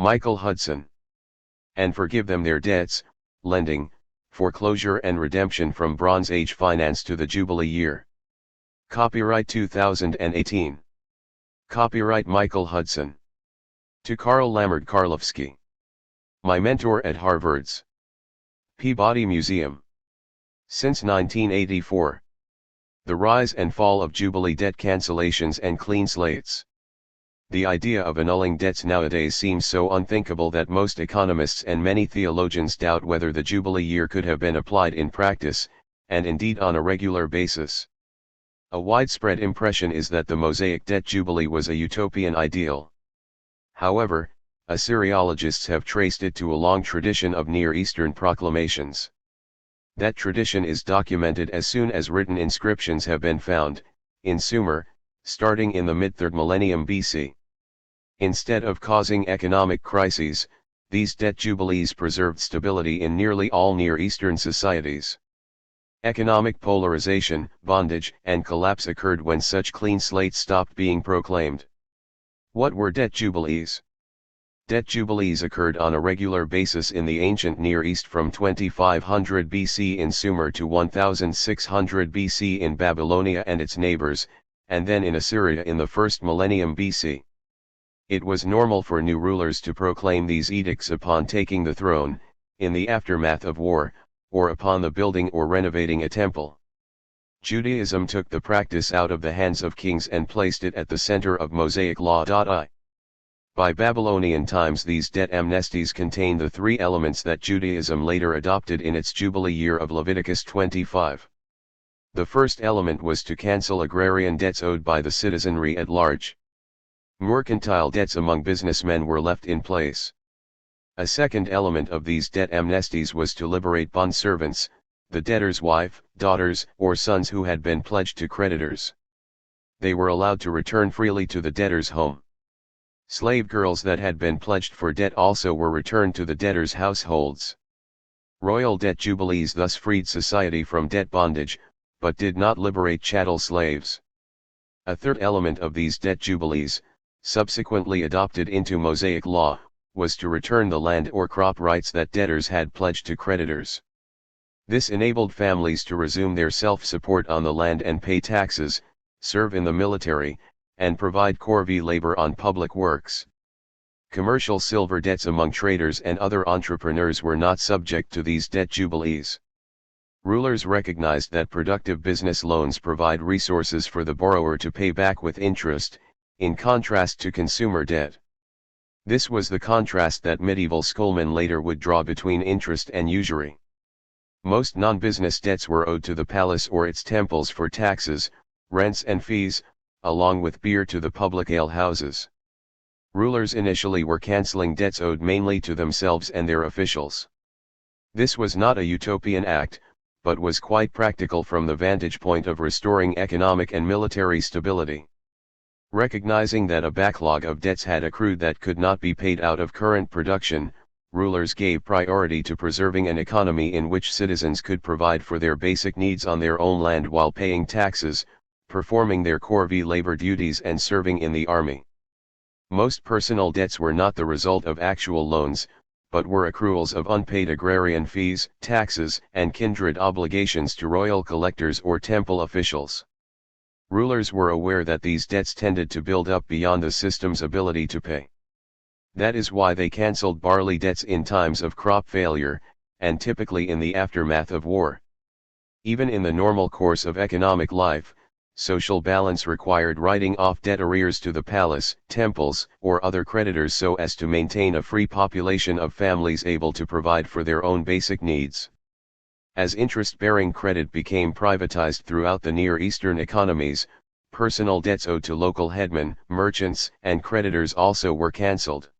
Michael Hudson. And forgive them their debts, lending, foreclosure and redemption from Bronze Age finance to the Jubilee year. Copyright 2018. Copyright Michael Hudson. To Karl Lammert Karlofsky. My mentor at Harvard's Peabody Museum. Since 1984. The rise and fall of Jubilee debt cancellations and clean slates. The idea of annulling debts nowadays seems so unthinkable that most economists and many theologians doubt whether the Jubilee year could have been applied in practice, and indeed on a regular basis. A widespread impression is that the Mosaic debt Jubilee was a utopian ideal. However, Assyriologists have traced it to a long tradition of Near Eastern proclamations. That tradition is documented as soon as written inscriptions have been found, in Sumer, starting in the mid-3rd millennium BC. Instead of causing economic crises, these debt jubilees preserved stability in nearly all Near Eastern societies. Economic polarization, bondage, and collapse occurred when such clean slates stopped being proclaimed. What were debt jubilees? Debt jubilees occurred on a regular basis in the ancient Near East from 2500 BC in Sumer to 1600 BC in Babylonia and its neighbors, and then in Assyria in the 1st millennium BC. It was normal for new rulers to proclaim these edicts upon taking the throne, in the aftermath of war, or upon the building or renovating a temple. Judaism took the practice out of the hands of kings and placed it at the center of Mosaic law. By Babylonian times these debt amnesties contained the three elements that Judaism later adopted in its Jubilee year of Leviticus 25. The first element was to cancel agrarian debts owed by the citizenry at large. Mercantile debts among businessmen were left in place. A second element of these debt amnesties was to liberate bondservants, the debtor's wife, daughters, or sons who had been pledged to creditors. They were allowed to return freely to the debtor's home. Slave girls that had been pledged for debt also were returned to the debtor's households. Royal debt jubilees thus freed society from debt bondage, but did not liberate chattel slaves. A third element of these debt jubilees, subsequently adopted into Mosaic law, was to return the land or crop rights that debtors had pledged to creditors. This enabled families to resume their self-support on the land and pay taxes, serve in the military, and provide corvée labor on public works. Commercial silver debts among traders and other entrepreneurs were not subject to these debt jubilees. Rulers recognized that productive business loans provide resources for the borrower to pay back with interest, in contrast to consumer debt. This was the contrast that medieval schoolmen later would draw between interest and usury. Most non-business debts were owed to the palace or its temples for taxes, rents and fees, along with beer to the public ale houses. Rulers initially were canceling debts owed mainly to themselves and their officials. This was not a utopian act, but was quite practical from the vantage point of restoring economic and military stability. Recognizing that a backlog of debts had accrued that could not be paid out of current production, rulers gave priority to preserving an economy in which citizens could provide for their basic needs on their own land while paying taxes, performing their corvée labor duties and serving in the army. Most personal debts were not the result of actual loans, but were accruals of unpaid agrarian fees, taxes, and kindred obligations to royal collectors or temple officials. Rulers were aware that these debts tended to build up beyond the system's ability to pay. That is why they cancelled barley debts in times of crop failure, and typically in the aftermath of war. Even in the normal course of economic life, social balance required writing off debt arrears to the palace, temples, or other creditors so as to maintain a free population of families able to provide for their own basic needs. As interest-bearing credit became privatized throughout the Near Eastern economies, personal debts owed to local headmen, merchants, and creditors also were cancelled.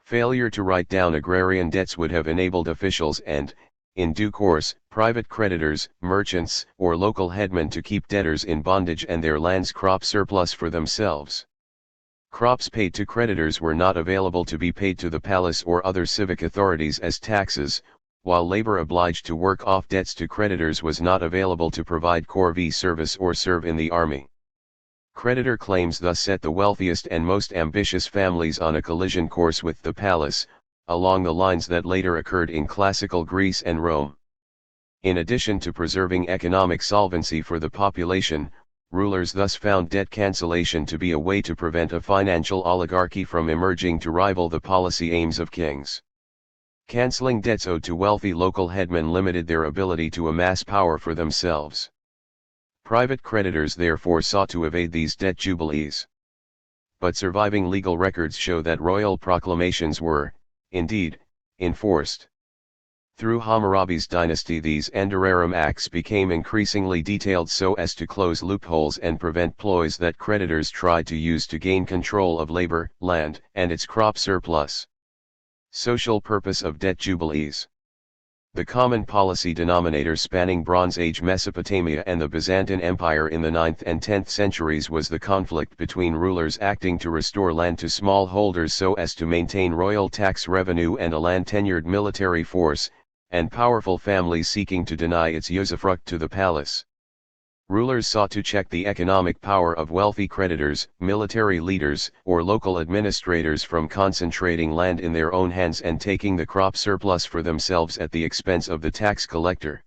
Failure to write down agrarian debts would have enabled officials and, in due course, private creditors, merchants, or local headmen to keep debtors in bondage and their land's crop surplus for themselves. Crops paid to creditors were not available to be paid to the palace or other civic authorities as taxes, while labor obliged to work off debts to creditors was not available to provide corvée service or serve in the army. Creditor claims thus set the wealthiest and most ambitious families on a collision course with the palace, along the lines that later occurred in classical Greece and Rome. In addition to preserving economic solvency for the population, rulers thus found debt cancellation to be a way to prevent a financial oligarchy from emerging to rival the policy aims of kings. Canceling debts owed to wealthy local headmen limited their ability to amass power for themselves. Private creditors therefore sought to evade these debt jubilees. But surviving legal records show that royal proclamations were, indeed, enforced. Through Hammurabi's dynasty, these Andararam acts became increasingly detailed so as to close loopholes and prevent ploys that creditors tried to use to gain control of labor, land, and its crop surplus. Social purpose of debt jubilees. The common policy denominator spanning Bronze Age Mesopotamia and the Byzantine Empire in the 9th and 10th centuries was the conflict between rulers acting to restore land to smallholders so as to maintain royal tax revenue and a land-tenured military force, and powerful families seeking to deny its usufruct to the palace. Rulers sought to check the economic power of wealthy creditors, military leaders, or local administrators from concentrating land in their own hands and taking the crop surplus for themselves at the expense of the tax collector.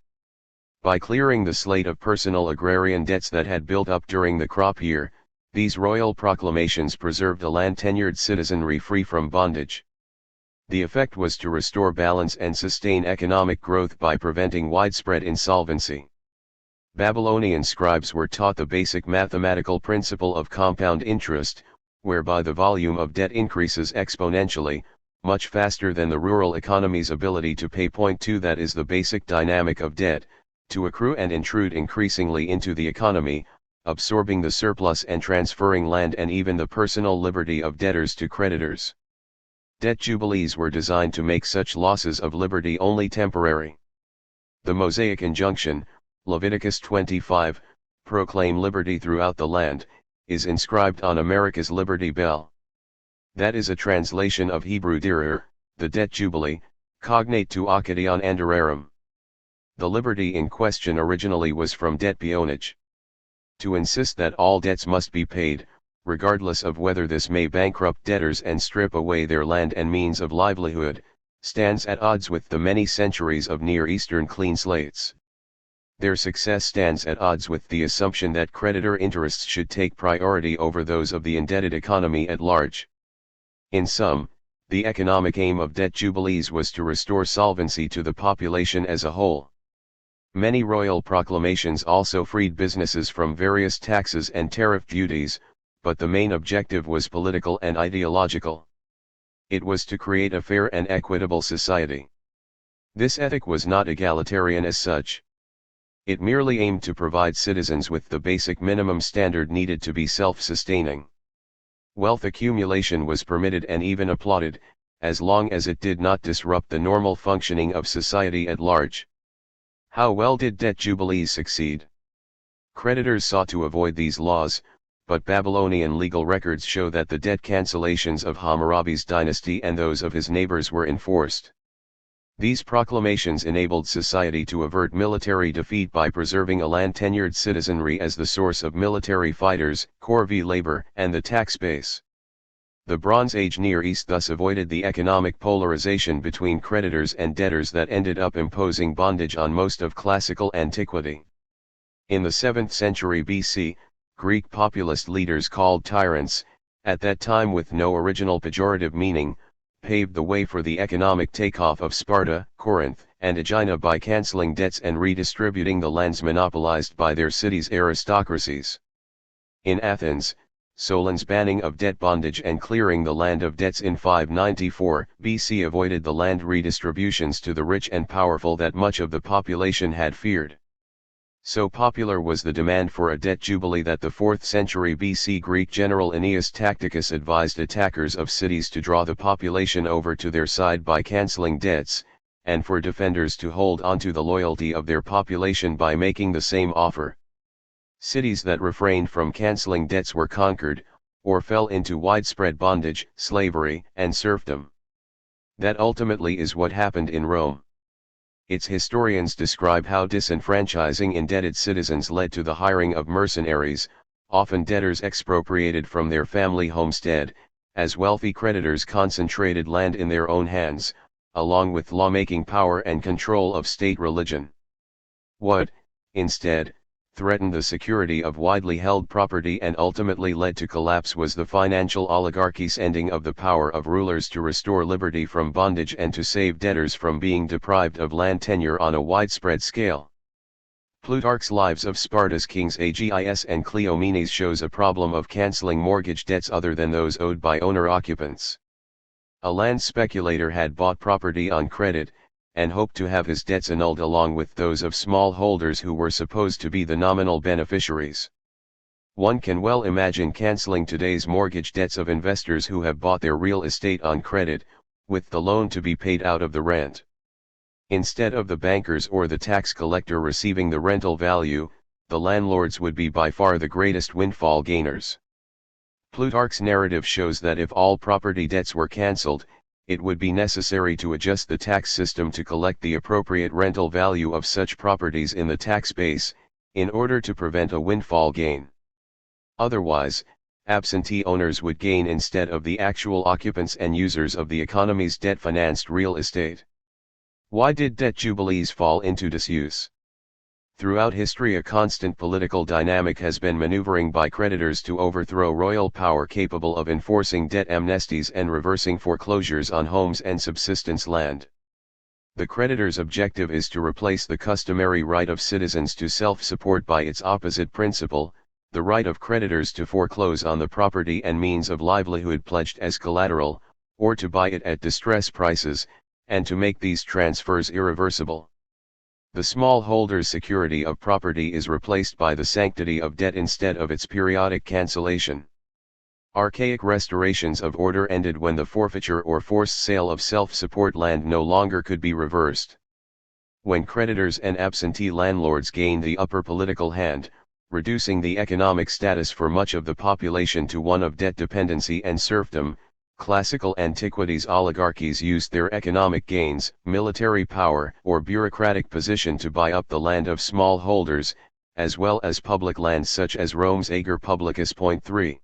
By clearing the slate of personal agrarian debts that had built up during the crop year, these royal proclamations preserved a land-tenured citizenry free from bondage. The effect was to restore balance and sustain economic growth by preventing widespread insolvency. Babylonian scribes were taught the basic mathematical principle of compound interest, whereby the volume of debt increases exponentially, much faster than the rural economy's ability to pay. 2 That is the basic dynamic of debt, to accrue and intrude increasingly into the economy, absorbing the surplus and transferring land and even the personal liberty of debtors to creditors. Debt jubilees were designed to make such losses of liberty only temporary. The Mosaic injunction, Leviticus 25, proclaim liberty throughout the land, is inscribed on America's Liberty Bell. That is a translation of Hebrew dirar, the debt jubilee, cognate to Akkadion Andararam. The liberty in question originally was from debt peonage. To insist that all debts must be paid, regardless of whether this may bankrupt debtors and strip away their land and means of livelihood, stands at odds with the many centuries of Near Eastern clean slates. Their success stands at odds with the assumption that creditor interests should take priority over those of the indebted economy at large. In sum, the economic aim of debt jubilees was to restore solvency to the population as a whole. Many royal proclamations also freed businesses from various taxes and tariff duties, but the main objective was political and ideological. It was to create a fair and equitable society. This ethic was not egalitarian as such. It merely aimed to provide citizens with the basic minimum standard needed to be self-sustaining. Wealth accumulation was permitted and even applauded, as long as it did not disrupt the normal functioning of society at large. How well did debt jubilees succeed? Creditors sought to avoid these laws, but Babylonian legal records show that the debt cancellations of Hammurabi's dynasty and those of his neighbors were enforced. These proclamations enabled society to avert military defeat by preserving a land-tenured citizenry as the source of military fighters, corvée labor, and the tax base. The Bronze Age Near East thus avoided the economic polarization between creditors and debtors that ended up imposing bondage on most of classical antiquity. In the 7th century BC, Greek populist leaders called tyrants, at that time with no original pejorative meaning, paved the way for the economic takeoff of Sparta, Corinth, and Aegina by cancelling debts and redistributing the lands monopolized by their cities' aristocracies. In Athens, Solon's banning of debt bondage and clearing the land of debts in 594 BC avoided the land redistributions to the rich and powerful that much of the population had feared. So popular was the demand for a debt jubilee that the 4th century BC Greek general Aeneas Tacticus advised attackers of cities to draw the population over to their side by cancelling debts, and for defenders to hold onto the loyalty of their population by making the same offer. Cities that refrained from cancelling debts were conquered, or fell into widespread bondage, slavery, and serfdom. That ultimately is what happened in Rome. Its historians describe how disenfranchising indebted citizens led to the hiring of mercenaries, often debtors expropriated from their family homestead, as wealthy creditors concentrated land in their own hands, along with lawmaking power and control of state religion. What, instead, threatened the security of widely held property and ultimately led to collapse was the financial oligarchy's ending of the power of rulers to restore liberty from bondage and to save debtors from being deprived of land tenure on a widespread scale. Plutarch's Lives of Sparta's Kings Agis and Cleomenes shows a problem of cancelling mortgage debts other than those owed by owner-occupants. A land speculator had bought property on credit, and hoped to have his debts annulled along with those of small holders who were supposed to be the nominal beneficiaries. One can well imagine cancelling today's mortgage debts of investors who have bought their real estate on credit, with the loan to be paid out of the rent. Instead of the bankers or the tax collector receiving the rental value, the landlords would be by far the greatest windfall gainers. Plutarch's narrative shows that if all property debts were cancelled, it would be necessary to adjust the tax system to collect the appropriate rental value of such properties in the tax base, in order to prevent a windfall gain. Otherwise, absentee owners would gain instead of the actual occupants and users of the economy's debt-financed real estate. Why did debt jubilees fall into disuse? Throughout history, a constant political dynamic has been maneuvering by creditors to overthrow royal power capable of enforcing debt amnesties and reversing foreclosures on homes and subsistence land. The creditor's objective is to replace the customary right of citizens to self-support by its opposite principle, the right of creditors to foreclose on the property and means of livelihood pledged as collateral, or to buy it at distress prices, and to make these transfers irreversible. The small holder's security of property is replaced by the sanctity of debt instead of its periodic cancellation. Archaic restorations of order ended when the forfeiture or forced sale of self-support land no longer could be reversed. When creditors and absentee landlords gained the upper political hand, reducing the economic status for much of the population to one of debt dependency and serfdom, classical antiquities oligarchies used their economic gains, military power, or bureaucratic position to buy up the land of small holders, as well as public lands such as Rome's Ager Publicus. 3.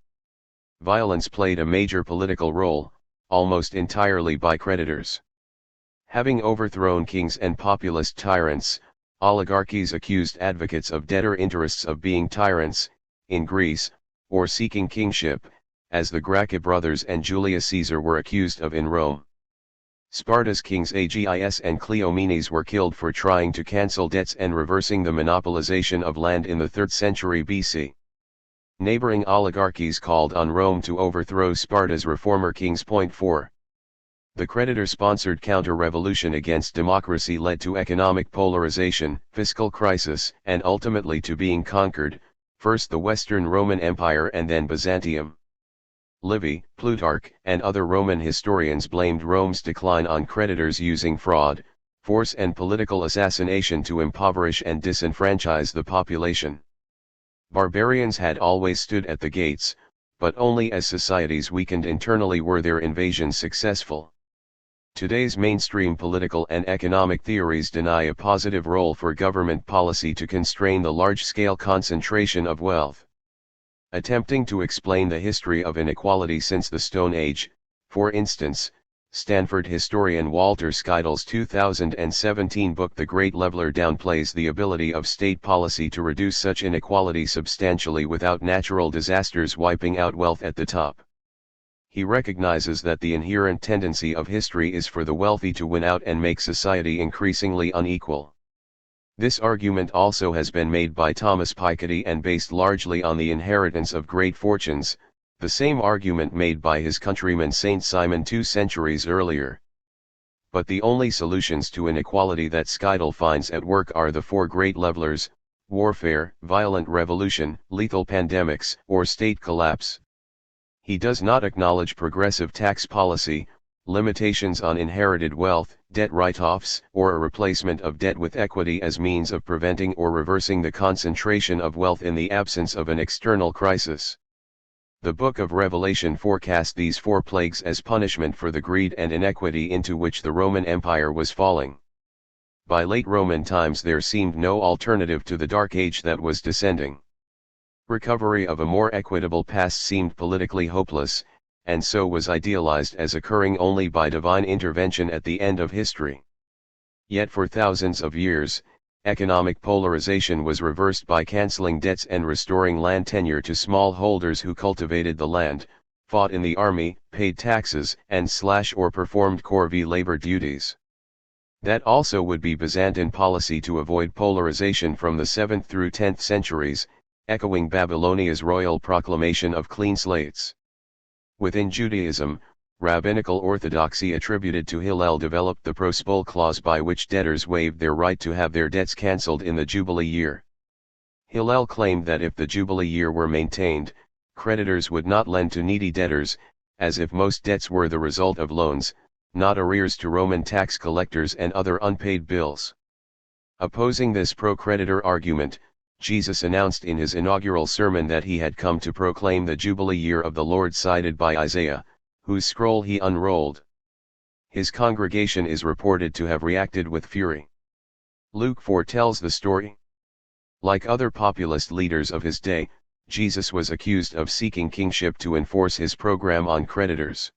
Violence played a major political role, almost entirely by creditors. Having overthrown kings and populist tyrants, oligarchies accused advocates of debtor interests of being tyrants, in Greece, or seeking kingship, as the Gracchi brothers and Julius Caesar were accused of in Rome. Sparta's kings Agis and Cleomenes were killed for trying to cancel debts and reversing the monopolization of land in the 3rd century BC. Neighboring oligarchies called on Rome to overthrow Sparta's reformer kings. 4. The creditor-sponsored counter-revolution against democracy led to economic polarization, fiscal crisis, and ultimately to being conquered, first the Western Roman Empire and then Byzantium. Livy, Plutarch, and other Roman historians blamed Rome's decline on creditors using fraud, force and political assassination to impoverish and disenfranchise the population. Barbarians had always stood at the gates, but only as societies weakened internally were their invasions successful. Today's mainstream political and economic theories deny a positive role for government policy to constrain the large-scale concentration of wealth. Attempting to explain the history of inequality since the Stone Age, for instance, Stanford historian Walter Scheidle's 2017 book The Great Leveler downplays the ability of state policy to reduce such inequality substantially without natural disasters wiping out wealth at the top. He recognizes that the inherent tendency of history is for the wealthy to win out and make society increasingly unequal. This argument also has been made by Thomas Piketty and based largely on the inheritance of great fortunes, the same argument made by his countryman Saint Simon 2 centuries earlier. But the only solutions to inequality that Scheidle finds at work are the 4 great levelers: warfare, violent revolution, lethal pandemics, or state collapse. He does not acknowledge progressive tax policy, limitations on inherited wealth, debt write-offs, or a replacement of debt with equity as means of preventing or reversing the concentration of wealth in the absence of an external crisis. The Book of Revelation forecasts these 4 plagues as punishment for the greed and inequity into which the Roman Empire was falling. By late Roman times there seemed no alternative to the Dark Age that was descending. Recovery of a more equitable past seemed politically hopeless, and so was idealized as occurring only by divine intervention at the end of history. Yet for thousands of years, economic polarization was reversed by canceling debts and restoring land tenure to smallholders who cultivated the land, fought in the army, paid taxes and/or performed corvée labor duties. That also would be Byzantine policy to avoid polarization from the 7th through 10th centuries, echoing Babylonia's royal proclamation of clean slates. Within Judaism, rabbinical orthodoxy attributed to Hillel developed the prospol clause by which debtors waived their right to have their debts cancelled in the Jubilee year. Hillel claimed that if the Jubilee year were maintained, creditors would not lend to needy debtors, as if most debts were the result of loans, not arrears to Roman tax collectors and other unpaid bills. Opposing this pro-creditor argument, Jesus announced in his inaugural sermon that he had come to proclaim the Jubilee year of the Lord cited by Isaiah, whose scroll he unrolled. His congregation is reported to have reacted with fury. Luke foretells the story. Like other populist leaders of his day, Jesus was accused of seeking kingship to enforce his program on creditors.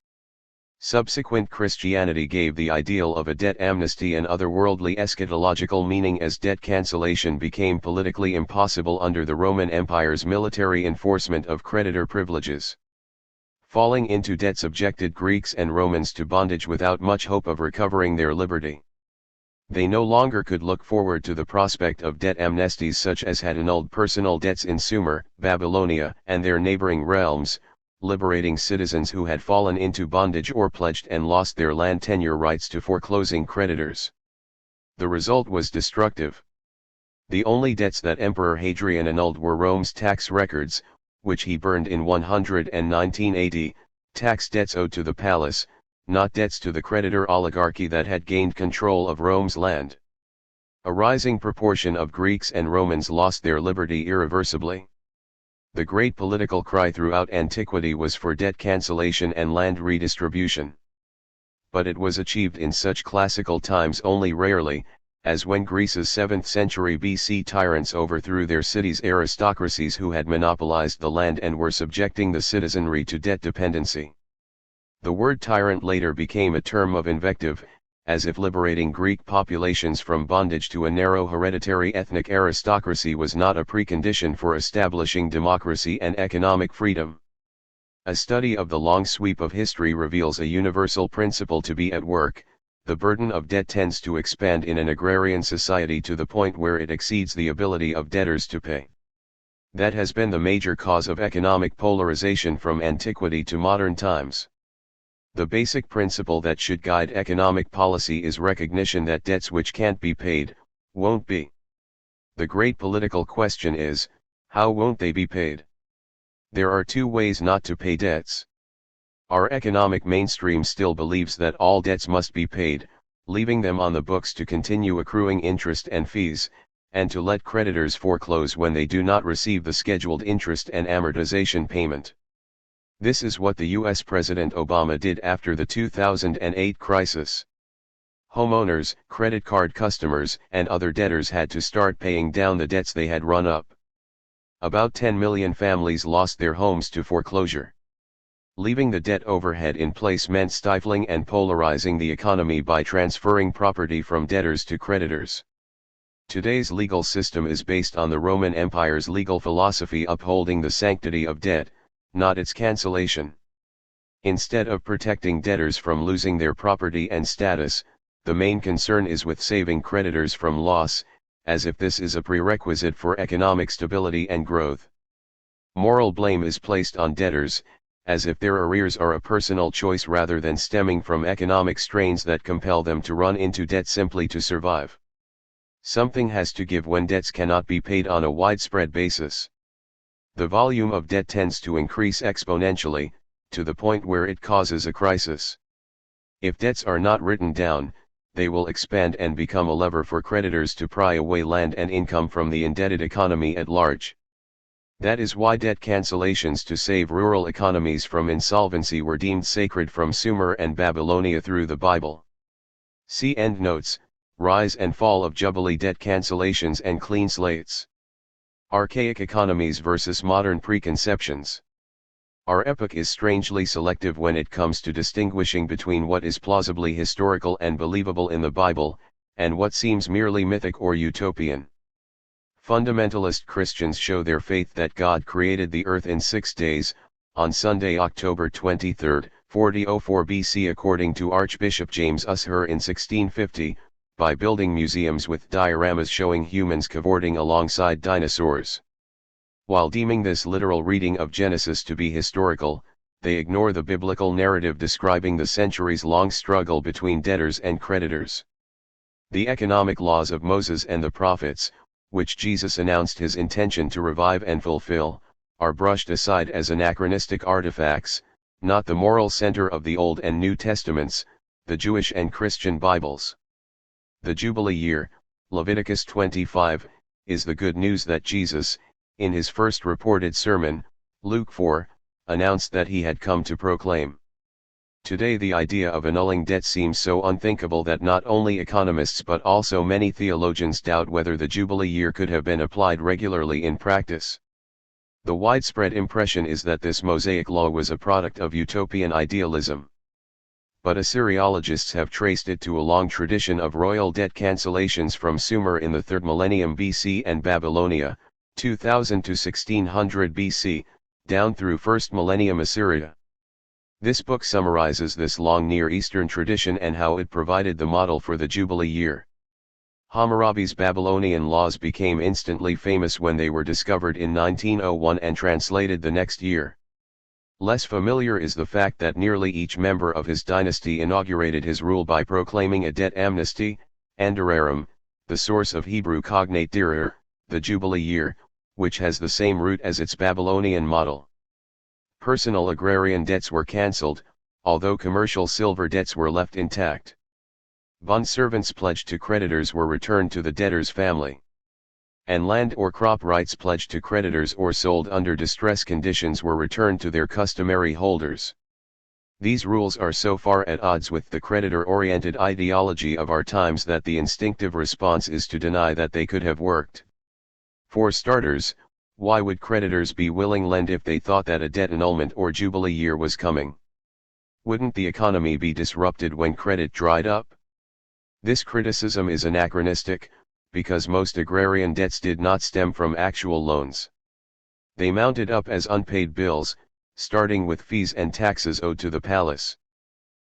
Subsequent Christianity gave the ideal of a debt amnesty an otherworldly eschatological meaning as debt cancellation became politically impossible under the Roman Empire's military enforcement of creditor privileges. Falling into debt subjected Greeks and Romans to bondage without much hope of recovering their liberty. They no longer could look forward to the prospect of debt amnesties such as had annulled personal debts in Sumer, Babylonia, and their neighboring realms, liberating citizens who had fallen into bondage or pledged and lost their land tenure rights to foreclosing creditors. The result was destructive. The only debts that Emperor Hadrian annulled were Rome's tax records, which he burned in 119 AD, tax debts owed to the palace, not debts to the creditor oligarchy that had gained control of Rome's land. A rising proportion of Greeks and Romans lost their liberty irreversibly. The great political cry throughout antiquity was for debt cancellation and land redistribution. But it was achieved in such classical times only rarely, as when Greece's 7th century BC tyrants overthrew their cities' aristocracies who had monopolized the land and were subjecting the citizenry to debt dependency. The word tyrant later became a term of invective, as if liberating Greek populations from bondage to a narrow hereditary ethnic aristocracy was not a precondition for establishing democracy and economic freedom. A study of the long sweep of history reveals a universal principle to be at work: the burden of debt tends to expand in an agrarian society to the point where it exceeds the ability of debtors to pay. That has been the major cause of economic polarization from antiquity to modern times. The basic principle that should guide economic policy is recognition that debts which can't be paid, won't be. The great political question is, how won't they be paid? There are two ways not to pay debts. Our economic mainstream still believes that all debts must be paid, leaving them on the books to continue accruing interest and fees, and to let creditors foreclose when they do not receive the scheduled interest and amortization payment. This is what the U.S. President Obama did after the 2008 crisis. Homeowners, credit card customers, and other debtors had to start paying down the debts they had run up. About 10 million families lost their homes to foreclosure. Leaving the debt overhead in place meant stifling and polarizing the economy by transferring property from debtors to creditors. Today's legal system is based on the Roman Empire's legal philosophy upholding the sanctity of debt, not its cancellation. Instead of protecting debtors from losing their property and status, the main concern is with saving creditors from loss, as if this is a prerequisite for economic stability and growth. Moral blame is placed on debtors, as if their arrears are a personal choice rather than stemming from economic strains that compel them to run into debt simply to survive. Something has to give when debts cannot be paid on a widespread basis. The volume of debt tends to increase exponentially, to the point where it causes a crisis. If debts are not written down, they will expand and become a lever for creditors to pry away land and income from the indebted economy at large. That is why debt cancellations to save rural economies from insolvency were deemed sacred from Sumer and Babylonia through the Bible. See endnotes, Rise and Fall of Jubilee Debt Cancellations and Clean Slates. Archaic economies versus modern preconceptions. Our epoch is strangely selective when it comes to distinguishing between what is plausibly historical and believable in the Bible, and what seems merely mythic or utopian. Fundamentalist Christians show their faith that God created the earth in 6 days, on Sunday, October 23, 4004 BC, according to Archbishop James Ussher in 1650, by building museums with dioramas showing humans cavorting alongside dinosaurs. While deeming this literal reading of Genesis to be historical, they ignore the biblical narrative describing the centuries-long struggle between debtors and creditors. The economic laws of Moses and the prophets, which Jesus announced his intention to revive and fulfill, are brushed aside as anachronistic artifacts, not the moral center of the Old and New Testaments, the Jewish and Christian Bibles. The Jubilee year, Leviticus 25, is the good news that Jesus, in his first reported sermon, Luke 4, announced that he had come to proclaim. Today the idea of annulling debt seems so unthinkable that not only economists but also many theologians doubt whether the Jubilee year could have been applied regularly in practice. The widespread impression is that this Mosaic law was a product of utopian idealism. But Assyriologists have traced it to a long tradition of royal debt cancellations from Sumer in the 3rd millennium BC and Babylonia, 2000 to 1600 BC, down through 1st millennium Assyria. This book summarizes this long Near Eastern tradition and how it provided the model for the Jubilee year. Hammurabi's Babylonian laws became instantly famous when they were discovered in 1901 and translated the next year. Less familiar is the fact that nearly each member of his dynasty inaugurated his rule by proclaiming a debt amnesty, Andararam, the source of Hebrew cognate direr, the Jubilee year, which has the same root as its Babylonian model. Personal agrarian debts were cancelled, although commercial silver debts were left intact. Bond servants pledged to creditors were returned to the debtor's family. And land or crop rights pledged to creditors or sold under distress conditions were returned to their customary holders. These rules are so far at odds with the creditor-oriented ideology of our times that the instinctive response is to deny that they could have worked. For starters, why would creditors be willing lend if they thought that a debt annulment or Jubilee year was coming? Wouldn't the economy be disrupted when credit dried up? This criticism is anachronistic, because most agrarian debts did not stem from actual loans. They mounted up as unpaid bills, starting with fees and taxes owed to the palace.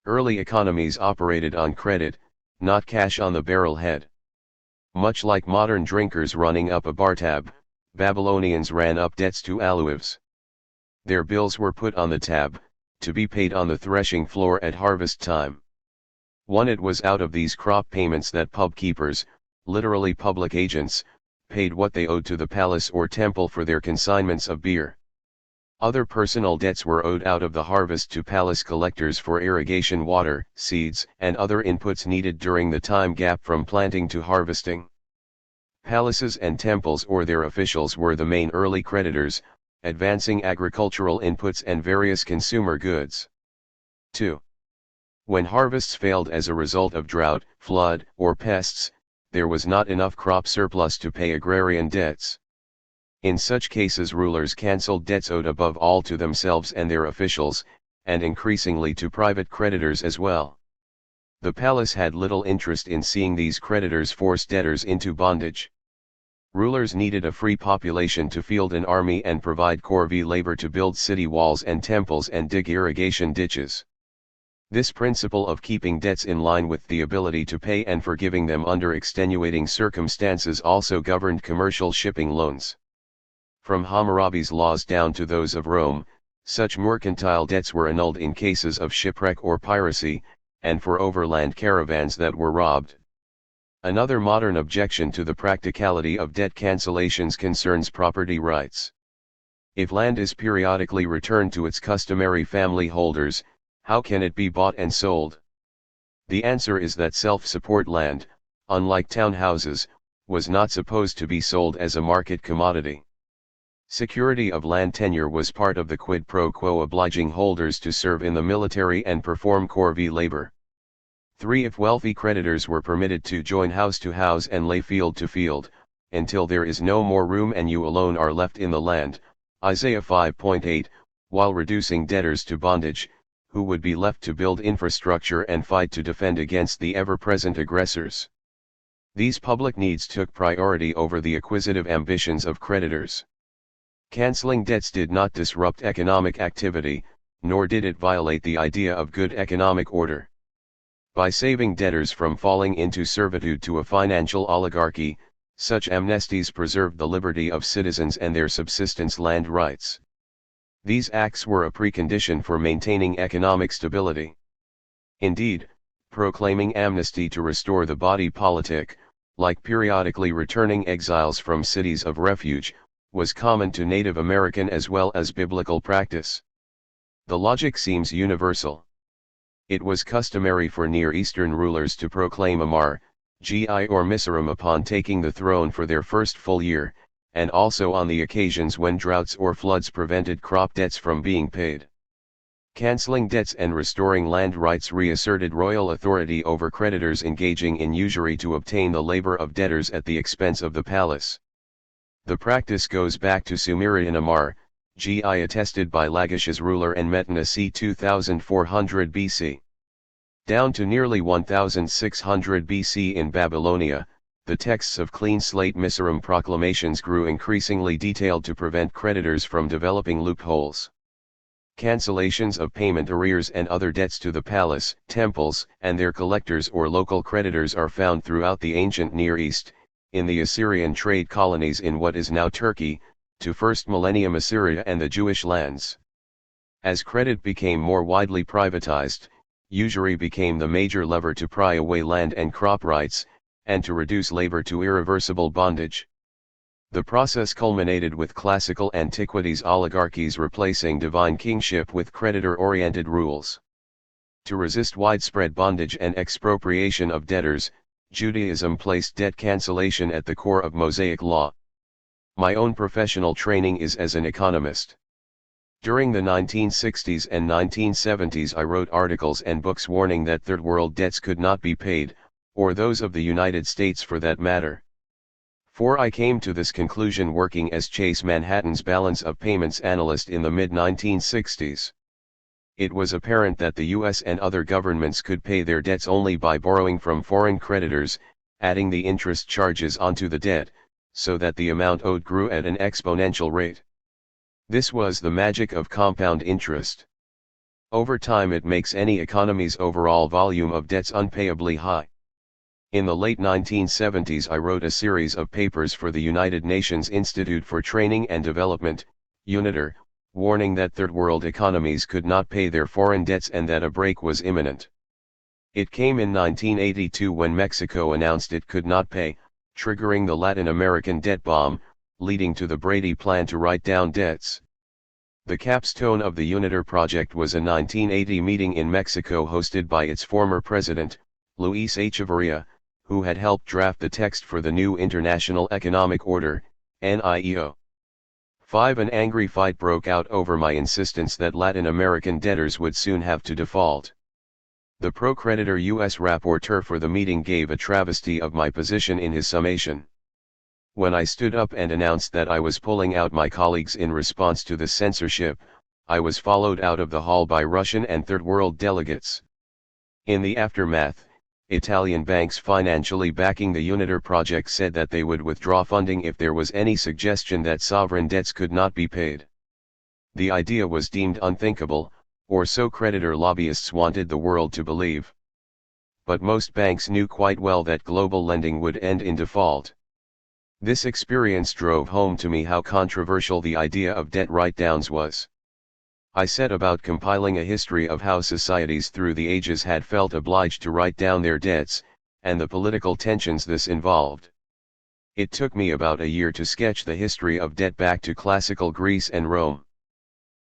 Early economies operated on credit, not cash on the barrel head. Much like modern drinkers running up a bar tab, Babylonians ran up debts to aluvs. Their bills were put on the tab, to be paid on the threshing floor at harvest time. It was out of these crop payments that pub keepers, literally public agents, paid what they owed to the palace or temple for their consignments of beer. Other personal debts were owed out of the harvest to palace collectors for irrigation water, seeds, and other inputs needed during the time gap from planting to harvesting. Palaces and temples or their officials were the main early creditors, advancing agricultural inputs and various consumer goods. 2. When harvests failed as a result of drought, flood, or pests, there was not enough crop surplus to pay agrarian debts. In such cases rulers cancelled debts owed above all to themselves and their officials, and increasingly to private creditors as well. The palace had little interest in seeing these creditors force debtors into bondage. Rulers needed a free population to field an army and provide corvée labor to build city walls and temples and dig irrigation ditches. This principle of keeping debts in line with the ability to pay and forgiving them under extenuating circumstances also governed commercial shipping loans. From Hammurabi's laws down to those of Rome, such mercantile debts were annulled in cases of shipwreck or piracy, and for overland caravans that were robbed. Another modern objection to the practicality of debt cancellations concerns property rights. If land is periodically returned to its customary family holders, how can it be bought and sold? The answer is that self-support land, unlike townhouses, was not supposed to be sold as a market commodity. Security of land tenure was part of the quid pro quo, obliging holders to serve in the military and perform corvée labor. 3. If wealthy creditors were permitted to join house to house and lay field to field, until there is no more room and you alone are left in the land, Isaiah 5.8, while reducing debtors to bondage, who would be left to build infrastructure and fight to defend against the ever-present aggressors. These public needs took priority over the acquisitive ambitions of creditors. Canceling debts did not disrupt economic activity, nor did it violate the idea of good economic order. By saving debtors from falling into servitude to a financial oligarchy, such amnesties preserved the liberty of citizens and their subsistence land rights. These acts were a precondition for maintaining economic stability. Indeed, proclaiming amnesty to restore the body politic, like periodically returning exiles from cities of refuge, was common to Native American as well as biblical practice. The logic seems universal. It was customary for Near Eastern rulers to proclaim Amar, Gi or Mizraim upon taking the throne for their first full year, and also on the occasions when droughts or floods prevented crop debts from being paid. Canceling debts and restoring land rights reasserted royal authority over creditors engaging in usury to obtain the labor of debtors at the expense of the palace. The practice goes back to Sumerian Amar, Gi attested by Lagish's ruler Enmetenus c. 2400 BC. Down to nearly 1600 BC in Babylonia, the texts of clean slate Mizraim proclamations grew increasingly detailed to prevent creditors from developing loopholes. Cancellations of payment arrears and other debts to the palace, temples, and their collectors or local creditors are found throughout the ancient Near East, in the Assyrian trade colonies in what is now Turkey, to first millennium Assyria and the Jewish lands. As credit became more widely privatized, usury became the major lever to pry away land and crop rights, and to reduce labor to irreversible bondage. The process culminated with classical antiquities oligarchies replacing divine kingship with creditor-oriented rules. To resist widespread bondage and expropriation of debtors, Judaism placed debt cancellation at the core of Mosaic law. My own professional training is as an economist. During the 1960s and 1970s I wrote articles and books warning that third world debts could not be paid, or those of the United States for that matter. For I came to this conclusion working as Chase Manhattan's balance of payments analyst in the mid-1960s. It was apparent that the US and other governments could pay their debts only by borrowing from foreign creditors, adding the interest charges onto the debt, so that the amount owed grew at an exponential rate. This was the magic of compound interest. Over time it makes any economy's overall volume of debts unpayably high. In the late 1970s I wrote a series of papers for the United Nations Institute for Training and Development, UNITER, warning that third world economies could not pay their foreign debts and that a break was imminent. It came in 1982 when Mexico announced it could not pay, triggering the Latin American debt bomb, leading to the Brady Plan to write down debts. The capstone of the UNITER project was a 1980 meeting in Mexico hosted by its former president, Luis Echeverría, who had helped draft the text for the new International Economic Order, NIEO. An angry fight broke out over my insistence that Latin American debtors would soon have to default. The pro-creditor U.S. rapporteur for the meeting gave a travesty of my position in his summation. When I stood up and announced that I was pulling out my colleagues in response to the censorship, I was followed out of the hall by Russian and Third World delegates. In the aftermath, Italian banks financially backing the UNITER project said that they would withdraw funding if there was any suggestion that sovereign debts could not be paid. The idea was deemed unthinkable, or so creditor lobbyists wanted the world to believe. But most banks knew quite well that global lending would end in default. This experience drove home to me how controversial the idea of debt write-downs was. I set about compiling a history of how societies through the ages had felt obliged to write down their debts, and the political tensions this involved. It took me about a year to sketch the history of debt back to classical Greece and Rome.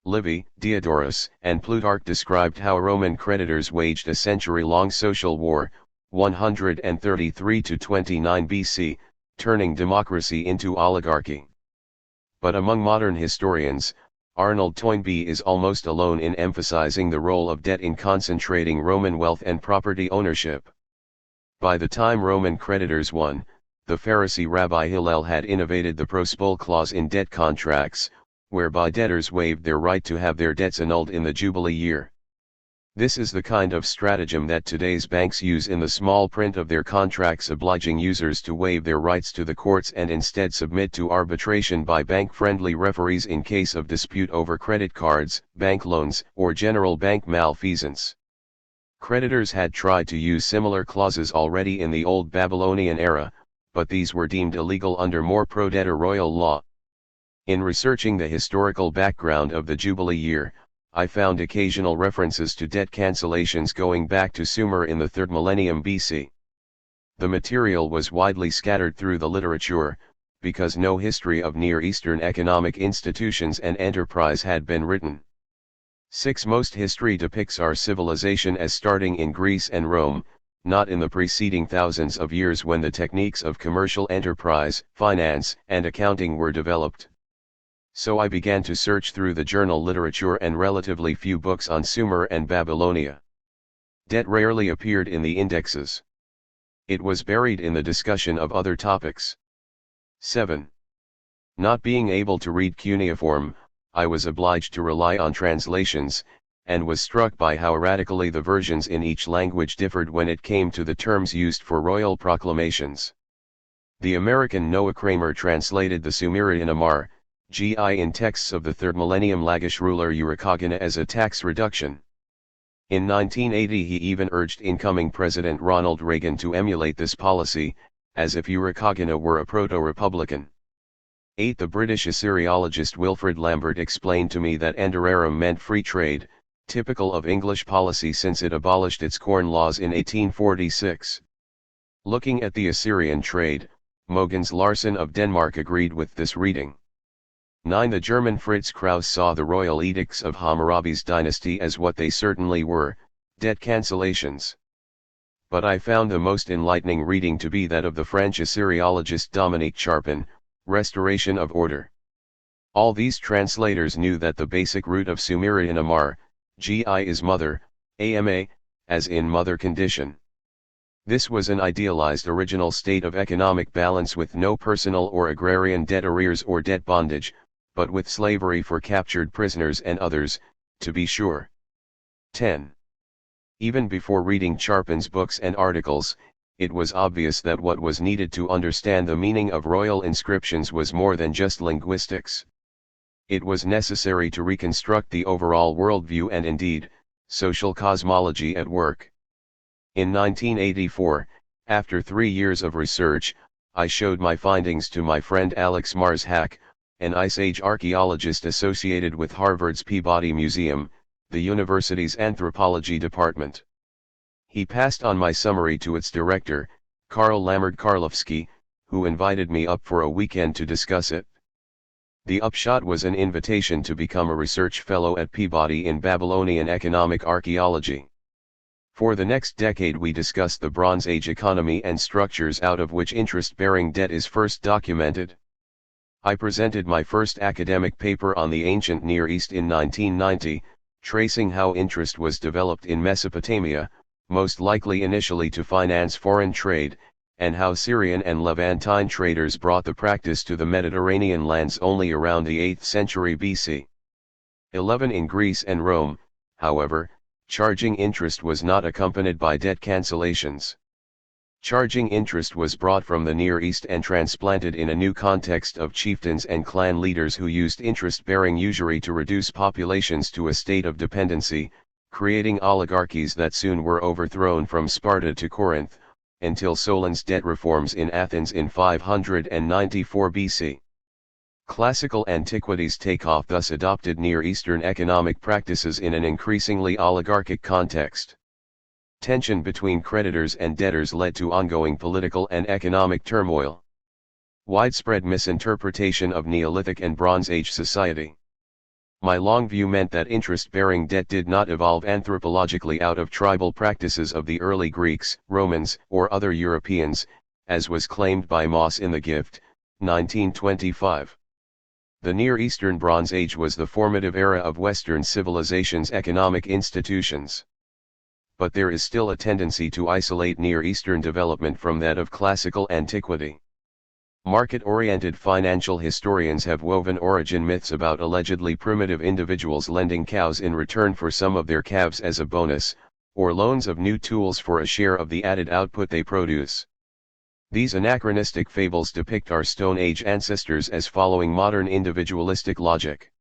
Livy, Diodorus, and Plutarch described how Roman creditors waged a century-long social war, 133 to 29 BC, turning democracy into oligarchy. But among modern historians, Arnold Toynbee is almost alone in emphasizing the role of debt in concentrating Roman wealth and property ownership. By the time Roman creditors won, the Pharisee Rabbi Hillel had innovated the prospol clause in debt contracts, whereby debtors waived their right to have their debts annulled in the Jubilee year. This is the kind of stratagem that today's banks use in the small print of their contracts, obliging users to waive their rights to the courts and instead submit to arbitration by bank-friendly referees in case of dispute over credit cards, bank loans, or general bank malfeasance. Creditors had tried to use similar clauses already in the old Babylonian era, but these were deemed illegal under more pro-debtor royal law. In researching the historical background of the Jubilee year, I found occasional references to debt cancellations going back to Sumer in the 3rd millennium BC. The material was widely scattered through the literature, because no history of Near Eastern economic institutions and enterprise had been written. 6. Most history depicts our civilization as starting in Greece and Rome, not in the preceding thousands of years when the techniques of commercial enterprise, finance, and accounting were developed. So I began to search through the journal literature and relatively few books on Sumer and Babylonia. Debt rarely appeared in the indexes. It was buried in the discussion of other topics. 7. Not being able to read cuneiform, I was obliged to rely on translations, and was struck by how radically the versions in each language differed when it came to the terms used for royal proclamations. The American Noah Kramer translated the Sumerian Amar, GI in texts of the 3rd millennium Lagish ruler Urukagina as a tax reduction. In 1980 he even urged incoming President Ronald Reagan to emulate this policy, as if Urukagina were a proto-republican. 8. The British Assyriologist Wilfred Lambert explained to me that Anderarum meant free trade, typical of English policy since it abolished its corn laws in 1846. Looking at the Assyrian trade, Mogens Larsson of Denmark agreed with this reading. 9. The German Fritz Krauss saw the royal edicts of Hammurabi's dynasty as what they certainly were, debt cancellations. But I found the most enlightening reading to be that of the French Assyriologist Dominique Charpin, Restoration of Order. All these translators knew that the basic root of Sumerian Amar, GI is mother, AMA, as in mother condition. This was an idealized original state of economic balance with no personal or agrarian debt arrears or debt bondage, but with slavery for captured prisoners and others, to be sure. 10. Even before reading Charpin's books and articles, it was obvious that what was needed to understand the meaning of royal inscriptions was more than just linguistics. It was necessary to reconstruct the overall worldview and indeed, social cosmology at work. In 1984, after 3 years of research, I showed my findings to my friend Alex Marzhack, an Ice Age archaeologist associated with Harvard's Peabody Museum, the university's anthropology department. He passed on my summary to its director, Karl Lammert-Karlofsky, who invited me up for a weekend to discuss it. The upshot was an invitation to become a research fellow at Peabody in Babylonian economic archaeology. For the next decade we discussed the Bronze Age economy and structures out of which interest-bearing debt is first documented. I presented my first academic paper on the ancient Near East in 1990, tracing how interest was developed in Mesopotamia, most likely initially to finance foreign trade, and how Syrian and Levantine traders brought the practice to the Mediterranean lands only around the 8th century BC. 11. In Greece and Rome, however, charging interest was not accompanied by debt cancellations. Charging interest was brought from the Near East and transplanted in a new context of chieftains and clan leaders who used interest-bearing usury to reduce populations to a state of dependency, creating oligarchies that soon were overthrown from Sparta to Corinth, until Solon's debt reforms in Athens in 594 BC. Classical antiquities takeoff thus adopted Near Eastern economic practices in an increasingly oligarchic context. Tension between creditors and debtors led to ongoing political and economic turmoil. Widespread misinterpretation of Neolithic and Bronze Age society. My long view meant that interest-bearing debt did not evolve anthropologically out of tribal practices of the early Greeks, Romans, or other Europeans, as was claimed by Moss in The Gift, 1925. The Near Eastern Bronze Age was the formative era of Western civilization's economic institutions. But there is still a tendency to isolate Near Eastern development from that of classical antiquity. Market-oriented financial historians have woven origin myths about allegedly primitive individuals lending cows in return for some of their calves as a bonus, or loans of new tools for a share of the added output they produce. These anachronistic fables depict our Stone Age ancestors as following modern individualistic logic.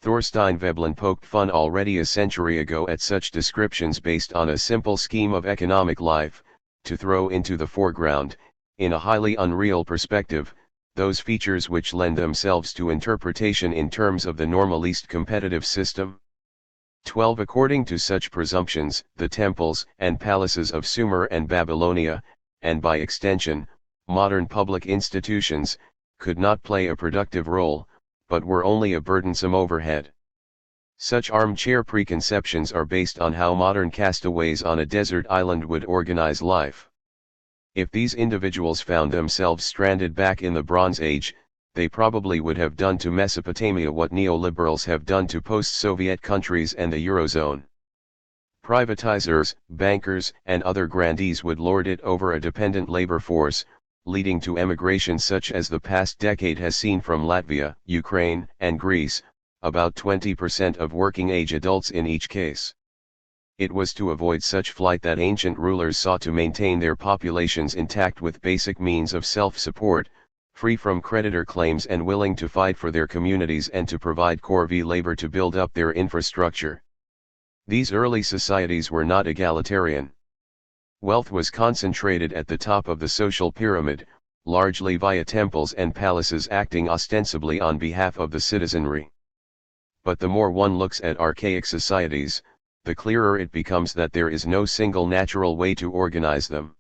Thorstein Veblen poked fun already a century ago at such descriptions based on a simple scheme of economic life, to throw into the foreground, in a highly unreal perspective, those features which lend themselves to interpretation in terms of the normal least competitive system. 12. According to such presumptions, the temples and palaces of Sumer and Babylonia, and by extension, modern public institutions, could not play a productive role, but were only a burdensome overhead. Such armchair preconceptions are based on how modern castaways on a desert island would organize life. If these individuals found themselves stranded back in the Bronze Age, they probably would have done to Mesopotamia what neoliberals have done to post-Soviet countries and the Eurozone. Privatizers, bankers, and other grandees would lord it over a dependent labor force, leading to emigration such as the past decade has seen from Latvia, Ukraine, and Greece, about 20% of working-age adults in each case. It was to avoid such flight that ancient rulers sought to maintain their populations intact with basic means of self-support, free from creditor claims and willing to fight for their communities and to provide corvée labor to build up their infrastructure. These early societies were not egalitarian. Wealth was concentrated at the top of the social pyramid, largely via temples and palaces acting ostensibly on behalf of the citizenry. But the more one looks at archaic societies, the clearer it becomes that there is no single natural way to organize them.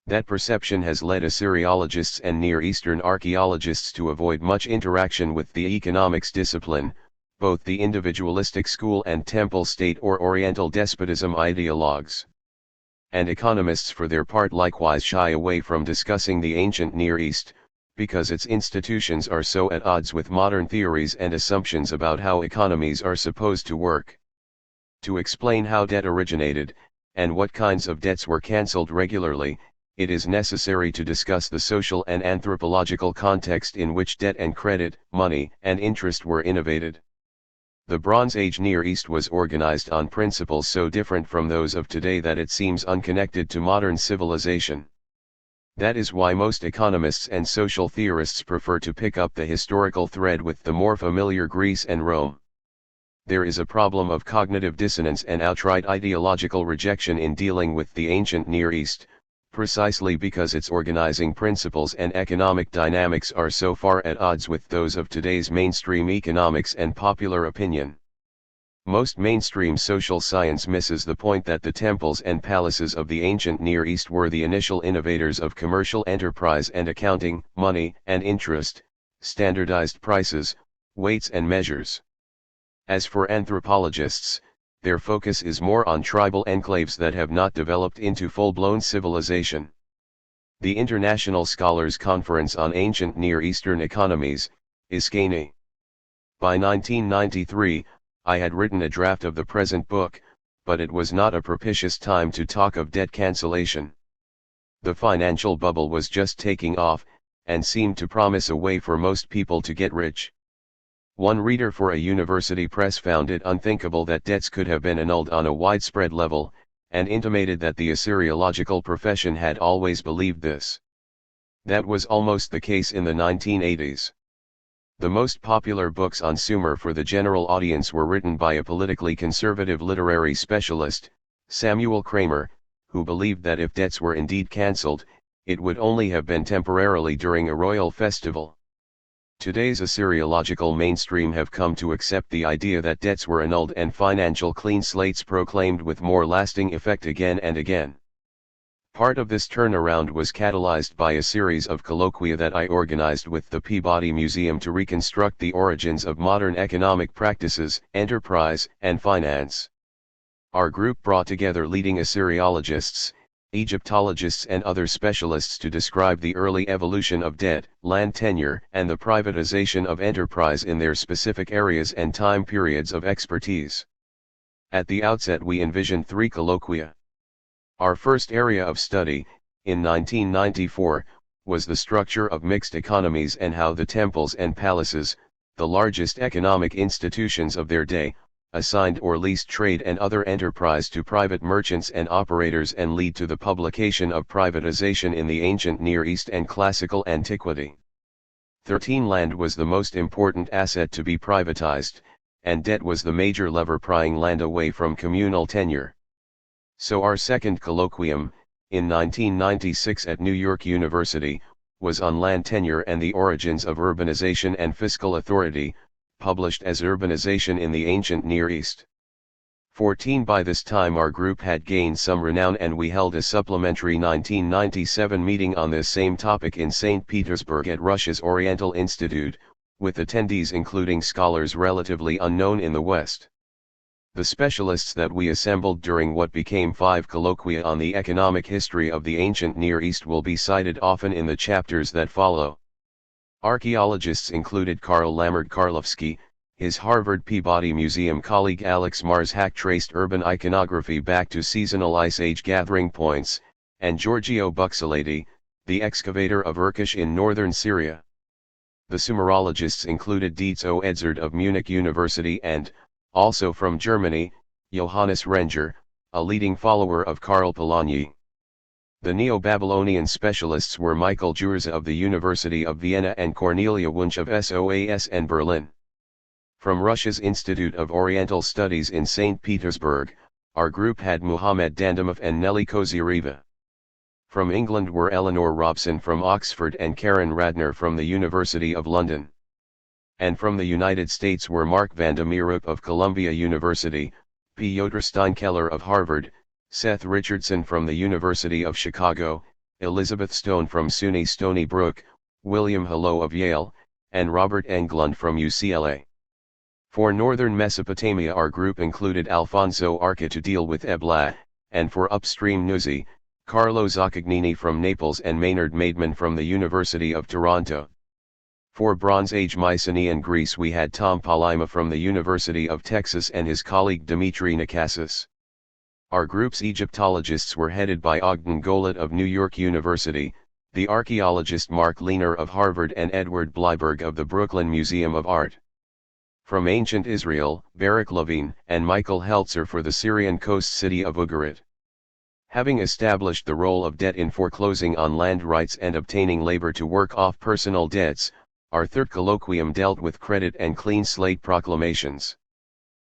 That perception has led Assyriologists and Near Eastern archaeologists to avoid much interaction with the economics discipline, both the individualistic school and temple state or Oriental despotism ideologues. And economists for their part likewise shy away from discussing the ancient Near East, because its institutions are so at odds with modern theories and assumptions about how economies are supposed to work. To explain how debt originated, and what kinds of debts were cancelled regularly, it is necessary to discuss the social and anthropological context in which debt and credit, money, and interest were innovated. The Bronze Age Near East was organized on principles so different from those of today that it seems unconnected to modern civilization. That is why most economists and social theorists prefer to pick up the historical thread with the more familiar Greece and Rome. There is a problem of cognitive dissonance and outright ideological rejection in dealing with the ancient Near East, precisely because its organizing principles and economic dynamics are so far at odds with those of today's mainstream economics and popular opinion. Most mainstream social science misses the point that the temples and palaces of the ancient Near East were the initial innovators of commercial enterprise and accounting, money and interest, standardized prices, weights and measures. As for anthropologists, their focus is more on tribal enclaves that have not developed into full-blown civilization. The International Scholars Conference on Ancient Near Eastern Economies, ISCANE. By 1993, I had written a draft of the present book, but it was not a propitious time to talk of debt cancellation. The financial bubble was just taking off, and seemed to promise a way for most people to get rich. One reader for a university press found it unthinkable that debts could have been annulled on a widespread level, and intimated that the Assyriological profession had always believed this. That was almost the case in the 1980s. The most popular books on Sumer for the general audience were written by a politically conservative literary specialist, Samuel Kramer, who believed that if debts were indeed cancelled, it would only have been temporarily during a royal festival. Today's Assyriological mainstream have come to accept the idea that debts were annulled and financial clean slates proclaimed with more lasting effect again and again. Part of this turnaround was catalyzed by a series of colloquia that I organized with the Peabody Museum to reconstruct the origins of modern economic practices, enterprise, and finance. Our group brought together leading Assyriologists, Egyptologists and other specialists to describe the early evolution of debt, land tenure, and the privatization of enterprise in their specific areas and time periods of expertise. At the outset we envisioned 3 colloquia. Our first area of study, in 1994, was the structure of mixed economies and how the temples and palaces, the largest economic institutions of their day, assigned or leased trade and other enterprise to private merchants and operators and lead to the publication of privatization in the ancient Near East and classical antiquity. 13. Land was the most important asset to be privatized, and debt was the major lever prying land away from communal tenure. So our second colloquium, in 1996 at New York University, was on land tenure and the origins of urbanization and fiscal authority, published as Urbanization in the Ancient Near East. 14. By this time our group had gained some renown and we held a supplementary 1997 meeting on this same topic in St. Petersburg at Russia's Oriental Institute, with attendees including scholars relatively unknown in the West. The specialists that we assembled during what became 5 colloquia on the economic history of the ancient Near East will be cited often in the chapters that follow. Archaeologists included Karl Lamert Karlovsky, his Harvard Peabody Museum colleague Alex Marzhack traced urban iconography back to seasonal Ice Age gathering points, and Giorgio Buxalati, the excavator of Urkesh in northern Syria. The Sumerologists included Dietz O. Edzard of Munich University and, also from Germany, Johannes Renger, a leading follower of Karl Polanyi. The Neo-Babylonian specialists were Michael Jurza of the University of Vienna and Cornelia Wunsch of SOAS and Berlin. From Russia's Institute of Oriental Studies in St. Petersburg, our group had Muhammad Dandamov and Nelly Kozyreva. From England were Eleanor Robson from Oxford and Karen Radner from the University of London. And from the United States were Mark Vandermeerup of Columbia University, Piotr Steinkeller of Harvard, Seth Richardson from the University of Chicago, Elizabeth Stone from SUNY Stony Brook, William Hello of Yale, and Robert Englund from UCLA. For northern Mesopotamia our group included Alfonso Arca to deal with Ebla, and for upstream Nuzi, Carlo Zaccagnini from Naples and Maynard Maidman from the University of Toronto. For Bronze Age Mycenaean Greece we had Tom Palima from the University of Texas and his colleague Dimitri Nikasis. Our group's Egyptologists were headed by Ogden Golat of New York University, the archaeologist Mark Lehner of Harvard and Edward Bleiberg of the Brooklyn Museum of Art. From ancient Israel, Barak Levine and Michael Heltzer for the Syrian coast city of Ugarit. Having established the role of debt in foreclosing on land rights and obtaining labor to work off personal debts, our third colloquium dealt with credit and clean slate proclamations.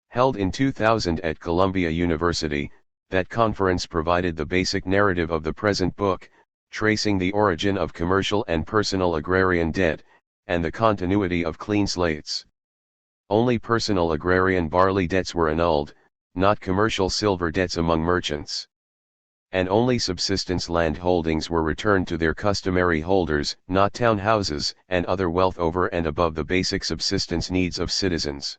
Held in 2000 at Columbia University, that conference provided the basic narrative of the present book, tracing the origin of commercial and personal agrarian debt, and the continuity of clean slates. Only personal agrarian barley debts were annulled, not commercial silver debts among merchants. And only subsistence land holdings were returned to their customary holders, not townhouses and other wealth over and above the basic subsistence needs of citizens.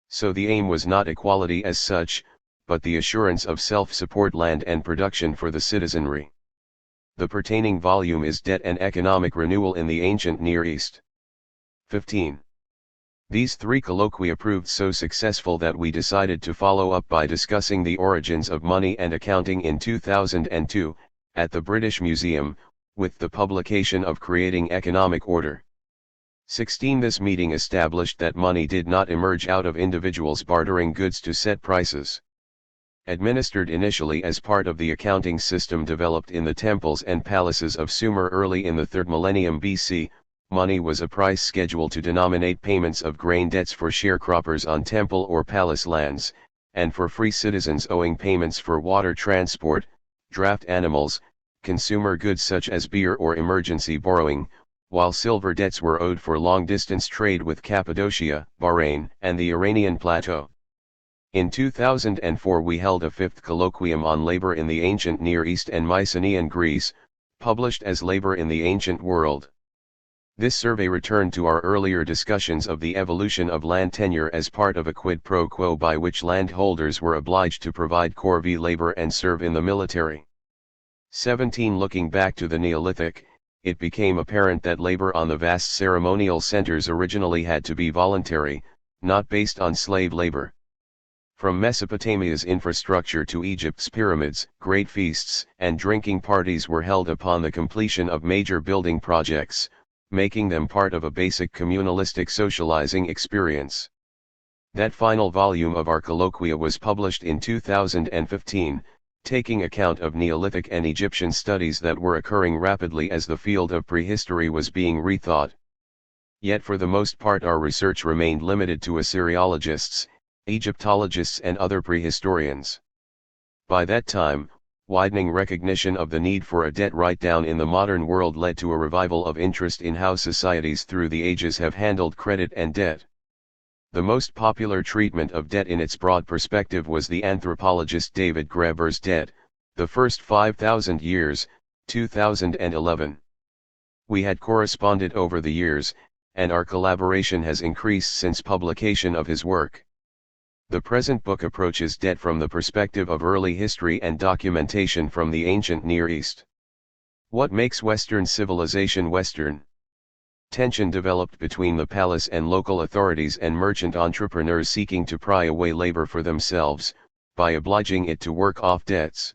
So the aim was not equality as such, but the assurance of self-support land and production for the citizenry. The pertaining volume is Debt and Economic Renewal in the Ancient Near East. 15. These 3 colloquia proved so successful that we decided to follow up by discussing the origins of money and accounting in 2002, at the British Museum, with the publication of Creating Economic Order. 16. This meeting established that money did not emerge out of individuals bartering goods to set prices. Administered initially as part of the accounting system developed in the temples and palaces of Sumer early in the 3rd millennium BC, money was a price schedule to denominate payments of grain debts for sharecroppers on temple or palace lands, and for free citizens owing payments for water transport, draft animals, consumer goods such as beer or emergency borrowing, while silver debts were owed for long-distance trade with Cappadocia, Bahrain, and the Iranian plateau. In 2004 we held a 5th colloquium on labor in the ancient Near East and Mycenaean Greece, published as Labor in the Ancient World. This survey returned to our earlier discussions of the evolution of land tenure as part of a quid pro quo by which landholders were obliged to provide corvée labor and serve in the military. 17. Looking back to the Neolithic, it became apparent that labor on the vast ceremonial centers originally had to be voluntary, not based on slave labor. From Mesopotamia's infrastructure to Egypt's pyramids, great feasts and drinking parties were held upon the completion of major building projects, making them part of a basic communalistic socializing experience. That final volume of our colloquia was published in 2015, taking account of Neolithic and Egyptian studies that were occurring rapidly as the field of prehistory was being rethought. Yet for the most part our research remained limited to Assyriologists, Egyptologists and other prehistorians. By that time, widening recognition of the need for a debt write-down in the modern world led to a revival of interest in how societies through the ages have handled credit and debt. The most popular treatment of debt in its broad perspective was the anthropologist David Graeber's Debt, the First 5,000 Years, 2011. We had corresponded over the years, and our collaboration has increased since publication of his work. The present book approaches debt from the perspective of early history and documentation from the ancient Near East. What makes Western civilization Western? Tension developed between the palace and local authorities and merchant entrepreneurs seeking to pry away labor for themselves, by obliging it to work off debts.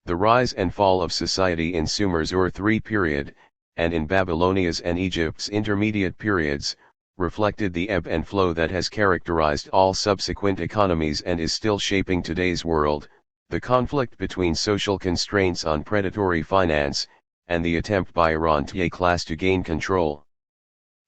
The rise and fall of society in Sumer's Ur III period, and in Babylonia's and Egypt's intermediate periods, reflected the ebb and flow that has characterized all subsequent economies and is still shaping today's world, the conflict between social constraints on predatory finance, and the attempt by a rentier class to gain control.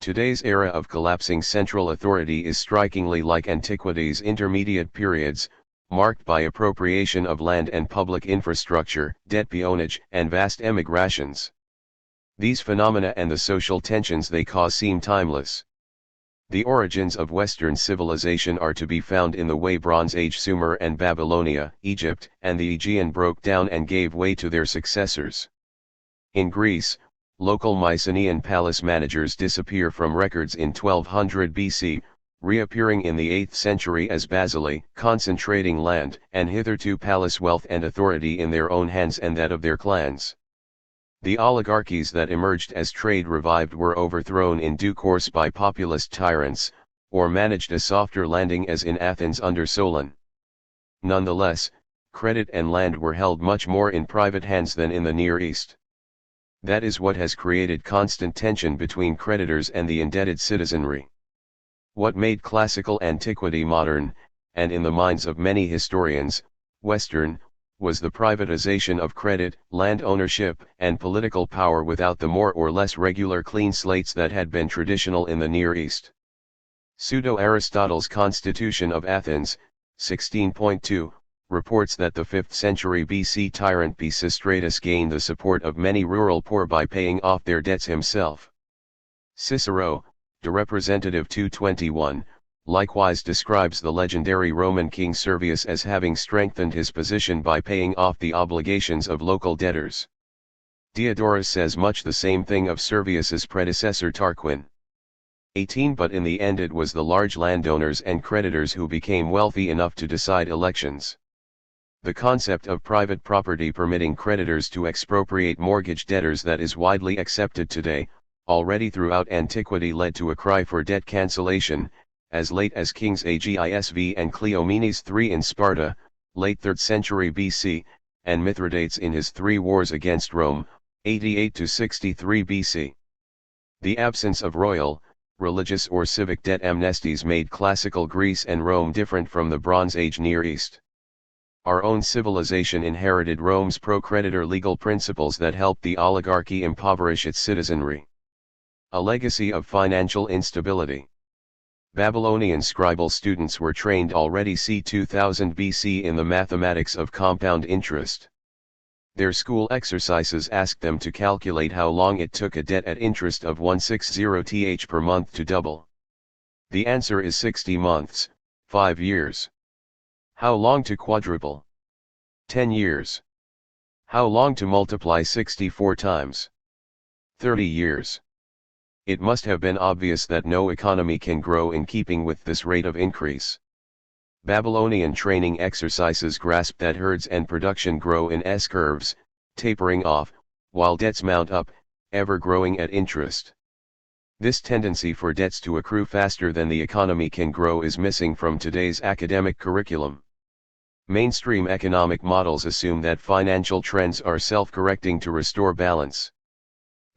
Today's era of collapsing central authority is strikingly like antiquity's intermediate periods, marked by appropriation of land and public infrastructure, debt peonage, and vast emigrations. These phenomena and the social tensions they cause seem timeless. The origins of Western civilization are to be found in the way Bronze Age Sumer and Babylonia, Egypt, and the Aegean broke down and gave way to their successors. In Greece, local Mycenaean palace managers disappear from records in 1200 BC, reappearing in the 8th century as basileia, concentrating land and hitherto palace wealth and authority in their own hands and that of their clans. The oligarchies that emerged as trade revived were overthrown in due course by populist tyrants, or managed a softer landing as in Athens under Solon. Nonetheless, credit and land were held much more in private hands than in the Near East. That is what has created constant tension between creditors and the indebted citizenry. What made classical antiquity modern, and in the minds of many historians, Western, was the privatization of credit, land ownership, and political power without the more or less regular clean slates that had been traditional in the Near East. Pseudo-Aristotle's Constitution of Athens, 16.2, reports that the 5th century BC tyrant Pisistratus gained the support of many rural poor by paying off their debts himself. Cicero, De Representative 221, likewise describes the legendary Roman king Servius as having strengthened his position by paying off the obligations of local debtors. Diodorus says much the same thing of Servius's predecessor Tarquin. 18 But in the end it was the large landowners and creditors who became wealthy enough to decide elections. The concept of private property permitting creditors to expropriate mortgage debtors that is widely accepted today, already throughout antiquity led to a cry for debt cancellation, as late as Kings Agisv and Cleomenes III in Sparta, late 3rd century BC, and Mithridates in his 3 wars against Rome, 88 to 63 BC. The absence of royal, religious or civic debt amnesties made classical Greece and Rome different from the Bronze Age Near East. Our own civilization inherited Rome's pro-creditor legal principles that helped the oligarchy impoverish its citizenry. A legacy of financial instability. Babylonian scribal students were trained already c. 2000 BC in the mathematics of compound interest. Their school exercises asked them to calculate how long it took a debt at interest of 160th per month to double. The answer is 60 months, 5 years. How long to quadruple? 10 years. How long to multiply 64 times? 30 years. It must have been obvious that no economy can grow in keeping with this rate of increase. Babylonian training exercises grasp that herds and production grow in S-curves, tapering off, while debts mount up, ever growing at interest. This tendency for debts to accrue faster than the economy can grow is missing from today's academic curriculum. Mainstream economic models assume that financial trends are self-correcting to restore balance.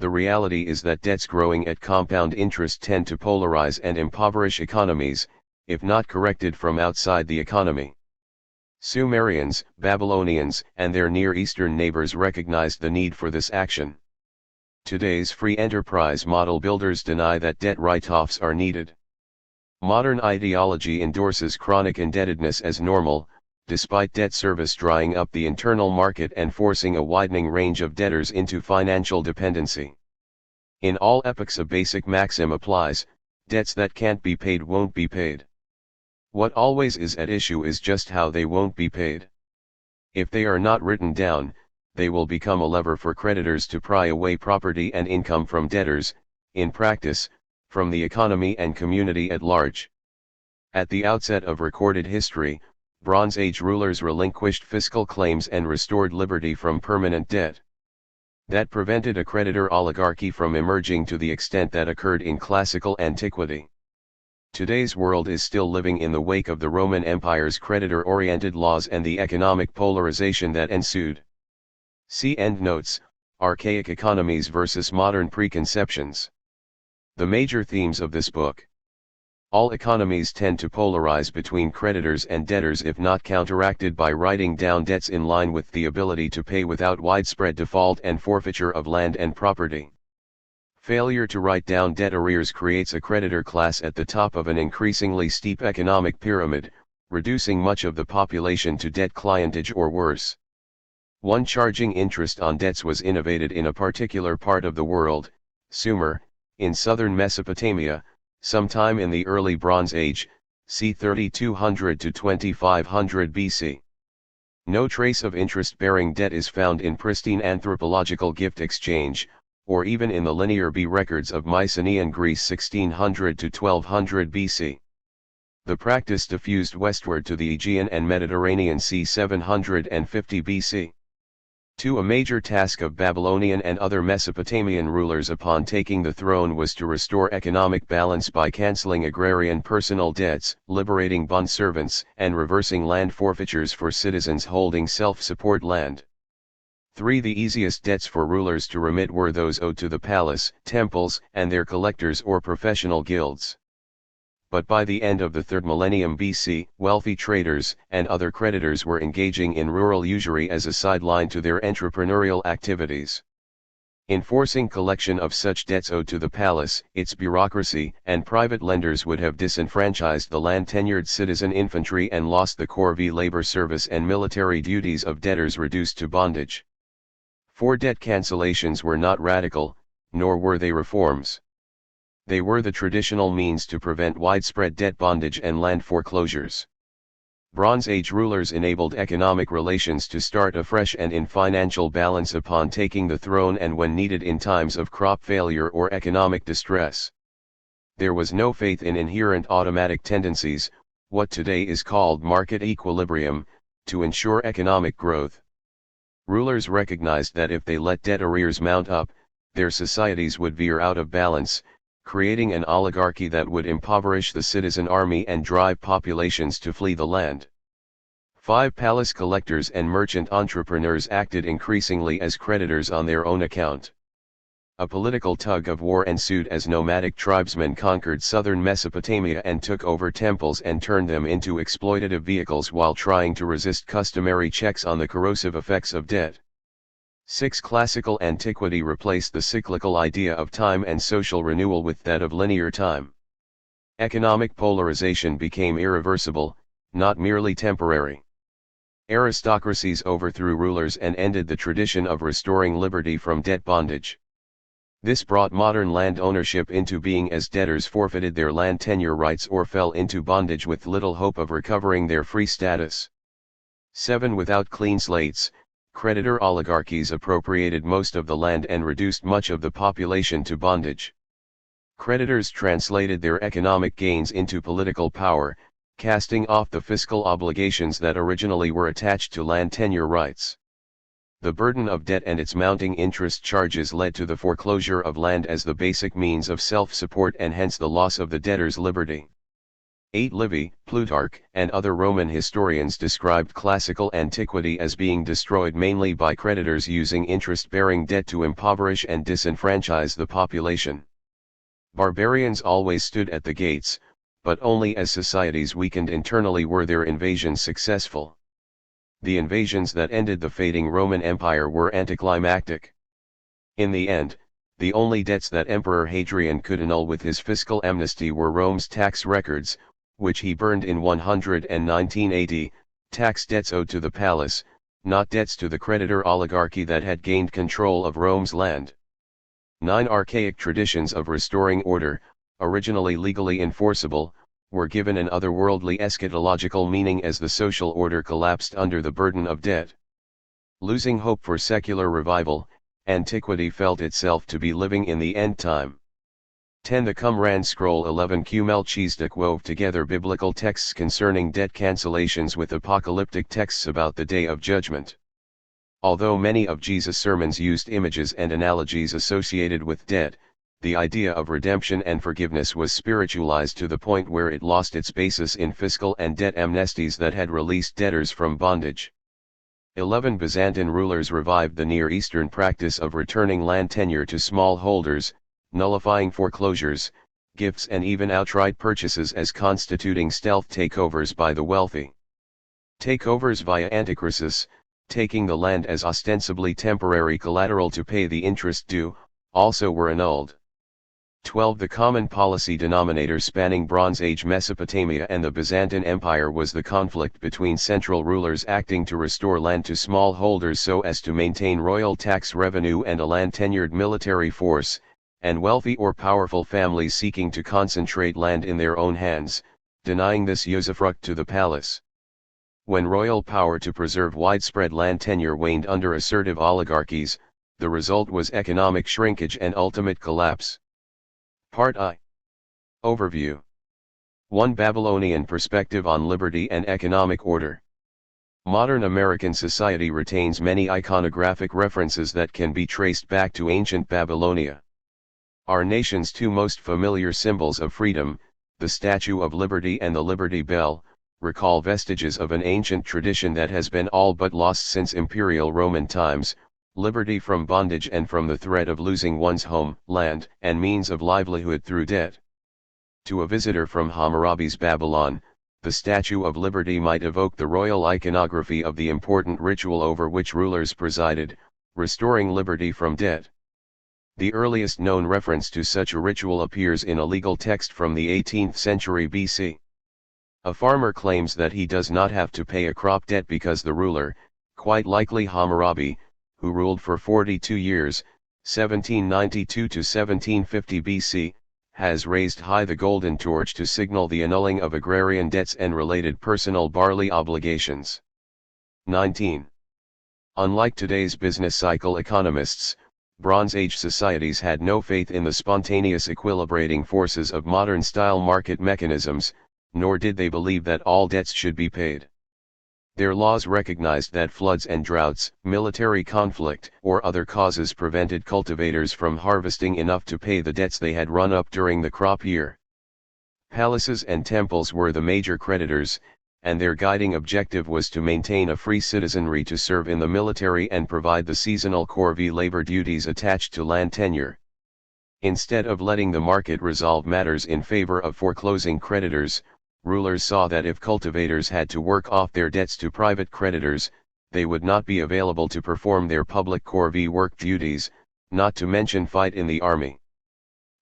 The reality is that debts growing at compound interest tend to polarize and impoverish economies, if not corrected from outside the economy. Sumerians, Babylonians, and their Near Eastern neighbors recognized the need for this action. Today's free enterprise model builders deny that debt write-offs are needed. Modern ideology endorses chronic indebtedness as normal, despite debt service drying up the internal market and forcing a widening range of debtors into financial dependency. In all epochs a basic maxim applies: debts that can't be paid won't be paid. What always is at issue is just how they won't be paid. If they are not written down, they will become a lever for creditors to pry away property and income from debtors, in practice, from the economy and community at large. At the outset of recorded history, Bronze Age rulers relinquished fiscal claims and restored liberty from permanent debt. That prevented a creditor oligarchy from emerging to the extent that occurred in classical antiquity. Today's world is still living in the wake of the Roman Empire's creditor-oriented laws and the economic polarization that ensued. See endnotes: Archaic Economies versus Modern Preconceptions. The major themes of this book. All economies tend to polarize between creditors and debtors if not counteracted by writing down debts in line with the ability to pay without widespread default and forfeiture of land and property. Failure to write down debt arrears creates a creditor class at the top of an increasingly steep economic pyramid, reducing much of the population to debt clientage or worse. One charging interest on debts was innovated in a particular part of the world, Sumer, in southern Mesopotamia, sometime in the early Bronze Age, c. 3200 to 2500 BC. No trace of interest-bearing debt is found in pristine anthropological gift exchange, or even in the Linear B records of Mycenaean Greece 1600 to 1200 BC. The practice diffused westward to the Aegean and Mediterranean c. 750 BC. A major task of Babylonian and other Mesopotamian rulers upon taking the throne was to restore economic balance by cancelling agrarian personal debts, liberating bond servants, and reversing land forfeitures for citizens holding self-support land. The easiest debts for rulers to remit were those owed to the palace, temples, and their collectors or professional guilds. But by the end of the 3rd millennium BC, wealthy traders and other creditors were engaging in rural usury as a sideline to their entrepreneurial activities. Enforcing collection of such debts owed to the palace, its bureaucracy, and private lenders would have disenfranchised the land-tenured citizen infantry and lost the corvée labor service and military duties of debtors reduced to bondage. Debt cancellations were not radical, nor were they reforms. They were the traditional means to prevent widespread debt bondage and land foreclosures. Bronze Age rulers enabled economic relations to start afresh and in financial balance upon taking the throne and when needed in times of crop failure or economic distress. There was no faith in inherent automatic tendencies, what today is called market equilibrium, to ensure economic growth. Rulers recognized that if they let debt arrears mount up, their societies would veer out of balance, creating an oligarchy that would impoverish the citizen army and drive populations to flee the land. Palace collectors and merchant entrepreneurs acted increasingly as creditors on their own account. A political tug-of-war ensued as nomadic tribesmen conquered southern Mesopotamia and took over temples and turned them into exploitative vehicles while trying to resist customary checks on the corrosive effects of debt. Classical antiquity replaced the cyclical idea of time and social renewal with that of linear time. Economic polarization became irreversible, not merely temporary. Aristocracies overthrew rulers and ended the tradition of restoring liberty from debt bondage. This brought modern land ownership into being as debtors forfeited their land tenure rights or fell into bondage with little hope of recovering their free status. Without clean slates, creditor oligarchies appropriated most of the land and reduced much of the population to bondage. Creditors translated their economic gains into political power, casting off the fiscal obligations that originally were attached to land tenure rights. The burden of debt and its mounting interest charges led to the foreclosure of land as the basic means of self-support and hence the loss of the debtor's liberty. 8. Livy, Plutarch, and other Roman historians described classical antiquity as being destroyed mainly by creditors using interest-bearing debt to impoverish and disenfranchise the population. Barbarians always stood at the gates, but only as societies weakened internally were their invasions successful. The invasions that ended the fading Roman Empire were anticlimactic. In the end, the only debts that Emperor Hadrian could annul with his fiscal amnesty were Rome's tax records, which he burned in 119 AD, tax debts owed to the palace, not debts to the creditor oligarchy that had gained control of Rome's land. 9. Archaic traditions of restoring order, originally legally enforceable, were given an otherworldly eschatological meaning as the social order collapsed under the burden of debt. Losing hope for secular revival, antiquity felt itself to be living in the end time. 10. The Qumran Scroll 11 Melchizedek wove together biblical texts concerning debt cancellations with apocalyptic texts about the Day of Judgment. Although many of Jesus' sermons used images and analogies associated with debt, the idea of redemption and forgiveness was spiritualized to the point where it lost its basis in fiscal and debt amnesties that had released debtors from bondage. 11. Byzantine rulers revived the Near Eastern practice of returning land tenure to small holders, nullifying foreclosures, gifts and even outright purchases as constituting stealth takeovers by the wealthy. Takeovers via antichrisis, taking the land as ostensibly temporary collateral to pay the interest due, also were annulled. 12. The common policy denominator spanning Bronze Age Mesopotamia and the Byzantine Empire was the conflict between central rulers acting to restore land to small holders so as to maintain royal tax revenue and a land-tenured military force, and wealthy or powerful families seeking to concentrate land in their own hands, denying this usufruct to the palace. When royal power to preserve widespread land tenure waned under assertive oligarchies, the result was economic shrinkage and ultimate collapse. Part I. Overview. 1. Babylonian perspective on liberty and economic order. Modern American society retains many iconographic references that can be traced back to ancient Babylonia. Our nation's two most familiar symbols of freedom, the Statue of Liberty and the Liberty Bell, recall vestiges of an ancient tradition that has been all but lost since Imperial Roman times, liberty from bondage and from the threat of losing one's home, land, and means of livelihood through debt. To a visitor from Hammurabi's Babylon, the Statue of Liberty might evoke the royal iconography of the important ritual over which rulers presided, restoring liberty from debt. The earliest known reference to such a ritual appears in a legal text from the 18th century BC. A farmer claims that he does not have to pay a crop debt because the ruler, quite likely Hammurabi, who ruled for 42 years, 1792 to 1750 BC, has raised high the golden torch to signal the annulling of agrarian debts and related personal barley obligations. 19. Unlike today's business cycle economists, Bronze Age societies had no faith in the spontaneous equilibrating forces of modern-style market mechanisms, nor did they believe that all debts should be paid. Their laws recognized that floods and droughts, military conflict, or other causes prevented cultivators from harvesting enough to pay the debts they had run up during the crop year. Palaces and temples were the major creditors, and their guiding objective was to maintain a free citizenry to serve in the military and provide the seasonal corvée labor duties attached to land tenure. Instead of letting the market resolve matters in favor of foreclosing creditors, rulers saw that if cultivators had to work off their debts to private creditors, they would not be available to perform their public corvée work duties, not to mention fight in the army.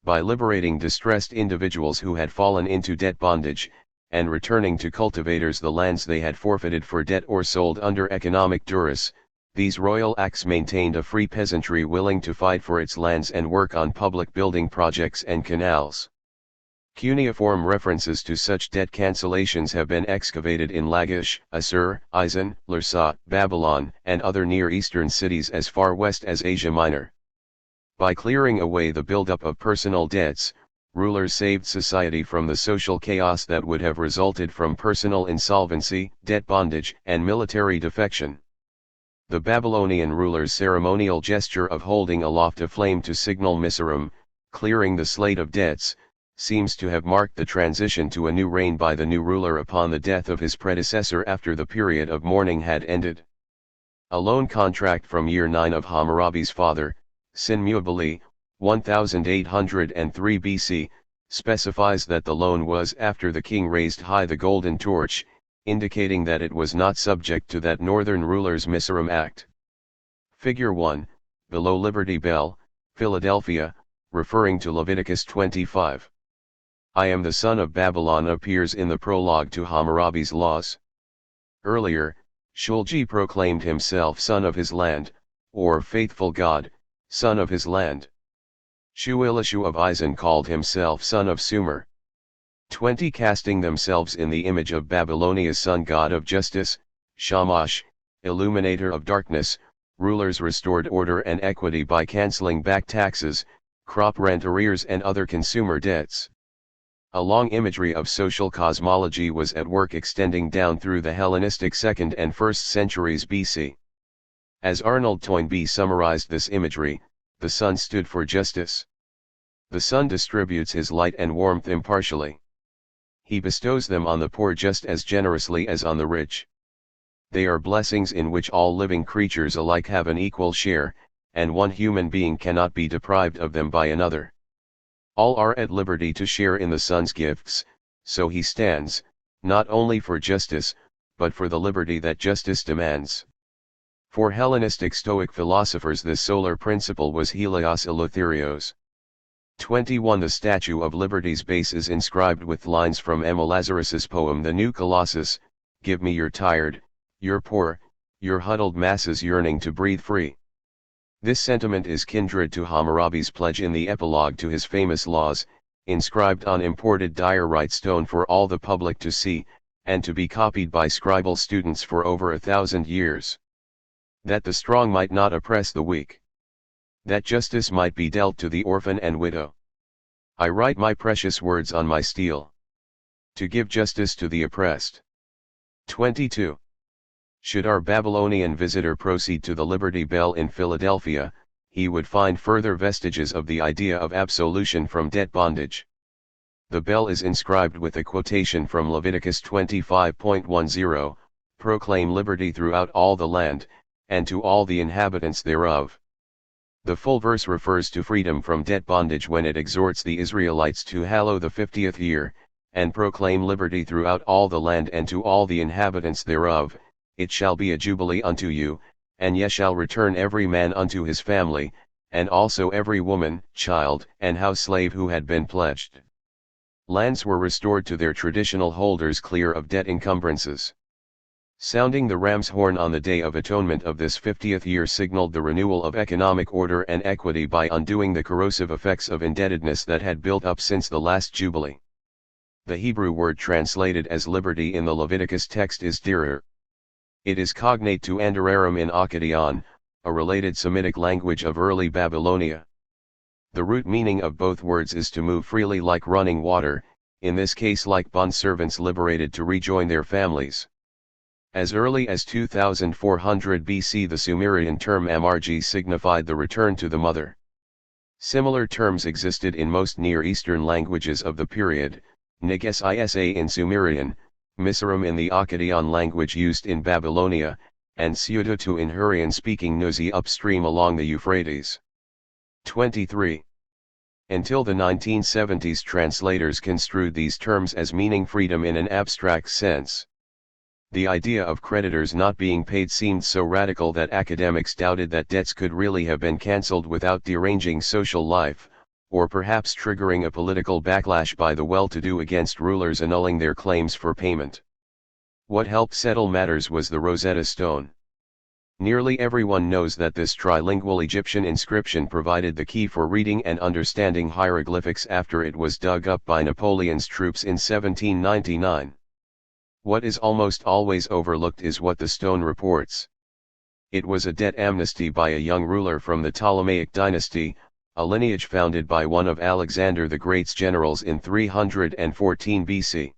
By liberating distressed individuals who had fallen into debt bondage, and returning to cultivators the lands they had forfeited for debt or sold under economic duress, these royal acts maintained a free peasantry willing to fight for its lands and work on public building projects and canals. Cuneiform references to such debt cancellations have been excavated in Lagash, Assur, Isin, Larsa, Babylon, and other Near Eastern cities as far west as Asia Minor. By clearing away the buildup of personal debts, rulers saved society from the social chaos that would have resulted from personal insolvency, debt bondage, and military defection. The Babylonian ruler's ceremonial gesture of holding aloft a flame to signal Mizraim, clearing the slate of debts, seems to have marked the transition to a new reign by the new ruler upon the death of his predecessor after the period of mourning had ended. A loan contract from year 9 of Hammurabi's father, Sin-Muad'Dibli, 1803 BC, specifies that the loan was after the king raised high the golden torch, indicating that it was not subject to that northern ruler's Mizraim Act. Figure 1, below Liberty Bell, Philadelphia, referring to Leviticus 25. I am the son of Babylon appears in the prologue to Hammurabi's laws. Earlier, Shulgi proclaimed himself son of his land, or faithful God, son of his land. Shuilishu of Isan called himself son of Sumer. 20 Casting themselves in the image of Babylonia's sun god of justice, Shamash, illuminator of darkness, rulers restored order and equity by cancelling back taxes, crop rent arrears and other consumer debts. A long imagery of social cosmology was at work extending down through the Hellenistic 2nd and 1st centuries BC. As Arnold Toynbee summarized this imagery, the sun stood for justice. The sun distributes his light and warmth impartially. He bestows them on the poor just as generously as on the rich. They are blessings in which all living creatures alike have an equal share, and one human being cannot be deprived of them by another. All are at liberty to share in the sun's gifts, so he stands, not only for justice, but for the liberty that justice demands. For Hellenistic Stoic philosophers this solar principle was Helios Eleutherios. 21 The Statue of Liberty's base is inscribed with lines from Emma Lazarus's poem The New Colossus, Give me your tired, your poor, your huddled masses yearning to breathe free. This sentiment is kindred to Hammurabi's pledge in the epilogue to his famous laws, inscribed on imported diorite stone for all the public to see, and to be copied by scribal students for over 1,000 years. That the strong might not oppress the weak. That justice might be dealt to the orphan and widow. I write my precious words on my steel. To give justice to the oppressed. 22. Should our Babylonian visitor proceed to the Liberty Bell in Philadelphia, he would find further vestiges of the idea of absolution from debt bondage. The bell is inscribed with a quotation from Leviticus 25.10, proclaim liberty throughout all the land, and to all the inhabitants thereof. The full verse refers to freedom from debt bondage when it exhorts the Israelites to hallow the 50th year, and proclaim liberty throughout all the land and to all the inhabitants thereof. It shall be a jubilee unto you, and ye shall return every man unto his family, and also every woman, child, and house slave who had been pledged. Lands were restored to their traditional holders clear of debt encumbrances. Sounding the ram's horn on the Day of Atonement of this 50th year signaled the renewal of economic order and equity by undoing the corrosive effects of indebtedness that had built up since the last jubilee. The Hebrew word translated as liberty in the Leviticus text is direr. It is cognate to Andararam in Akkadian, a related Semitic language of early Babylonia. The root meaning of both words is to move freely like running water, in this case like bondservants liberated to rejoin their families. As early as 2400 BC the Sumerian term amarji signified the return to the mother. Similar terms existed in most Near Eastern languages of the period, Niges Isa in Sumerian, Mizraim in the Akkadian language used in Babylonia, and Siututu in Hurrian-speaking Nuzi upstream along the Euphrates. 23. Until the 1970s translators construed these terms as meaning freedom in an abstract sense. The idea of creditors not being paid seemed so radical that academics doubted that debts could really have been cancelled without deranging social life, or perhaps triggering a political backlash by the well-to-do against rulers annulling their claims for payment. What helped settle matters was the Rosetta Stone. Nearly everyone knows that this trilingual Egyptian inscription provided the key for reading and understanding hieroglyphics after it was dug up by Napoleon's troops in 1799. What is almost always overlooked is what the stone reports. It was a debt amnesty by a young ruler from the Ptolemaic dynasty, a lineage founded by one of Alexander the Great's generals in 314 BC.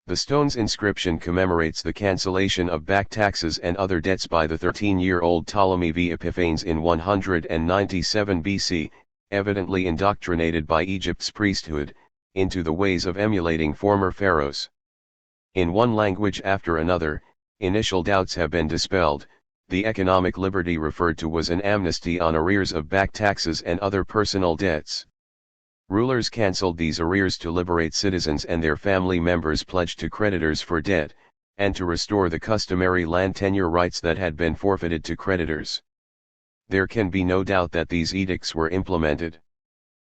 The stone's inscription commemorates the cancellation of back taxes and other debts by the 13-year-old Ptolemy V Epiphanes in 197 BC, evidently indoctrinated by Egypt's priesthood, into the ways of emulating former pharaohs. In one language after another, initial doubts have been dispelled. The economic liberty referred to was an amnesty on arrears of back taxes and other personal debts. Rulers cancelled these arrears to liberate citizens and their family members pledged to creditors for debt, and to restore the customary land tenure rights that had been forfeited to creditors. There can be no doubt that these edicts were implemented.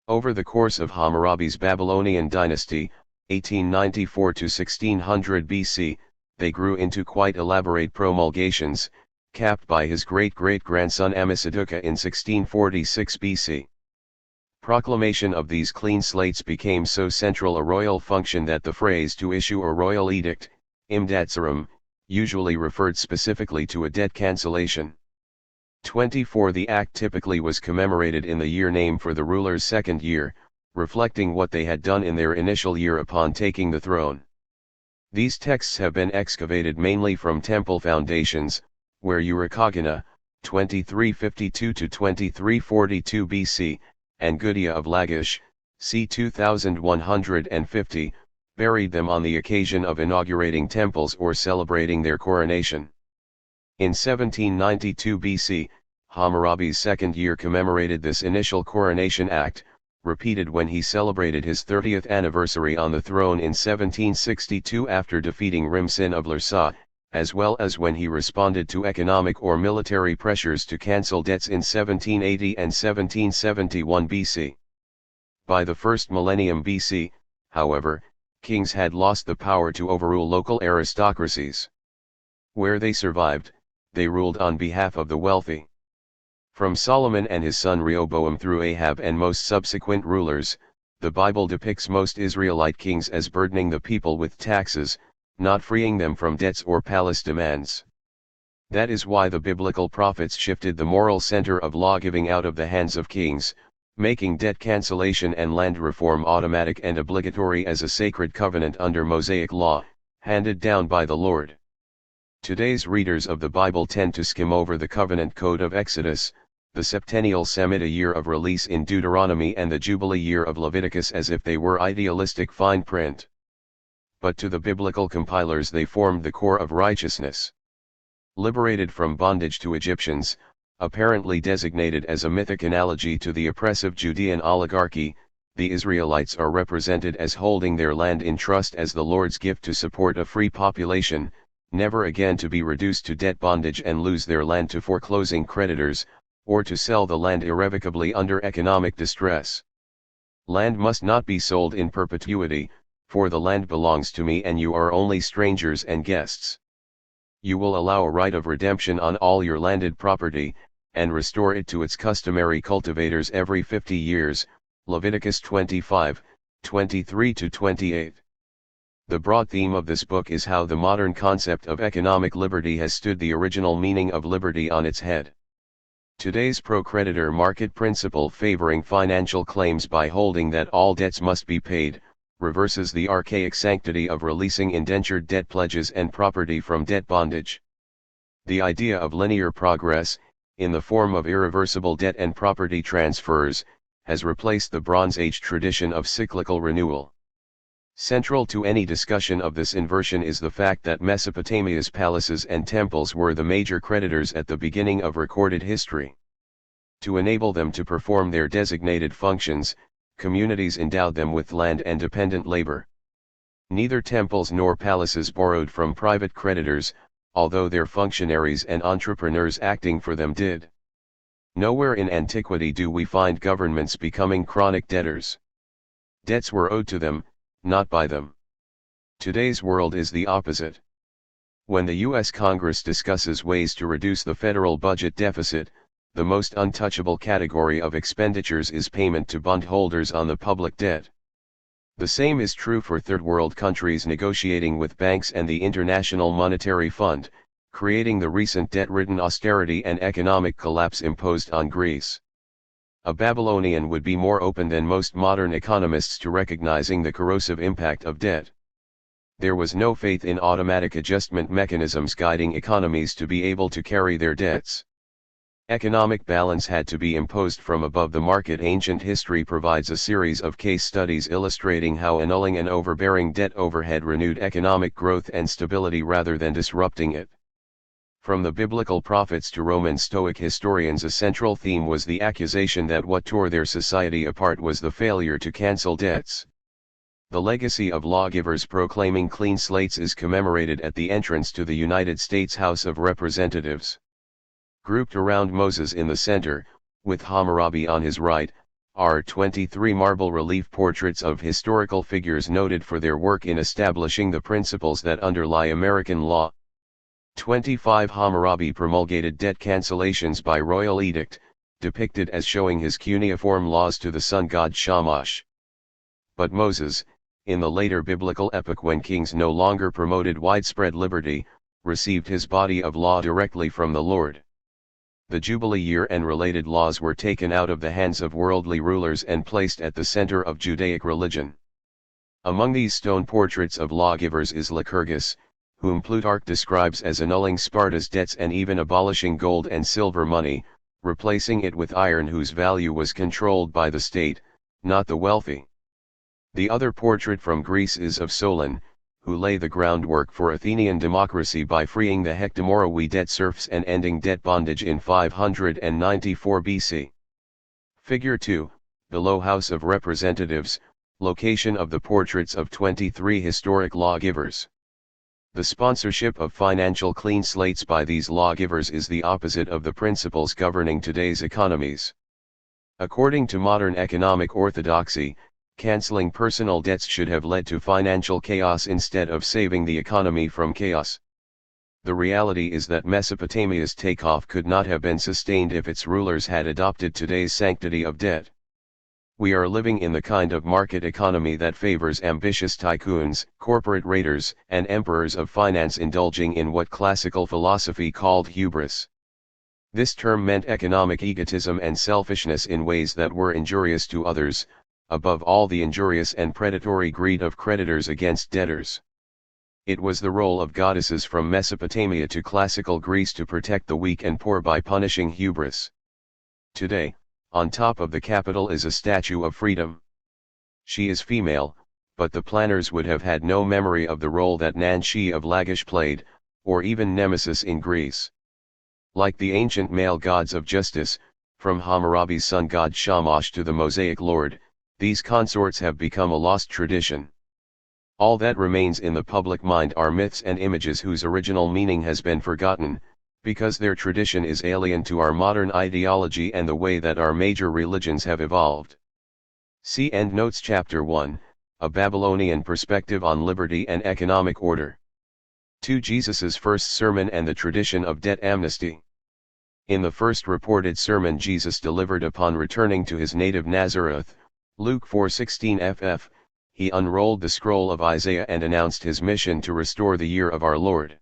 Over the course of Hammurabi's Babylonian dynasty, 1894 to 1600 BC, they grew into quite elaborate promulgations, capped by his great-great-grandson Ammisaduqa in 1646 BC. Proclamation of these clean slates became so central a royal function that the phrase to issue a royal edict, imdatsarum, usually referred specifically to a debt cancellation. 24 The act typically was commemorated in the year name for the ruler's second year, reflecting what they had done in their initial year upon taking the throne. These texts have been excavated mainly from temple foundations, where Urukagina, 2352 to 2342 BC, and Gudea of Lagash, c. 2150, buried them on the occasion of inaugurating temples or celebrating their coronation. In 1792 BC, Hammurabi's second year commemorated this initial coronation act, repeated when he celebrated his 30th anniversary on the throne in 1762 after defeating Rimsin of Larsa, as well as when he responded to economic or military pressures to cancel debts in 1780 and 1771 BC. By the first millennium BC, however, kings had lost the power to overrule local aristocracies. Where they survived, they ruled on behalf of the wealthy. From Solomon and his son Rehoboam through Ahab and most subsequent rulers, the Bible depicts most Israelite kings as burdening the people with taxes, not freeing them from debts or palace demands. That is why the biblical prophets shifted the moral center of law-giving out of the hands of kings, making debt cancellation and land reform automatic and obligatory as a sacred covenant under Mosaic law, handed down by the Lord. Today's readers of the Bible tend to skim over the covenant code of Exodus, the septennial Shemitah year of release in Deuteronomy and the Jubilee year of Leviticus as if they were idealistic fine print. But to the biblical compilers they formed the core of righteousness. Liberated from bondage to Egyptians, apparently designated as a mythic analogy to the oppressive Judean oligarchy, the Israelites are represented as holding their land in trust as the Lord's gift to support a free population, never again to be reduced to debt bondage and lose their land to foreclosing creditors, or to sell the land irrevocably under economic distress. Land must not be sold in perpetuity, for the land belongs to me and you are only strangers and guests. You will allow a right of redemption on all your landed property, and restore it to its customary cultivators every 50 years, Leviticus 25, 23-28. The broad theme of this book is how the modern concept of economic liberty has stood the original meaning of liberty on its head. Today's pro-creditor market principle favoring financial claims by holding that all debts must be paid, reverses the archaic sanctity of releasing indentured debt pledges and property from debt bondage. The idea of linear progress, in the form of irreversible debt and property transfers, has replaced the Bronze Age tradition of cyclical renewal. Central to any discussion of this inversion is the fact that Mesopotamia's palaces and temples were the major creditors at the beginning of recorded history. To enable them to perform their designated functions, communities endowed them with land and dependent labor. Neither temples nor palaces borrowed from private creditors, although their functionaries and entrepreneurs acting for them did. Nowhere in antiquity do we find governments becoming chronic debtors. Debts were owed to them, not by them. Today's world is the opposite. When the U.S. Congress discusses ways to reduce the federal budget deficit, the most untouchable category of expenditures is payment to bondholders on the public debt. The same is true for third world countries negotiating with banks and the International Monetary Fund, creating the recent debt-ridden austerity and economic collapse imposed on Greece. A Babylonian would be more open than most modern economists to recognizing the corrosive impact of debt. There was no faith in automatic adjustment mechanisms guiding economies to be able to carry their debts. Economic balance had to be imposed from above the market. Ancient history provides a series of case studies illustrating how annulling an overbearing debt overhead renewed economic growth and stability rather than disrupting it. From the biblical prophets to Roman Stoic historians, a central theme was the accusation that what tore their society apart was the failure to cancel debts. The legacy of lawgivers proclaiming clean slates is commemorated at the entrance to the United States House of Representatives. Grouped around Moses in the center, with Hammurabi on his right, are 23 marble relief portraits of historical figures noted for their work in establishing the principles that underlie American law. 25 Hammurabi promulgated debt cancellations by royal edict, depicted as showing his cuneiform laws to the sun god Shamash. But Moses, in the later biblical epoch when kings no longer promoted widespread liberty, received his body of law directly from the Lord. The Jubilee year and related laws were taken out of the hands of worldly rulers and placed at the center of Judaic religion. Among these stone portraits of lawgivers is Lycurgus, whom Plutarch describes as annulling Sparta's debts and even abolishing gold and silver money, replacing it with iron whose value was controlled by the state, not the wealthy. The other portrait from Greece is of Solon, who lay the groundwork for Athenian democracy by freeing the Hectomoroui debt serfs and ending debt bondage in 594 BC. Figure 2, below House of Representatives, location of the portraits of 23 historic lawgivers. The sponsorship of financial clean slates by these lawgivers is the opposite of the principles governing today's economies. According to modern economic orthodoxy, canceling personal debts should have led to financial chaos instead of saving the economy from chaos. The reality is that Mesopotamia's takeoff could not have been sustained if its rulers had adopted today's sanctity of debt. We are living in the kind of market economy that favors ambitious tycoons, corporate raiders, and emperors of finance indulging in what classical philosophy called hubris. This term meant economic egotism and selfishness in ways that were injurious to others, above all the injurious and predatory greed of creditors against debtors. It was the role of goddesses from Mesopotamia to classical Greece to protect the weak and poor by punishing hubris. Today, on top of the Capitol is a statue of freedom. She is female, but the planners would have had no memory of the role that Nanshi of Lagash played, or even Nemesis in Greece. Like the ancient male gods of justice, from Hammurabi's sun god Shamash to the Mosaic Lord, these consorts have become a lost tradition. All that remains in the public mind are myths and images whose original meaning has been forgotten, because their tradition is alien to our modern ideology and the way that our major religions have evolved. See Endnotes Chapter 1, A Babylonian Perspective on Liberty and Economic Order. 2. Jesus's first sermon and the tradition of debt amnesty. In the first reported sermon Jesus delivered upon returning to his native Nazareth, Luke 4:16 ff, he unrolled the scroll of Isaiah and announced his mission to restore the year of our Lord.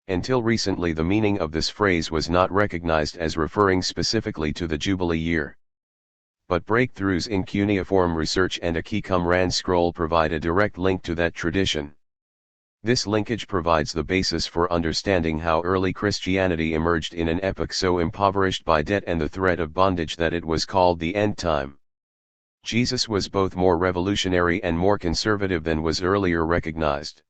Until recently the meaning of this phrase was not recognized as referring specifically to the Jubilee year. But breakthroughs in cuneiform research and a Qumran scroll provide a direct link to that tradition. This linkage provides the basis for understanding how early Christianity emerged in an epoch so impoverished by debt and the threat of bondage that it was called the end time. Jesus was both more revolutionary and more conservative than was earlier recognized.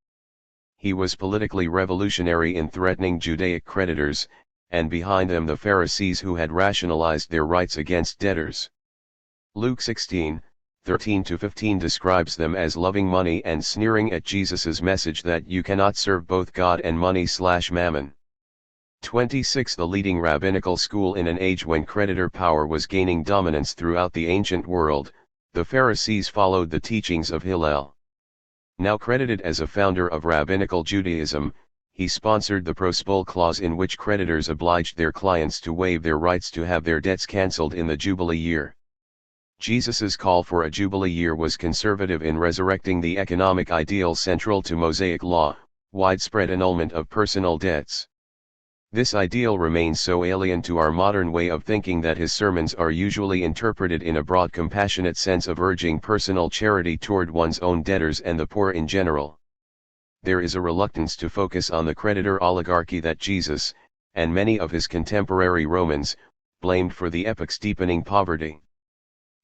He was politically revolutionary in threatening Judaic creditors, and behind them the Pharisees who had rationalized their rights against debtors. Luke 16:13-15 describes them as loving money and sneering at Jesus's message that you cannot serve both God and money/mammon. 26. The leading rabbinical school in an age when creditor power was gaining dominance throughout the ancient world, the Pharisees followed the teachings of Hillel. Now credited as a founder of rabbinical Judaism, he sponsored the prospol clause in which creditors obliged their clients to waive their rights to have their debts cancelled in the Jubilee year. Jesus's call for a Jubilee year was conservative in resurrecting the economic ideal central to Mosaic law, widespread annulment of personal debts. This ideal remains so alien to our modern way of thinking that his sermons are usually interpreted in a broad compassionate sense of urging personal charity toward one's own debtors and the poor in general. there is a reluctance to focus on the creditor oligarchy that Jesus, and many of his contemporary Romans, blamed for the epoc's deepening poverty.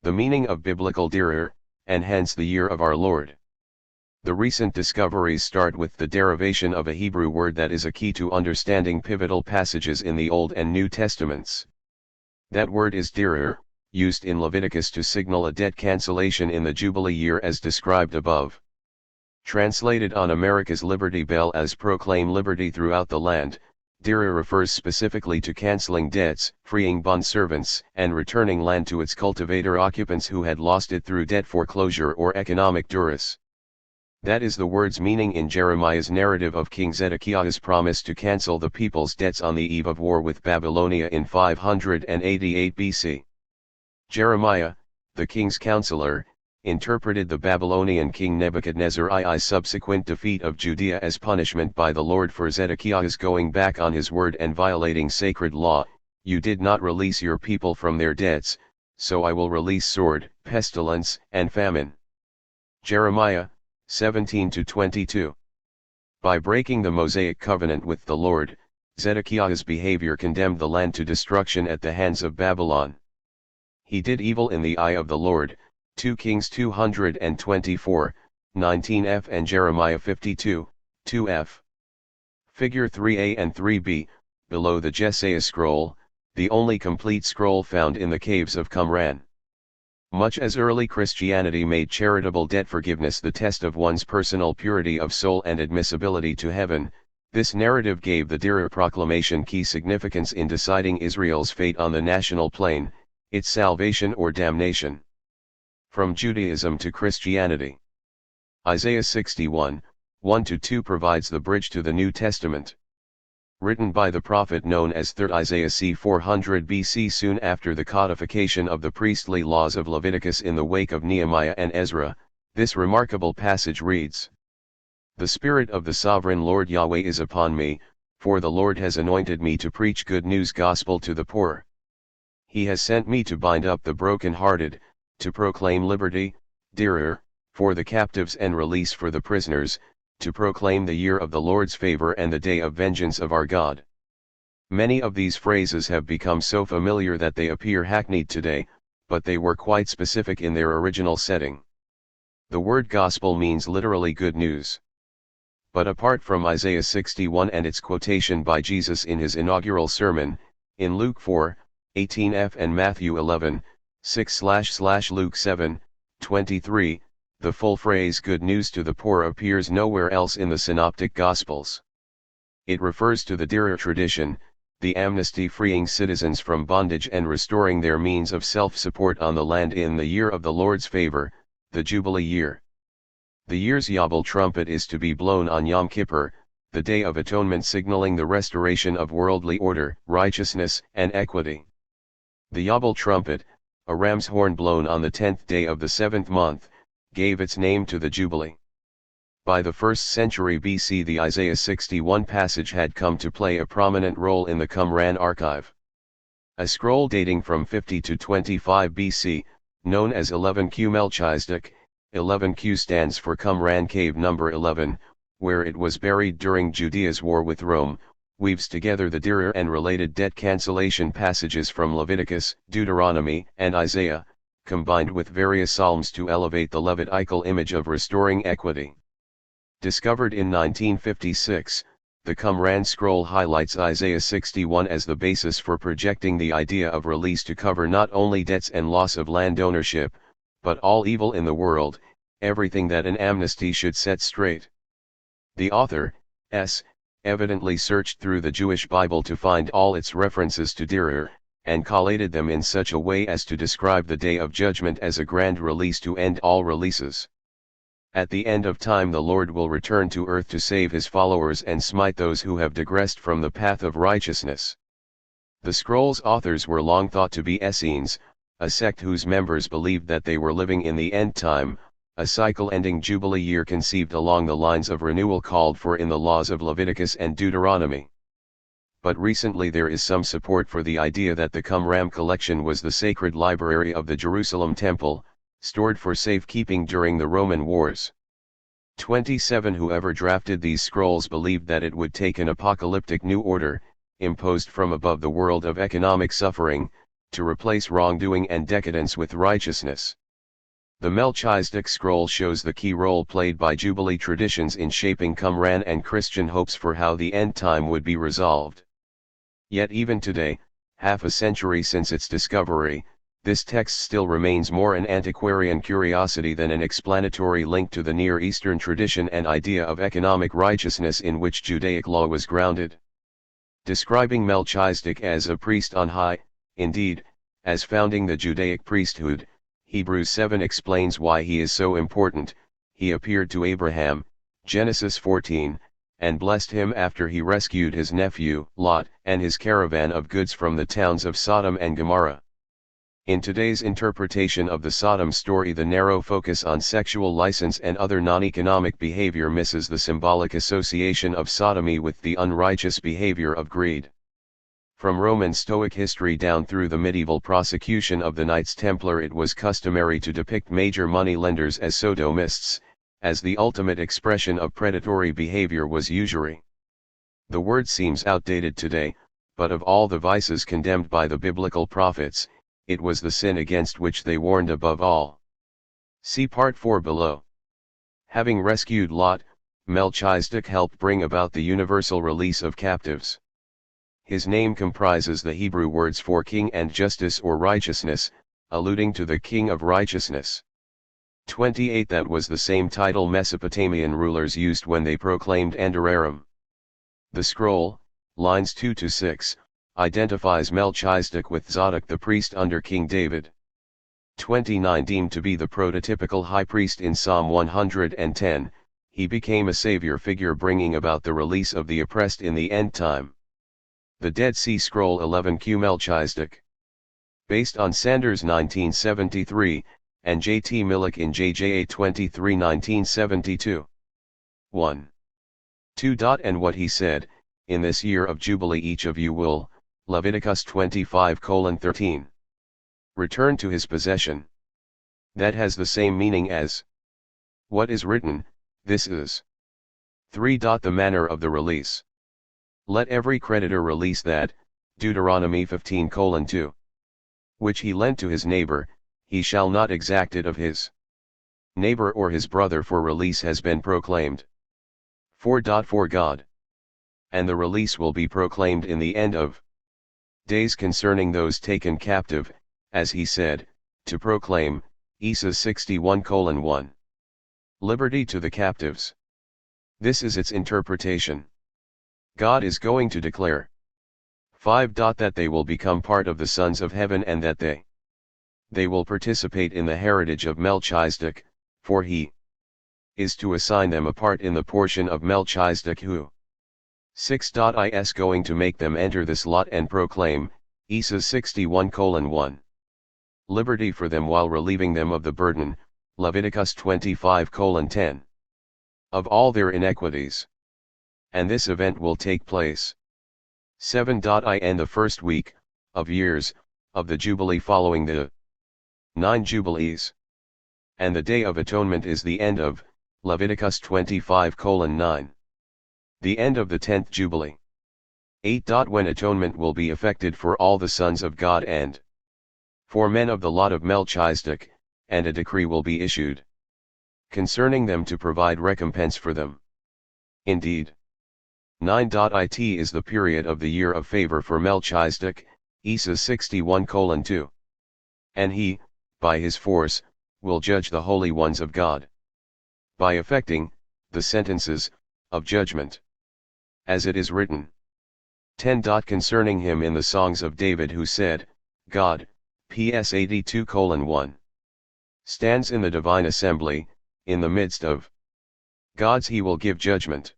The meaning of biblical direr, and hence the year of our Lord. The recent discoveries start with the derivation of a Hebrew word that is a key to understanding pivotal passages in the Old and New Testaments. That word is direr, used in Leviticus to signal a debt cancellation in the Jubilee year as described above. Translated on America's Liberty Bell as proclaim liberty throughout the land, direr refers specifically to canceling debts, freeing bondservants, and returning land to its cultivator occupants who had lost it through debt foreclosure or economic duress. That is the word's meaning in Jeremiah's narrative of King Zedekiah's promise to cancel the people's debts on the eve of war with Babylonia in 588 BC. Jeremiah, the king's counselor, interpreted the Babylonian king Nebuchadnezzar's subsequent defeat of Judea as punishment by the Lord for Zedekiah's going back on his word and violating sacred law. You did not release your people from their debts, so I will release sword, pestilence, and famine. Jeremiah 17-22. By breaking the Mosaic covenant with the Lord, Zedekiah's behavior condemned the land to destruction at the hands of Babylon. He did evil in the eye of the Lord, 2 Kings 224, 19f and Jeremiah 52, 2f. Figure 3a and 3b, below the Jesaja scroll, the only complete scroll found in the caves of Qumran. Much as early Christianity made charitable debt forgiveness the test of one's personal purity of soul and admissibility to heaven, this narrative gave the direr proclamation key significance in deciding Israel's fate on the national plane, its salvation or damnation. From Judaism to Christianity. Isaiah 61, 1-2 provides the bridge to the New Testament. Written by the prophet known as Third Isaiah c. 400 BC soon after the codification of the priestly laws of Leviticus in the wake of Nehemiah and Ezra, this remarkable passage reads: The Spirit of the Sovereign Lord Yahweh is upon me, for the Lord has anointed me to preach good news gospel to the poor. He has sent me to bind up the broken-hearted, to proclaim liberty, direr, for the captives and release for the prisoners, to proclaim the year of the Lord's favor and the day of vengeance of our God. Many of these phrases have become so familiar that they appear hackneyed today, but they were quite specific in their original setting. The word gospel means literally good news. But apart from Isaiah 61 and its quotation by Jesus in his inaugural sermon, in Luke 4, 18f and Matthew 11, 6/Luke 7, 23, the full phrase good news to the poor appears nowhere else in the Synoptic Gospels. It refers to the direr tradition, the amnesty freeing citizens from bondage and restoring their means of self-support on the land in the year of the Lord's favor, the Jubilee year. The year's Yabal trumpet is to be blown on Yom Kippur, the Day of Atonement, signaling the restoration of worldly order, righteousness, and equity. The Yabal trumpet, a ram's horn blown on the 10th day of the 7th month, gave its name to the Jubilee. By the 1st century BC the Isaiah 61 passage had come to play a prominent role in the Qumran archive. A scroll dating from 50 to 25 BC, known as 11Q Melchizedek, 11Q stands for Qumran cave number 11, where it was buried during Judea's war with Rome, weaves together the direr and related debt cancellation passages from Leviticus, Deuteronomy, and Isaiah, combined with various psalms to elevate the Levitical image of restoring equity. Discovered in 1956, the Qumran scroll highlights Isaiah 61 as the basis for projecting the idea of release to cover not only debts and loss of land ownership, but all evil in the world, everything that an amnesty should set straight. The author, evidently searched through the Jewish Bible to find all its references to direr, and collated them in such a way as to describe the day of judgment as a grand release to end all releases. At the end of time the Lord will return to earth to save his followers and smite those who have digressed from the path of righteousness. The scroll's authors were long thought to be Essenes, a sect whose members believed that they were living in the end time, a cycle-ending Jubilee year conceived along the lines of renewal called for in the laws of Leviticus and Deuteronomy. But recently there is some support for the idea that the Qumran collection was the sacred library of the Jerusalem temple, stored for safekeeping during the Roman wars. 27 Whoever drafted these scrolls believed that it would take an apocalyptic new order, imposed from above the world of economic suffering, to replace wrongdoing and decadence with righteousness. The Melchizedek scroll shows the key role played by Jubilee traditions in shaping Qumran and Christian hopes for how the end time would be resolved. Yet even today, half a century since its discovery, this text still remains more an antiquarian curiosity than an explanatory link to the Near Eastern tradition and idea of economic righteousness in which Judaic law was grounded. Describing Melchizedek as a priest on high, indeed, as founding the Judaic priesthood, Hebrews 7 explains why he is so important. He appeared to Abraham, Genesis 14, and blessed him after he rescued his nephew, Lot, and his caravan of goods from the towns of Sodom and Gomorrah. In today's interpretation of the Sodom story, the narrow focus on sexual license and other non-economic behavior misses the symbolic association of sodomy with the unrighteous behavior of greed. From Roman Stoic history down through the medieval prosecution of the Knights Templar, it was customary to depict major money lenders as sodomists, as the ultimate expression of predatory behavior was usury. The word seems outdated today, but of all the vices condemned by the biblical prophets, it was the sin against which they warned above all. See Part 4 below. Having rescued Lot, Melchizedek helped bring about the universal release of captives. His name comprises the Hebrew words for king and justice or righteousness, alluding to the king of righteousness. 28 That was the same title Mesopotamian rulers used when they proclaimed Andararam. The scroll, lines 2-6, identifies Melchizedek with Zadok the priest under King David. 29 Deemed to be the prototypical high priest in Psalm 110, he became a savior figure bringing about the release of the oppressed in the end time. The Dead Sea Scroll 11Q Melchizedek. Based on Sanders 1973, and J.T. Millick in JJA 23 1972. 1. 2. And what he said, in this year of Jubilee each of you will, Leviticus 25:13. Return to his possession. That has the same meaning as what is written, this is. 3. The manner of the release. Let every creditor release that, Deuteronomy 15:2. Which he lent to his neighbor, he shall not exact it of his neighbor or his brother, for release has been proclaimed. 4. For God. And the release will be proclaimed in the end of days concerning those taken captive, as he said, to proclaim, Isa 61:1. Liberty to the captives. This is its interpretation. God is going to declare. 5. That they will become part of the sons of heaven and that they will participate in the heritage of Melchizedek, for he is to assign them a part in the portion of Melchizedek who 6. Is going to make them enter this lot and proclaim, Isa 61:1. Liberty for them while relieving them of the burden, Leviticus 25:10. Of all their iniquities. And this event will take place. 7. In the first week, of years, of the Jubilee following the 9 Jubilees. And the Day of Atonement is the end of, Leviticus 25:9. The end of the 10th Jubilee. 8. When atonement will be effected for all the sons of God and for men of the lot of Melchizedek, and a decree will be issued concerning them to provide recompense for them. Indeed. 9. It is the period of the year of favor for Melchizedek, Isa 61:2. And he, by his force, will judge the holy ones of God. By effecting the sentences of judgment. As it is written. 10. Concerning him in the songs of David who said, God, PS 82:1. Stands in the divine assembly, in the midst of gods he will give judgment.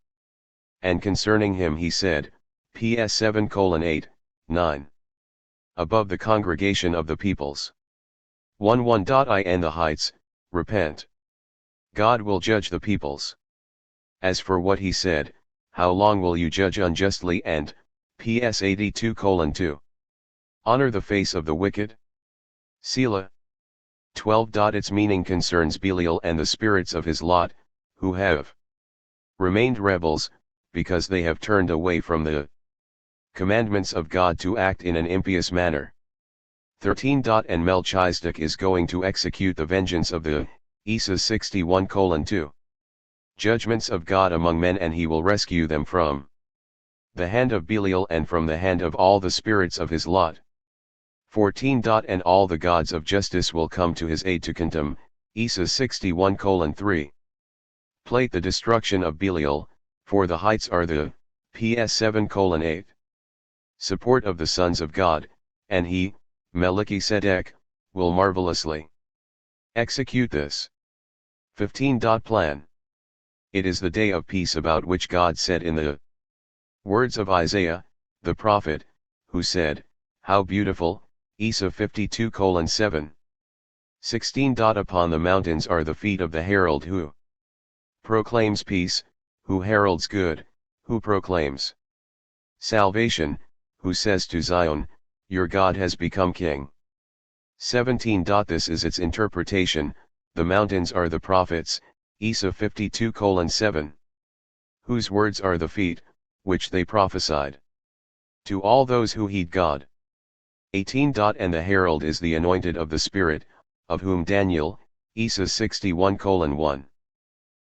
And concerning him he said, PS 7:8, 9. Above the congregation of the peoples. 1. In the heights, repent. God will judge the peoples. As for what he said, how long will you judge unjustly and, PS 82:2. Honor the face of the wicked? Selah. 12. Its meaning concerns Belial and the spirits of his lot, who have remained rebels, because they have turned away from the commandments of God to act in an impious manner. 13. And Melchizedek is going to execute the vengeance of the Isa 61:2 judgments of God among men, and he will rescue them from the hand of Belial and from the hand of all the spirits of his lot. 14. And all the gods of justice will come to his aid to condemn, Isa 61:3. Plate the destruction of Belial, for the heights are the PS 7:8. Support of the sons of God, and he, Melchizedek, will marvelously execute this. 15. Plan. It is the day of peace about which God said in the words of Isaiah, the prophet, who said, "How beautiful," Isa 52:7. 16. Upon the mountains are the feet of the herald who proclaims peace, who heralds good, who proclaims salvation, who says to Zion, "Your God has become king." 17. This is its interpretation: the mountains are the prophets, Isa 52:7. Whose words are the feet, which they prophesied to all those who heed God. 18. And the herald is the anointed of the Spirit, of whom Daniel, Isa 61:1.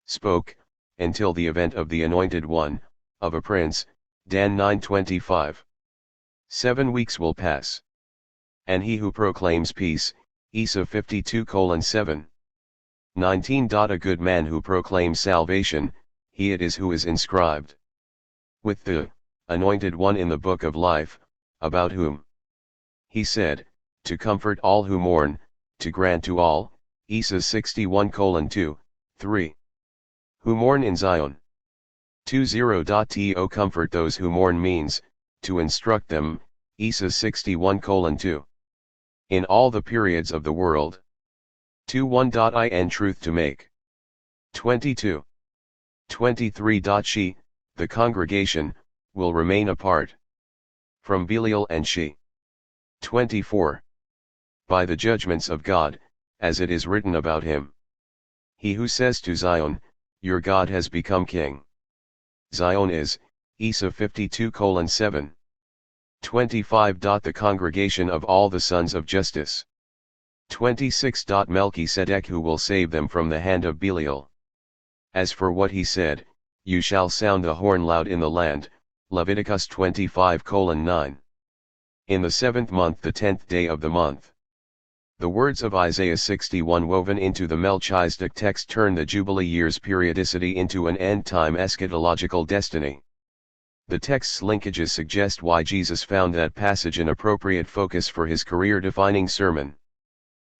spoke, until the event of the anointed one, of a prince, Dan 9:25. 7 weeks will pass. And he who proclaims peace, Isa 52:7. 19. A good man who proclaims salvation, he it is who is inscribed with the anointed one in the book of life, about whom he said, to comfort all who mourn, to grant to all, Isa 61:2, 3. Who mourn in Zion. 20. To comfort those who mourn means, to instruct them, Isa 61:2. In all the periods of the world. 21. In truth to make. 22. 23. She, the congregation, will remain apart from Belial and she. 24. By the judgments of God, as it is written about him. He who says to Zion, "Your God has become king." Zion is, Isa 52:7. 25. The congregation of all the sons of justice. 26. Melchizedek who will save them from the hand of Belial. As for what he said, "You shall sound the horn loud in the land," Leviticus 25:9. In the 7th month, the 10th day of the month. The words of Isaiah 61 woven into the Melchizedek text turn the Jubilee year's periodicity into an end-time eschatological destiny. The text's linkages suggest why Jesus found that passage an appropriate focus for his career-defining sermon.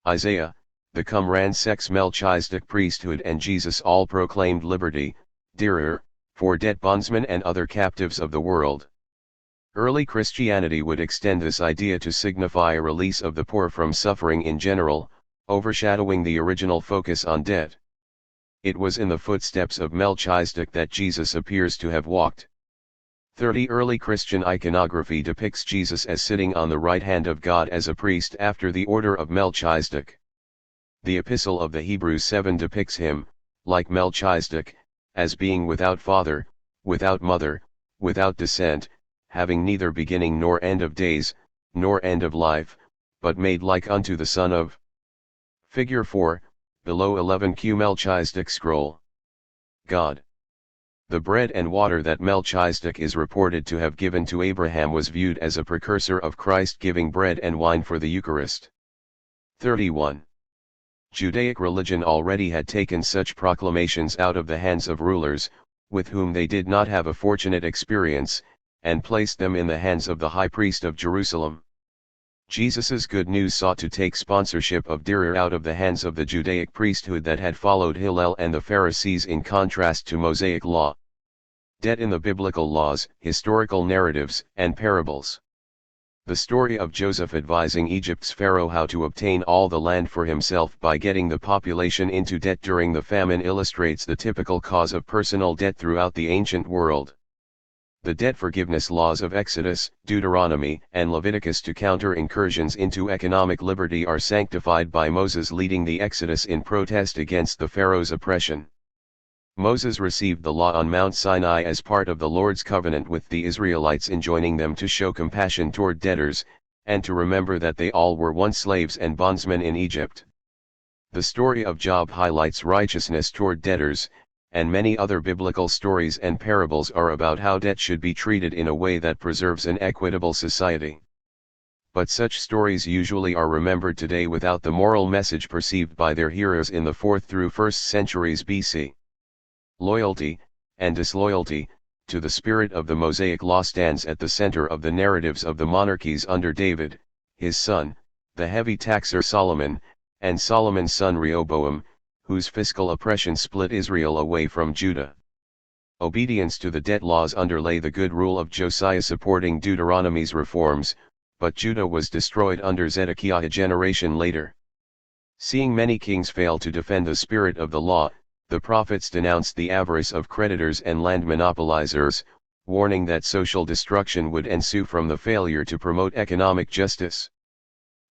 Isaiah, the Qumran sect's Melchizedek priesthood, and Jesus all proclaimed liberty, direr, for debt bondsmen and other captives of the world. Early Christianity would extend this idea to signify a release of the poor from suffering in general, overshadowing the original focus on debt. It was in the footsteps of Melchizedek that Jesus appears to have walked. 30. Early Christian iconography depicts Jesus as sitting on the right hand of God as a priest after the order of Melchizedek. The Epistle of the Hebrews 7 depicts him, like Melchizedek, as being without father, without mother, without descent, having neither beginning nor end of days, nor end of life, but made like unto the Son of. Figure 4, below 11q Melchizedek scroll. God. The bread and water that Melchizedek is reported to have given to Abraham was viewed as a precursor of Christ giving bread and wine for the Eucharist. 31. Judaic religion already had taken such proclamations out of the hands of rulers, with whom they did not have a fortunate experience, and placed them in the hands of the high priest of Jerusalem. Jesus's good news sought to take sponsorship of direr out of the hands of the Judaic priesthood that had followed Hillel and the Pharisees, in contrast to Mosaic law. Debt in the biblical laws, historical narratives, and parables. The story of Joseph advising Egypt's pharaoh how to obtain all the land for himself by getting the population into debt during the famine illustrates the typical cause of personal debt throughout the ancient world. The debt forgiveness laws of Exodus, Deuteronomy, and Leviticus to counter incursions into economic liberty are sanctified by Moses leading the Exodus in protest against the pharaoh's oppression. Moses received the law on Mount Sinai as part of the Lord's covenant with the Israelites, enjoining them to show compassion toward debtors, and to remember that they all were once slaves and bondsmen in Egypt. The story of Job highlights righteousness toward debtors, and many other biblical stories and parables are about how debt should be treated in a way that preserves an equitable society. But such stories usually are remembered today without the moral message perceived by their hearers in the 4th through 1st centuries BC. Loyalty, and disloyalty, to the spirit of the Mosaic Law stands at the center of the narratives of the monarchies under David, his son, the heavy taxer Solomon, and Solomon's son Rehoboam, whose fiscal oppression split Israel away from Judah. Obedience to the debt laws underlay the good rule of Josiah, supporting Deuteronomy's reforms, but Judah was destroyed under Zedekiah a generation later. Seeing many kings fail to defend the spirit of the law, the prophets denounced the avarice of creditors and land monopolizers, warning that social destruction would ensue from the failure to promote economic justice.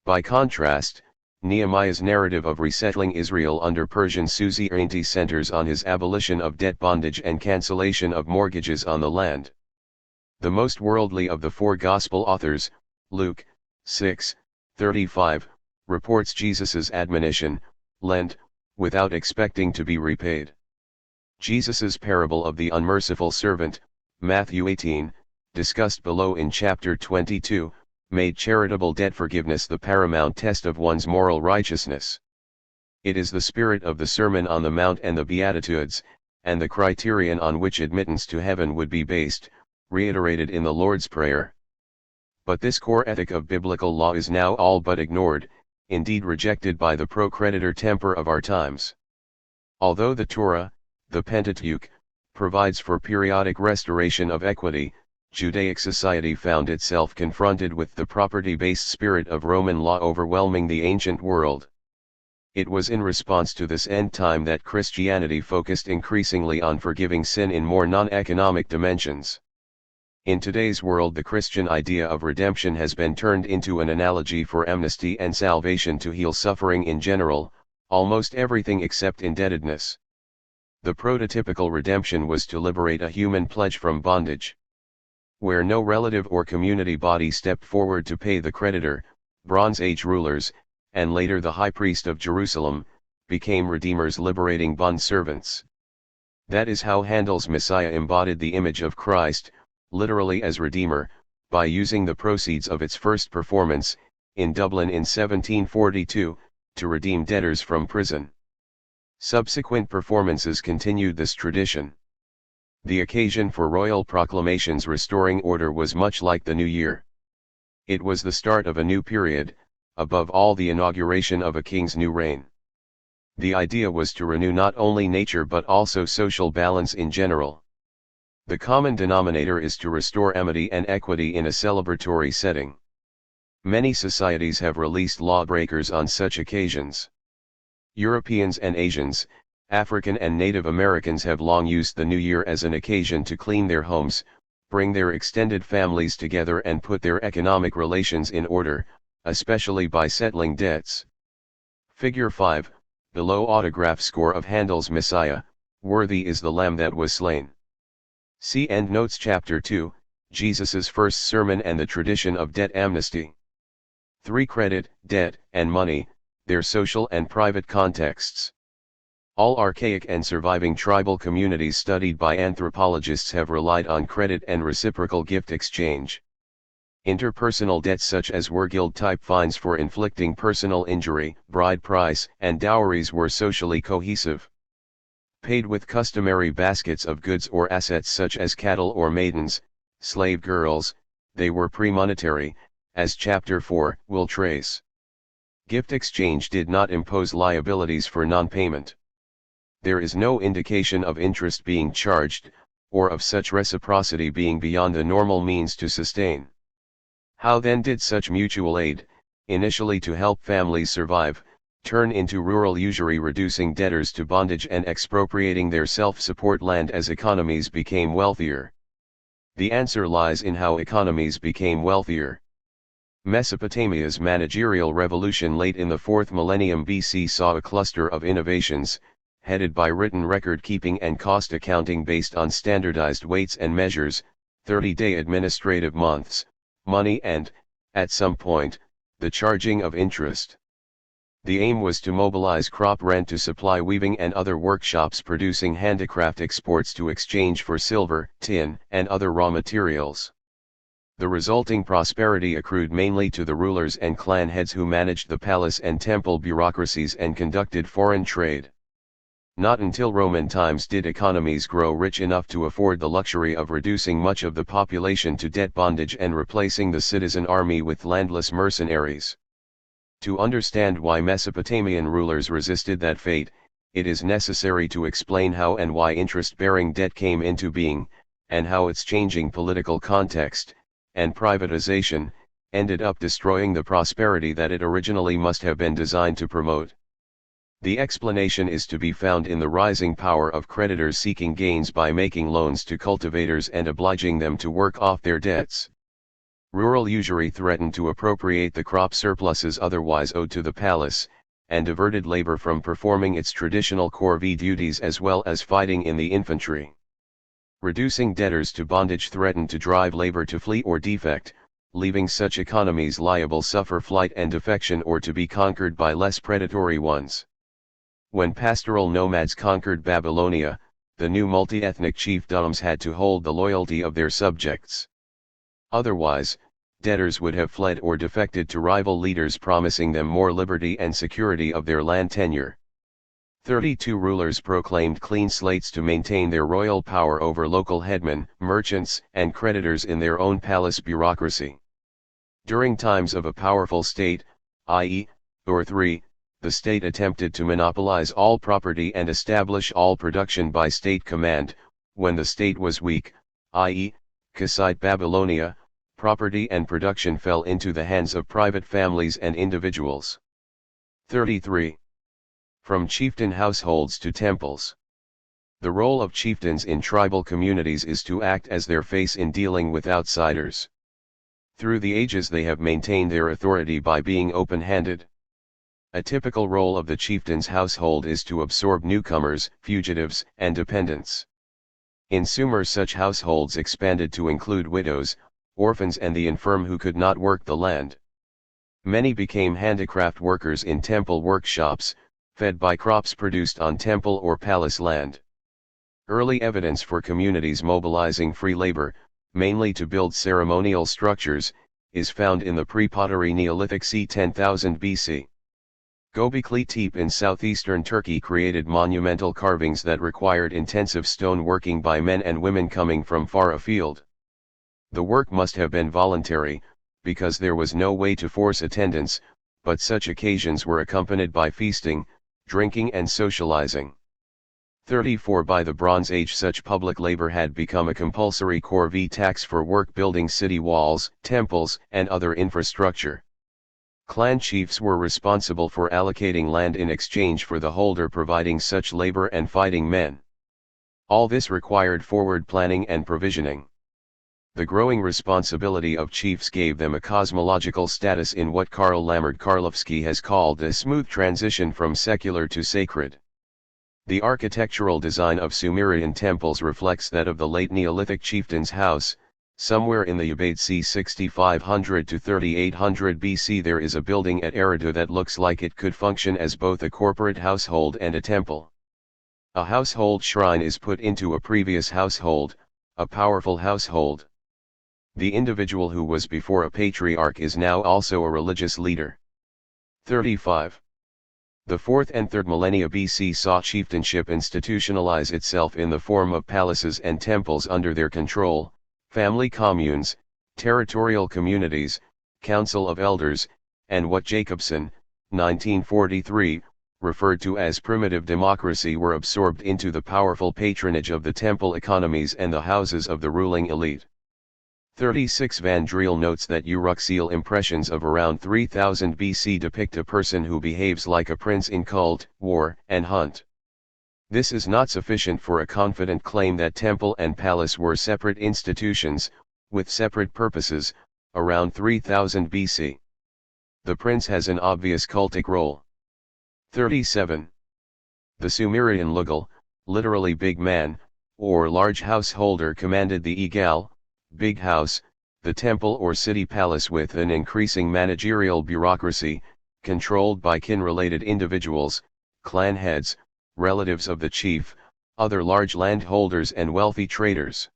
By contrast, Nehemiah's narrative of resettling Israel under Persian suzerainty centers on his abolition of debt bondage and cancellation of mortgages on the land. The most worldly of the four Gospel authors, Luke, 6:35, reports Jesus's admonition, "Lend, without expecting to be repaid." Jesus's parable of the unmerciful servant, Matthew 18, discussed below in chapter 22, made charitable debt forgiveness the paramount test of one's moral righteousness. It is the spirit of the Sermon on the Mount and the Beatitudes, and the criterion on which admittance to heaven would be based, reiterated in the Lord's Prayer. But this core ethic of biblical law is now all but ignored, indeed rejected by the pro-creditor temper of our times. Although the Torah, the Pentateuch, provides for periodic restoration of equity, Judaic society found itself confronted with the property-based spirit of Roman law overwhelming the ancient world. It was in response to this end time that Christianity focused increasingly on forgiving sin in more non-economic dimensions. In today's world, the Christian idea of redemption has been turned into an analogy for amnesty and salvation to heal suffering in general, almost everything except indebtedness. The prototypical redemption was to liberate a human pledge from bondage. Where no relative or community body stepped forward to pay the creditor, Bronze Age rulers, and later the high priest of Jerusalem, became redeemers liberating bondservants. That is how Handel's Messiah embodied the image of Christ, literally as Redeemer, by using the proceeds of its first performance, in Dublin in 1742, to redeem debtors from prison. Subsequent performances continued this tradition. The occasion for royal proclamations restoring order was much like the New Year. It was the start of a new period, above all the inauguration of a king's new reign. The idea was to renew not only nature but also social balance in general. The common denominator is to restore amity and equity in a celebratory setting. Many societies have released lawbreakers on such occasions. Europeans and Asians, African and Native Americans have long used the New Year as an occasion to clean their homes, bring their extended families together and put their economic relations in order, especially by settling debts. Figure 5, below autograph score of Handel's Messiah, "Worthy is the Lamb that was slain." See Endnotes Chapter 2, Jesus's first sermon and the tradition of debt amnesty. 3. Credit, debt, and money, their social and private contexts. All archaic and surviving tribal communities studied by anthropologists have relied on credit and reciprocal gift exchange. Interpersonal debts such as were guild-type fines for inflicting personal injury, bride price, and dowries were socially cohesive. Paid with customary baskets of goods or assets such as cattle or maidens, slave girls, they were pre-monetary, as Chapter 4 will trace. Gift exchange did not impose liabilities for non-payment. There is no indication of interest being charged, or of such reciprocity being beyond the normal means to sustain. How then did such mutual aid, initially to help families survive, turn into rural usury, reducing debtors to bondage and expropriating their self-support land as economies became wealthier? The answer lies in how economies became wealthier. Mesopotamia's managerial revolution late in the 4th millennium BC saw a cluster of innovations, headed by written record keeping and cost accounting based on standardized weights and measures, 30-day administrative months, money and, at some point, the charging of interest. The aim was to mobilize crop rent to supply weaving and other workshops producing handicraft exports to exchange for silver, tin, and other raw materials. The resulting prosperity accrued mainly to the rulers and clan heads who managed the palace and temple bureaucracies and conducted foreign trade. Not until Roman times did economies grow rich enough to afford the luxury of reducing much of the population to debt bondage and replacing the citizen army with landless mercenaries. To understand why Mesopotamian rulers resisted that fate, it is necessary to explain how and why interest-bearing debt came into being, and how its changing political context, and privatization, ended up destroying the prosperity that it originally must have been designed to promote. The explanation is to be found in the rising power of creditors seeking gains by making loans to cultivators and obliging them to work off their debts. Rural usury threatened to appropriate the crop surpluses otherwise owed to the palace, and diverted labor from performing its traditional corvée duties as well as fighting in the infantry. Reducing debtors to bondage threatened to drive labor to flee or defect, leaving such economies liable to suffer flight and defection or to be conquered by less predatory ones. When pastoral nomads conquered Babylonia, the new multi-ethnic chiefdoms had to hold the loyalty of their subjects. Otherwise, debtors would have fled or defected to rival leaders promising them more liberty and security of their land tenure. 32 rulers proclaimed clean slates to maintain their royal power over local headmen, merchants, and creditors in their own palace bureaucracy. During times of a powerful state, i.e., or 3, the state attempted to monopolize all property and establish all production by state command. When the state was weak, i.e., Kassite Babylonia, property and production fell into the hands of private families and individuals. 33. From chieftain households to temples. The role of chieftains in tribal communities is to act as their face in dealing with outsiders. Through the ages they have maintained their authority by being open-handed. A typical role of the chieftain's household is to absorb newcomers, fugitives, and dependents. In Sumer such households expanded to include widows, orphans and the infirm who could not work the land. Many became handicraft workers in temple workshops, fed by crops produced on temple or palace land. Early evidence for communities mobilizing free labor, mainly to build ceremonial structures, is found in the pre-pottery Neolithic c. 10,000 BC. Göbekli Tepe in southeastern Turkey created monumental carvings that required intensive stone working by men and women coming from far afield. The work must have been voluntary, because there was no way to force attendance, but such occasions were accompanied by feasting, drinking and socializing. 34 By the Bronze Age such public labor had become a compulsory corvée tax for work building city walls, temples, and other infrastructure. Clan chiefs were responsible for allocating land in exchange for the holder providing such labor and fighting men. All this required forward planning and provisioning. The growing responsibility of chiefs gave them a cosmological status in what Karl Lammert-Karlowski has called a smooth transition from secular to sacred. The architectural design of Sumerian temples reflects that of the late Neolithic chieftain's house. Somewhere in the Ubaid c. 6500 to 3800 BC there is a building at Eridu that looks like it could function as both a corporate household and a temple. A household shrine is put into a previous household, a powerful household. The individual who was before a patriarch is now also a religious leader. 35. The 4th and 3rd millennia BC saw chieftainship institutionalize itself in the form of palaces and temples under their control, family communes, territorial communities, council of elders, and what Jacobson, 1943, referred to as primitive democracy were absorbed into the powerful patronage of the temple economies and the houses of the ruling elite. 36 Van Driel notes that Uruxial impressions of around 3000 BC depict a person who behaves like a prince in cult, war, and hunt. This is not sufficient for a confident claim that temple and palace were separate institutions, with separate purposes, around 3000 BC. The prince has an obvious cultic role. 37. The Sumerian lugal, literally big man, or large householder, commanded the igal, big house, the temple or city palace, with an increasing managerial bureaucracy, controlled by kin-related individuals, clan heads, relatives of the chief, other large landholders and wealthy traders.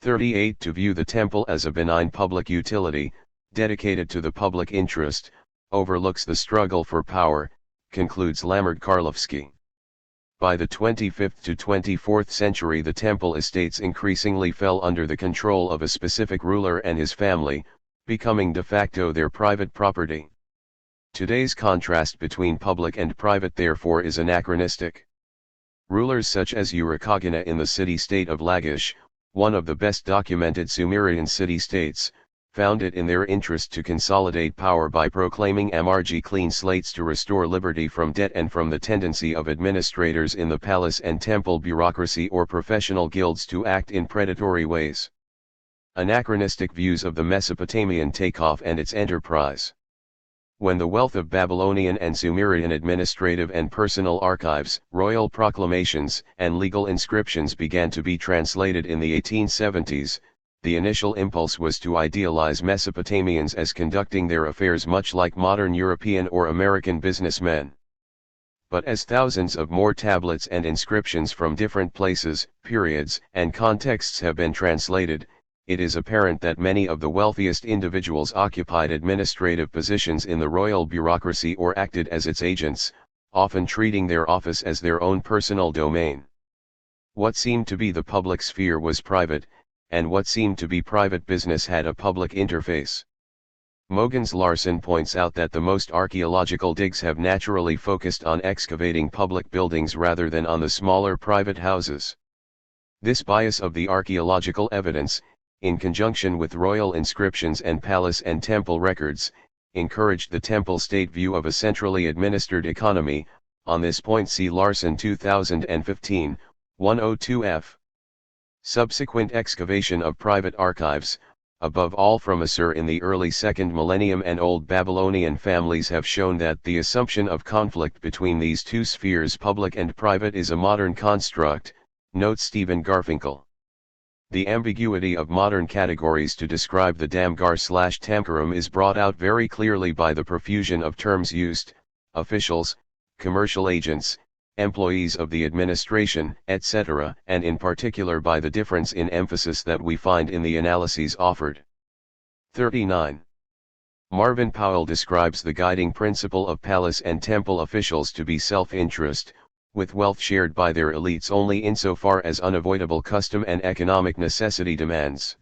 38. To view the temple as a benign public utility, dedicated to the public interest, overlooks the struggle for power, concludes Lamert Karlofsky. By the 25th to 24th century, the temple estates increasingly fell under the control of a specific ruler and his family, becoming de facto their private property. Today's contrast between public and private therefore is anachronistic. Rulers such as Urukagina in the city-state of Lagash, one of the best documented Sumerian city-states, found it in their interest to consolidate power by proclaiming amarji clean slates to restore liberty from debt and from the tendency of administrators in the palace and temple bureaucracy or professional guilds to act in predatory ways. Anachronistic views of the Mesopotamian takeoff and its enterprise. When the wealth of Babylonian and Sumerian administrative and personal archives, royal proclamations, and legal inscriptions began to be translated in the 1870s, the initial impulse was to idealize Mesopotamians as conducting their affairs much like modern European or American businessmen. But as thousands of more tablets and inscriptions from different places, periods, and contexts have been translated, it is apparent that many of the wealthiest individuals occupied administrative positions in the royal bureaucracy or acted as its agents, often treating their office as their own personal domain. What seemed to be the public sphere was private, and what seemed to be private business had a public interface. Mogens Larsson points out that the most archaeological digs have naturally focused on excavating public buildings rather than on the smaller private houses. This bias of the archaeological evidence, in conjunction with royal inscriptions and palace and temple records, encouraged the temple state view of a centrally administered economy. On this point see Larsson 2015, 102f. Subsequent excavation of private archives, above all from Assur in the early 2nd millennium and Old Babylonian families, have shown that the assumption of conflict between these two spheres, public and private, is a modern construct, notes Stephen Garfinkel. The ambiguity of modern categories to describe the Damgar/Tamkaram is brought out very clearly by the profusion of terms used: officials, commercial agents, employees of the administration, etc., and in particular by the difference in emphasis that we find in the analyses offered. 39. Marvin Powell describes the guiding principle of palace and temple officials to be self-interest, with wealth shared by their elites only insofar as unavoidable custom and economic necessity demands.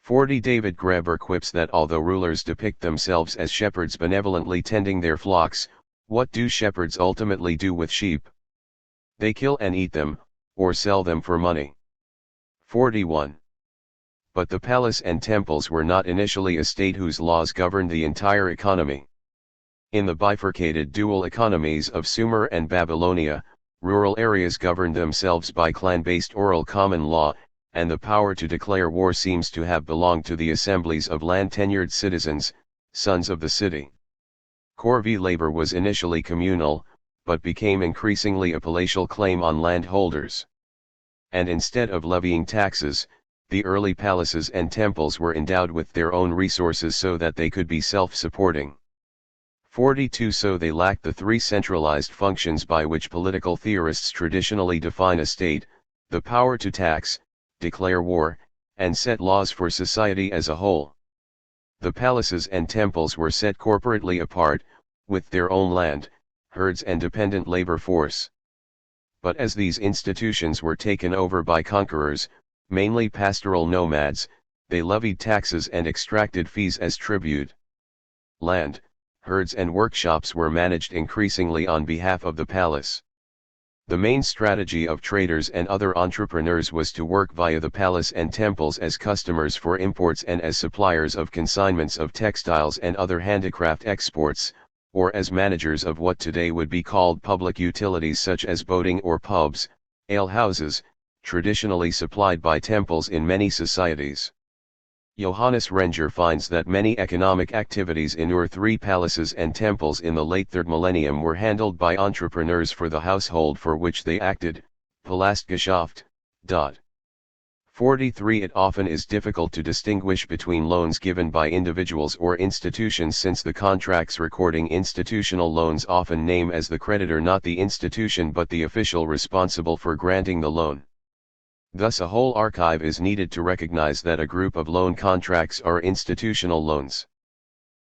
40. David Graeber quips that although rulers depict themselves as shepherds benevolently tending their flocks, what do shepherds ultimately do with sheep? They kill and eat them, or sell them for money. 41. But the palace and temples were not initially a state whose laws governed the entire economy. In the bifurcated dual economies of Sumer and Babylonia, rural areas governed themselves by clan-based oral common law, and the power to declare war seems to have belonged to the assemblies of land-tenured citizens, sons of the city. Corvée labor was initially communal, but became increasingly a palatial claim on landholders. And instead of levying taxes, the early palaces and temples were endowed with their own resources so that they could be self-supporting. 42. So they lacked the three centralized functions by which political theorists traditionally define a state: the power to tax, declare war, and set laws for society as a whole. The palaces and temples were set corporately apart, with their own land, herds and dependent labor force. But as these institutions were taken over by conquerors, mainly pastoral nomads, they levied taxes and extracted fees as tribute. Land, herds and workshops were managed increasingly on behalf of the palace. The main strategy of traders and other entrepreneurs was to work via the palace and temples as customers for imports and as suppliers of consignments of textiles and other handicraft exports, or as managers of what today would be called public utilities such as boating or pubs, ale houses, traditionally supplied by temples in many societies. Johannes Renger finds that many economic activities in Ur-3 palaces and temples in the late 3rd millennium were handled by entrepreneurs for the household for which they acted, Palastgeschäft. 43 It often is difficult to distinguish between loans given by individuals or institutions, since the contracts recording institutional loans often name as the creditor not the institution but the official responsible for granting the loan. Thus a whole archive is needed to recognize that a group of loan contracts are institutional loans.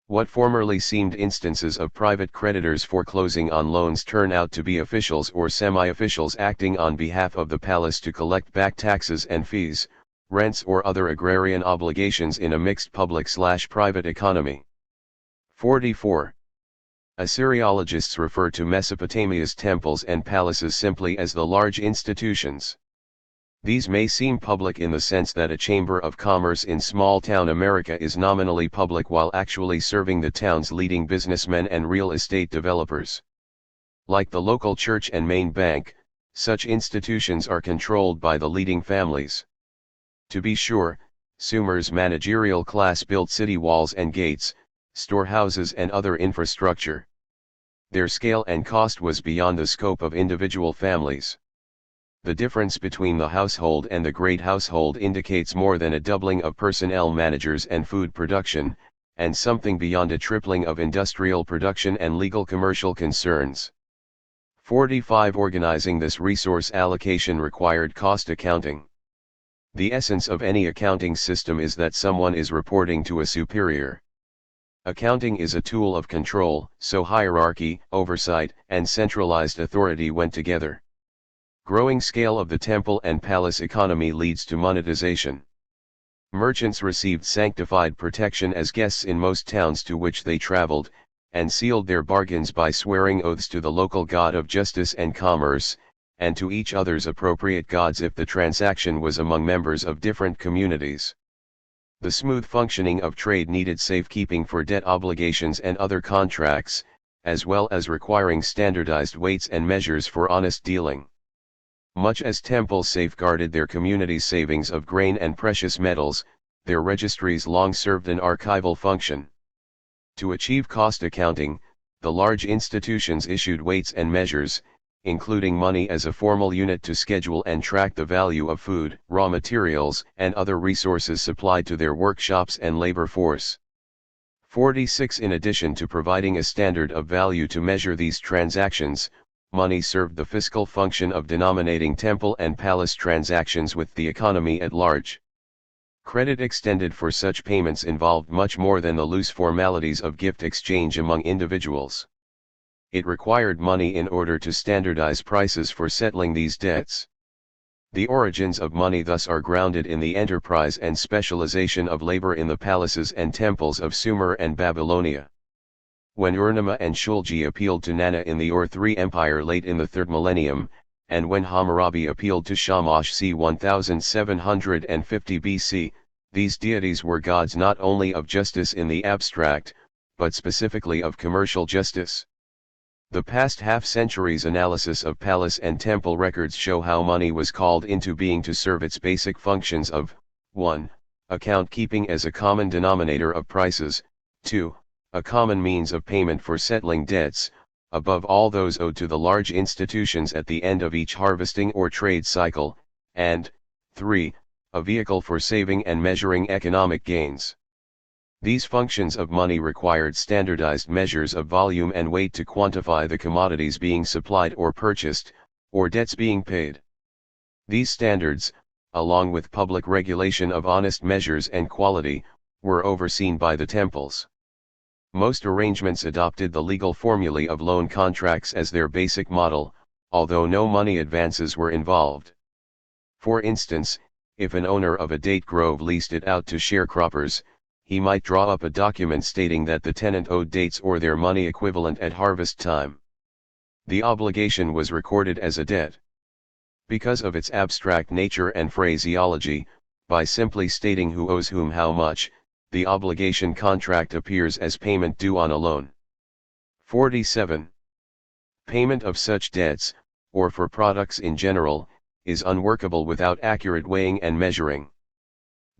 What formerly seemed instances of private creditors foreclosing on loans turn out to be officials or semi-officials acting on behalf of the palace to collect back taxes and fees, rents or other agrarian obligations in a mixed public/private economy. 44. Assyriologists refer to Mesopotamia's temples and palaces simply as the large institutions. These may seem public in the sense that a chamber of commerce in small-town America is nominally public while actually serving the town's leading businessmen and real estate developers. Like the local church and main bank, such institutions are controlled by the leading families. To be sure, Sumer's managerial class built city walls and gates, storehouses and other infrastructure. Their scale and cost was beyond the scope of individual families. The difference between the household and the great household indicates more than a doubling of personnel, managers and food production, and something beyond a tripling of industrial production and legal commercial concerns. 45. Organizing this resource allocation required cost accounting. The essence of any accounting system is that someone is reporting to a superior. Accounting is a tool of control, so hierarchy, oversight, and centralized authority went together. Growing scale of the temple and palace economy leads to monetization. Merchants received sanctified protection as guests in most towns to which they traveled, and sealed their bargains by swearing oaths to the local god of justice and commerce, and to each other's appropriate gods if the transaction was among members of different communities. The smooth functioning of trade needed safekeeping for debt obligations and other contracts, as well as requiring standardized weights and measures for honest dealing. Much as temples safeguarded their community's savings of grain and precious metals, their registries long served an archival function. To achieve cost accounting, the large institutions issued weights and measures, including money as a formal unit to schedule and track the value of food, raw materials, and other resources supplied to their workshops and labor force. 46. In addition to providing a standard of value to measure these transactions, money served the fiscal function of denominating temple and palace transactions with the economy at large. Credit extended for such payments involved much more than the loose formalities of gift exchange among individuals. It required money in order to standardize prices for settling these debts. The origins of money thus are grounded in the enterprise and specialization of labor in the palaces and temples of Sumer and Babylonia. When Ur-Namma and Shulgi appealed to Nana in the Ur-3 Empire late in the 3rd millennium, and when Hammurabi appealed to Shamash c. 1750 BC, these deities were gods not only of justice in the abstract, but specifically of commercial justice. The past half-century's analysis of palace and temple records show how money was called into being to serve its basic functions of 1. Account keeping as a common denominator of prices, 2. A common means of payment for settling debts, above all those owed to the large institutions at the end of each harvesting or trade cycle, and 3. A vehicle for saving and measuring economic gains. These functions of money required standardized measures of volume and weight to quantify the commodities being supplied or purchased, or debts being paid. These standards, along with public regulation of honest measures and quality, were overseen by the temples. Most arrangements adopted the legal formulae of loan contracts as their basic model, although no money advances were involved. For instance, if an owner of a date grove leased it out to sharecroppers, he might draw up a document stating that the tenant owed dates or their money equivalent at harvest time. The obligation was recorded as a debt. Because of its abstract nature and phraseology, by simply stating who owes whom how much, the obligation contract appears as payment due on a loan. 47. Payment of such debts, or for products in general, is unworkable without accurate weighing and measuring.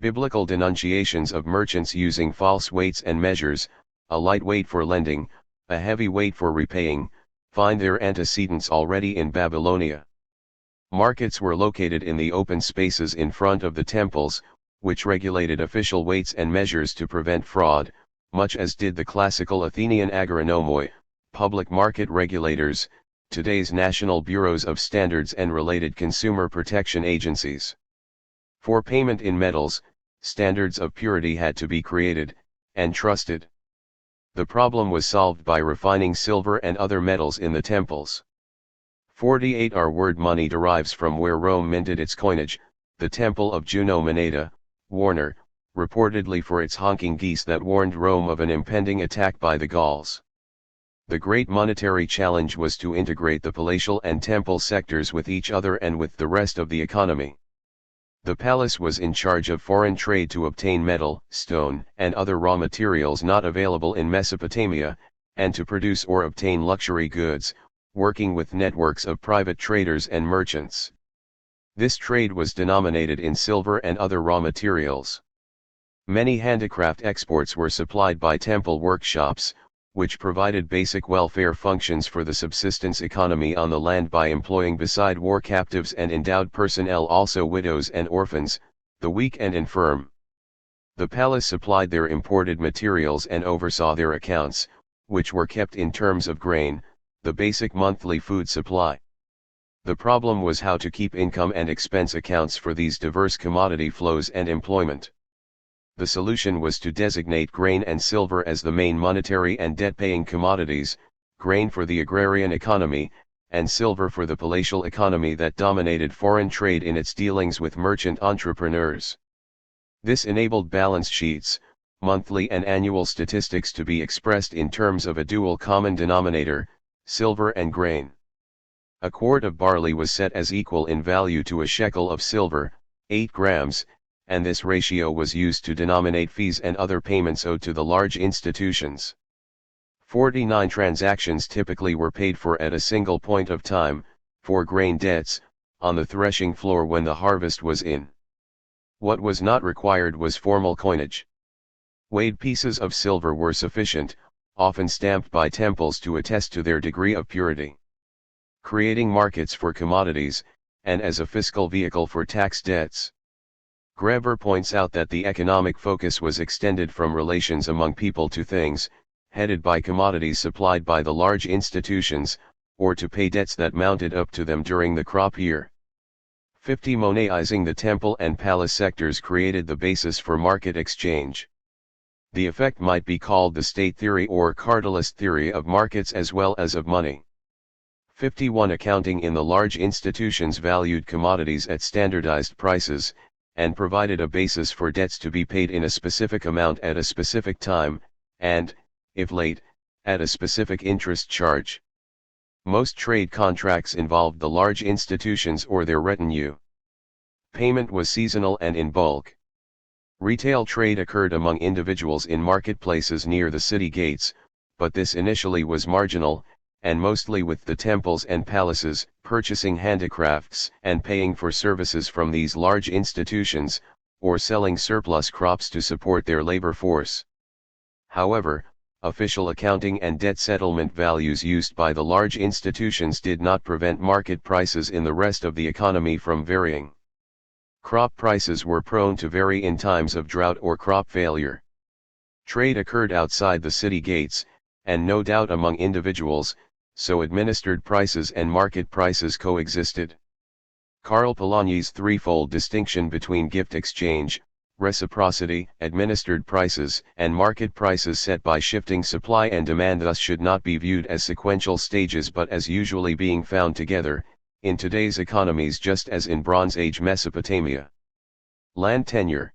Biblical denunciations of merchants using false weights and measures, a light weight for lending, a heavy weight for repaying, find their antecedents already in Babylonia. Markets were located in the open spaces in front of the temples, which regulated official weights and measures to prevent fraud, much as did the classical Athenian agoranomoi, public market regulators, today's national bureaus of standards and related consumer protection agencies. For payment in metals, standards of purity had to be created, and trusted. The problem was solved by refining silver and other metals in the temples. 48 Our word money derives from where Rome minted its coinage, the Temple of Juno Moneta, Warner, reportedly for its honking geese that warned Rome of an impending attack by the Gauls. The great monetary challenge was to integrate the palatial and temple sectors with each other and with the rest of the economy. The palace was in charge of foreign trade to obtain metal, stone, and other raw materials not available in Mesopotamia, and to produce or obtain luxury goods, working with networks of private traders and merchants. This trade was denominated in silver and other raw materials. Many handicraft exports were supplied by temple workshops, which provided basic welfare functions for the subsistence economy on the land by employing beside war captives and endowed personnel also widows and orphans, the weak and infirm. The palace supplied their imported materials and oversaw their accounts, which were kept in terms of grain, the basic monthly food supply. The problem was how to keep income and expense accounts for these diverse commodity flows and employment. The solution was to designate grain and silver as the main monetary and debt-paying commodities, grain for the agrarian economy, and silver for the palatial economy that dominated foreign trade in its dealings with merchant entrepreneurs. This enabled balance sheets, monthly and annual statistics to be expressed in terms of a dual common denominator, silver and grain. A quart of barley was set as equal in value to a shekel of silver, 8 grams, and this ratio was used to denominate fees and other payments owed to the large institutions. 49 transactions typically were paid for at a single point of time, for grain debts, on the threshing floor when the harvest was in. What was not required was formal coinage. Weighed pieces of silver were sufficient, often stamped by temples to attest to their degree of purity. Creating markets for commodities, and as a fiscal vehicle for tax debts. Greber points out that the economic focus was extended from relations among people to things, headed by commodities supplied by the large institutions, or to pay debts that mounted up to them during the crop year. 50 Moneizing the temple and palace sectors created the basis for market exchange. The effect might be called the state theory or cartelist theory of markets as well as of money. 51 Accounting in the large institutions valued commodities at standardized prices, and provided a basis for debts to be paid in a specific amount at a specific time, and, if late, at a specific interest charge. Most trade contracts involved the large institutions or their retinue. Payment was seasonal and in bulk. Retail trade occurred among individuals in marketplaces near the city gates, but this initially was marginal, and mostly with the temples and palaces, purchasing handicrafts and paying for services from these large institutions, or selling surplus crops to support their labor force. However, official accounting and debt settlement values used by the large institutions did not prevent market prices in the rest of the economy from varying. Crop prices were prone to vary in times of drought or crop failure. Trade occurred outside the city gates, and no doubt among individuals, so administered prices and market prices coexisted. Karl Polanyi's threefold distinction between gift exchange, reciprocity, administered prices, and market prices set by shifting supply and demand thus should not be viewed as sequential stages but as usually being found together, in today's economies just as in Bronze Age Mesopotamia. Land tenure.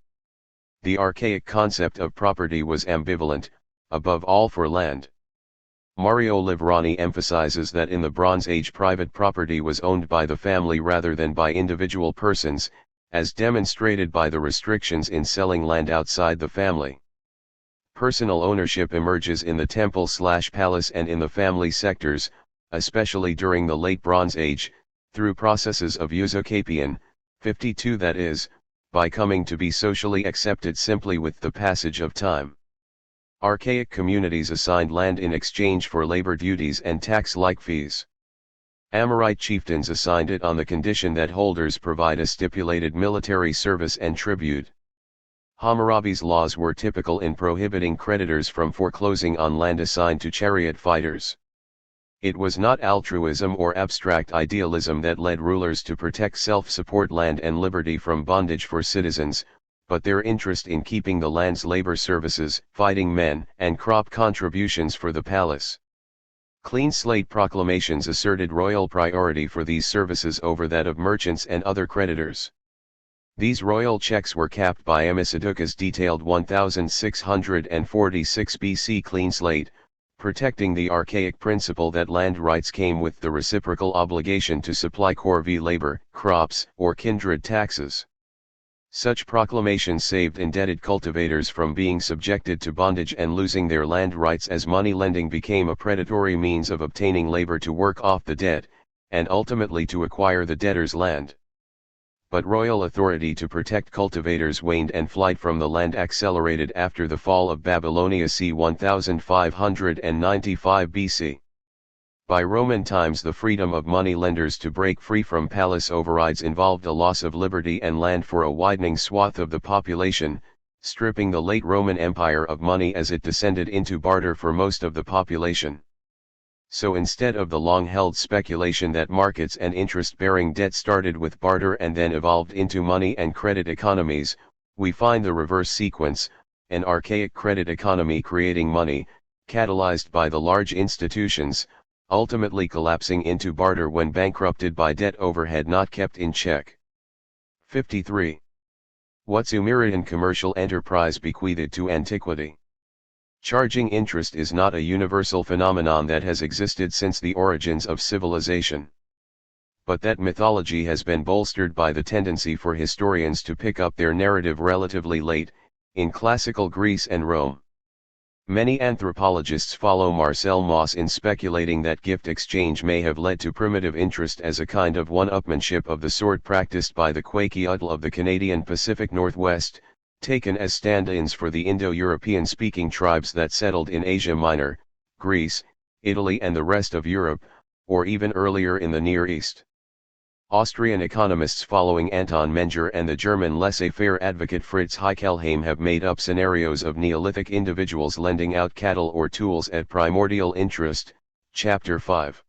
The archaic concept of property was ambivalent, above all for land. Mario Livrani emphasizes that in the Bronze Age private property was owned by the family rather than by individual persons, as demonstrated by the restrictions in selling land outside the family. Personal ownership emerges in the temple/palace and in the family sectors, especially during the Late Bronze Age, through processes of usucapion, 52 that is, by coming to be socially accepted simply with the passage of time. Archaic communities assigned land in exchange for labor duties and tax-like fees. Amorite chieftains assigned it on the condition that holders provide a stipulated military service and tribute. Hammurabi's laws were typical in prohibiting creditors from foreclosing on land assigned to chariot fighters. It was not altruism or abstract idealism that led rulers to protect self-support land and liberty from bondage for citizens, but their interest in keeping the land's labor services, fighting men, and crop contributions for the palace. Clean slate proclamations asserted royal priority for these services over that of merchants and other creditors. These royal checks were capped by Amisaduka's detailed 1646 BC clean slate, protecting the archaic principle that land rights came with the reciprocal obligation to supply corvée labor, crops, or kindred taxes. Such proclamations saved indebted cultivators from being subjected to bondage and losing their land rights, as money lending became a predatory means of obtaining labor to work off the debt, and ultimately to acquire the debtor's land. But royal authority to protect cultivators waned and flight from the land accelerated after the fall of Babylonia c. 1595 BC. By Roman times, the freedom of money lenders to break free from palace overrides involved a loss of liberty and land for a widening swath of the population, stripping the late Roman Empire of money as it descended into barter for most of the population. So instead of the long-held speculation that markets and interest-bearing debt started with barter and then evolved into money and credit economies, we find the reverse sequence, an archaic credit economy creating money, catalyzed by the large institutions, ultimately collapsing into barter when bankrupted by debt overhead not kept in check. 53. What Sumerian commercial enterprise bequeathed to antiquity? Charging interest is not a universal phenomenon that has existed since the origins of civilization. But that mythology has been bolstered by the tendency for historians to pick up their narrative relatively late, in classical Greece and Rome. Many anthropologists follow Marcel Mauss in speculating that gift exchange may have led to primitive interest as a kind of one-upmanship of the sort practiced by the Kwakiutl of the Canadian Pacific Northwest, taken as stand-ins for the Indo-European speaking tribes that settled in Asia Minor, Greece, Italy and the rest of Europe, or even earlier in the Near East. Austrian economists following Anton Menger and the German laissez-faire advocate Fritz Haeckelheim have made up scenarios of Neolithic individuals lending out cattle or tools at primordial interest, Chapter 5.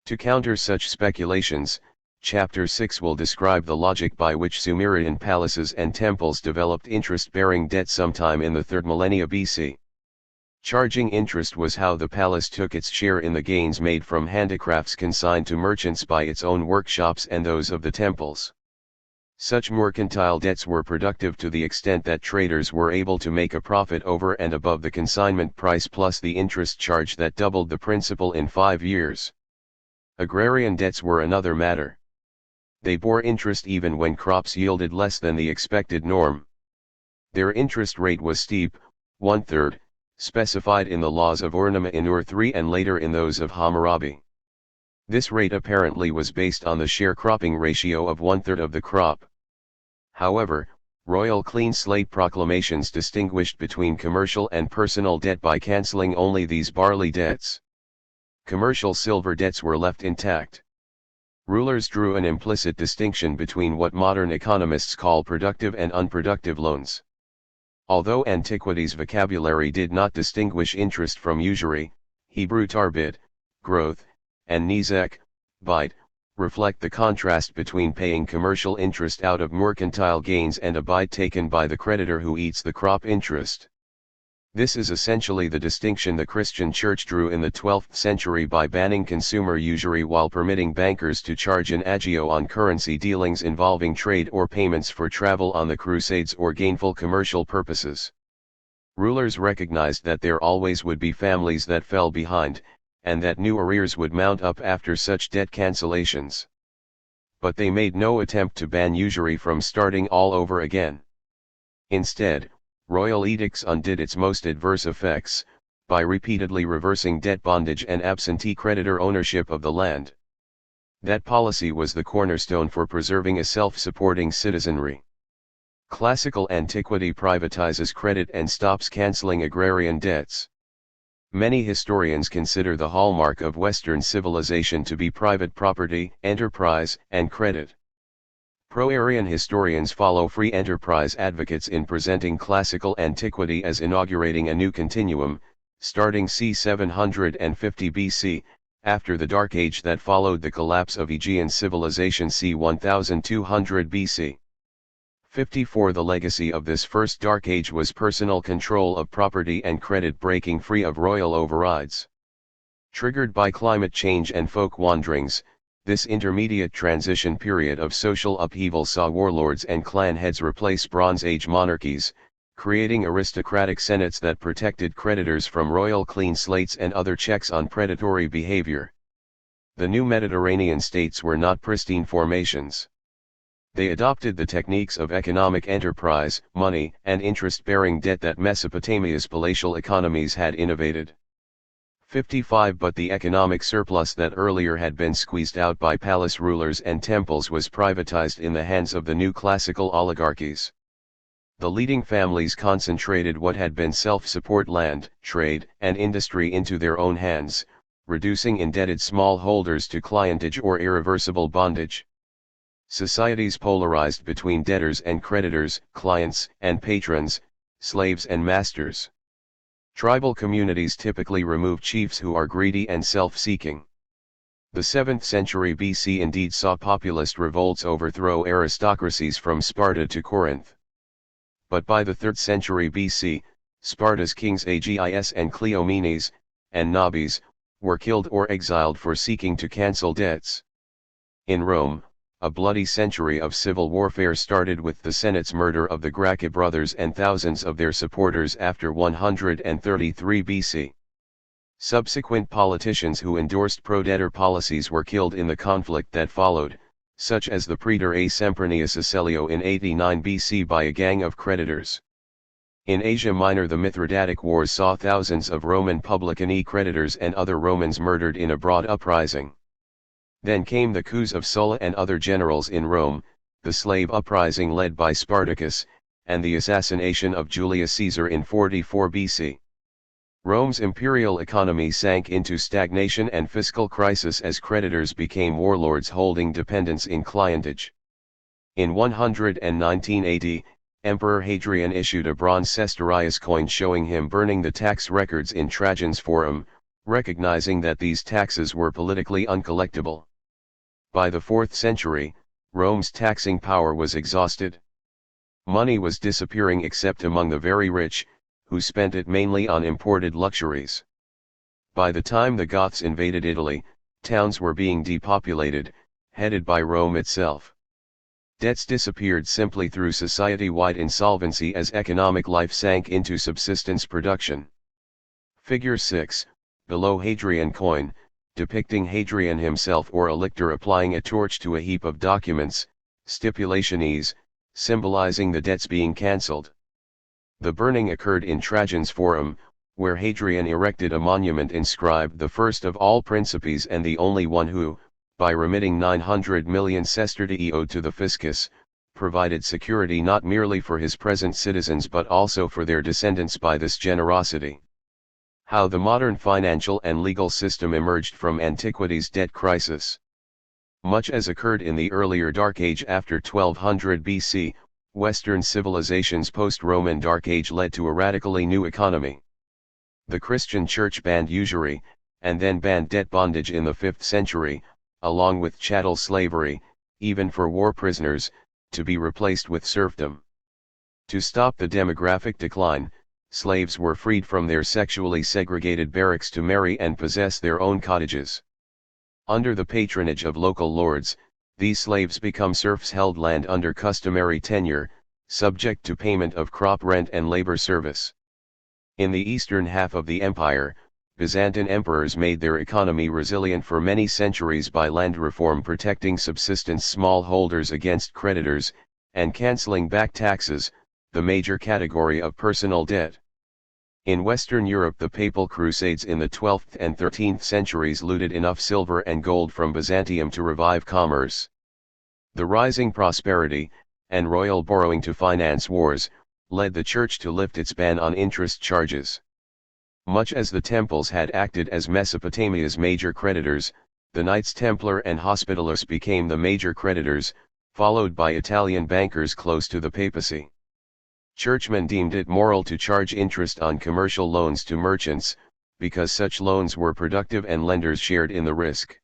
To counter such speculations, Chapter 6 will describe the logic by which Sumerian palaces and temples developed interest-bearing debt sometime in the 3rd millennia BC. Charging interest was how the palace took its share in the gains made from handicrafts consigned to merchants by its own workshops and those of the temples. Such mercantile debts were productive to the extent that traders were able to make a profit over and above the consignment price plus the interest charge that doubled the principal in 5 years. Agrarian debts were another matter. They bore interest even when crops yielded less than the expected norm. Their interest rate was steep, 1/3, specified in the laws of Ur III and later in those of Hammurabi. This rate apparently was based on the sharecropping ratio of 1/3 of the crop. However, royal clean slate proclamations distinguished between commercial and personal debt by cancelling only these barley debts. Commercial silver debts were left intact. Rulers drew an implicit distinction between what modern economists call productive and unproductive loans. Although antiquity's vocabulary did not distinguish interest from usury, Hebrew tarbit, growth, and nizek, bite, reflect the contrast between paying commercial interest out of mercantile gains and a bite taken by the creditor who eats the crop interest. This is essentially the distinction the Christian Church drew in the 12th century by banning consumer usury while permitting bankers to charge an agio on currency dealings involving trade or payments for travel on the Crusades or gainful commercial purposes. Rulers recognized that there always would be families that fell behind, and that new arrears would mount up after such debt cancellations. But they made no attempt to ban usury from starting all over again. Instead, royal edicts undid its most adverse effects, by repeatedly reversing debt bondage and absentee creditor ownership of the land. That policy was the cornerstone for preserving a self-supporting citizenry. Classical antiquity privatizes credit and stops canceling agrarian debts. Many historians consider the hallmark of Western civilization to be private property, enterprise, and credit. Pro-Aryan historians follow free enterprise advocates in presenting classical antiquity as inaugurating a new continuum, starting c. 750 BC, after the Dark Age that followed the collapse of Aegean civilization c. 1200 BC. 54 The legacy of this first Dark Age was personal control of property and credit breaking free of royal overrides. Triggered by climate change and folk wanderings, this intermediate transition period of social upheaval saw warlords and clan heads replace Bronze Age monarchies, creating aristocratic senates that protected creditors from royal clean slates and other checks on predatory behavior. The new Mediterranean states were not pristine formations. They adopted the techniques of economic enterprise, money, and interest-bearing debt that Mesopotamia's palatial economies had innovated. 55 But the economic surplus that earlier had been squeezed out by palace rulers and temples was privatized in the hands of the new classical oligarchies. The leading families concentrated what had been self-support land, trade, and industry into their own hands, reducing indebted smallholders to clientage or irreversible bondage. Societies polarized between debtors and creditors, clients and patrons, slaves and masters. Tribal communities typically remove chiefs who are greedy and self-seeking. The 7th century BC indeed saw populist revolts overthrow aristocracies from Sparta to Corinth. But by the 3rd century BC, Sparta's kings Agis and Cleomenes, and Nabis, were killed or exiled for seeking to cancel debts. In Rome, a bloody century of civil warfare started with the Senate's murder of the Gracchi brothers and thousands of their supporters after 133 BC. Subsequent politicians who endorsed pro-debtor policies were killed in the conflict that followed, such as the praetor A. Sempronius Acellio in 89 BC by a gang of creditors. In Asia Minor the Mithridatic Wars saw thousands of Roman publicani creditors and other Romans murdered in a broad uprising. Then came the coups of Sulla and other generals in Rome, the slave uprising led by Spartacus, and the assassination of Julius Caesar in 44 BC. Rome's imperial economy sank into stagnation and fiscal crisis as creditors became warlords holding dependents in clientage. In 119 AD, Emperor Hadrian issued a bronze sestertius coin showing him burning the tax records in Trajan's Forum, recognizing that these taxes were politically uncollectible. By the 4th century, Rome's taxing power was exhausted. Money was disappearing except among the very rich, who spent it mainly on imported luxuries. By the time the Goths invaded Italy, towns were being depopulated, headed by Rome itself. Debts disappeared simply through society-wide insolvency as economic life sank into subsistence production. Figure 6, below Hadrian coin, depicting Hadrian himself or a lictor applying a torch to a heap of documents, stipulationes, symbolizing the debts being cancelled. The burning occurred in Trajan's Forum, where Hadrian erected a monument inscribed the first of all principes and the only one who, by remitting 900 million sestertii owed to the fiscus, provided security not merely for his present citizens but also for their descendants by this generosity. How the modern financial and legal system emerged from antiquity's debt crisis. Much as occurred in the earlier Dark Age after 1200 BC, Western civilization's post-Roman Dark Age led to a radically new economy. The Christian Church banned usury, and then banned debt bondage in the 5th century, along with chattel slavery, even for war prisoners, to be replaced with serfdom. To stop the demographic decline, slaves were freed from their sexually segregated barracks to marry and possess their own cottages. Under the patronage of local lords, these slaves become serfs held land under customary tenure, subject to payment of crop rent and labor service. In the eastern half of the empire, Byzantine emperors made their economy resilient for many centuries by land reform protecting subsistence smallholders against creditors, and cancelling back taxes, the major category of personal debt. In Western Europe the Papal Crusades in the 12th and 13th centuries looted enough silver and gold from Byzantium to revive commerce. The rising prosperity, and royal borrowing to finance wars, led the Church to lift its ban on interest charges. Much as the temples had acted as Mesopotamia's major creditors, the Knights Templar and Hospitallers became the major creditors, followed by Italian bankers close to the papacy. Churchmen deemed it moral to charge interest on commercial loans to merchants, because such loans were productive and lenders shared in the risk.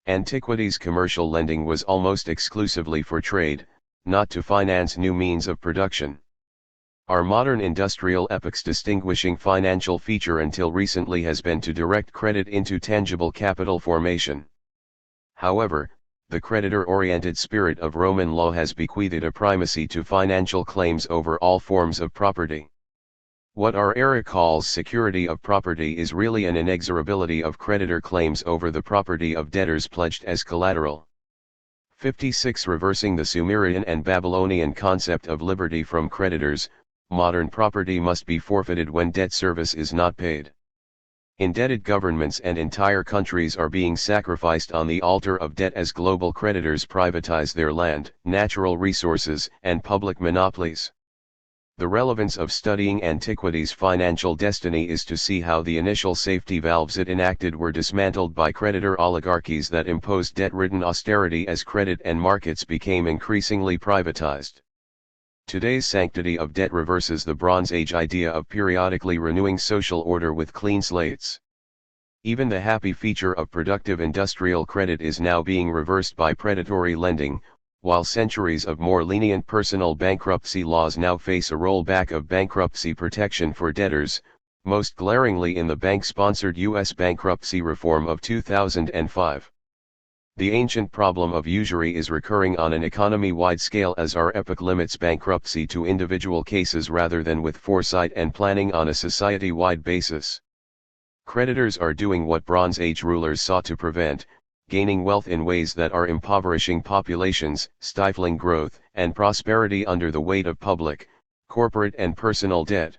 Antiquities commercial lending was almost exclusively for trade, not to finance new means of production. Our modern industrial epoch's distinguishing financial feature until recently has been to direct credit into tangible capital formation. However, the creditor-oriented spirit of Roman law has bequeathed a primacy to financial claims over all forms of property. What our era calls security of property is really an inexorability of creditor claims over the property of debtors pledged as collateral. 56. Reversing the Sumerian and Babylonian concept of liberty from creditors, modern property must be forfeited when debt service is not paid. Indebted governments and entire countries are being sacrificed on the altar of debt as global creditors privatize their land, natural resources, and public monopolies. The relevance of studying antiquities' financial destiny is to see how the initial safety valves it enacted were dismantled by creditor oligarchies that imposed debt-ridden austerity as credit and markets became increasingly privatized. Today's sanctity of debt reverses the Bronze Age idea of periodically renewing social order with clean slates. Even the happy feature of productive industrial credit is now being reversed by predatory lending, while centuries of more lenient personal bankruptcy laws now face a rollback of bankruptcy protection for debtors, most glaringly in the bank-sponsored U.S. bankruptcy reform of 2005. The ancient problem of usury is recurring on an economy-wide scale as our epoch limits bankruptcy to individual cases rather than with foresight and planning on a society-wide basis. Creditors are doing what Bronze Age rulers sought to prevent, gaining wealth in ways that are impoverishing populations, stifling growth and prosperity under the weight of public, corporate and personal debt.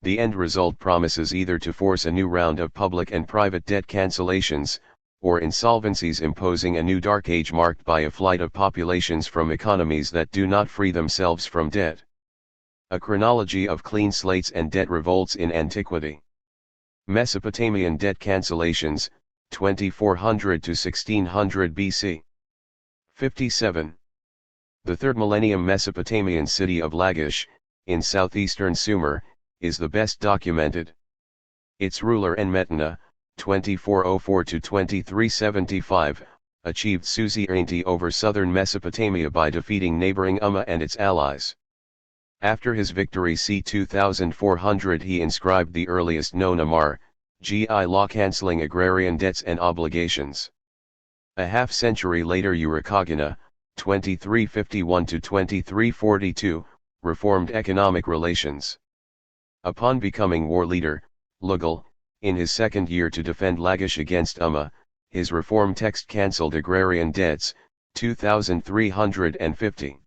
The end result promises either to force a new round of public and private debt cancellations, or insolvencies imposing a new dark age marked by a flight of populations from economies that do not free themselves from debt. A chronology of clean slates and debt revolts in antiquity. Mesopotamian debt cancellations, 2400 to 1600 BC. 57. The third millennium Mesopotamian city of Lagash, in southeastern Sumer, is the best documented. Its ruler Enmetenna, 2404 to 2375, achieved suzerainty over southern Mesopotamia by defeating neighboring Umma and its allies. After his victory c. 2400 he inscribed the earliest known Amar, GI law cancelling agrarian debts and obligations. A half-century later Urukagina, 2351 to 2342, reformed economic relations. Upon becoming war leader, Lugal, in his second year to defend Lagash against Umma, his reform text cancelled agrarian debts, 2350.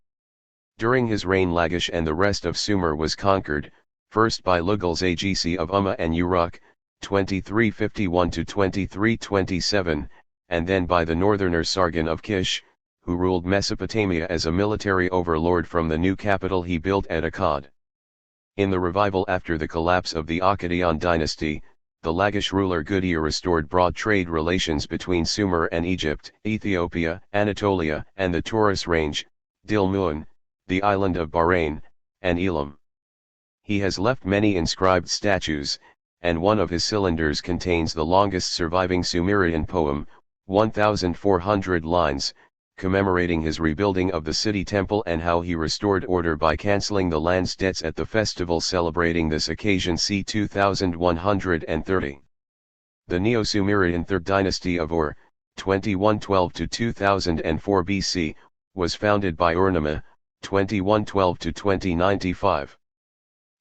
During his reign Lagash and the rest of Sumer was conquered, first by Lugal's Agisi of Umma and Uruk, 2351 to 2327, and then by the northerner Sargon of Kish, who ruled Mesopotamia as a military overlord from the new capital he built at Akkad. In the revival after the collapse of the Akkadian dynasty, the Lagash ruler Gudea restored broad trade relations between Sumer and Egypt, Ethiopia, Anatolia, and the Taurus Range, Dilmun, the island of Bahrain, and Elam. He has left many inscribed statues, and one of his cylinders contains the longest surviving Sumerian poem, 1,400 lines, commemorating his rebuilding of the city temple and how he restored order by cancelling the land's debts at the festival celebrating this occasion c. 2130. The Neo-Sumerian Third Dynasty of Ur, 2112 to 2004 BC, was founded by Ur-Namma, 2112 to 2095.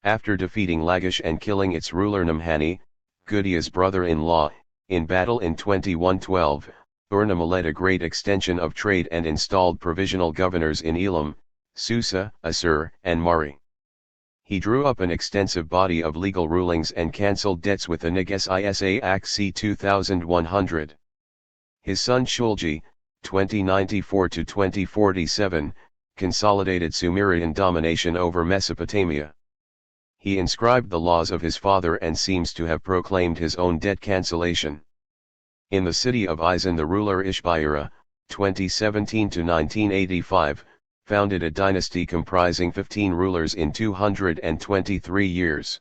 After defeating Lagash and killing its ruler Namhani, Gudea's brother-in-law, in battle in 2112, Ur-Namma led a great extension of trade and installed provisional governors in Elam, Susa, Assur, and Mari. He drew up an extensive body of legal rulings and cancelled debts with the Neges Isa Act c. 2100. His son Shulgi, 2094 to 2047, consolidated Sumerian domination over Mesopotamia. He inscribed the laws of his father and seems to have proclaimed his own debt cancellation. In the city of Isin, the ruler Ishbira, 2017 to 1985, founded a dynasty comprising 15 rulers in 223 years.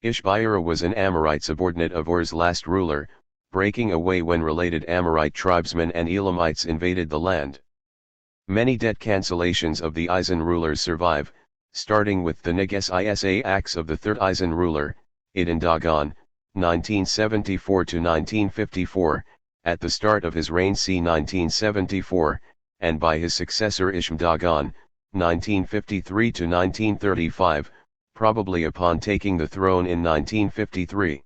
Ishbira was an Amorite subordinate of Ur's last ruler, breaking away when related Amorite tribesmen and Elamites invaded the land. Many debt cancellations of the Isin rulers survive, starting with the Neges Isa acts of the third Isin ruler, Idin Dagan, 1974 to 1954, at the start of his reign c. 1974, and by his successor Isham Dagan, 1953 to 1935, probably upon taking the throne in 1953.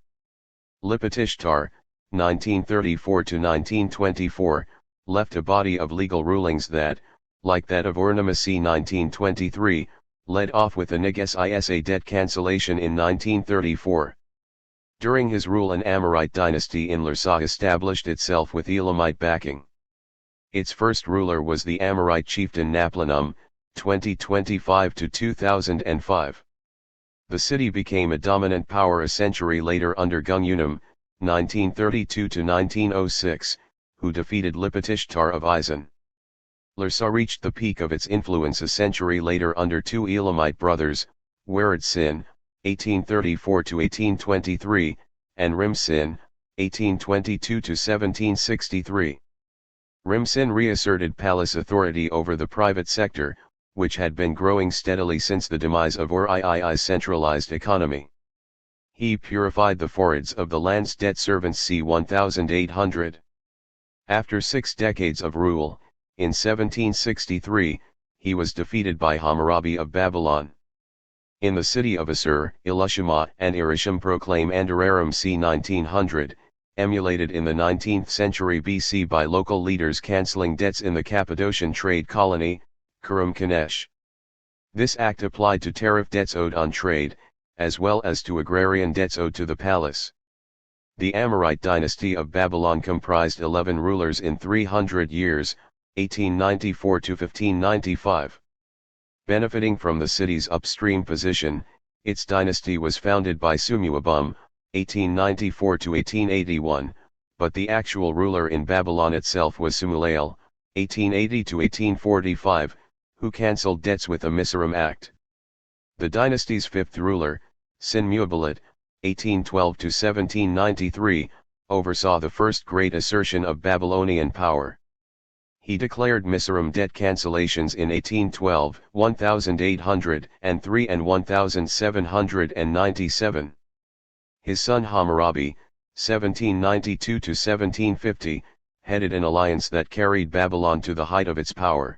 Lipitishtar, 1934 to 1924, left a body of legal rulings that, like that of Urnama c. 1923, led off with the Neges Isa debt cancellation in 1934. During his rule, an Amorite dynasty in Larsa established itself with Elamite backing. Its first ruler was the Amorite chieftain Naplanum, 2025 to 2005. The city became a dominant power a century later under Gungunum, 1932 to 1906, who defeated Lipitishtar of Isin. Larsa reached the peak of its influence a century later under two Elamite brothers, Werid-Sin, 1834 to 1823, and Rim-Sin, 1822 to 1763. Rim-Sin reasserted palace authority over the private sector, which had been growing steadily since the demise of Ur-Ii's centralized economy. He purified the foreheads of the land's debt servants c. 1800. After 6 decades of rule, in 1763, he was defeated by Hammurabi of Babylon. In the city of Assur, Elishama and Irisham proclaim Andararam c. 1900, emulated in the 19th century BC by local leaders cancelling debts in the Cappadocian trade colony, Kurum Kanesh. This act applied to tariff debts owed on trade, as well as to agrarian debts owed to the palace. The Amorite dynasty of Babylon comprised 11 rulers in 300 years, 1894 to 1595. Benefiting from the city's upstream position, its dynasty was founded by Sumuabum, 1894 to 1881, but the actual ruler in Babylon itself was Sumulael, 1880 to 1845, who cancelled debts with a Mizraim Act. The dynasty's fifth ruler, Sin-Muabalit, 1812 to 1793, oversaw the first great assertion of Babylonian power. He declared Mizraim debt cancellations in 1812, 1803 and 1797. His son Hammurabi, 1792 to 1750, headed an alliance that carried Babylon to the height of its power.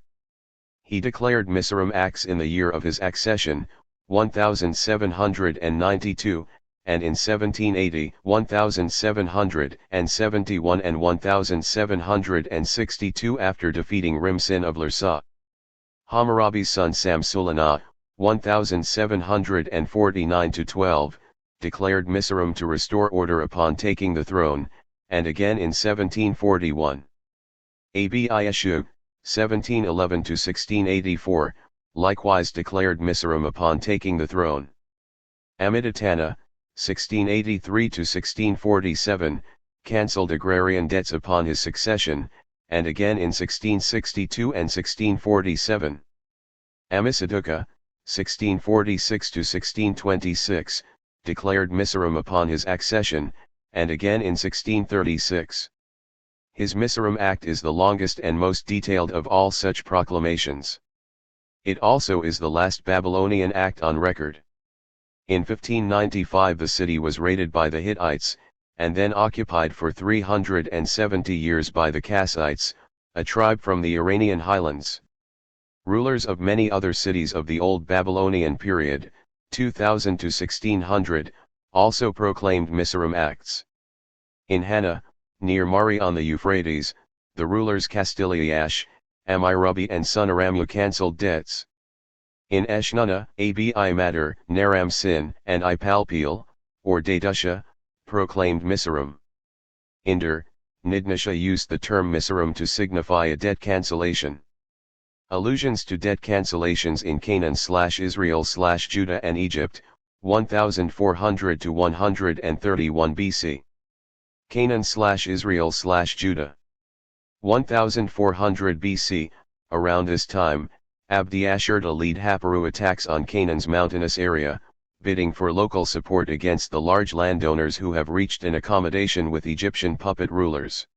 He declared Mizraim acts in the year of his accession, 1792, and in 1780, 1771 and 1762 after defeating Rim-Sin of Larsa. Hammurabi's son Samsulana, 1749-12, declared Mizraim to restore order upon taking the throne, and again in 1741. Abi-Yeshu, 1711-1684, likewise declared Mizraim upon taking the throne. Amidatana, 1683-1647, cancelled agrarian debts upon his succession, and again in 1662 and 1647. Amisaduka, 1646-1626, declared Mizraim upon his accession, and again in 1636. His Mizraim Act is the longest and most detailed of all such proclamations. It also is the last Babylonian act on record. In 1595 the city was raided by the Hittites, and then occupied for 370 years by the Kassites, a tribe from the Iranian highlands. Rulers of many other cities of the Old Babylonian period, 2000 to 1600, also proclaimed Mizraim acts. In Hana, near Mari on the Euphrates, the rulers Castiliash, Amirabi and Sunaramu cancelled debts. In Eshnunna, Abi Matter, Naram Sin, and Ipalpil, or Dadusha, proclaimed Mizraim. Inder, Nidnasha used the term Mizraim to signify a debt cancellation. Allusions to debt cancellations in Canaan/Israel/Judah and Egypt, 1400 to 131 BC. Canaan/Israel/Judah. 1400 BC, around this time, Abdi-Ashur to lead Haparu attacks on Canaan's mountainous area, bidding for local support against the large landowners who have reached an accommodation with Egyptian puppet rulers.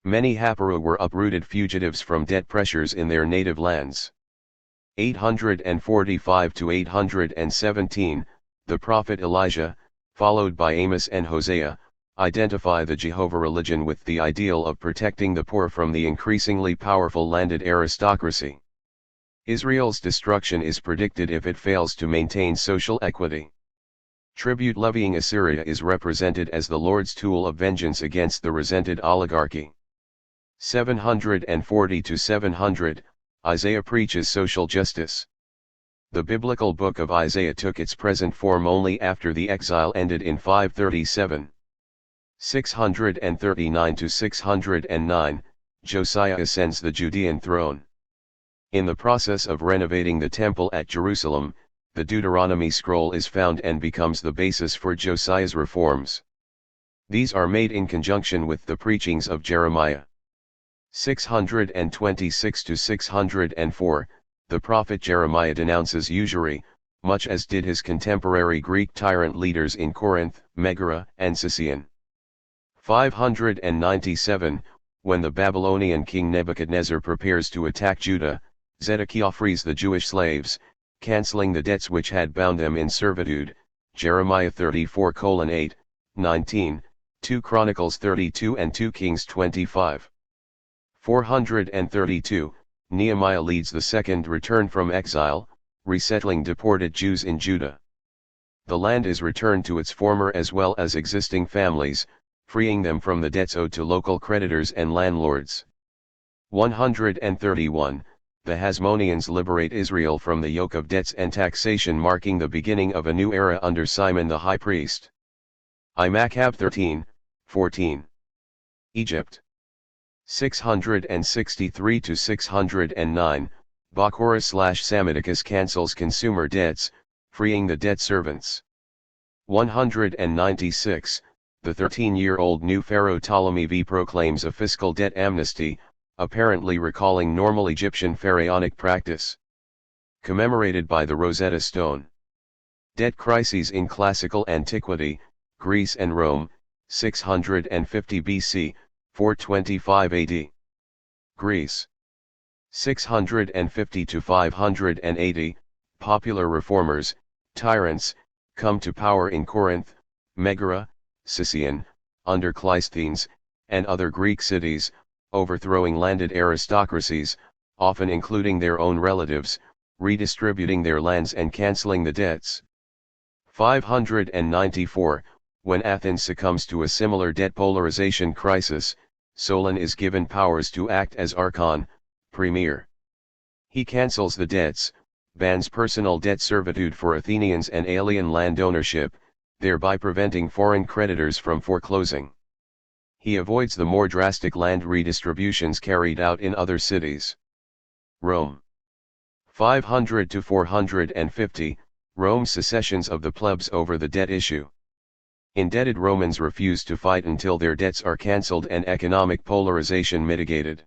Many Haparu were uprooted fugitives from debt pressures in their native lands. 845 to 817, the prophet Elijah, followed by Amos and Hosea, identify the Jehovah religion with the ideal of protecting the poor from the increasingly powerful landed aristocracy. Israel's destruction is predicted if it fails to maintain social equity. Tribute-levying Assyria is represented as the Lord's tool of vengeance against the resented oligarchy. 740 to 700, Isaiah preaches social justice. The biblical book of Isaiah took its present form only after the exile ended in 537. 639 to 609, Josiah ascends the Judean throne. In the process of renovating the temple at Jerusalem, the Deuteronomy scroll is found and becomes the basis for Josiah's reforms. These are made in conjunction with the preachings of Jeremiah. 626 to 604, the prophet Jeremiah denounces usury, much as did his contemporary Greek tyrant leaders in Corinth, Megara, and Sicyon. 597, when the Babylonian king Nebuchadnezzar prepares to attack Judah, Zedekiah frees the Jewish slaves, canceling the debts which had bound them in servitude, Jeremiah 34:8, 19, 2 Chronicles 32 and 2 Kings 25. 432, Nehemiah leads the second return from exile, resettling deported Jews in Judah. The land is returned to its former as well as existing families, freeing them from the debts owed to local creditors and landlords. 131, the Hasmoneans liberate Israel from the yoke of debts and taxation, marking the beginning of a new era under Simon the high priest. Imachab 13:14. Egypt. 663 to 609, Bacchorus/Psammetichus cancels consumer debts, freeing the debt servants. 196, the 13-year-old new pharaoh Ptolemy V proclaims a fiscal debt amnesty, apparently recalling normal Egyptian pharaonic practice. Commemorated by the Rosetta Stone. Debt crises in classical antiquity, Greece and Rome, 650 BC, 425 AD. Greece. 650 to 580, popular reformers, tyrants, come to power in Corinth, Megara, Sicyon, under Cleisthenes, and other Greek cities, overthrowing landed aristocracies, often including their own relatives, redistributing their lands and cancelling the debts. 594, when Athens succumbs to a similar debt polarization crisis, Solon is given powers to act as archon, premier. He cancels the debts, bans personal debt servitude for Athenians and alien land ownership, thereby preventing foreign creditors from foreclosing. He avoids the more drastic land redistributions carried out in other cities. Rome. 500 to 450, Rome's secessions of the plebs over the debt issue. Indebted Romans refuse to fight until their debts are cancelled and economic polarization mitigated.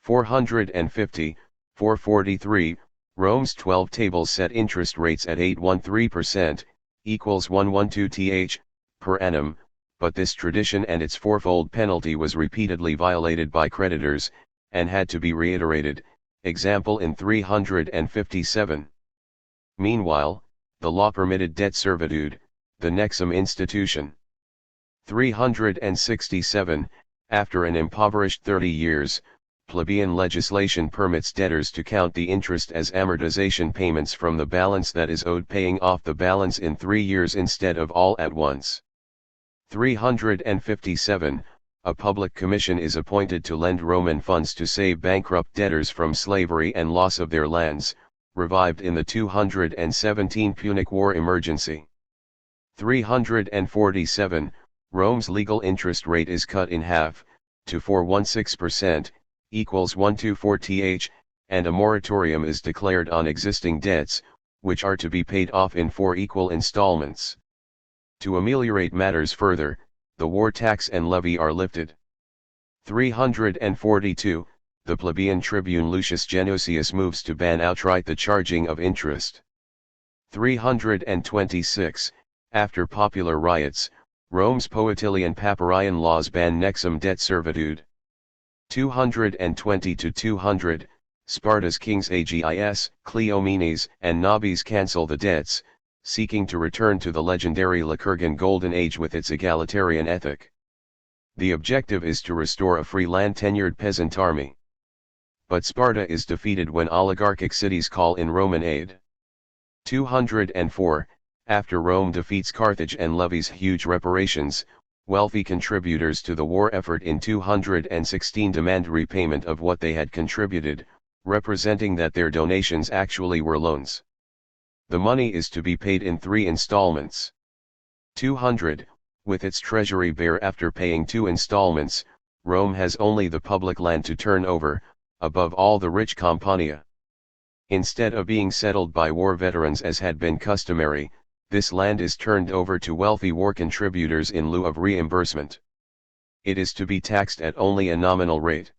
450, 443, Rome's 12 tables set interest rates at 813%, equals 112th, per annum, but this tradition and its fourfold penalty was repeatedly violated by creditors, and had to be reiterated, example in 357. Meanwhile, the law permitted debt servitude, the Nexum institution. 367, after an impoverished 30 years, plebeian legislation permits debtors to count the interest as amortization payments from the balance that is owed, paying off the balance in 3 years instead of all at once. 357, a public commission is appointed to lend Roman funds to save bankrupt debtors from slavery and loss of their lands, revived in the 217 Punic War emergency. 347, Rome's legal interest rate is cut in half, to 416%, equals 124th, and a moratorium is declared on existing debts, which are to be paid off in 4 equal installments. To ameliorate matters further, the war tax and levy are lifted. 342, the plebeian tribune Lucius Genosius moves to ban outright the charging of interest. 326, after popular riots, Rome's Poetilian Papyrian laws ban nexum debt servitude. 220-200, Sparta's kings Agis, Cleomenes, and Nabis cancel the debts, seeking to return to the legendary Lycurgan Golden Age with its egalitarian ethic. The objective is to restore a free land-tenured peasant army. But Sparta is defeated when oligarchic cities call in Roman aid. 204, after Rome defeats Carthage and levies huge reparations, wealthy contributors to the war effort in 216 demand repayment of what they had contributed, representing that their donations actually were loans. The money is to be paid in 3 installments. 200, with its treasury bare after paying 2 installments, Rome has only the public land to turn over, above all the rich Campania. Instead of being settled by war veterans as had been customary, this land is turned over to wealthy war contributors in lieu of reimbursement. It is to be taxed at only a nominal rate.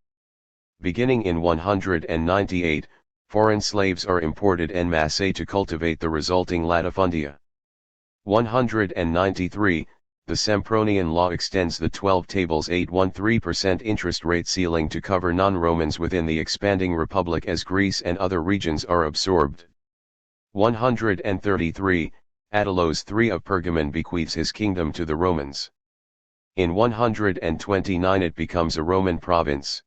Beginning in 198, foreign slaves are imported en masse to cultivate the resulting latifundia. 193, the Sempronian law extends the 12 Tables 813% interest rate ceiling to cover non-Romans within the expanding republic as Greece and other regions are absorbed. 133, Attilos III of Pergamon bequeaths his kingdom to the Romans. In 129 it becomes a Roman province.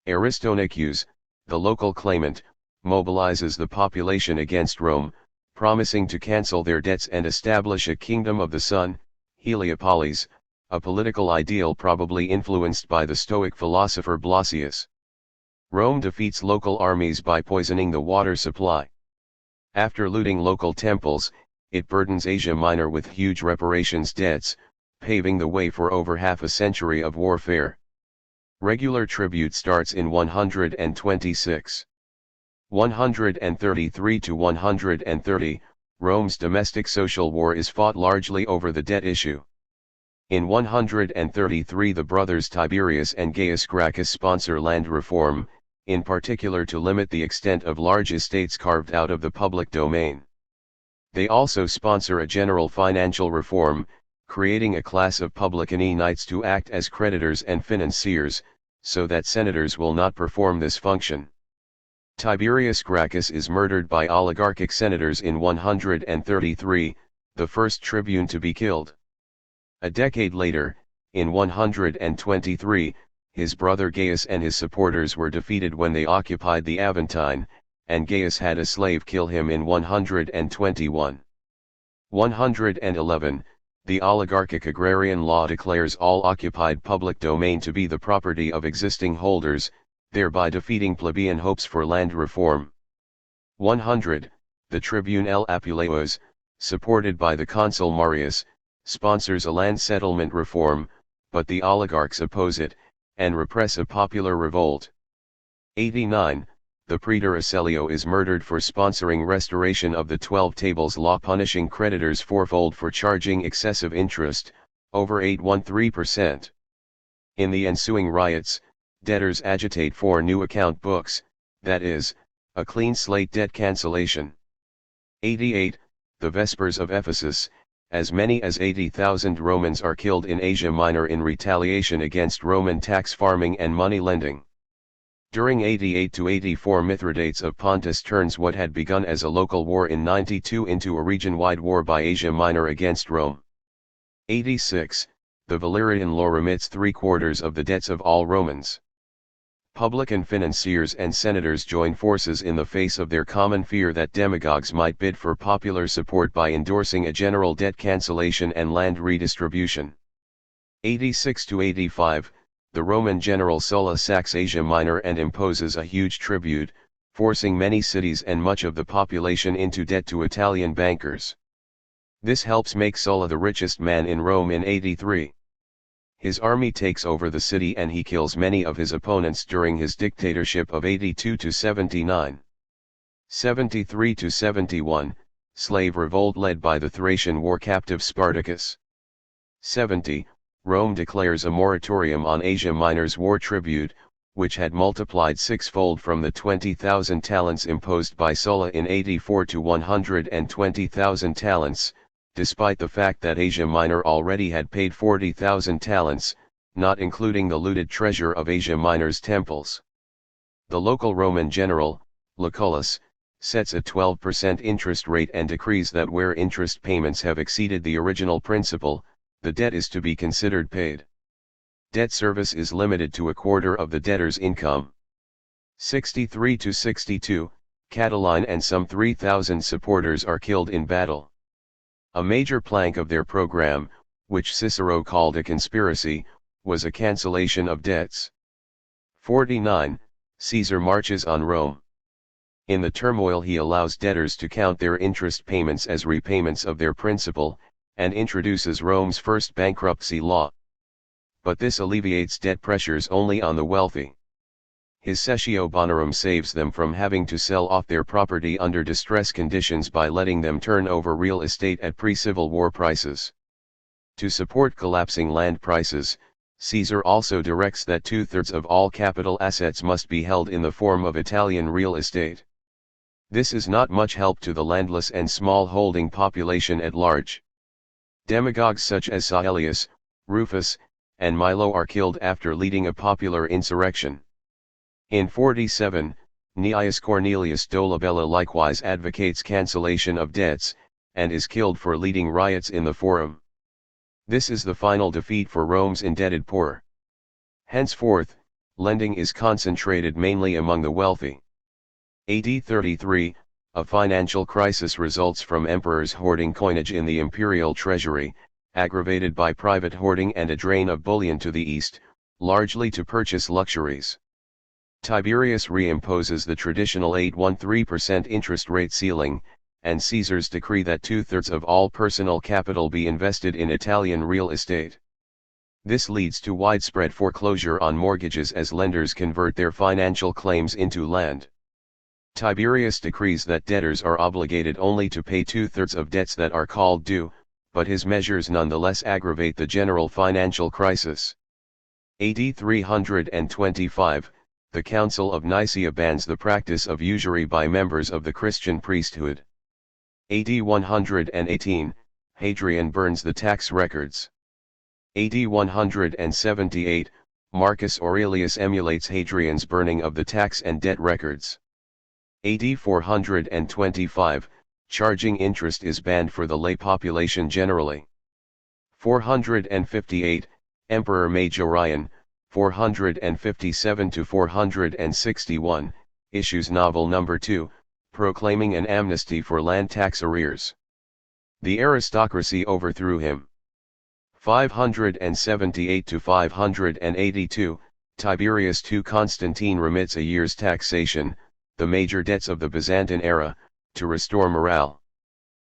Aristonachus, the local claimant, mobilizes the population against Rome, promising to cancel their debts and establish a kingdom of the sun, Heliopolis, a political ideal probably influenced by the Stoic philosopher Blasius. Rome defeats local armies by poisoning the water supply. After looting local temples, it burdens Asia Minor with huge reparations debts, paving the way for over half a century of warfare. Regular tribute starts in 126. 133 to 130, Rome's domestic social war is fought largely over the debt issue. In 133 the brothers Tiberius and Gaius Gracchus sponsor land reform, in particular to limit the extent of large estates carved out of the public domain. They also sponsor a general financial reform, creating a class of publicani knights to act as creditors and financiers, so that senators will not perform this function. Tiberius Gracchus is murdered by oligarchic senators in 133, the first tribune to be killed. A decade later, in 123, his brother Gaius and his supporters were defeated when they occupied the Aventine, and Gaius had a slave kill him in 121. 111, the oligarchic agrarian law declares all occupied public domain to be the property of existing holders, thereby defeating plebeian hopes for land reform. 100, the tribune L. Apuleius, supported by the consul Marius, sponsors a land settlement reform, but the oligarchs oppose it, and repress a popular revolt. 89, the praetor Aselio is murdered for sponsoring restoration of the 12 Tables law punishing creditors fourfold for charging excessive interest, over 813%. In the ensuing riots, debtors agitate for new account books, that is, a clean slate debt cancellation. 88, the Vespers of Ephesus, as many as 80,000 Romans are killed in Asia Minor in retaliation against Roman tax farming and money lending. During 88-84 Mithridates of Pontus turns what had begun as a local war in 92 into a region-wide war by Asia Minor against Rome. 86, the Valerian law remits 3/4 of the debts of all Romans. Publican financiers and senators join forces in the face of their common fear that demagogues might bid for popular support by endorsing a general debt cancellation and land redistribution. 86-85, the Roman general Sulla sacks Asia Minor and imposes a huge tribute, forcing many cities and much of the population into debt to Italian bankers. This helps make Sulla the richest man in Rome in 83. His army takes over the city and he kills many of his opponents during his dictatorship of 82 to 79. 73 to 71, slave revolt led by the Thracian war captive Spartacus. 70, Rome declares a moratorium on Asia Minor's war tribute, which had multiplied sixfold from the 20,000 talents imposed by Sulla in 84 to 120,000 talents, despite the fact that Asia Minor already had paid 40,000 talents, not including the looted treasure of Asia Minor's temples. The local Roman general, Lucullus, sets a 12% interest rate and decrees that where interest payments have exceeded the original principal, the debt is to be considered paid. Debt service is limited to a quarter of the debtor's income. 63 to 62, Catiline and some 3,000 supporters are killed in battle. A major plank of their program, which Cicero called a conspiracy, was a cancellation of debts. 49, Caesar marches on Rome. In the turmoil he allows debtors to count their interest payments as repayments of their principal, and introduces Rome's first bankruptcy law. But this alleviates debt pressures only on the wealthy. His Cessio Bonorum saves them from having to sell off their property under distress conditions by letting them turn over real estate at pre-Civil War prices. To support collapsing land prices, Caesar also directs that 2/3 of all capital assets must be held in the form of Italian real estate. This is not much help to the landless and small-holding population at large. Demagogues such as Caelius, Rufus, and Milo are killed after leading a popular insurrection. In 47, Gnaeus Cornelius Dolabella likewise advocates cancellation of debts, and is killed for leading riots in the Forum. This is the final defeat for Rome's indebted poor. Henceforth, lending is concentrated mainly among the wealthy. AD 33, a financial crisis results from emperors hoarding coinage in the imperial treasury, aggravated by private hoarding and a drain of bullion to the east, largely to purchase luxuries. Tiberius reimposes the traditional 8.13% interest rate ceiling, and Caesar's decree that 2/3 of all personal capital be invested in Italian real estate. This leads to widespread foreclosure on mortgages as lenders convert their financial claims into land. Tiberius decrees that debtors are obligated only to pay 2/3 of debts that are called due, but his measures nonetheless aggravate the general financial crisis. AD 325, the Council of Nicaea bans the practice of usury by members of the Christian priesthood. AD 118, Hadrian burns the tax records. AD 178, Marcus Aurelius emulates Hadrian's burning of the tax and debt records. AD 425, charging interest is banned for the lay population generally. 458, Emperor Majorian, 457 to 461, issues Novel No. 2, proclaiming an amnesty for land tax arrears. The aristocracy overthrew him. 578 to 582, Tiberius II Constantine remits a year's taxation, the major debts of the Byzantine era, to restore morale.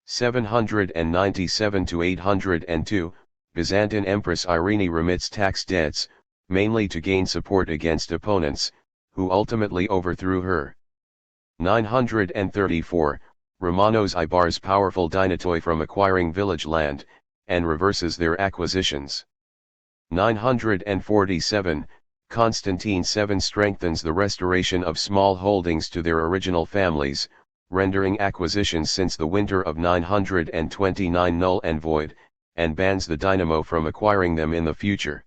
797 to 802, Byzantine Empress Irene remits tax debts, mainly to gain support against opponents, who ultimately overthrew her. 934, Romanos I bars powerful Dinatoi from acquiring village land, and reverses their acquisitions. 947, Constantine VII strengthens the restoration of small holdings to their original families, rendering acquisitions since the winter of 929 null and void, and bans the dynamo from acquiring them in the future.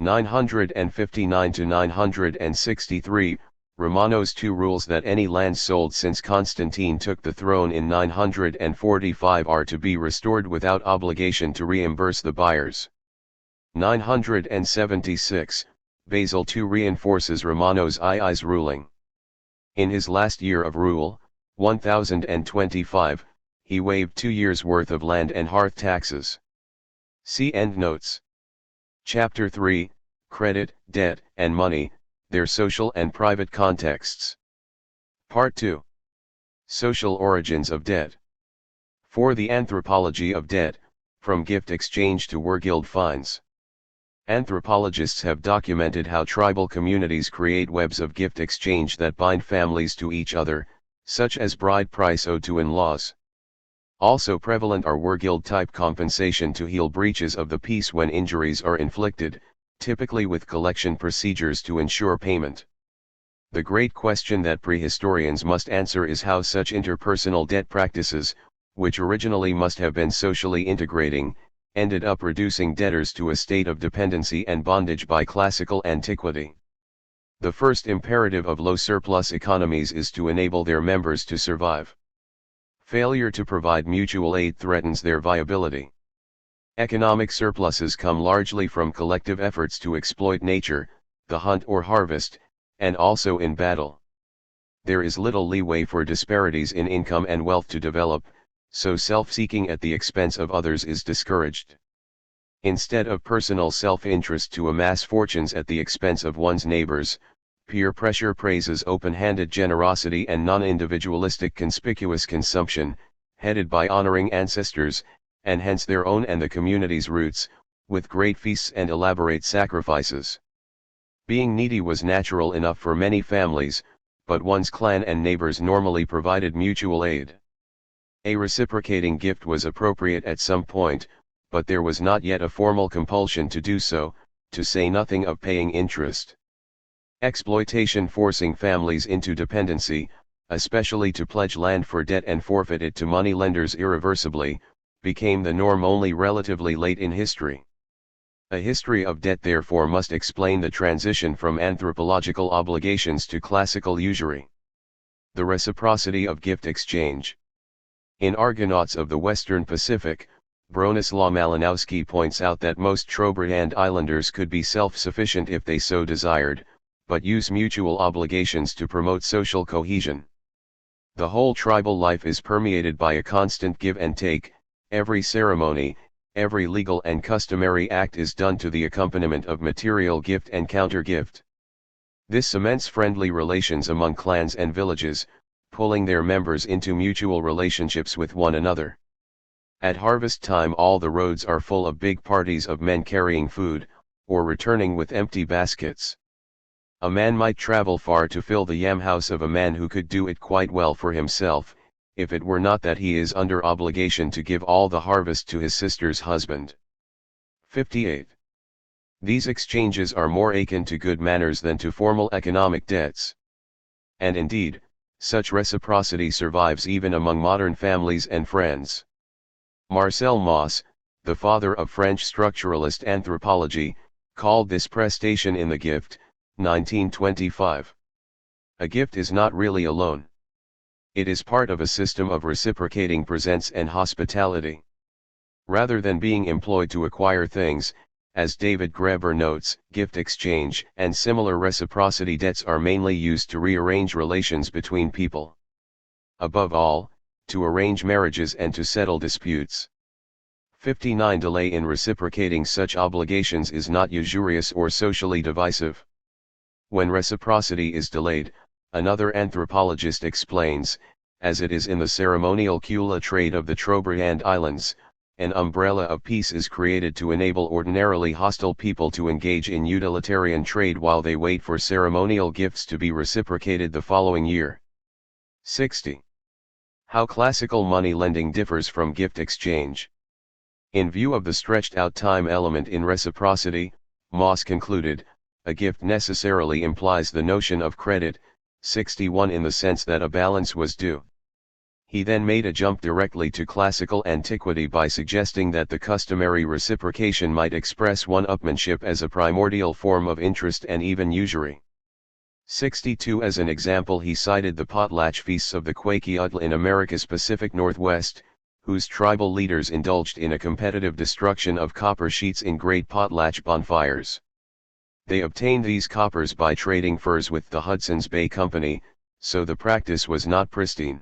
959 to 963, Romanos II rules that any lands sold since Constantine took the throne in 945 are to be restored without obligation to reimburse the buyers. 976, Basil II reinforces Romanos II's ruling. In his last year of rule, 1025, he waived 2 years' worth of land and hearth taxes. See endnotes. Chapter 3, Credit, Debt, and Money, Their Social and Private Contexts. Part 2. Social Origins of Debt. For the Anthropology of Debt, From Gift Exchange to Wergild Fines. Anthropologists have documented how tribal communities create webs of gift exchange that bind families to each other, such as bride price owed to in-laws. Also prevalent are war-guild-type compensation to heal breaches of the peace when injuries are inflicted, typically with collection procedures to ensure payment. The great question that prehistorians must answer is how such interpersonal debt practices, which originally must have been socially integrating, ended up reducing debtors to a state of dependency and bondage by classical antiquity. The first imperative of low surplus economies is to enable their members to survive. Failure to provide mutual aid threatens their viability. Economic surpluses come largely from collective efforts to exploit nature, the hunt or harvest, and also in battle. There is little leeway for disparities in income and wealth to develop, so self-seeking at the expense of others is discouraged. Instead of personal self-interest to amass fortunes at the expense of one's neighbors, peer pressure praises open-handed generosity and non-individualistic conspicuous consumption, headed by honoring ancestors, and hence their own and the community's roots, with great feasts and elaborate sacrifices. Being needy was natural enough for many families, but one's clan and neighbors normally provided mutual aid. A reciprocating gift was appropriate at some point, but there was not yet a formal compulsion to do so, to say nothing of paying interest. Exploitation forcing families into dependency, especially to pledge land for debt and forfeit it to moneylenders irreversibly, became the norm only relatively late in history. A history of debt therefore must explain the transition from anthropological obligations to classical usury. The reciprocity of gift exchange. In Argonauts of the Western Pacific, Bronislaw Malinowski points out that most Trobriand islanders could be self-sufficient if they so desired, but use mutual obligations to promote social cohesion. The whole tribal life is permeated by a constant give and take. Every ceremony, every legal and customary act is done to the accompaniment of material gift and counter-gift. This cements friendly relations among clans and villages, pulling their members into mutual relationships with one another. At harvest time all the roads are full of big parties of men carrying food, or returning with empty baskets. A man might travel far to fill the yam house of a man who could do it quite well for himself, if it were not that he is under obligation to give all the harvest to his sister's husband. 58. These exchanges are more akin to good manners than to formal economic debts. And indeed, such reciprocity survives even among modern families and friends. Marcel Mauss, the father of French structuralist anthropology, called this prestation in the gift, 1925. A gift is not really a loan. It is part of a system of reciprocating presents and hospitality. Rather than being employed to acquire things, as David Graeber notes, gift exchange and similar reciprocity debts are mainly used to rearrange relations between people. Above all, to arrange marriages and to settle disputes. 59. Delay in reciprocating such obligations is not usurious or socially divisive. When reciprocity is delayed, another anthropologist explains, as it is in the ceremonial Kula trade of the Trobriand Islands, an umbrella of peace is created to enable ordinarily hostile people to engage in utilitarian trade while they wait for ceremonial gifts to be reciprocated the following year. 60. How classical money lending differs from gift exchange. In view of the stretched out time element in reciprocity, Mauss concluded, a gift necessarily implies the notion of credit, 61, in the sense that a balance was due. He then made a jump directly to classical antiquity by suggesting that the customary reciprocation might express one-upmanship as a primordial form of interest and even usury. 62. As an example he cited the potlatch feasts of the Kwakiutl in America's Pacific Northwest, whose tribal leaders indulged in a competitive destruction of copper sheets in great potlatch bonfires. They obtained these coppers by trading furs with the Hudson's Bay Company, so the practice was not pristine.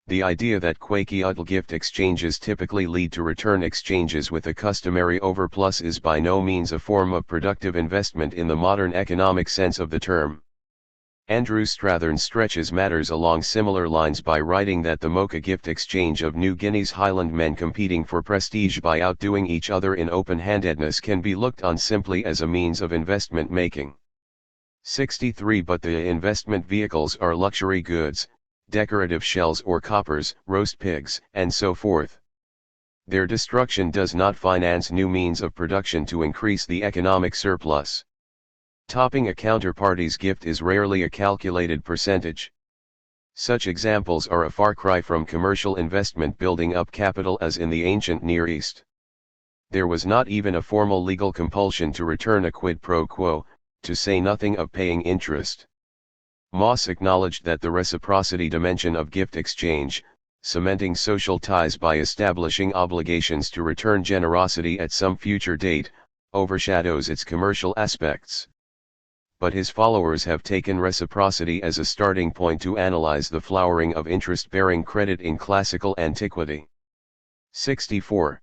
The idea that Kwakiutl gift exchanges typically lead to return exchanges with a customary overplus is by no means a form of productive investment in the modern economic sense of the term. Andrew Strathern stretches matters along similar lines by writing that the Mocha gift exchange of New Guinea's Highland men competing for prestige by outdoing each other in open-handedness can be looked on simply as a means of investment making. 63 But the investment vehicles are luxury goods, decorative shells or coppers, roast pigs, and so forth. Their destruction does not finance new means of production to increase the economic surplus. Topping a counterparty's gift is rarely a calculated percentage. Such examples are a far cry from commercial investment building up capital as in the ancient Near East. There was not even a formal legal compulsion to return a quid pro quo, to say nothing of paying interest. Moss acknowledged that the reciprocity dimension of gift exchange, cementing social ties by establishing obligations to return generosity at some future date, overshadows its commercial aspects. But his followers have taken reciprocity as a starting point to analyze the flowering of interest-bearing credit in classical antiquity. 64.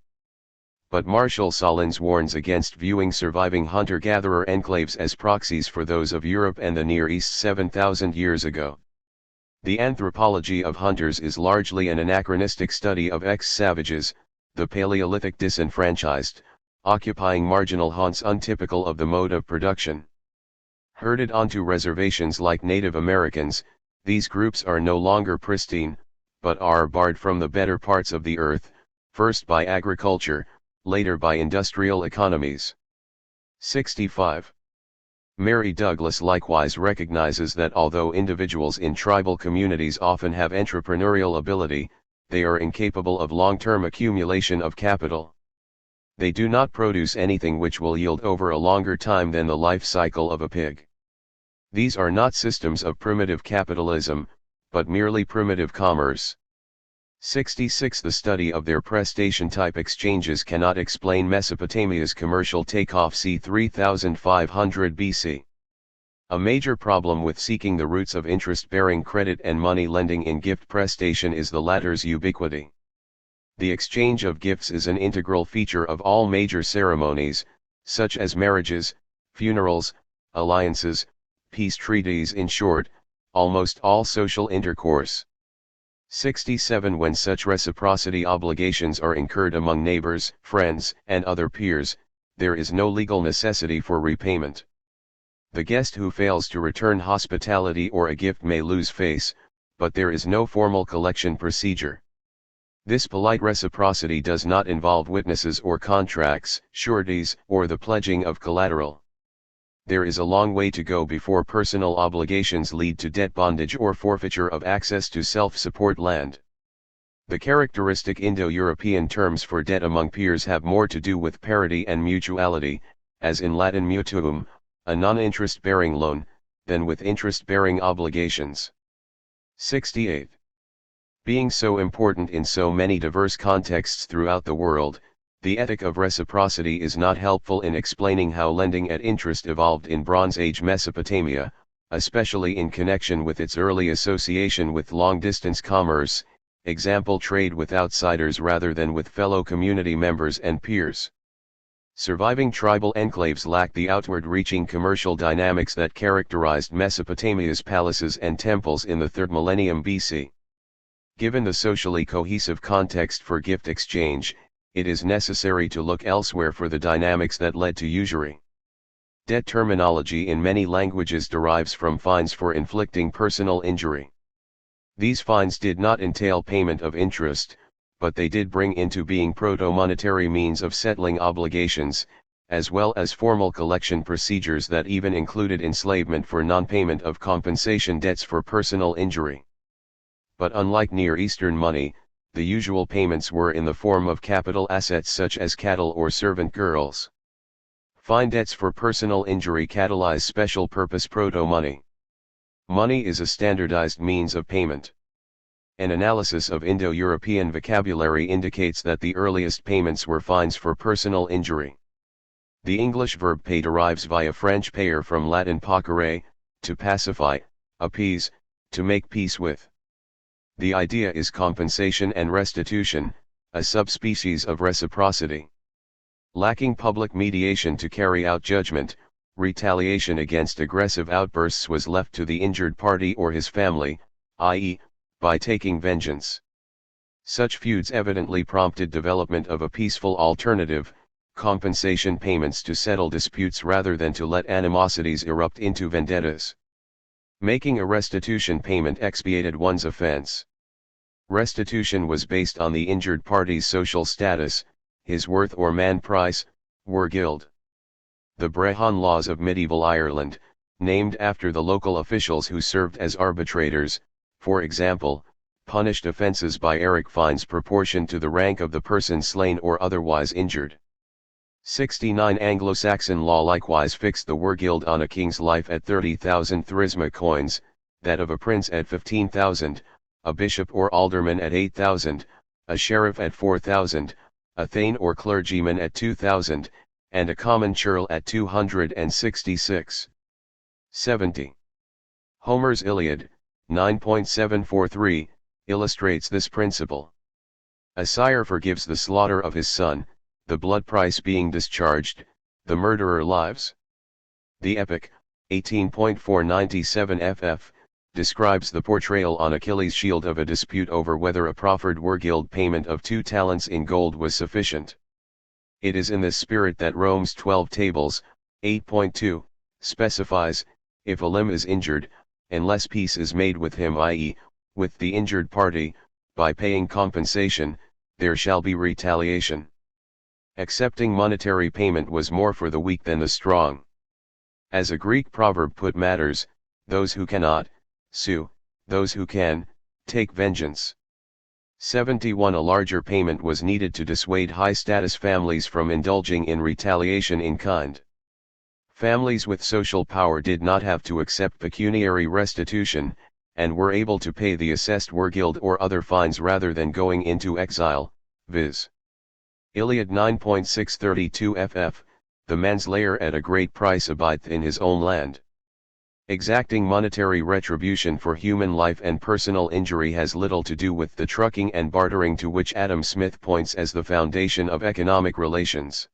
But Marshall Solins warns against viewing surviving hunter-gatherer enclaves as proxies for those of Europe and the Near East 7,000 years ago. The anthropology of hunters is largely an anachronistic study of ex-savages, the Paleolithic disenfranchised, occupying marginal haunts untypical of the mode of production. Herded onto reservations like Native Americans, these groups are no longer pristine, but are barred from the better parts of the earth, first by agriculture, later by industrial economies. 65. Mary Douglas likewise recognizes that although individuals in tribal communities often have entrepreneurial ability, they are incapable of long-term accumulation of capital. They do not produce anything which will yield over a longer time than the life cycle of a pig. These are not systems of primitive capitalism, but merely primitive commerce. 66 The study of their prestation-type exchanges cannot explain Mesopotamia's commercial takeoff c. 3500 BC. A major problem with seeking the roots of interest-bearing credit and money lending in gift prestation is the latter's ubiquity. The exchange of gifts is an integral feature of all major ceremonies, such as marriages, funerals, alliances, peace treaties, in short, almost all social intercourse. 67 When such reciprocity obligations are incurred among neighbors, friends, and other peers, there is no legal necessity for repayment. The guest who fails to return hospitality or a gift may lose face, but there is no formal collection procedure. This polite reciprocity does not involve witnesses or contracts, sureties, or the pledging of collateral. There is a long way to go before personal obligations lead to debt bondage or forfeiture of access to self-support land. The characteristic Indo-European terms for debt among peers have more to do with parity and mutuality, as in Latin mutuum, a non-interest-bearing loan, than with interest-bearing obligations. 68. Being so important in so many diverse contexts throughout the world, the ethic of reciprocity is not helpful in explaining how lending at interest evolved in Bronze Age Mesopotamia, especially in connection with its early association with long-distance commerce, example trade with outsiders rather than with fellow community members and peers. Surviving tribal enclaves lack the outward-reaching commercial dynamics that characterized Mesopotamia's palaces and temples in the 3rd millennium BC. Given the socially cohesive context for gift exchange, it is necessary to look elsewhere for the dynamics that led to usury. Debt terminology in many languages derives from fines for inflicting personal injury. These fines did not entail payment of interest, but they did bring into being proto-monetary means of settling obligations, as well as formal collection procedures that even included enslavement for non-payment of compensation debts for personal injury. But unlike Near Eastern money, the usual payments were in the form of capital assets such as cattle or servant girls. Fine debts for personal injury catalyze special-purpose proto-money. Money is a standardized means of payment. An analysis of Indo-European vocabulary indicates that the earliest payments were fines for personal injury. The English verb pay derives via French payer from Latin pacere, to pacify, appease, to make peace with. The idea is compensation and restitution, a subspecies of reciprocity. Lacking public mediation to carry out judgment, retaliation against aggressive outbursts was left to the injured party or his family, i.e., by taking vengeance. Such feuds evidently prompted development of a peaceful alternative, compensation payments to settle disputes rather than to let animosities erupt into vendettas. Making a restitution payment expiated one's offense. Restitution was based on the injured party's social status, his worth or man price, wergild. The Brehon laws of medieval Ireland, named after the local officials who served as arbitrators, for example, punished offences by eric fines proportioned to the rank of the person slain or otherwise injured. 69 Anglo-Saxon law likewise fixed the wergild on a king's life at 30,000 thrisma coins, that of a prince at 15,000, a bishop or alderman at 8,000, a sheriff at 4,000, a thane or clergyman at 2,000, and a common churl at 266. 70. Homer's Iliad, 9.743, illustrates this principle. A sire forgives the slaughter of his son, the blood price being discharged, the murderer lives. The epic, 18.497 ff, describes the portrayal on Achilles' shield of a dispute over whether a proffered wergild payment of 2 talents in gold was sufficient. It is in this spirit that Rome's 12 Tables, 8.2, specifies, if a limb is injured, unless peace is made with him, i.e., with the injured party, by paying compensation, there shall be retaliation. Accepting monetary payment was more for the weak than the strong. As a Greek proverb put matters, those who cannot, sue, those who can, take vengeance. 71 A larger payment was needed to dissuade high-status families from indulging in retaliation in kind. Families with social power did not have to accept pecuniary restitution, and were able to pay the assessed wergild or other fines rather than going into exile, viz. Iliad 9.632 ff, the manslayer at a great price abideth in his own land. Exacting monetary retribution for human life and personal injury has little to do with the trucking and bartering to which Adam Smith points as the foundation of economic relations.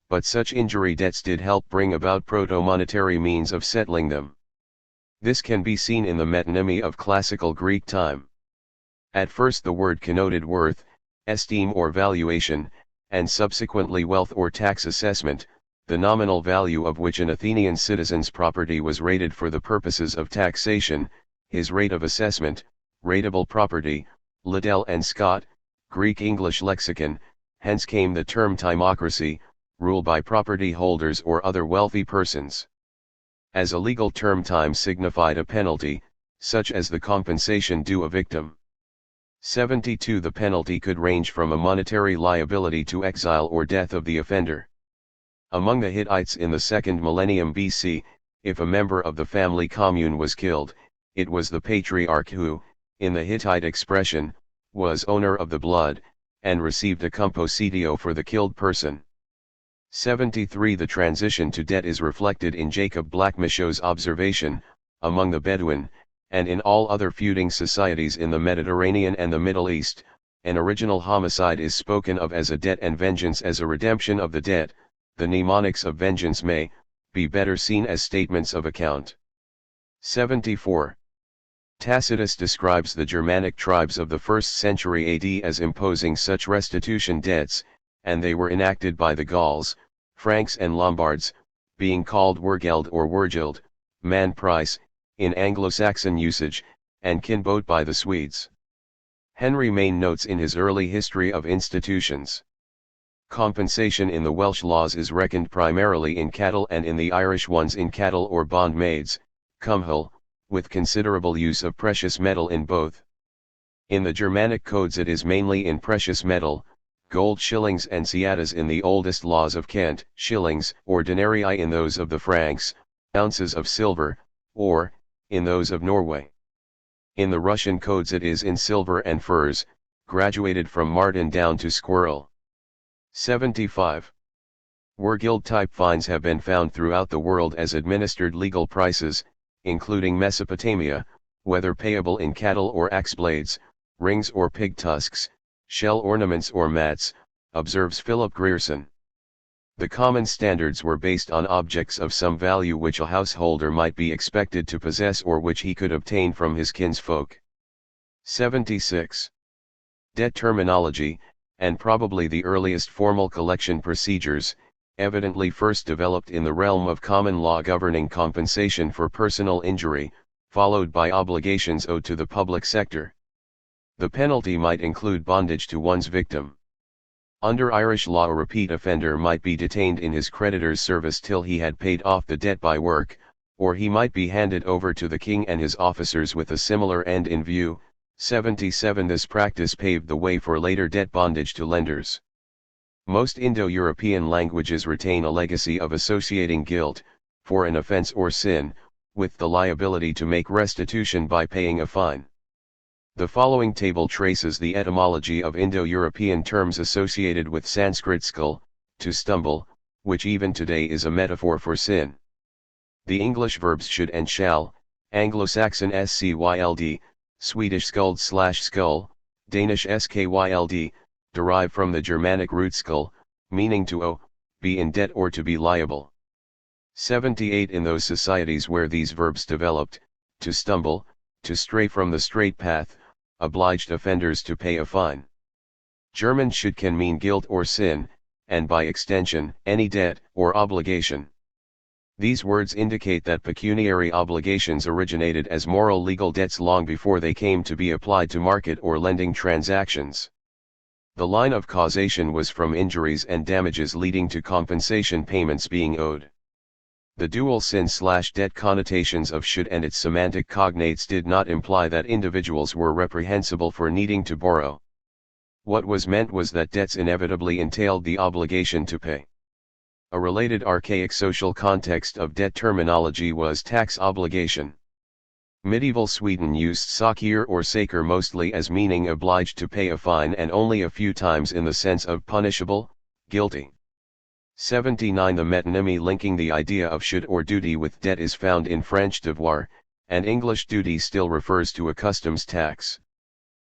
But such injury debts did help bring about proto-monetary means of settling them. This can be seen in the metonymy of classical Greek time. At first the word connoted worth, esteem or valuation, and subsequently wealth or tax assessment, the nominal value of which an Athenian citizen's property was rated for the purposes of taxation, his rate of assessment, rateable property, Liddell and Scott, Greek-English lexicon, hence came the term timocracy, rule by property holders or other wealthy persons. As a legal term, time signified a penalty, such as the compensation due a victim. 72 The penalty could range from a monetary liability to exile or death of the offender. Among the Hittites in the 2nd millennium BC, if a member of the family commune was killed, it was the patriarch who, in the Hittite expression, was owner of the blood, and received a compositio for the killed person. 73 The transition to debt is reflected in Jacob Blackmichaux's observation, among the Bedouin, and in all other feuding societies in the Mediterranean and the Middle East, an original homicide is spoken of as a debt and vengeance as a redemption of the debt. The mnemonics of vengeance may be better seen as statements of account. 74. Tacitus describes the Germanic tribes of the 1st century AD as imposing such restitution debts, and they were enacted by the Gauls, Franks and Lombards, being called wergeld or wergild, man price, in Anglo-Saxon usage, and kinbote by the Swedes. Henry Maine notes in his early history of institutions. Compensation in the Welsh laws is reckoned primarily in cattle and in the Irish ones in cattle or bond maids, cumhul, with considerable use of precious metal in both. In the Germanic codes it is mainly in precious metal, gold shillings and ciatas in the oldest laws of Kent, shillings or denarii in those of the Franks, ounces of silver, or, in those of Norway. In the Russian codes it is in silver and furs, graduated from marten down to squirrel. 75. Wergild type fines have been found throughout the world as administered legal prices, including Mesopotamia, whether payable in cattle or axe blades, rings or pig tusks, shell ornaments or mats, observes Philip Grierson. The common standards were based on objects of some value which a householder might be expected to possess or which he could obtain from his kinsfolk. 76. Debt terminology, and probably the earliest formal collection procedures, evidently first developed in the realm of common law governing compensation for personal injury, followed by obligations owed to the public sector. The penalty might include bondage to one's victim. Under Irish law, a repeat offender might be detained in his creditor's service till he had paid off the debt by work, or he might be handed over to the king and his officers with a similar end in view. 77. This practice paved the way for later debt bondage to lenders. Most Indo-European languages retain a legacy of associating guilt, for an offense or sin, with the liability to make restitution by paying a fine. The following table traces the etymology of Indo-European terms associated with Sanskrit skul, to stumble, which even today is a metaphor for sin. The English verbs should and shall, Anglo-Saxon scyld, Swedish skuld/skull, Danish skyld, derive from the Germanic root skull, meaning to owe, be in debt or to be liable. 78. In those societies where these verbs developed, to stumble, to stray from the straight path, obliged offenders to pay a fine. German should can mean guilt or sin, and by extension, any debt or obligation. These words indicate that pecuniary obligations originated as moral legal debts long before they came to be applied to market or lending transactions. The line of causation was from injuries and damages leading to compensation payments being owed. The dual sin/debt connotations of should and its semantic cognates did not imply that individuals were reprehensible for needing to borrow. What was meant was that debts inevitably entailed the obligation to pay. A related archaic social context of debt terminology was tax obligation. Medieval Sweden used saker or saker mostly as meaning obliged to pay a fine and only a few times in the sense of punishable, guilty. 79. The metonymy linking the idea of should or duty with debt is found in French devoir, and English duty still refers to a customs tax.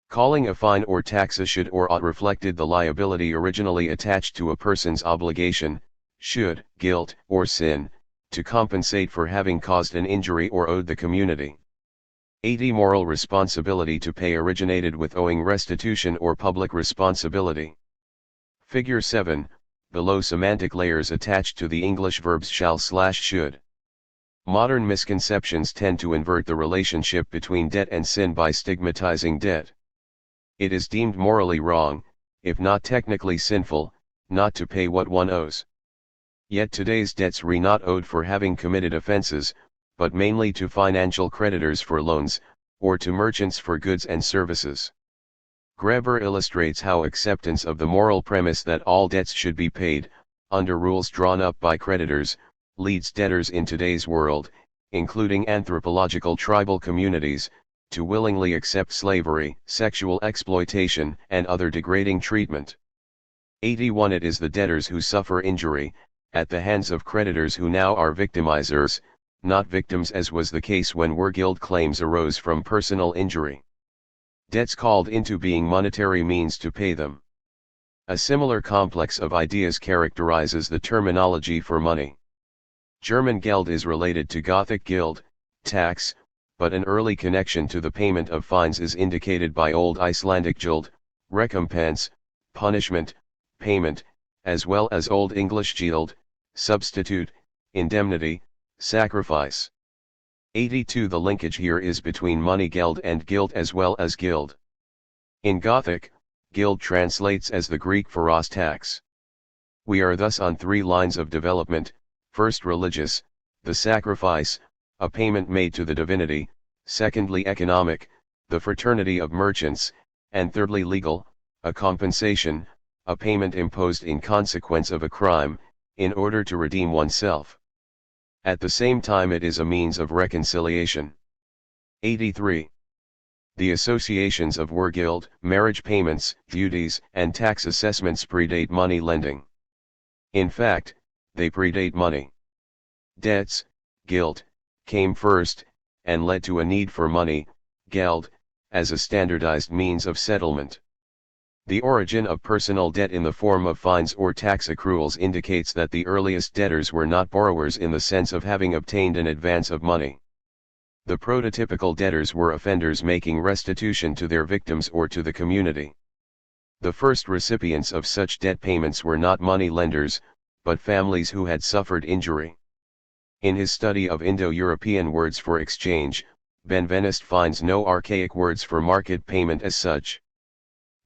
Calling a fine or tax a should or ought reflected the liability originally attached to a person's obligation, should, guilt, or sin, to compensate for having caused an injury or owed the community. 80. Moral responsibility to pay originated with owing restitution or public responsibility. Figure 7, below semantic layers attached to the English verbs shall/should. Modern misconceptions tend to invert the relationship between debt and sin by stigmatizing debt. It is deemed morally wrong, if not technically sinful, not to pay what one owes. Yet today's debts are not owed for having committed offenses, but mainly to financial creditors for loans, or to merchants for goods and services. Greber illustrates how acceptance of the moral premise that all debts should be paid, under rules drawn up by creditors, leads debtors in today's world, including anthropological tribal communities, to willingly accept slavery, sexual exploitation, and other degrading treatment. 81. It is the debtors who suffer injury, at the hands of creditors who now are victimizers, not victims as was the case when guilt claims arose from personal injury. Debts called into being monetary means to pay them. A similar complex of ideas characterizes the terminology for money. German Geld is related to Gothic Gild, tax, but an early connection to the payment of fines is indicated by Old Icelandic Gjöld, recompense, punishment, payment, as well as Old English Gjöld, substitute, indemnity, sacrifice. 82. The linkage here is between money geld and guild as well as guild. In Gothic, guild translates as the Greek pharos tax. We are thus on three lines of development: first religious, the sacrifice, a payment made to the divinity; secondly economic, the fraternity of merchants; and thirdly legal, a compensation, a payment imposed in consequence of a crime, in order to redeem oneself. At the same time it is a means of reconciliation. 83. The associations of guild, marriage payments, duties, and tax assessments predate money lending. In fact, they predate money. Debts, guilt, came first, and led to a need for money, geld, as a standardized means of settlement. The origin of personal debt in the form of fines or tax accruals indicates that the earliest debtors were not borrowers in the sense of having obtained an advance of money. The prototypical debtors were offenders making restitution to their victims or to the community. The first recipients of such debt payments were not money lenders, but families who had suffered injury. In his study of Indo-European words for exchange, Benveniste finds no archaic words for market payment as such.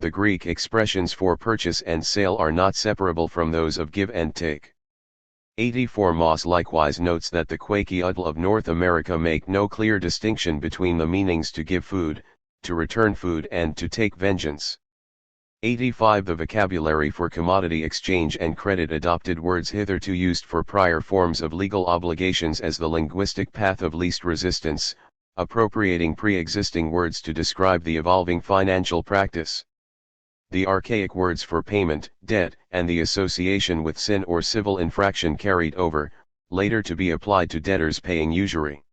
The Greek expressions for purchase and sale are not separable from those of give and take. 84 Moss likewise notes that the Quakiutl of North America make no clear distinction between the meanings to give food, to return food and to take vengeance. 85 The vocabulary for commodity exchange and credit adopted words hitherto used for prior forms of legal obligations as the linguistic path of least resistance, appropriating pre-existing words to describe the evolving financial practice. The archaic words for payment, debt, and the association with sin or civil infraction carried over, later to be applied to debtors paying usury.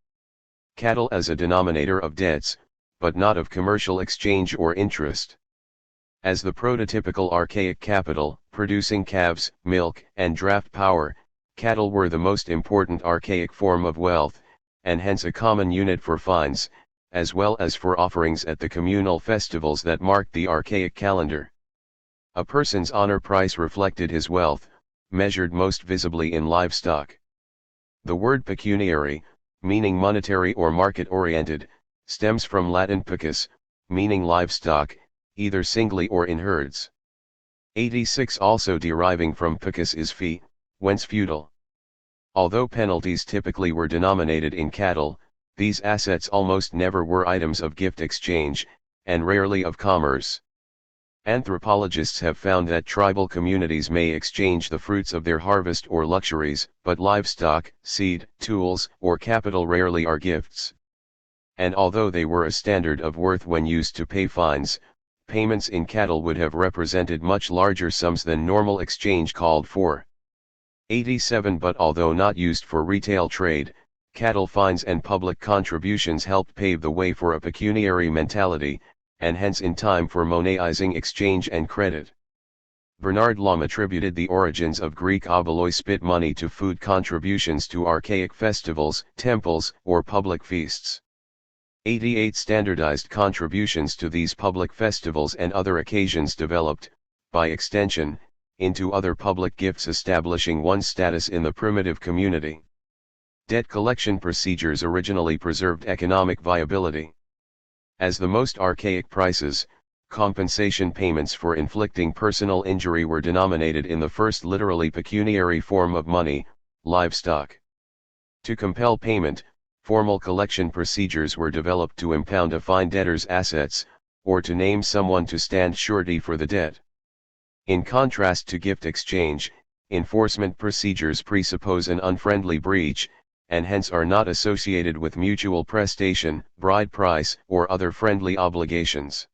Cattle as a denominator of debts, but not of commercial exchange or interest. As the prototypical archaic capital, producing calves, milk, and draft power, cattle were the most important archaic form of wealth, and hence a common unit for fines, as well as for offerings at the communal festivals that marked the archaic calendar. A person's honor price reflected his wealth, measured most visibly in livestock. The word pecuniary, meaning monetary or market-oriented, stems from Latin pecus, meaning livestock, either singly or in herds. 86 Also deriving from pecus is fee, whence feudal. Although penalties typically were denominated in cattle, these assets almost never were items of gift exchange, and rarely of commerce. Anthropologists have found that tribal communities may exchange the fruits of their harvest or luxuries, but livestock, seed, tools, or capital rarely are gifts. And although they were a standard of worth when used to pay fines, payments in cattle would have represented much larger sums than normal exchange called for. 87 But although not used for retail trade, cattle fines and public contributions helped pave the way for a pecuniary mentality, and hence in time for moneizing exchange and credit. Bernard Lom attributed the origins of Greek oboloi spit money to food contributions to archaic festivals, temples, or public feasts. 88 Standardized contributions to these public festivals and other occasions developed, by extension, into other public gifts, establishing one's status in the primitive community. Debt collection procedures originally preserved economic viability. As the most archaic prices, compensation payments for inflicting personal injury were denominated in the first literally pecuniary form of money, livestock. To compel payment, formal collection procedures were developed to impound a fine debtor's assets, or to name someone to stand surety for the debt. In contrast to gift exchange, enforcement procedures presuppose an unfriendly breach, and hence are not associated with mutual prestation, bride price, or other friendly obligations.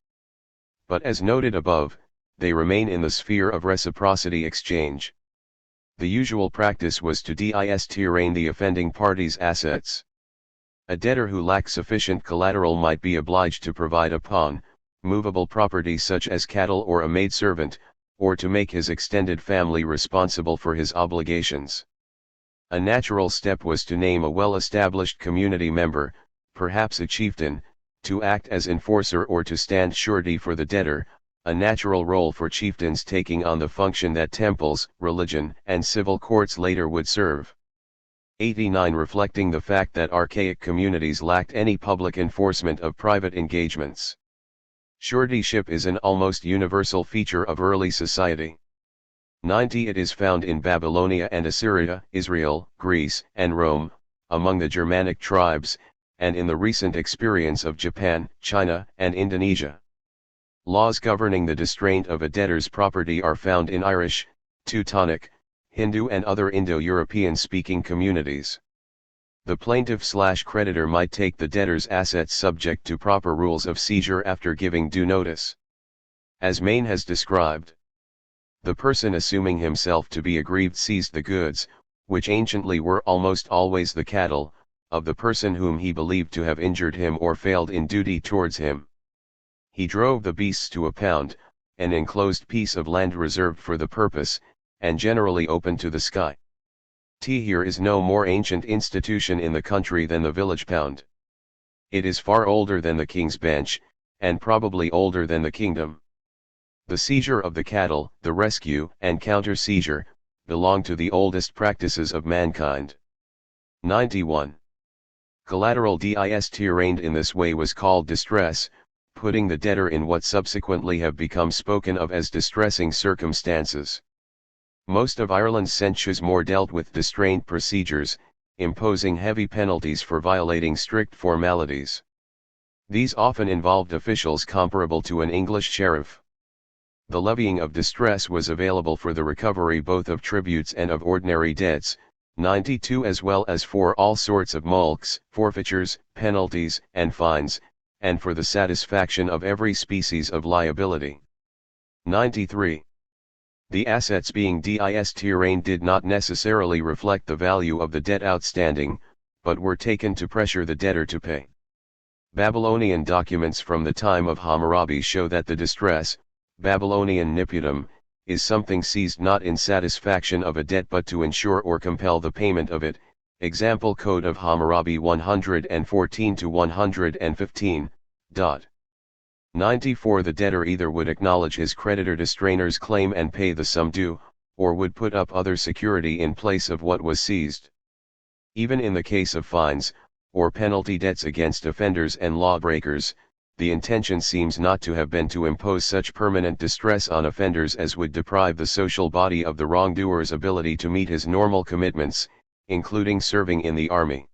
But as noted above, they remain in the sphere of reciprocity exchange. The usual practice was to distrain the offending party's assets. A debtor who lacked sufficient collateral might be obliged to provide a pawn, movable property such as cattle or a maidservant, or to make his extended family responsible for his obligations. A natural step was to name a well-established community member, perhaps a chieftain, to act as enforcer or to stand surety for the debtor, a natural role for chieftains taking on the function that temples, religion, and civil courts later would serve. 89 Reflecting the fact that archaic communities lacked any public enforcement of private engagements. Suretyship is an almost universal feature of early society. 90 It is found in Babylonia and Assyria, Israel, Greece, and Rome, among the Germanic tribes, and in the recent experience of Japan, China, and Indonesia. Laws governing the distraint of a debtor's property are found in Irish, Teutonic, Hindu and other Indo-European speaking communities. The plaintiff/creditor might take the debtor's assets subject to proper rules of seizure after giving due notice. As Maine has described, the person assuming himself to be aggrieved seized the goods, which anciently were almost always the cattle, of the person whom he believed to have injured him or failed in duty towards him. He drove the beasts to a pound, an enclosed piece of land reserved for the purpose, and generally open to the sky. Here is no more ancient institution in the country than the village pound. It is far older than the king's bench, and probably older than the kingdom. The seizure of the cattle, the rescue and counter-seizure, belong to the oldest practices of mankind. 91. Collateral dist arraigned in this way was called distress, putting the debtor in what subsequently have become spoken of as distressing circumstances. Most of Ireland's censures more dealt with distraint procedures, imposing heavy penalties for violating strict formalities. These often involved officials comparable to an English sheriff. The levying of distress was available for the recovery both of tributes and of ordinary debts, 92, as well as for all sorts of mulcts, forfeitures, penalties, and fines, and for the satisfaction of every species of liability. 93. The assets being dist arraigned did not necessarily reflect the value of the debt outstanding, but were taken to pressure the debtor to pay. Babylonian documents from the time of Hammurabi show that the distress, Babylonian niputum, is something seized not in satisfaction of a debt but to ensure or compel the payment of it. Example Code of Hammurabi 114-115. 94. The debtor either would acknowledge his creditor distrainer's claim and pay the sum due, or would put up other security in place of what was seized. Even in the case of fines, or penalty debts against offenders and lawbreakers, the intention seems not to have been to impose such permanent distress on offenders as would deprive the social body of the wrongdoer's ability to meet his normal commitments, including serving in the army.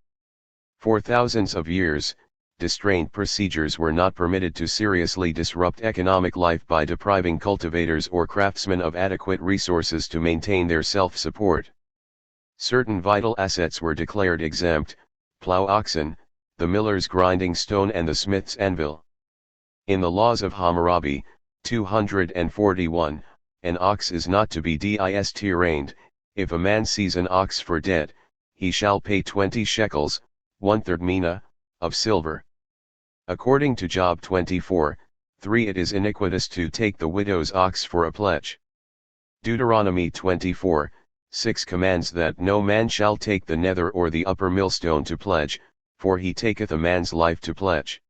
For thousands of years, distraint procedures were not permitted to seriously disrupt economic life by depriving cultivators or craftsmen of adequate resources to maintain their self-support. Certain vital assets were declared exempt: plough oxen, the miller's grinding stone and the smith's anvil. In the laws of Hammurabi, 241, an ox is not to be dist arraigned. If a man seize an ox for debt, he shall pay 20 shekels, 1/3 mina, of silver. According to Job 24:3, it is iniquitous to take the widow's ox for a pledge. Deuteronomy 24:6 commands that no man shall take the nether or the upper millstone to pledge, for he taketh a man's life to pledge.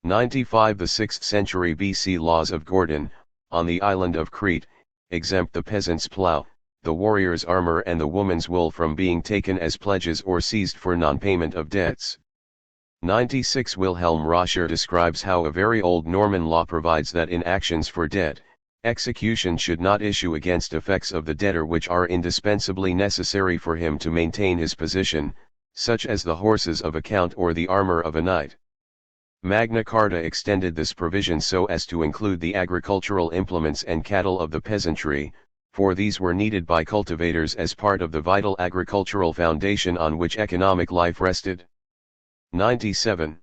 95. The 6th century BC laws of Gordon, on the island of Crete, exempt the peasant's plough, the warrior's armor and the woman's wool from being taken as pledges or seized for non-payment of debts. 96. Wilhelm Roscher describes how a very old Norman law provides that in actions for debt, execution should not issue against effects of the debtor which are indispensably necessary for him to maintain his position, such as the horses of a count or the armor of a knight. Magna Carta extended this provision so as to include the agricultural implements and cattle of the peasantry, for these were needed by cultivators as part of the vital agricultural foundation on which economic life rested. 97.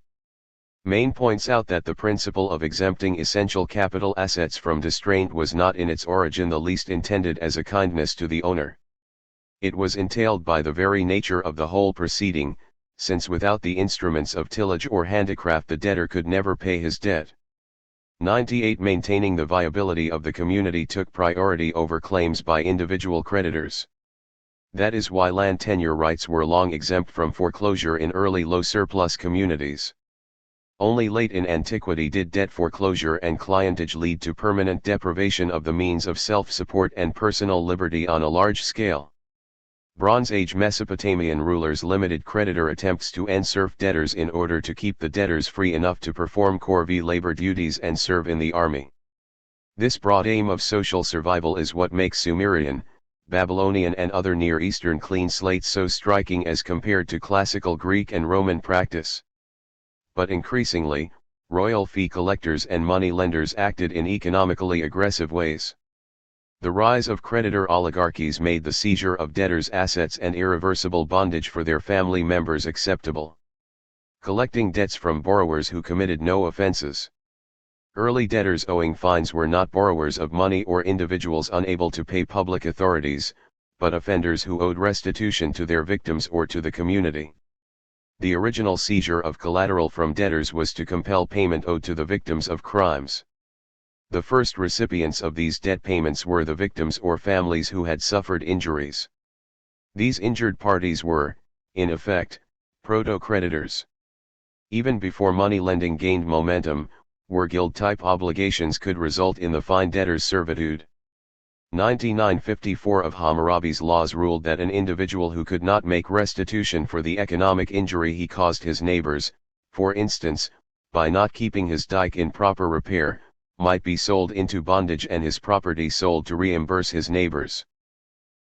Maine points out that the principle of exempting essential capital assets from distraint was not in its origin the least intended as a kindness to the owner. It was entailed by the very nature of the whole proceeding, since without the instruments of tillage or handicraft the debtor could never pay his debt. 98. Maintaining the viability of the community took priority over claims by individual creditors. That is why land tenure rights were long exempt from foreclosure in early low-surplus communities. Only late in antiquity did debt foreclosure and clientage lead to permanent deprivation of the means of self-support and personal liberty on a large scale. Bronze Age Mesopotamian rulers limited creditor attempts to end serf debtors in order to keep the debtors free enough to perform corvée labor duties and serve in the army. This broad aim of social survival is what makes Sumerian, Babylonian and other Near Eastern clean slates so striking as compared to classical Greek and Roman practice. But increasingly, royal fee collectors and money lenders acted in economically aggressive ways. The rise of creditor oligarchies made the seizure of debtors' assets and irreversible bondage for their family members acceptable. Collecting debts from borrowers who committed no offenses. Early debtors owing fines were not borrowers of money or individuals unable to pay public authorities, but offenders who owed restitution to their victims or to the community. The original seizure of collateral from debtors was to compel payment owed to the victims of crimes. The first recipients of these debt payments were the victims or families who had suffered injuries. These injured parties were, in effect, proto-creditors. Even before money lending gained momentum, war-guild-type obligations could result in the fine debtor's servitude. 9954 of Hammurabi's laws ruled that an individual who could not make restitution for the economic injury he caused his neighbors, for instance, by not keeping his dike in proper repair, might be sold into bondage and his property sold to reimburse his neighbors.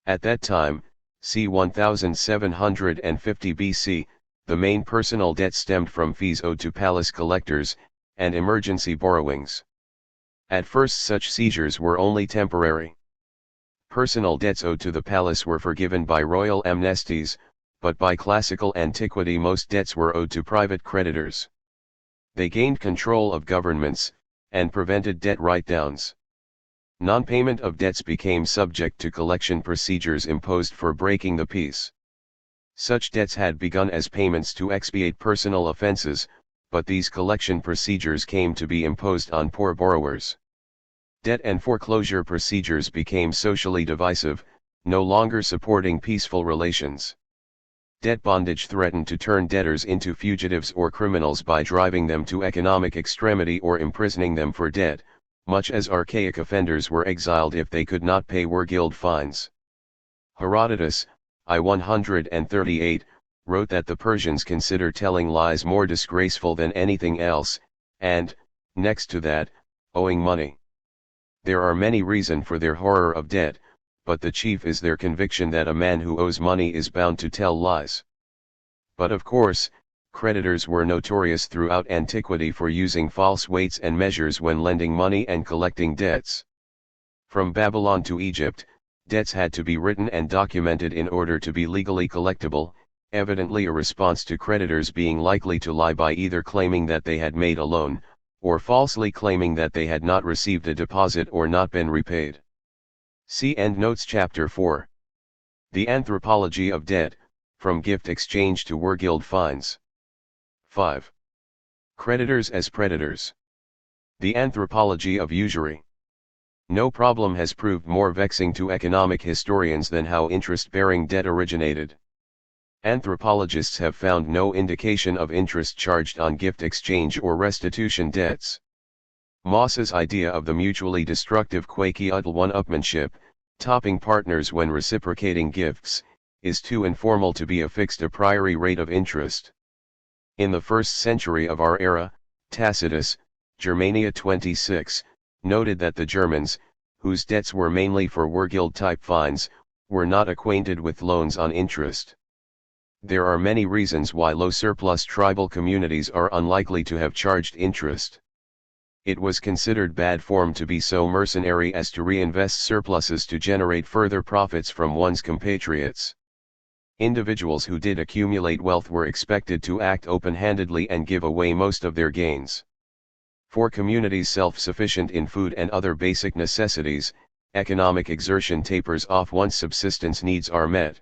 At that time, c. 1750 BC, the main personal debt stemmed from fees owed to palace collectors, and emergency borrowings. At first such seizures were only temporary. Personal debts owed to the palace were forgiven by royal amnesties, but by classical antiquity most debts were owed to private creditors. They gained control of governments, and prevented debt write-downs. Non-payment of debts became subject to collection procedures imposed for breaking the peace. Such debts had begun as payments to expiate personal offenses, but these collection procedures came to be imposed on poor borrowers. Debt and foreclosure procedures became socially divisive, no longer supporting peaceful relations. Debt bondage threatened to turn debtors into fugitives or criminals by driving them to economic extremity or imprisoning them for debt, much as archaic offenders were exiled if they could not pay war-guild fines. Herodotus, I-138, wrote that the Persians consider telling lies more disgraceful than anything else, and, next to that, owing money. There are many reasons for their horror of debt, but the chief is their conviction that a man who owes money is bound to tell lies. But of course, creditors were notorious throughout antiquity for using false weights and measures when lending money and collecting debts. From Babylon to Egypt, debts had to be written and documented in order to be legally collectible, evidently a response to creditors being likely to lie by either claiming that they had made a loan, or falsely claiming that they had not received a deposit or not been repaid. See Endnotes Chapter 4. The Anthropology of Debt, from Gift Exchange to War-Guild Fines. 5. Creditors as Predators. The Anthropology of Usury. No problem has proved more vexing to economic historians than how interest-bearing debt originated. Anthropologists have found no indication of interest charged on gift exchange or restitution debts. Moss's idea of the mutually destructive Quakiutl one-upmanship, topping partners when reciprocating gifts, is too informal to be a fixed a priori rate of interest. In the 1st century of our era, Tacitus, Germania 26, noted that the Germans, whose debts were mainly for war-guild-type fines, were not acquainted with loans on interest. There are many reasons why low-surplus tribal communities are unlikely to have charged interest. It was considered bad form to be so mercenary as to reinvest surpluses to generate further profits from one's compatriots. Individuals who did accumulate wealth were expected to act open-handedly and give away most of their gains. For communities self-sufficient in food and other basic necessities, economic exertion tapers off once subsistence needs are met.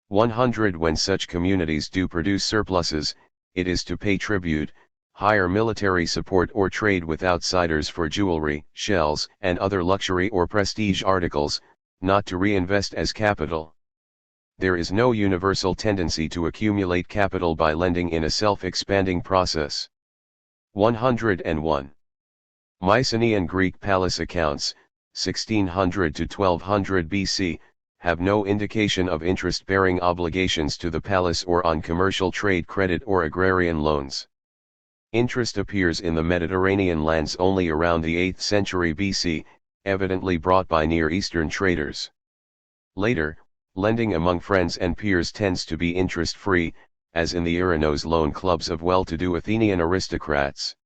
100 When such communities do produce surpluses, it is to pay tribute, hire military support or trade with outsiders for jewelry, shells, and other luxury or prestige articles, not to reinvest as capital. There is no universal tendency to accumulate capital by lending in a self-expanding process. 101. Mycenaean Greek palace accounts, 1600 to 1200 BC, have no indication of interest-bearing obligations to the palace or on commercial trade credit or agrarian loans. Interest appears in the Mediterranean lands only around the 8th century BC, evidently brought by Near Eastern traders. Later, lending among friends and peers tends to be interest-free, as in the Iranos loan clubs of well-to-do Athenian aristocrats.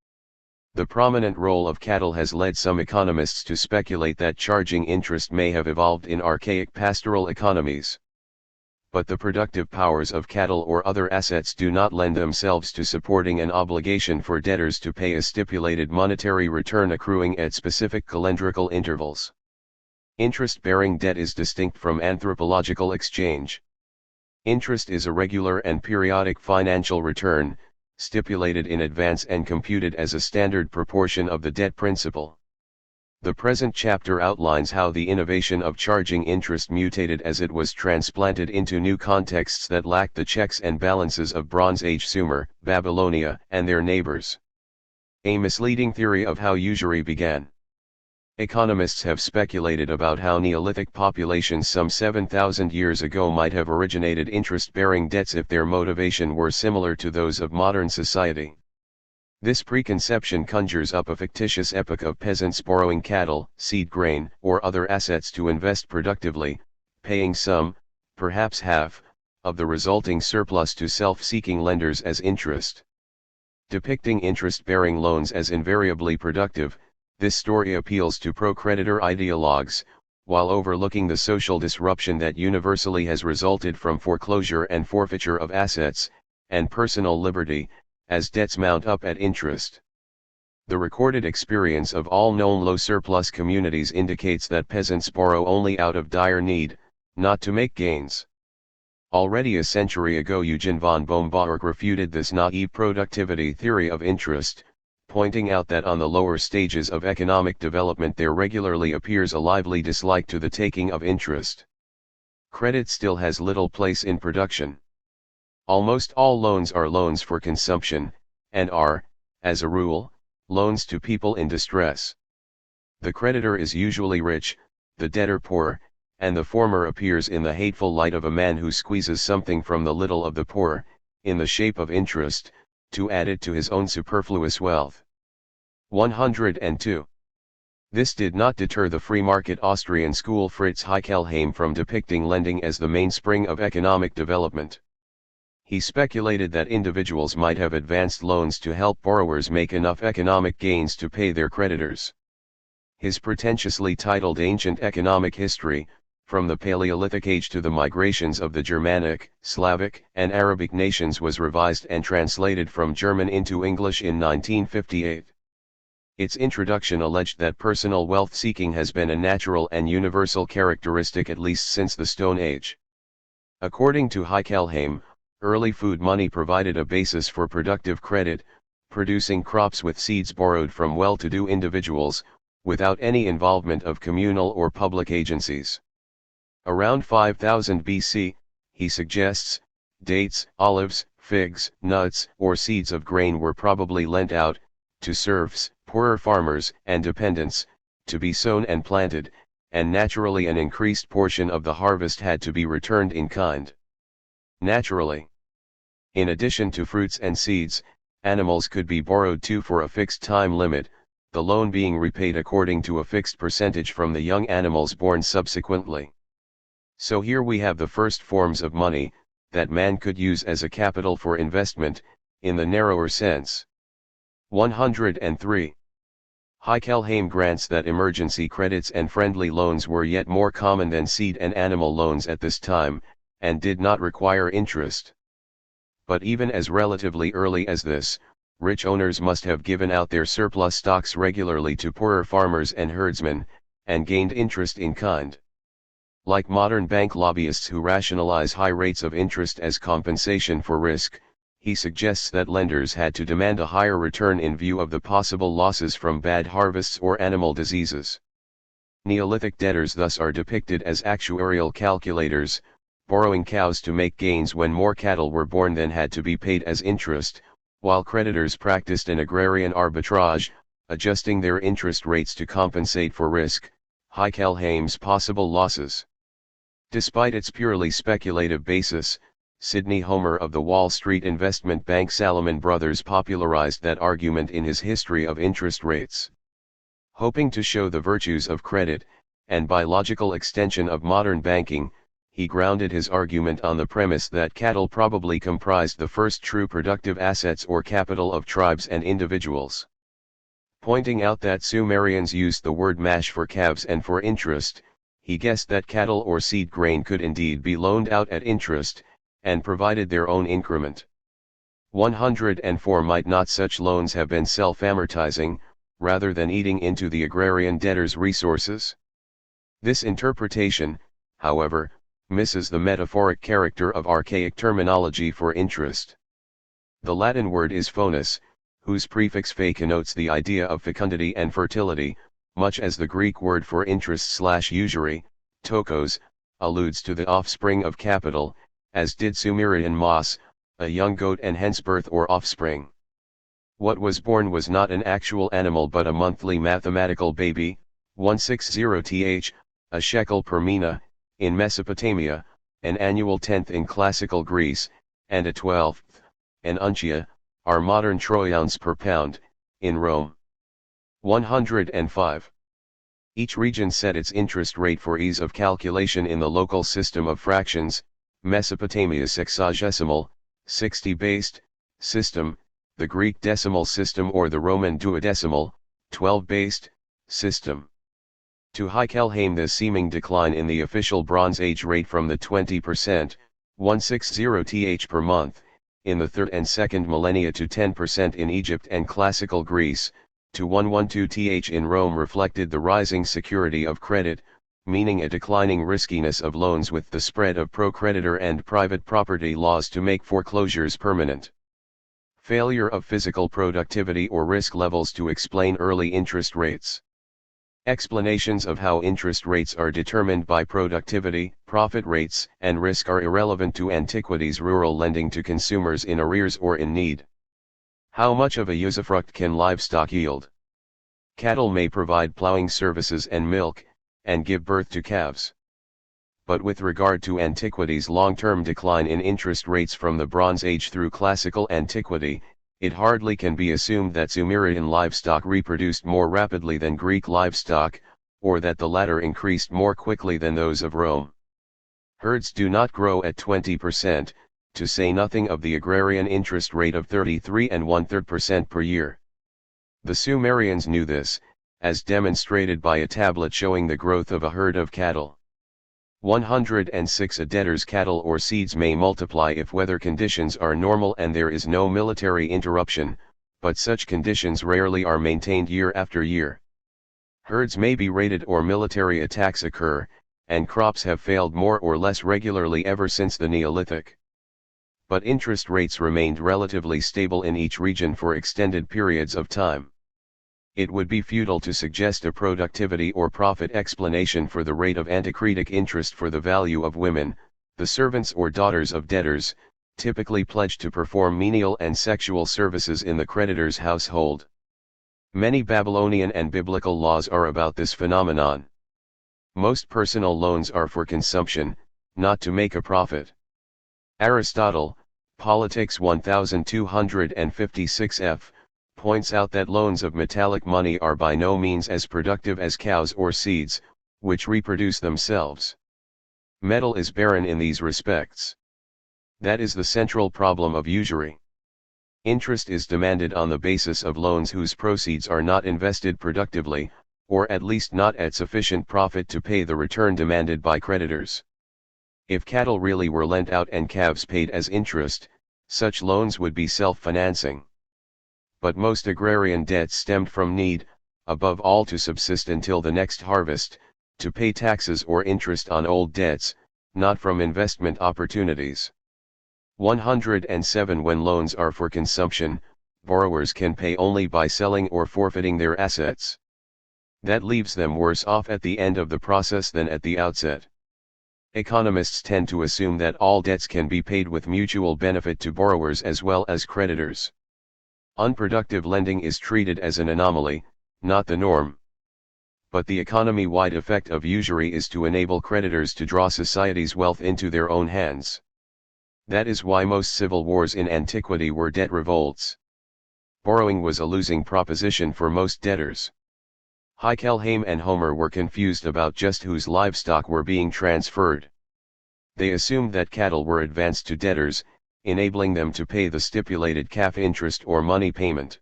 The prominent role of cattle has led some economists to speculate that charging interest may have evolved in archaic pastoral economies. But the productive powers of cattle or other assets do not lend themselves to supporting an obligation for debtors to pay a stipulated monetary return accruing at specific calendrical intervals. Interest-bearing debt is distinct from anthropological exchange. Interest is a regular and periodic financial return, stipulated in advance and computed as a standard proportion of the debt principal. The present chapter outlines how the innovation of charging interest mutated as it was transplanted into new contexts that lacked the checks and balances of Bronze Age Sumer, Babylonia, and their neighbors. A misleading theory of how usury began. Economists have speculated about how Neolithic populations some 7,000 years ago might have originated interest-bearing debts if their motivation were similar to those of modern society. This preconception conjures up a fictitious epoch of peasants borrowing cattle, seed grain, or other assets to invest productively, paying some, perhaps half, of the resulting surplus to self-seeking lenders as interest. Depicting interest-bearing loans as invariably productive, this story appeals to pro-creditor ideologues, while overlooking the social disruption that universally has resulted from foreclosure and forfeiture of assets, and personal liberty, as debts mount up at interest. The recorded experience of all known low surplus communities indicates that peasants borrow only out of dire need, not to make gains. Already a century ago Eugen von Bohm-Bawerk refuted this naive productivity theory of interest, pointing out that on the lower stages of economic development there regularly appears a lively dislike to the taking of interest. Credit still has little place in production. Almost all loans are loans for consumption, and are, as a rule, loans to people in distress. The creditor is usually rich, the debtor poor, and the former appears in the hateful light of a man who squeezes something from the little of the poor, in the shape of interest, to add it to his own superfluous wealth. 102. This did not deter the free-market Austrian school Fritz Haeckelheim from depicting lending as the mainspring of economic development. He speculated that individuals might have advanced loans to help borrowers make enough economic gains to pay their creditors. His pretentiously titled Ancient Economic History, From the Paleolithic Age to the Migrations of the Germanic, Slavic, and Arabic Nations was revised and translated from German into English in 1958. Its introduction alleged that personal wealth-seeking has been a natural and universal characteristic at least since the Stone Age. According to Haeckelheim, early food money provided a basis for productive credit, producing crops with seeds borrowed from well-to-do individuals, without any involvement of communal or public agencies. Around 5000 BC, he suggests, dates, olives, figs, nuts, or seeds of grain were probably lent out, to serfs, poorer farmers, and dependents, to be sown and planted, and naturally an increased portion of the harvest had to be returned in kind. Naturally. In addition to fruits and seeds, animals could be borrowed too for a fixed time limit, the loan being repaid according to a fixed percentage from the young animals born subsequently. So here we have the first forms of money, that man could use as a capital for investment, in the narrower sense. 103. Haeckelheim grants that emergency credits and friendly loans were yet more common than seed and animal loans at this time, and did not require interest. But even as relatively early as this, rich owners must have given out their surplus stocks regularly to poorer farmers and herdsmen, and gained interest in kind. Like modern bank lobbyists who rationalize high rates of interest as compensation for risk, he suggests that lenders had to demand a higher return in view of the possible losses from bad harvests or animal diseases. Neolithic debtors thus are depicted as actuarial calculators, borrowing cows to make gains when more cattle were born than had to be paid as interest, while creditors practiced an agrarian arbitrage, adjusting their interest rates to compensate for risk, Haeckelheim's possible losses. Despite its purely speculative basis, Sidney Homer of the Wall Street investment bank Salomon Brothers popularized that argument in his History of Interest Rates. Hoping to show the virtues of credit, and by logical extension of modern banking, he grounded his argument on the premise that cattle probably comprised the first true productive assets or capital of tribes and individuals. Pointing out that Sumerians used the word mash for calves and for interest, he guessed that cattle or seed grain could indeed be loaned out at interest, and provided their own increment. 104 Might not such loans have been self-amortizing, rather than eating into the agrarian debtor's resources? This interpretation, however, misses the metaphoric character of archaic terminology for interest. The Latin word is fonus, whose prefix fe connotes the idea of fecundity and fertility, much as the Greek word for interest/usury, tokos, alludes to the offspring of capital, as did Sumerian mas, a young goat and henceforth or offspring. What was born was not an actual animal but a monthly mathematical baby, 160 a shekel per mina, in Mesopotamia, an annual tenth in classical Greece, and a 12th, an uncia, our modern troyans per pound, in Rome. 105. Each region set its interest rate for ease of calculation in the local system of fractions, Mesopotamia's sexagesimal, 60-based, system, the Greek decimal system or the Roman duodecimal, 12-based, system. To Heckelheim the seeming decline in the official Bronze Age rate from the 20%, 160 per month, in the 3rd and 2nd millennia to 10% in Egypt and classical Greece, to 112 in Rome reflected the rising security of credit, meaning a declining riskiness of loans with the spread of pro-creditor and private property laws to make foreclosures permanent. Failure of physical productivity or risk levels to explain early interest rates. Explanations of how interest rates are determined by productivity, profit rates, and risk are irrelevant to antiquities' rural lending to consumers in arrears or in need. How much of a usufruct can livestock yield? Cattle may provide plowing services and milk, and give birth to calves. But with regard to antiquities' long-term decline in interest rates from the Bronze Age through classical antiquity, it hardly can be assumed that Sumerian livestock reproduced more rapidly than Greek livestock, or that the latter increased more quickly than those of Rome. Herds do not grow at 20%, to say nothing of the agrarian interest rate of 33 1/3% per year. The Sumerians knew this, as demonstrated by a tablet showing the growth of a herd of cattle. 106 A debtor's cattle or seeds may multiply if weather conditions are normal and there is no military interruption, but such conditions rarely are maintained year after year. Herds may be raided or military attacks occur, and crops have failed more or less regularly ever since the Neolithic. But interest rates remained relatively stable in each region for extended periods of time. It would be futile to suggest a productivity or profit explanation for the rate of anticritic interest for the value of women, the servants or daughters of debtors, typically pledged to perform menial and sexual services in the creditor's household. Many Babylonian and biblical laws are about this phenomenon. Most personal loans are for consumption, not to make a profit. Aristotle, Politics 1256 f. points out that loans of metallic money are by no means as productive as cows or seeds, which reproduce themselves. Metal is barren in these respects. That is the central problem of usury. Interest is demanded on the basis of loans whose proceeds are not invested productively, or at least not at sufficient profit to pay the return demanded by creditors. If cattle really were lent out and calves paid as interest, such loans would be self-financing. But most agrarian debts stemmed from need, above all to subsist until the next harvest, to pay taxes or interest on old debts, not from investment opportunities. 107 When loans are for consumption, borrowers can pay only by selling or forfeiting their assets. That leaves them worse off at the end of the process than at the outset. Economists tend to assume that all debts can be paid with mutual benefit to borrowers as well as creditors. Unproductive lending is treated as an anomaly, not the norm. But the economy-wide effect of usury is to enable creditors to draw society's wealth into their own hands. That is why most civil wars in antiquity were debt revolts. Borrowing was a losing proposition for most debtors. Heckelheim and Homer were confused about just whose livestock were being transferred. They assumed that cattle were advanced to debtors, enabling them to pay the stipulated calf interest or money payment.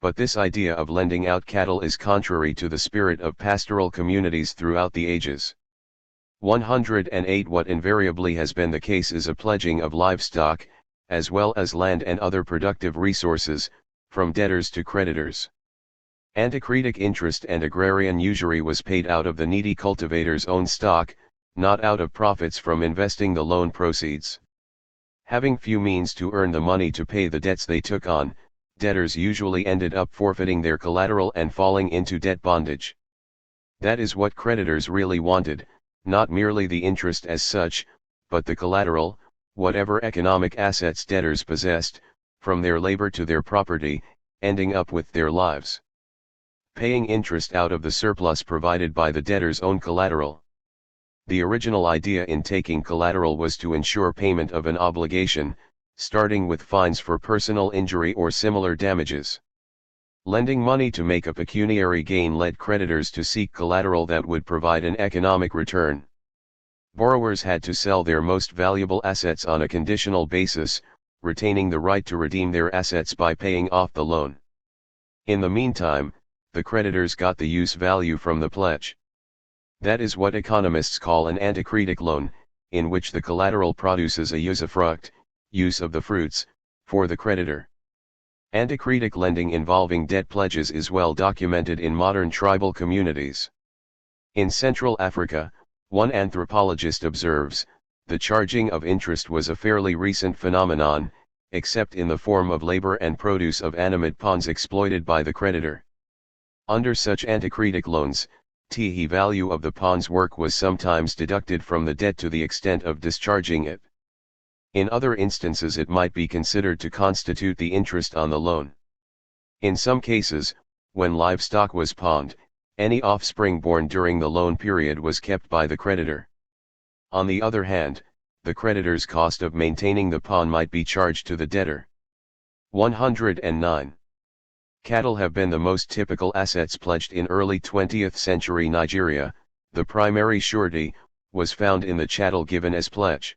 But this idea of lending out cattle is contrary to the spirit of pastoral communities throughout the ages. 108 What invariably has been the case is a pledging of livestock, as well as land and other productive resources, from debtors to creditors. Anticritic interest and agrarian usury was paid out of the needy cultivator's own stock, not out of profits from investing the loan proceeds. Having few means to earn the money to pay the debts they took on, debtors usually ended up forfeiting their collateral and falling into debt bondage. That is what creditors really wanted, not merely the interest as such, but the collateral, whatever economic assets debtors possessed, from their labor to their property, ending up with their lives. Paying interest out of the surplus provided by the debtor's own collateral. The original idea in taking collateral was to ensure payment of an obligation, starting with fines for personal injury or similar damages. Lending money to make a pecuniary gain led creditors to seek collateral that would provide an economic return. Borrowers had to sell their most valuable assets on a conditional basis, retaining the right to redeem their assets by paying off the loan. In the meantime, the creditors got the use value from the pledge. That is what economists call an anticretic loan, in which the collateral produces a usufruct, use of the fruits, for the creditor. Anticretic lending involving debt pledges is well documented in modern tribal communities. In Central Africa, one anthropologist observes, the charging of interest was a fairly recent phenomenon, except in the form of labor and produce of animate pawns exploited by the creditor. Under such anticretic loans, the value of the pawn's work was sometimes deducted from the debt to the extent of discharging it. In other instances it might be considered to constitute the interest on the loan. In some cases, when livestock was pawned, any offspring born during the loan period was kept by the creditor. On the other hand, the creditor's cost of maintaining the pawn might be charged to the debtor. 109. Cattle have been the most typical assets pledged in early 20th century Nigeria. The primary surety was found in the chattel given as pledge.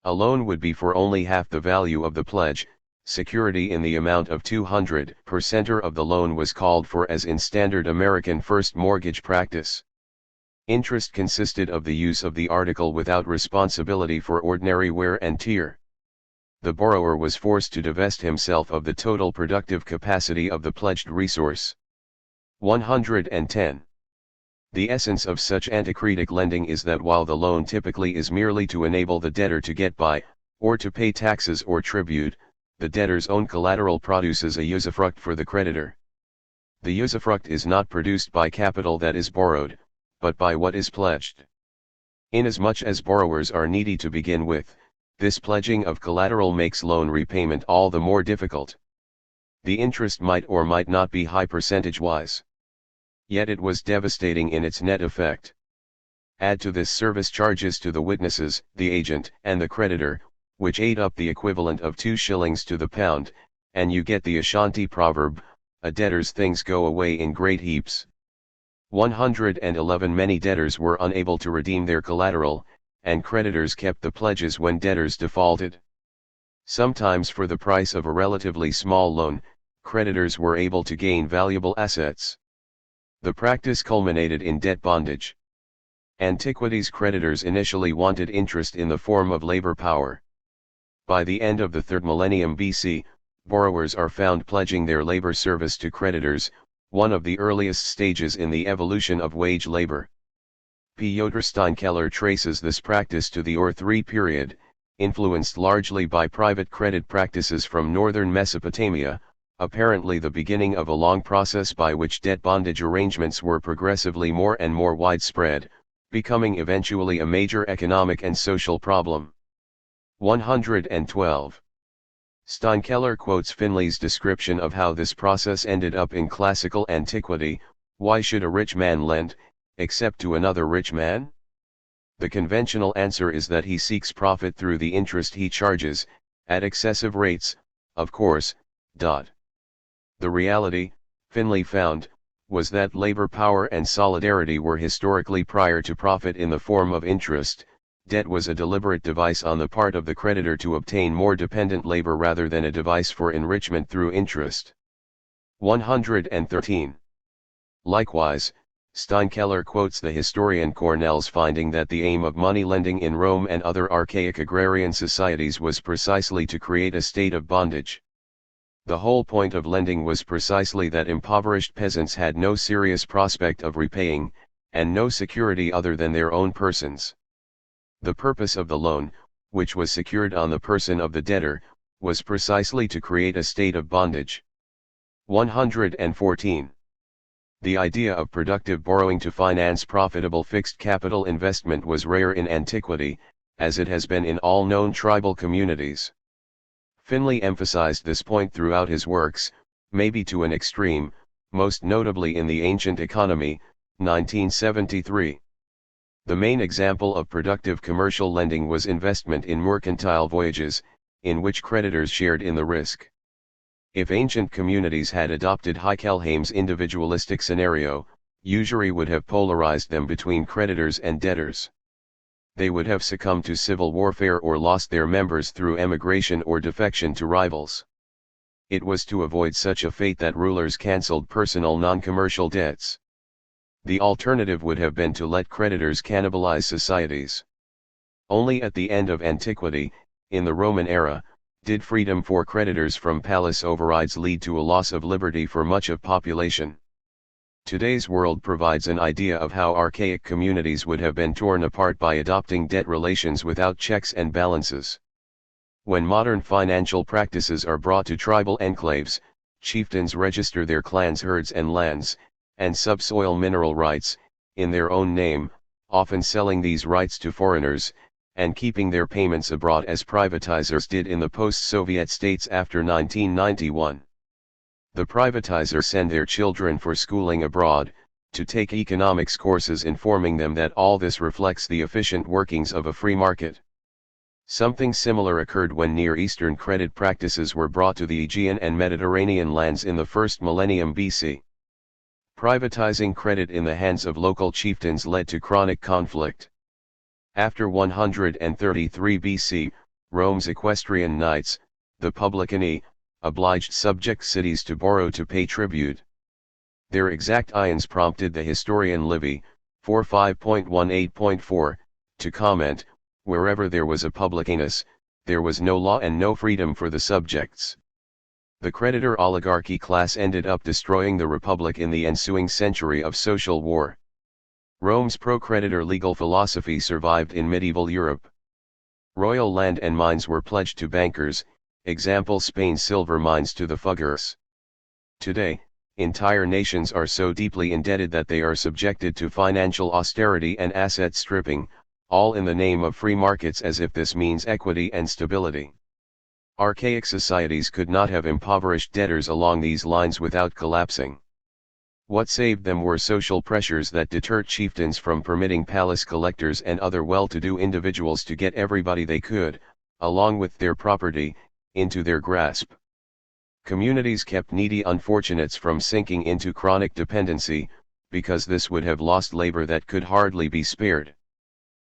A loan would be for only half the value of the pledge. Security in the amount of 200% of the loan was called for as in standard American first mortgage practice. Interest consisted of the use of the article without responsibility for ordinary wear and tear. The borrower was forced to divest himself of the total productive capacity of the pledged resource. 110. The essence of such anticretic lending is that while the loan typically is merely to enable the debtor to get by, or to pay taxes or tribute, the debtor's own collateral produces a usufruct for the creditor. The usufruct is not produced by capital that is borrowed, but by what is pledged. Inasmuch as borrowers are needy to begin with, this pledging of collateral makes loan repayment all the more difficult. The interest might or might not be high percentage-wise. Yet it was devastating in its net effect. Add to this service charges to the witnesses, the agent, and the creditor, which ate up the equivalent of 2 shillings to the pound, and you get the Ashanti proverb, a debtor's things go away in great heaps. 111. Many debtors were unable to redeem their collateral, and creditors kept the pledges when debtors defaulted. Sometimes for the price of a relatively small loan, creditors were able to gain valuable assets. The practice culminated in debt bondage. Antiquities creditors initially wanted interest in the form of labor power. By the end of the 3rd millennium BC, borrowers are found pledging their labor service to creditors, one of the earliest stages in the evolution of wage labor. Piotr Steinkeller traces this practice to the Or-III period, influenced largely by private credit practices from northern Mesopotamia, apparently the beginning of a long process by which debt bondage arrangements were progressively more and more widespread, becoming eventually a major economic and social problem. 112. Steinkeller quotes Finlay's description of how this process ended up in classical antiquity. Why should a rich man lend, except to another rich man? The conventional answer is that he seeks profit through the interest he charges, at excessive rates, of course. The reality, Finlay found, was that labor power and solidarity were historically prior to profit in the form of interest. Debt was a deliberate device on the part of the creditor to obtain more dependent labor rather than a device for enrichment through interest. 113. Likewise, Steinkeller quotes the historian Cornell's finding that the aim of money lending in Rome and other archaic agrarian societies was precisely to create a state of bondage. The whole point of lending was precisely that impoverished peasants had no serious prospect of repaying, and no security other than their own persons. The purpose of the loan, which was secured on the person of the debtor, was precisely to create a state of bondage. 114. The idea of productive borrowing to finance profitable fixed capital investment was rare in antiquity, as it has been in all known tribal communities. Finlay emphasized this point throughout his works, maybe to an extreme, most notably in The Ancient Economy, 1973. The main example of productive commercial lending was investment in mercantile voyages, in which creditors shared in the risk. If ancient communities had adopted Heckelheim's individualistic scenario, usury would have polarized them between creditors and debtors. They would have succumbed to civil warfare or lost their members through emigration or defection to rivals. It was to avoid such a fate that rulers cancelled personal non-commercial debts. The alternative would have been to let creditors cannibalize societies. Only at the end of antiquity, in the Roman era, did freedom for creditors from palace overrides lead to a loss of liberty for much of population. Today's world provides an idea of how archaic communities would have been torn apart by adopting debt relations without checks and balances. When modern financial practices are brought to tribal enclaves, chieftains register their clans' herds and lands, and subsoil mineral rights, in their own name, often selling these rights to foreigners, and keeping their payments abroad as privatizers did in the post-Soviet states after 1991. The privatizers send their children for schooling abroad, to take economics courses informing them that all this reflects the efficient workings of a free market. Something similar occurred when Near Eastern credit practices were brought to the Aegean and Mediterranean lands in the first millennium BC. Privatizing credit in the hands of local chieftains led to chronic conflict. After 133 BC, Rome's equestrian knights, the publicani, obliged subject cities to borrow to pay tribute. Their exact ions prompted the historian Livy, 45.18.4, to comment, wherever there was a publicanus, there was no law and no freedom for the subjects. The creditor oligarchy class ended up destroying the republic in the ensuing century of social war. Rome's pro-creditor legal philosophy survived in medieval Europe. Royal land and mines were pledged to bankers, example Spain's silver mines to the fuggers. Today, entire nations are so deeply indebted that they are subjected to financial austerity and asset stripping, all in the name of free markets as if this means equity and stability. Archaic societies could not have impoverished debtors along these lines without collapsing. What saved them were social pressures that deterred chieftains from permitting palace collectors and other well-to-do individuals to get everybody they could, along with their property, into their grasp. Communities kept needy unfortunates from sinking into chronic dependency, because this would have lost labor that could hardly be spared.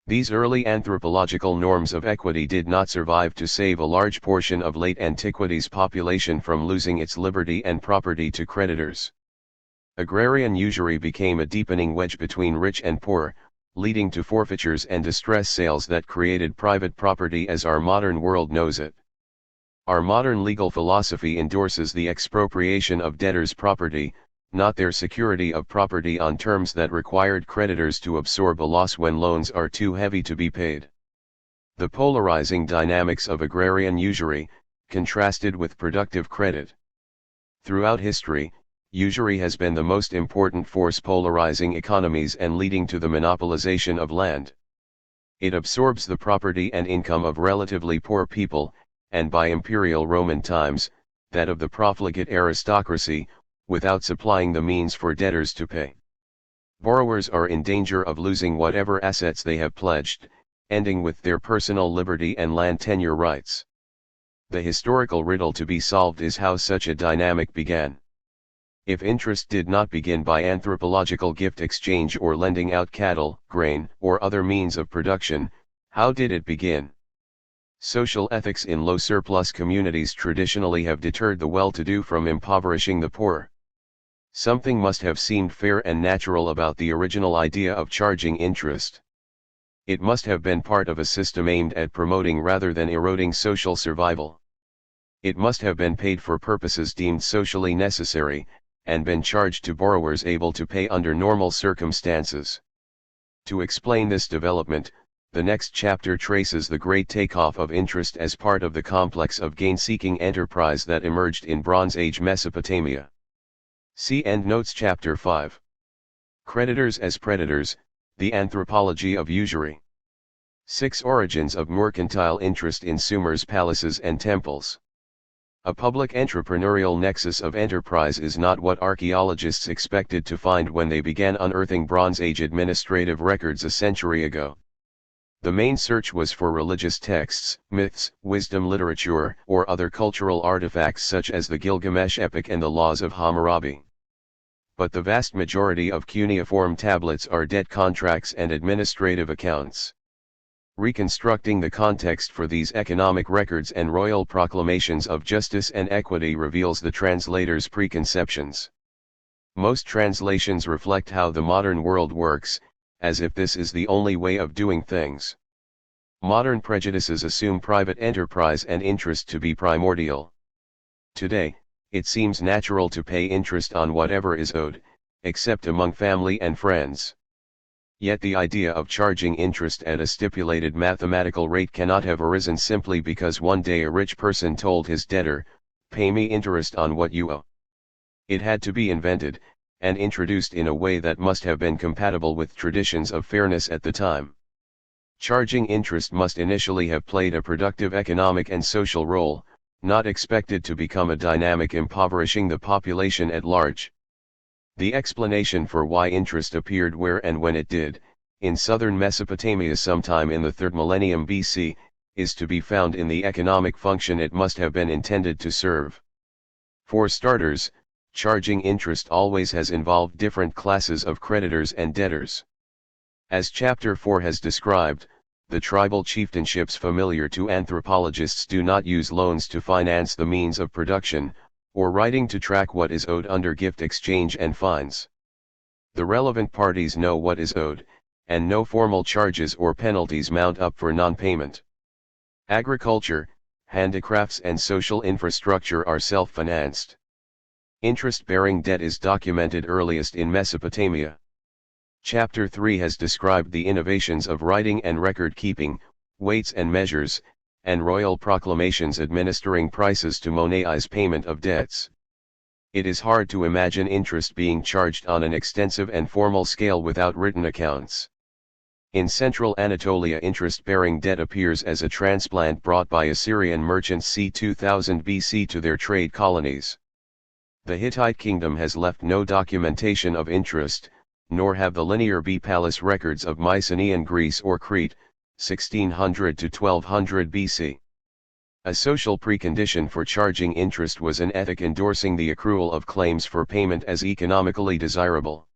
These early anthropological norms of equity did not survive to save a large portion of late antiquity's population from losing its liberty and property to creditors. Agrarian usury became a deepening wedge between rich and poor, leading to forfeitures and distress sales that created private property as our modern world knows it. Our modern legal philosophy endorses the expropriation of debtors' property, not their security of property on terms that required creditors to absorb a loss when loans are too heavy to be paid. The polarizing dynamics of agrarian usury, contrasted with productive credit. Throughout history, usury has been the most important force polarizing economies and leading to the monopolization of land. It absorbs the property and income of relatively poor people, and by imperial Roman times, that of the profligate aristocracy, without supplying the means for debtors to pay. Borrowers are in danger of losing whatever assets they have pledged, ending with their personal liberty and land tenure rights. The historical riddle to be solved is how such a dynamic began. If interest did not begin by anthropological gift exchange or lending out cattle, grain, or other means of production, how did it begin? Social ethics in low surplus communities traditionally have deterred the well-to-do from impoverishing the poor. Something must have seemed fair and natural about the original idea of charging interest. It must have been part of a system aimed at promoting rather than eroding social survival. It must have been paid for purposes deemed socially necessary, and been charged to borrowers able to pay under normal circumstances. To explain this development, the next chapter traces the great takeoff of interest as part of the complex of gain-seeking enterprise that emerged in Bronze Age Mesopotamia. See Endnotes Chapter 5. Creditors as Predators, the Anthropology of Usury. 6 Origins of Mercantile Interest in Sumer's Palaces and Temples. A public entrepreneurial nexus of enterprise is not what archaeologists expected to find when they began unearthing Bronze Age administrative records a century ago. The main search was for religious texts, myths, wisdom literature, or other cultural artifacts such as the Gilgamesh epic and the laws of Hammurabi. But the vast majority of cuneiform tablets are debt contracts and administrative accounts. Reconstructing the context for these economic records and royal proclamations of justice and equity reveals the translator's preconceptions. Most translations reflect how the modern world works, as if this is the only way of doing things. Modern prejudices assume private enterprise and interest to be primordial. Today, it seems natural to pay interest on whatever is owed, except among family and friends. Yet the idea of charging interest at a stipulated mathematical rate cannot have arisen simply because one day a rich person told his debtor, "Pay me interest on what you owe." It had to be invented, and introduced in a way that must have been compatible with traditions of fairness at the time. Charging interest must initially have played a productive economic and social role, not expected to become a dynamic impoverishing the population at large. The explanation for why interest appeared where and when it did, in southern Mesopotamia sometime in the 3rd millennium BC, is to be found in the economic function it must have been intended to serve. For starters, charging interest always has involved different classes of creditors and debtors. As Chapter 4 has described, the tribal chieftainships familiar to anthropologists do not use loans to finance the means of production, or writing to track what is owed under gift exchange and fines. The relevant parties know what is owed, and no formal charges or penalties mount up for non-payment. Agriculture, handicrafts and social infrastructure are self-financed. Interest-bearing debt is documented earliest in Mesopotamia. Chapter 3 has described the innovations of writing and record-keeping, weights and measures, and royal proclamations administering prices to monetize payment of debts. It is hard to imagine interest being charged on an extensive and formal scale without written accounts. In central Anatolia, interest-bearing debt appears as a transplant brought by Assyrian merchants c. 2000 BC to their trade colonies. The Hittite kingdom has left no documentation of interest, nor have the linear B palace records of Mycenaean Greece or Crete, 1600 to 1200 BC. A social precondition for charging interest was an ethic endorsing the accrual of claims for payment as economically desirable.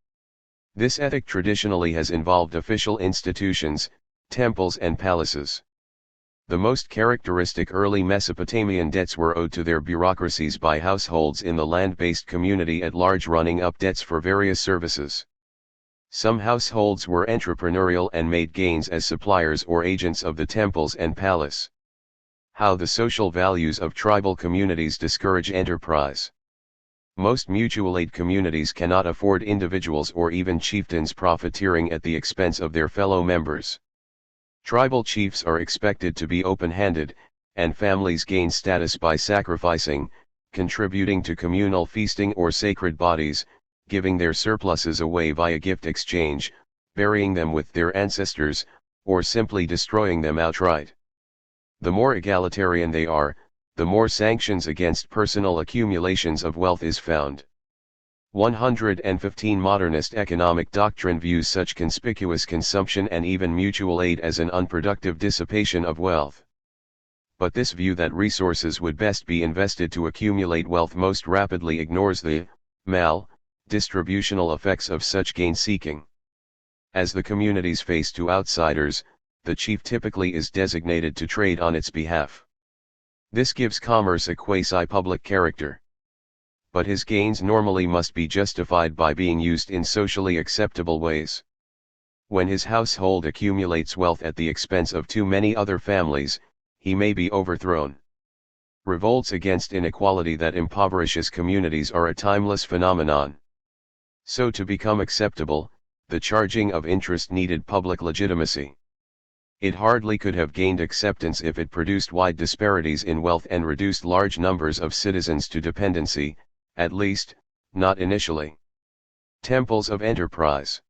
This ethic traditionally has involved official institutions, temples and palaces. The most characteristic early Mesopotamian debts were owed to their bureaucracies by households in the land-based community at large, running up debts for various services. Some households were entrepreneurial and made gains as suppliers or agents of the temples and palace. How the social values of tribal communities discourage enterprise. Most mutual aid communities cannot afford individuals or even chieftains profiteering at the expense of their fellow members. Tribal chiefs are expected to be open-handed, and families gain status by sacrificing, contributing to communal feasting or sacred bodies, giving their surpluses away via gift exchange, burying them with their ancestors, or simply destroying them outright. The more egalitarian they are, the more sanctions against personal accumulations of wealth is found. 115 Modernist economic doctrine views such conspicuous consumption and even mutual aid as an unproductive dissipation of wealth. But this view that resources would best be invested to accumulate wealth most rapidly ignores the distributional effects of such gain-seeking. As the community's face to outsiders, the chief typically is designated to trade on its behalf. This gives commerce a quasi-public character. But his gains normally must be justified by being used in socially acceptable ways. When his household accumulates wealth at the expense of too many other families, he may be overthrown. Revolts against inequality that impoverishes communities are a timeless phenomenon. So to become acceptable, the charging of interest needed public legitimacy. It hardly could have gained acceptance if it produced wide disparities in wealth and reduced large numbers of citizens to dependency, at least, not initially. Temples of enterprise.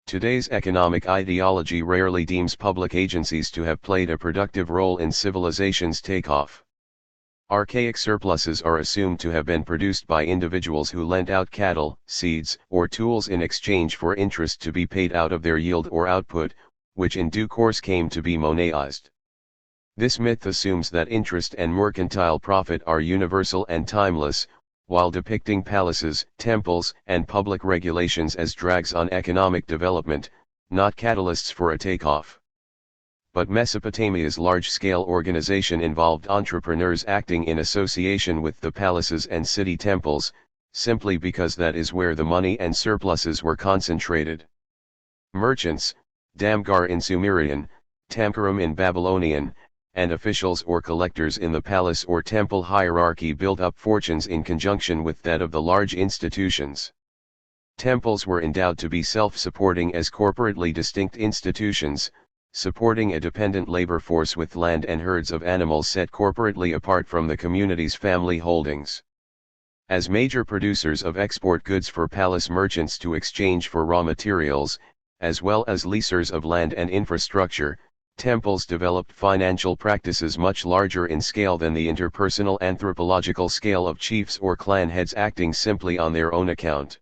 Today's economic ideology rarely deems public agencies to have played a productive role in civilization's takeoff. Archaic surpluses are assumed to have been produced by individuals who lent out cattle, seeds, or tools in exchange for interest to be paid out of their yield or output, which in due course came to be monetized. This myth assumes that interest and mercantile profit are universal and timeless, while depicting palaces, temples, and public regulations as drags on economic development, not catalysts for a takeoff. But Mesopotamia's large-scale organization involved entrepreneurs acting in association with the palaces and city temples, simply because that is where the money and surpluses were concentrated. Merchants, Damgar in Sumerian, Tamkarim in Babylonian, and officials or collectors in the palace or temple hierarchy built up fortunes in conjunction with that of the large institutions. Temples were endowed to be self-supporting as corporately distinct institutions, supporting a dependent labor force with land and herds of animals set corporately apart from the community's family holdings. As major producers of export goods for palace merchants to exchange for raw materials, as well as leasers of land and infrastructure, temples developed financial practices much larger in scale than the interpersonal anthropological scale of chiefs or clan heads acting simply on their own account.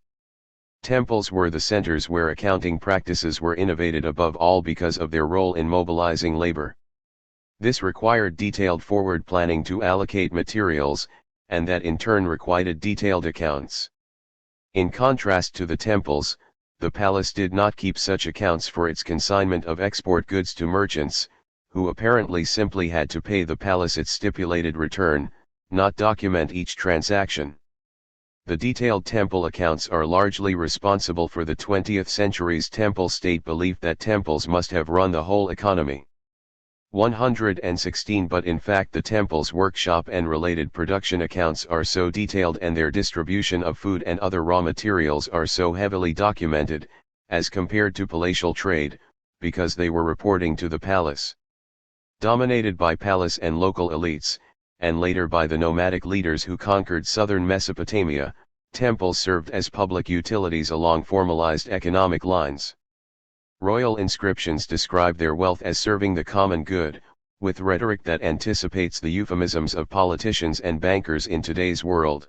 Temples were the centers where accounting practices were innovated above all because of their role in mobilizing labor. This required detailed forward planning to allocate materials, and that in turn required detailed accounts. In contrast to the temples, the palace did not keep such accounts for its consignment of export goods to merchants, who apparently simply had to pay the palace its stipulated return, not document each transaction. The detailed temple accounts are largely responsible for the 20th century's temple state belief that temples must have run the whole economy. 116 But in fact the temple's workshop and related production accounts are so detailed and their distribution of food and other raw materials are so heavily documented, as compared to palatial trade, because they were reporting to the palace. Dominated by palace and local elites, and later by the nomadic leaders who conquered southern Mesopotamia, temples served as public utilities along formalized economic lines. Royal inscriptions describe their wealth as serving the common good, with rhetoric that anticipates the euphemisms of politicians and bankers in today's world.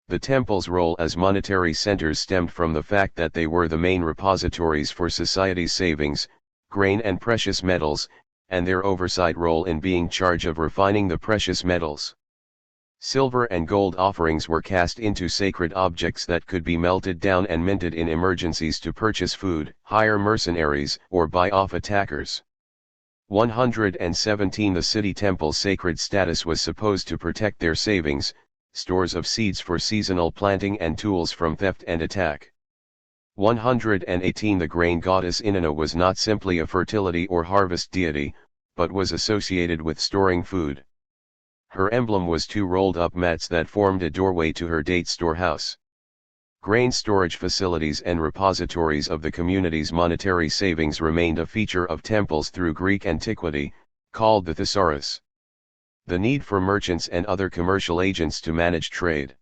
The temple's role as monetary centers stemmed from the fact that they were the main repositories for society's savings, grain and precious metals, and their oversight role in being charge of refining the precious metals. Silver and gold offerings were cast into sacred objects that could be melted down and minted in emergencies to purchase food, hire mercenaries, or buy off attackers. 117 The city temple's sacred status was supposed to protect their savings, stores of seeds for seasonal planting and tools from theft and attack. 118 The grain goddess Inanna was not simply a fertility or harvest deity, but was associated with storing food. Her emblem was two rolled-up mats that formed a doorway to her date storehouse. Grain storage facilities and repositories of the community's monetary savings remained a feature of temples through Greek antiquity, called the thesaurus. The need for merchants and other commercial agents to manage trade.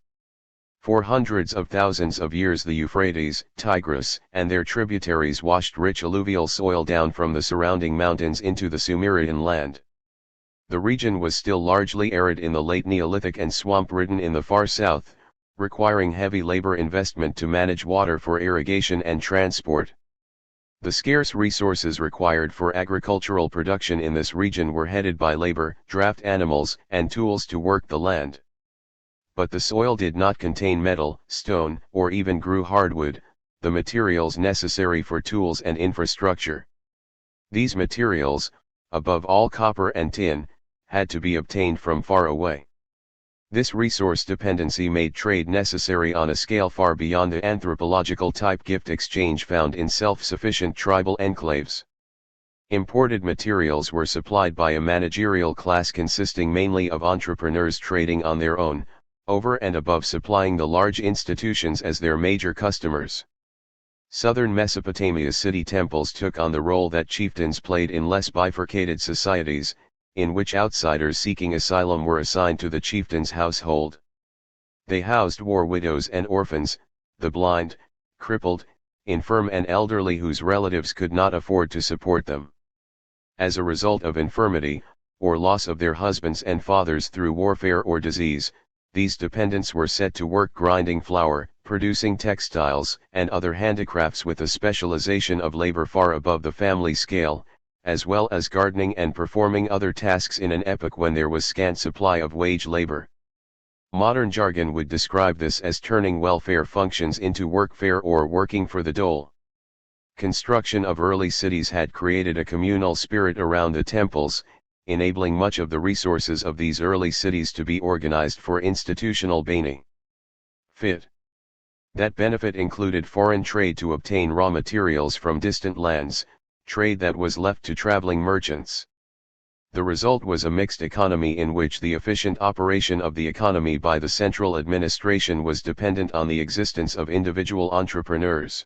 For hundreds of thousands of years the Euphrates, Tigris, and their tributaries washed rich alluvial soil down from the surrounding mountains into the Sumerian land. The region was still largely arid in the late Neolithic and swamp-ridden in the far south, requiring heavy labor investment to manage water for irrigation and transport. The scarce resources required for agricultural production in this region were headed by labor, draft animals, and tools to work the land. But the soil did not contain metal, stone, or even grew hardwood, the materials necessary for tools and infrastructure. These materials, above all copper and tin, had to be obtained from far away. This resource dependency made trade necessary on a scale far beyond the anthropological type gift exchange found in self-sufficient tribal enclaves. Imported materials were supplied by a managerial class consisting mainly of entrepreneurs trading on their own, over and above supplying the large institutions as their major customers. Southern Mesopotamia's city temples took on the role that chieftains played in less bifurcated societies, in which outsiders seeking asylum were assigned to the chieftain's household. They housed war widows and orphans, the blind, crippled, infirm and elderly whose relatives could not afford to support them. As a result of infirmity, or loss of their husbands and fathers through warfare or disease, these dependents were set to work grinding flour, producing textiles and other handicrafts with a specialization of labor far above the family scale, as well as gardening and performing other tasks in an epoch when there was scant supply of wage labor. Modern jargon would describe this as turning welfare functions into workfare or working for the dole. Construction of early cities had created a communal spirit around the temples, enabling much of the resources of these early cities to be organized for institutional benefit. That benefit included foreign trade to obtain raw materials from distant lands, trade that was left to traveling merchants. The result was a mixed economy in which the efficient operation of the economy by the central administration was dependent on the existence of individual entrepreneurs.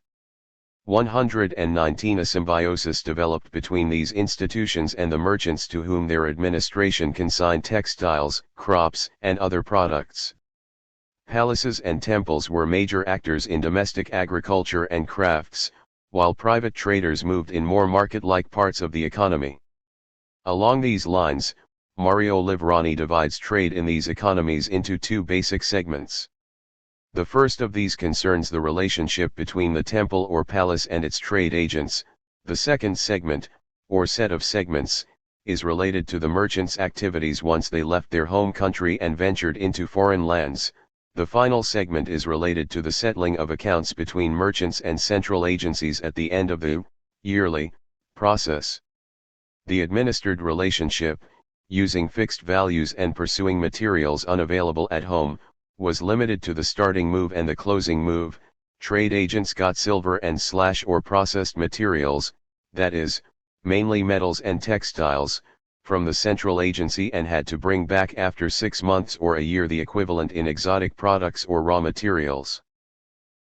119 A symbiosis developed between these institutions and the merchants to whom their administration consigned textiles, crops, and other products. Palaces and temples were major actors in domestic agriculture and crafts, while private traders moved in more market-like parts of the economy. Along these lines, Mario Livrani divides trade in these economies into two basic segments. The first of these concerns the relationship between the temple or palace and its trade agents. The second segment, or set of segments, is related to the merchants' activities once they left their home country and ventured into foreign lands. The final segment is related to the settling of accounts between merchants and central agencies at the end of the yearly process. The administered relationship, using fixed values and pursuing materials unavailable at home, was limited to the starting move and the closing move. Trade agents got silver and slash or processed materials, that is, mainly metals and textiles, from the central agency and had to bring back after 6 months or a year the equivalent in exotic products or raw materials.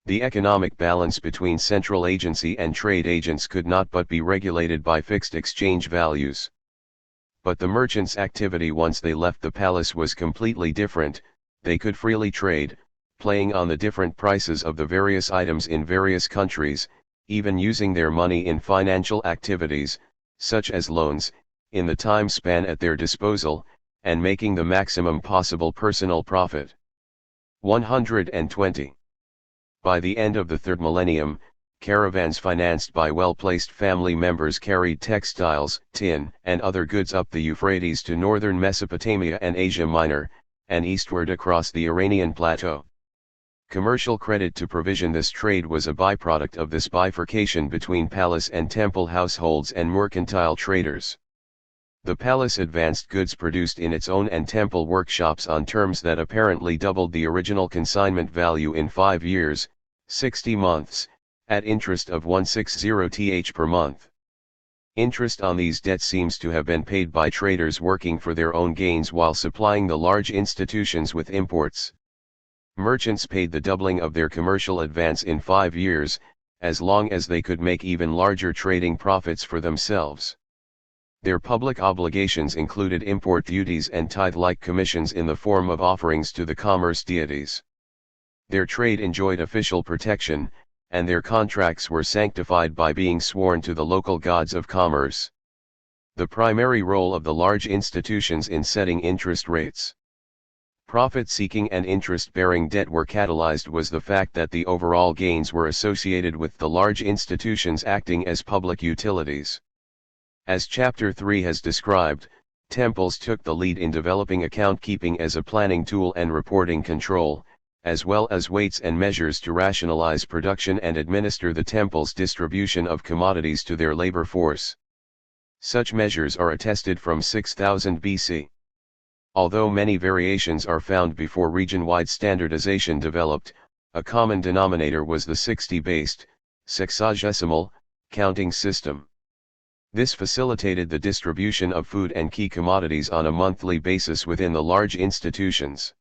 The economic balance between central agency and trade agents could not but be regulated by fixed exchange values. But the merchants' activity once they left the palace was completely different. They could freely trade, playing on the different prices of the various items in various countries, even using their money in financial activities, such as loans, in the time span at their disposal, and making the maximum possible personal profit. 120. By the end of the third millennium, caravans financed by well-placed family members carried textiles, tin, and other goods up the Euphrates to northern Mesopotamia and Asia Minor, and eastward across the Iranian plateau. Commercial credit to provision this trade was a byproduct of this bifurcation between palace and temple households and mercantile traders. The palace advanced goods produced in its own and temple workshops on terms that apparently doubled the original consignment value in 5 years, 60 months, at interest of 160 per month. Interest on these debts seems to have been paid by traders working for their own gains while supplying the large institutions with imports. Merchants paid the doubling of their commercial advance in 5 years, as long as they could make even larger trading profits for themselves. Their public obligations included import duties and tithe-like commissions in the form of offerings to the commerce deities. Their trade enjoyed official protection, and their contracts were sanctified by being sworn to the local gods of commerce. The primary role of the large institutions in setting interest rates, profit-seeking and interest-bearing debt were catalyzed was the fact that the overall gains were associated with the large institutions acting as public utilities. As Chapter 3 has described, temples took the lead in developing account-keeping as a planning tool and reporting control, as well as weights and measures to rationalize production and administer the temple's distribution of commodities to their labor force. Such measures are attested from 6000 BC. Although many variations are found before region-wide standardization developed, a common denominator was the 60-based, sexagesimal, counting system. This facilitated the distribution of food and key commodities on a monthly basis within the large institutions.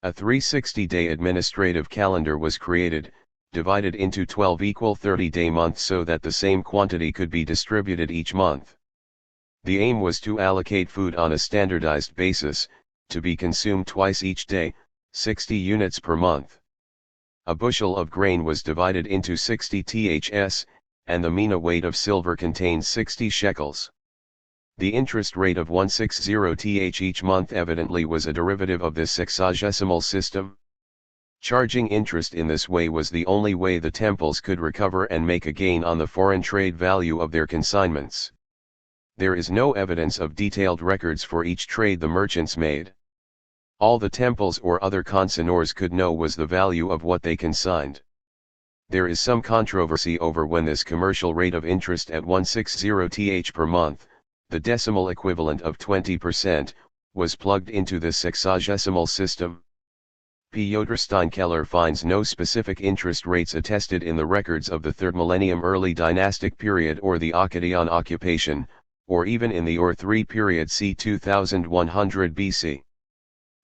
A 360-day administrative calendar was created, divided into 12 equal 30-day months so that the same quantity could be distributed each month. The aim was to allocate food on a standardized basis, to be consumed twice each day, 60 units per month. A bushel of grain was divided into 60 ths, and the mina weight of silver contained 60 shekels. The interest rate of 160 each month evidently was a derivative of this sexagesimal system. Charging interest in this way was the only way the temples could recover and make a gain on the foreign trade value of their consignments. There is no evidence of detailed records for each trade the merchants made. All the temples or other consignors could know was the value of what they consigned. There is some controversy over when this commercial rate of interest at 160 th per month, the decimal equivalent of 20%, was plugged into this sexagesimal system. Piotr Steinkeller finds no specific interest rates attested in the records of the 3rd millennium early dynastic period or the Akkadian occupation, or even in the Ur-3 period c. 2100 BC.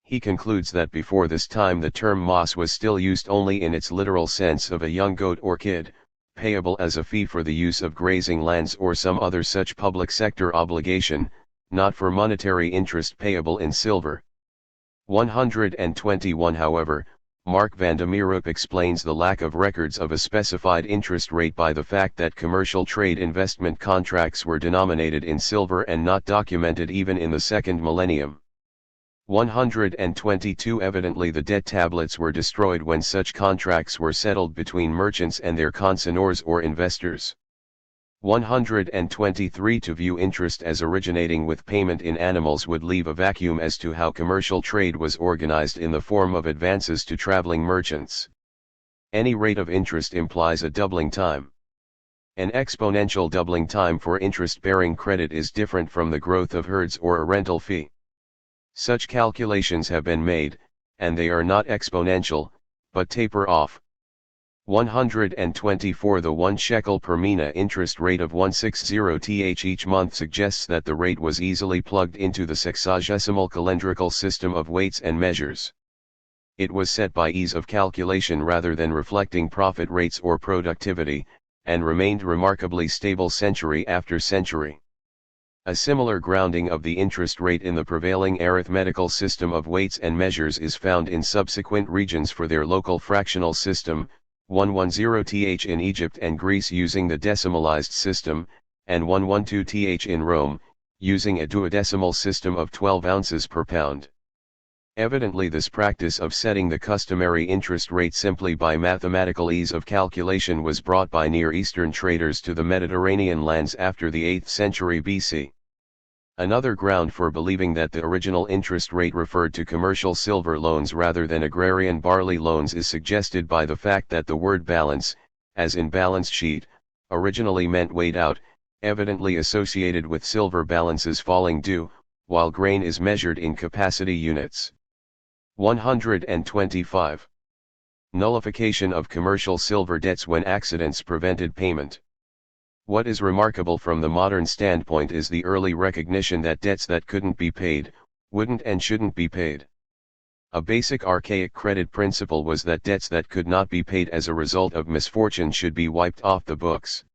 He concludes that before this time the term mas was still used only in its literal sense of a young goat or kid, payable as a fee for the use of grazing lands or some other such public sector obligation, not for monetary interest payable in silver. 121 However, Mark van de Meerup explains the lack of records of a specified interest rate by the fact that commercial trade investment contracts were denominated in silver and not documented even in the 2nd millennium. 122 Evidently the debt tablets were destroyed when such contracts were settled between merchants and their consignors or investors. 123 To view interest as originating with payment in animals would leave a vacuum as to how commercial trade was organized in the form of advances to traveling merchants. Any rate of interest implies a doubling time. An exponential doubling time for interest-bearing credit is different from the growth of herds or a rental fee. Such calculations have been made, and they are not exponential, but taper off. 124 The 1 shekel per mina interest rate of 160 th each month suggests that the rate was easily plugged into the sexagesimal calendrical system of weights and measures. It was set by ease of calculation rather than reflecting profit rates or productivity, and remained remarkably stable century after century. A similar grounding of the interest rate in the prevailing arithmetical system of weights and measures is found in subsequent regions for their local fractional system, 110 th in Egypt and Greece using the decimalized system, and 112 th in Rome, using a duodecimal system of 12 ounces per pound. Evidently this practice of setting the customary interest rate simply by mathematical ease of calculation was brought by Near Eastern traders to the Mediterranean lands after the 8th century BC. Another ground for believing that the original interest rate referred to commercial silver loans rather than agrarian barley loans is suggested by the fact that the word balance, as in balance sheet, originally meant weighed out, evidently associated with silver balances falling due, while grain is measured in capacity units. 125. Nullification of commercial silver debts when accidents prevented payment. What is remarkable from the modern standpoint is the early recognition that debts that couldn't be paid, wouldn't and shouldn't be paid. A basic archaic credit principle was that debts that could not be paid as a result of misfortune should be wiped off the books.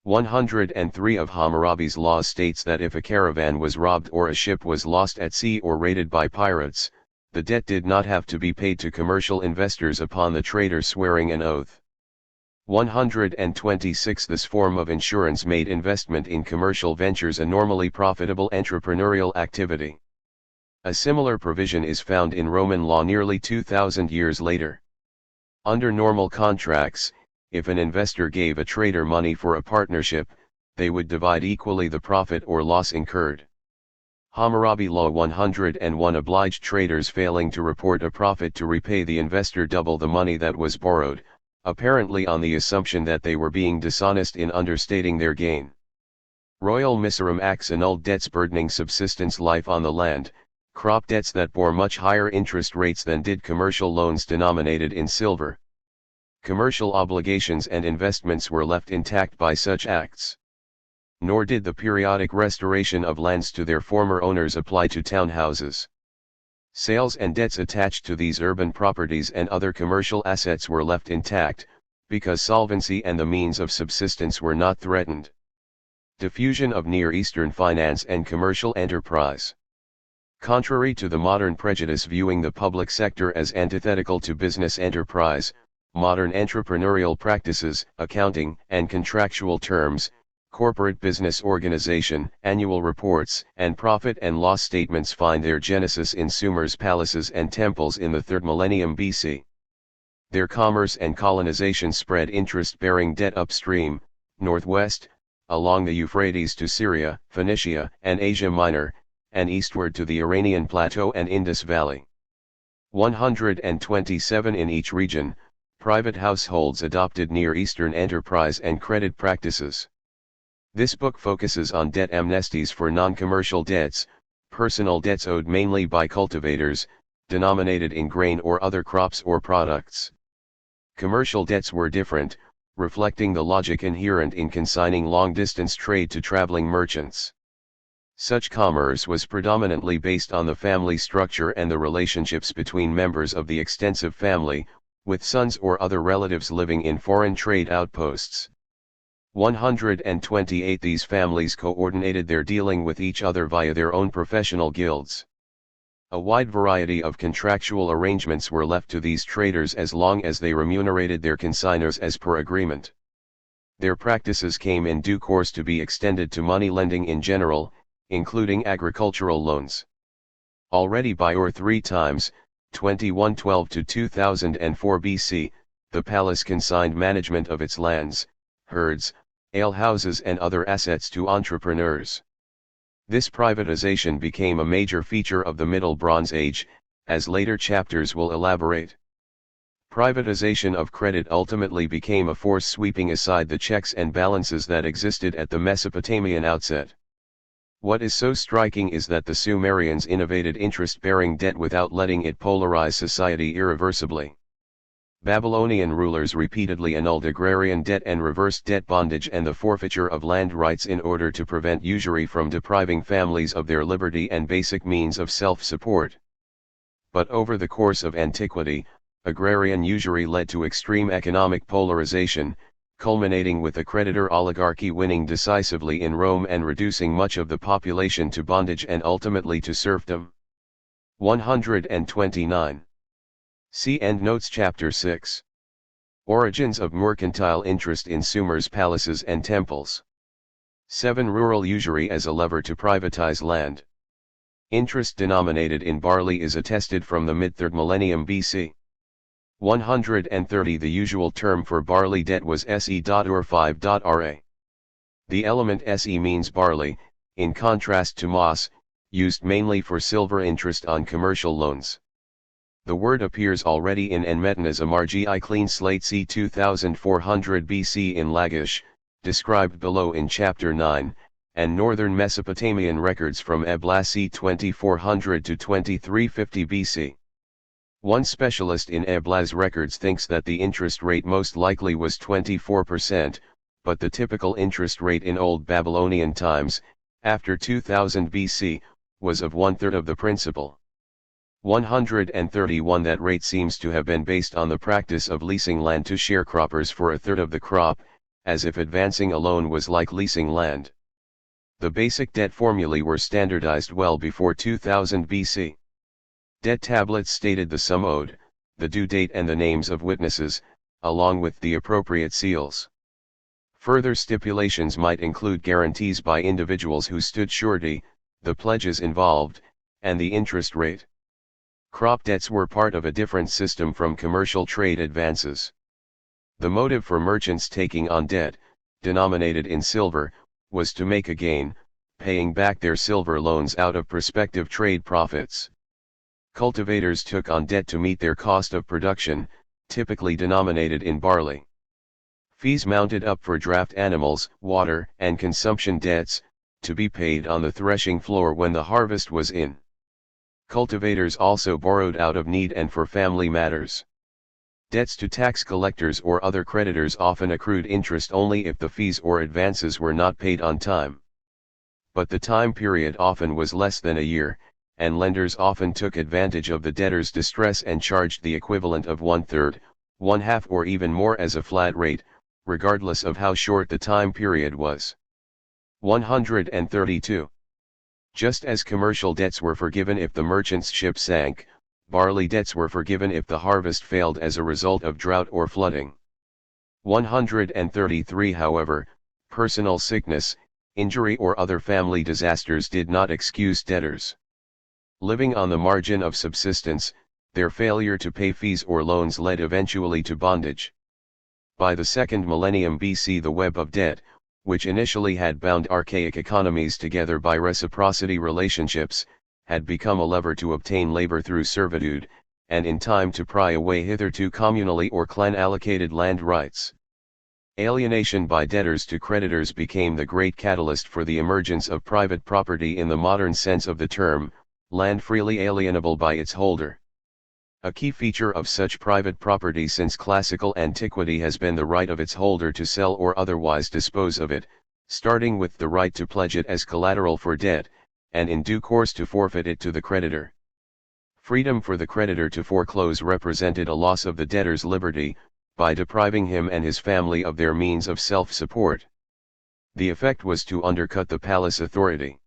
103 of Hammurabi's laws states that if a caravan was robbed or a ship was lost at sea or raided by pirates, the debt did not have to be paid to commercial investors upon the trader swearing an oath. 126 This form of insurance made investment in commercial ventures a normally profitable entrepreneurial activity. A similar provision is found in Roman law nearly 2,000 years later. Under normal contracts, if an investor gave a trader money for a partnership, they would divide equally the profit or loss incurred. Hammurabi Law 101 obliged traders failing to report a profit to repay the investor double the money that was borrowed, apparently on the assumption that they were being dishonest in understating their gain. Royal Mizoram Acts annulled debts burdening subsistence life on the land, crop debts that bore much higher interest rates than did commercial loans denominated in silver. Commercial obligations and investments were left intact by such acts. Nor did the periodic restoration of lands to their former owners apply to townhouses. Sales and debts attached to these urban properties and other commercial assets were left intact, because solvency and the means of subsistence were not threatened. Diffusion of Near Eastern finance and commercial enterprise. Contrary to the modern prejudice viewing the public sector as antithetical to business enterprise, modern entrepreneurial practices, accounting and contractual terms, corporate business organization, annual reports, and profit and loss statements find their genesis in Sumer's palaces and temples in the 3rd millennium BC. Their commerce and colonization spread interest-bearing debt upstream, northwest, along the Euphrates to Syria, Phoenicia, and Asia Minor, and eastward to the Iranian Plateau and Indus Valley. 127 in each region, private households adopted Near Eastern enterprise and credit practices. This book focuses on debt amnesties for non-commercial debts, personal debts owed mainly by cultivators, denominated in grain or other crops or products. Commercial debts were different, reflecting the logic inherent in consigning long-distance trade to traveling merchants. Such commerce was predominantly based on the family structure and the relationships between members of the extensive family, with sons or other relatives living in foreign trade outposts. 128 These families coordinated their dealing with each other via their own professional guilds. A wide variety of contractual arrangements were left to these traders as long as they remunerated their consignors as per agreement. Their practices came in due course to be extended to money lending in general, including agricultural loans. Already by or 3 times, 2112 to 2004 BC, the palace consigned management of its lands, herds, alehouses and other assets to entrepreneurs. This privatization became a major feature of the Middle Bronze Age, as later chapters will elaborate. Privatization of credit ultimately became a force sweeping aside the checks and balances that existed at the Mesopotamian outset. What is so striking is that the Sumerians innovated interest-bearing debt without letting it polarize society irreversibly. Babylonian rulers repeatedly annulled agrarian debt and reversed debt bondage and the forfeiture of land rights in order to prevent usury from depriving families of their liberty and basic means of self-support. But over the course of antiquity, agrarian usury led to extreme economic polarization, culminating with the creditor oligarchy winning decisively in Rome and reducing much of the population to bondage and ultimately to serfdom. 129. See Endnotes Chapter 6. Origins of mercantile interest in Sumer's palaces and temples. 7. Rural usury as a lever to privatize land. Interest denominated in barley is attested from the mid-3rd millennium BC. 130 The usual term for barley debt was se. or 5.ra. The element se means barley, in contrast to mas, used mainly for silver interest on commercial loans. The word appears already in Enmetin's Amargi Clean Slate c. 2400 BC in Lagash, described below in Chapter 9, and northern Mesopotamian records from Ebla c. 2400 to 2350 BC. One specialist in Ebla's records thinks that the interest rate most likely was 24%, but the typical interest rate in Old Babylonian times, after 2000 BC, was of 1/3 of the principal. 131 That rate seems to have been based on the practice of leasing land to sharecroppers for 1/3 of the crop, as if advancing a loan was like leasing land. The basic debt formulae were standardized well before 2000 BC. Debt tablets stated the sum owed, the due date and the names of witnesses, along with the appropriate seals. Further stipulations might include guarantees by individuals who stood surety, the pledges involved, and the interest rate. Crop debts were part of a different system from commercial trade advances. The motive for merchants taking on debt, denominated in silver, was to make a gain, paying back their silver loans out of prospective trade profits. Cultivators took on debt to meet their cost of production, typically denominated in barley. Fees mounted up for draft animals, water, and consumption debts, to be paid on the threshing floor when the harvest was in. Cultivators also borrowed out of need and for family matters. Debts to tax collectors or other creditors often accrued interest only if the fees or advances were not paid on time. But the time period often was less than a year, and lenders often took advantage of the debtor's distress and charged the equivalent of 1/3, 1/2 or even more as a flat rate, regardless of how short the time period was. 132. Just as commercial debts were forgiven if the merchant's ship sank, barley debts were forgiven if the harvest failed as a result of drought or flooding. 133 However, personal sickness, injury or other family disasters did not excuse debtors. Living on the margin of subsistence, their failure to pay fees or loans led eventually to bondage. By the 2nd millennium BC, the web of debt, which initially had bound archaic economies together by reciprocity relationships, had become a lever to obtain labor through servitude, and in time to pry away hitherto communally or clan-allocated land rights. Alienation by debtors to creditors became the great catalyst for the emergence of private property in the modern sense of the term, land freely alienable by its holder. A key feature of such private property since classical antiquity has been the right of its holder to sell or otherwise dispose of it, starting with the right to pledge it as collateral for debt, and in due course to forfeit it to the creditor. Freedom for the creditor to foreclose represented a loss of the debtor's liberty, by depriving him and his family of their means of self-support. The effect was to undercut the palace authority.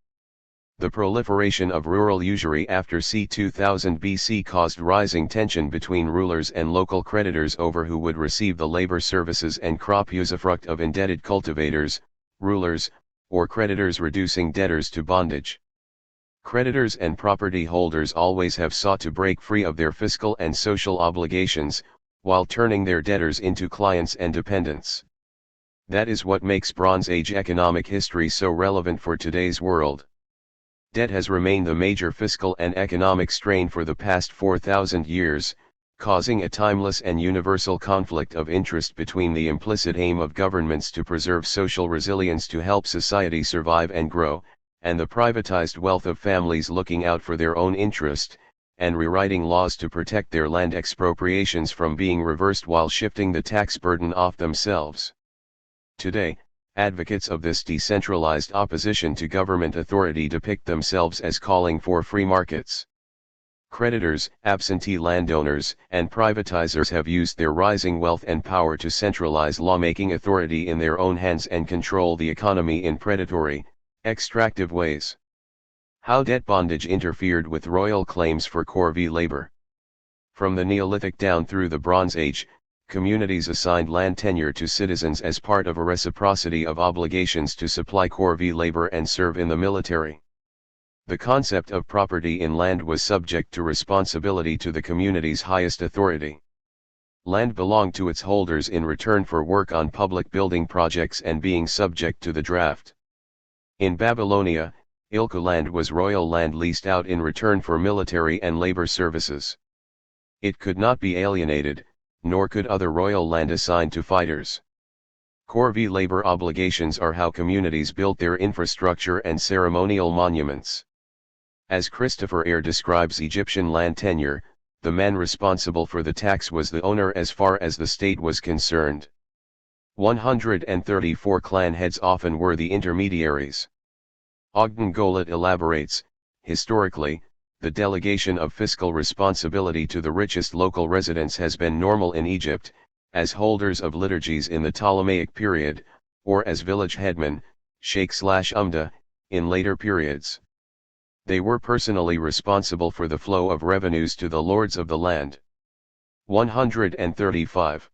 The proliferation of rural usury after c. 2000 BC caused rising tension between rulers and local creditors over who would receive the labor services and crop usufruct of indebted cultivators, rulers, or creditors, reducing debtors to bondage. Creditors and property holders always have sought to break free of their fiscal and social obligations, while turning their debtors into clients and dependents. That is what makes Bronze Age economic history so relevant for today's world. Debt has remained the major fiscal and economic strain for the past 4,000 years, causing a timeless and universal conflict of interest between the implicit aim of governments to preserve social resilience to help society survive and grow, and the privatized wealth of families looking out for their own interest, and rewriting laws to protect their land expropriations from being reversed while shifting the tax burden off themselves. Today, advocates of this decentralized opposition to government authority depict themselves as calling for free markets. Creditors, absentee landowners, and privatizers have used their rising wealth and power to centralize lawmaking authority in their own hands and control the economy in predatory, extractive ways. How debt bondage interfered with royal claims for corvée labor. From the Neolithic down through the Bronze Age, communities assigned land tenure to citizens as part of a reciprocity of obligations to supply corvée labor and serve in the military. The concept of property in land was subject to responsibility to the community's highest authority. Land belonged to its holders in return for work on public building projects and being subject to the draft. In Babylonia, Ilku land was royal land leased out in return for military and labor services. It could not be alienated, nor could other royal land assigned to fighters. Corvée labor obligations are how communities built their infrastructure and ceremonial monuments. As Christopher Eyre describes Egyptian land tenure, the man responsible for the tax was the owner as far as the state was concerned. 134 clan heads often were the intermediaries. Ogden Golat elaborates, historically, the delegation of fiscal responsibility to the richest local residents has been normal in Egypt, as holders of liturgies in the Ptolemaic period, or as village headmen, sheikh/umda, in later periods. They were personally responsible for the flow of revenues to the lords of the land. 135.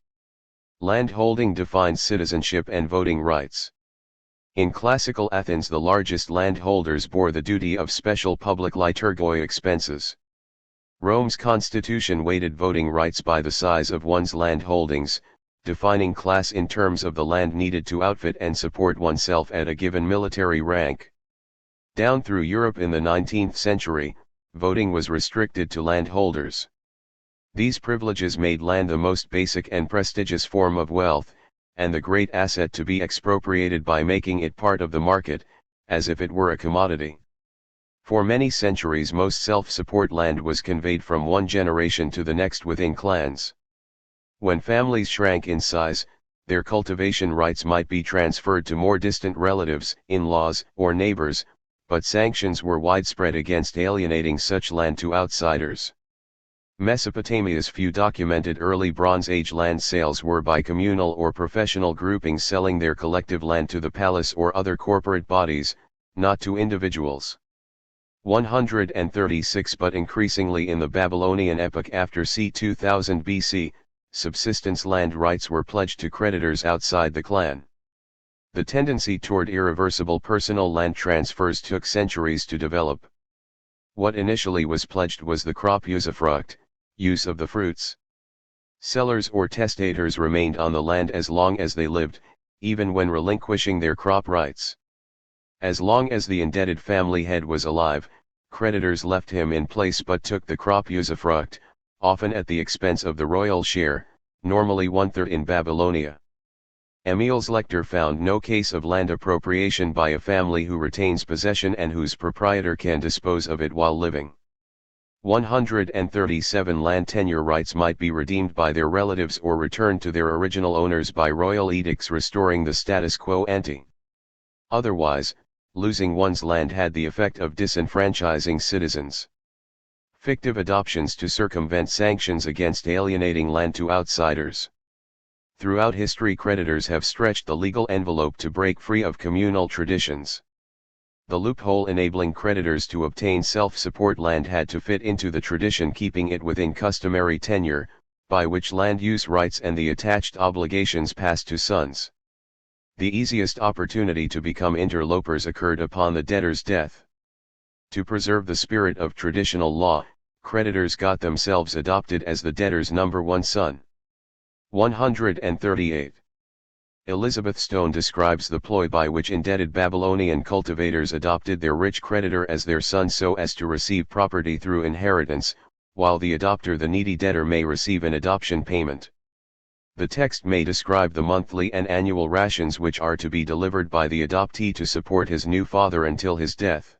Landholding defines citizenship and voting rights. In classical Athens, the largest landholders bore the duty of special public liturgoi expenses. Rome's constitution weighted voting rights by the size of one's land holdings, defining class in terms of the land needed to outfit and support oneself at a given military rank. Down through Europe in the 19th century, voting was restricted to landholders. These privileges made land the most basic and prestigious form of wealth, and the great asset to be expropriated by making it part of the market, as if it were a commodity. For many centuries most self-support land was conveyed from one generation to the next within clans. When families shrank in size, their cultivation rights might be transferred to more distant relatives, in-laws, or neighbors, but sanctions were widespread against alienating such land to outsiders. Mesopotamia's few documented early Bronze Age land sales were by communal or professional groupings selling their collective land to the palace or other corporate bodies, not to individuals. 136 But increasingly in the Babylonian epoch after c. 2000 BC, subsistence land rights were pledged to creditors outside the clan. The tendency toward irreversible personal land transfers took centuries to develop. What initially was pledged was the crop usufruct, use of the fruits. Sellers or testators remained on the land as long as they lived, even when relinquishing their crop rights. As long as the indebted family head was alive, creditors left him in place but took the crop usufruct, often at the expense of the royal share, normally 1/3 in Babylonia. Emil's lector found no case of land appropriation by a family who retains possession and whose proprietor can dispose of it while living. 137 Land tenure rights might be redeemed by their relatives or returned to their original owners by royal edicts restoring the status quo ante. Otherwise, losing one's land had the effect of disenfranchising citizens. Fictive adoptions to circumvent sanctions against alienating land to outsiders. Throughout history, creditors have stretched the legal envelope to break free of communal traditions. The loophole enabling creditors to obtain self-support land had to fit into the tradition, keeping it within customary tenure, by which land use rights and the attached obligations passed to sons. The easiest opportunity to become interlopers occurred upon the debtor's death. To preserve the spirit of traditional law, creditors got themselves adopted as the debtor's number one son. 138. Elizabeth Stone describes the ploy by which indebted Babylonian cultivators adopted their rich creditor as their son so as to receive property through inheritance, while the adopter, the needy debtor, may receive an adoption payment. The text may describe the monthly and annual rations which are to be delivered by the adoptee to support his new father until his death.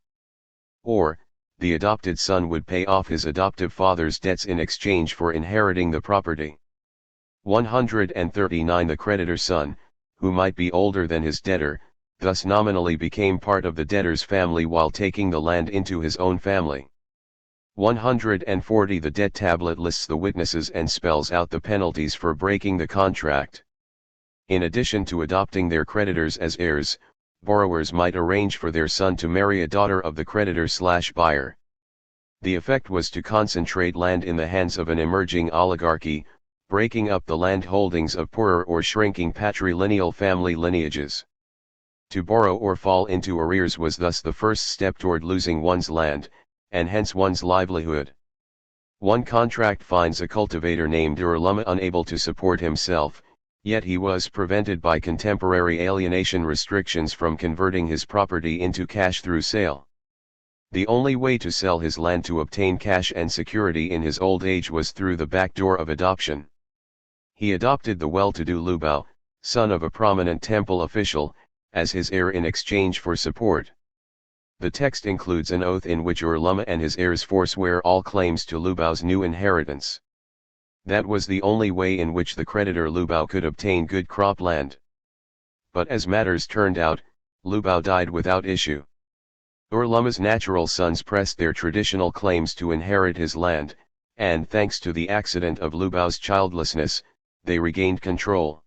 Or, the adopted son would pay off his adoptive father's debts in exchange for inheriting the property. 139 The creditor's son, who might be older than his debtor, thus nominally became part of the debtor's family while taking the land into his own family. 140 The debt tablet lists the witnesses and spells out the penalties for breaking the contract. In addition to adopting their creditors as heirs, borrowers might arrange for their son to marry a daughter of the creditor/buyer. The effect was to concentrate land in the hands of an emerging oligarchy, breaking up the land holdings of poorer or shrinking patrilineal family lineages. To borrow or fall into arrears was thus the first step toward losing one's land, and hence one's livelihood. One contract finds a cultivator named Ur-Luma unable to support himself, yet he was prevented by contemporary alienation restrictions from converting his property into cash through sale. The only way to sell his land to obtain cash and security in his old age was through the back door of adoption. He adopted the well-to-do Lubao, son of a prominent temple official, as his heir in exchange for support. The text includes an oath in which Ur-Luma and his heirs forswear all claims to Lubao's new inheritance. That was the only way in which the creditor Lubao could obtain good cropland. But as matters turned out, Lubao died without issue. Ur-Luma's natural sons pressed their traditional claims to inherit his land, and thanks to the accident of Lubao's childlessness, they regained control.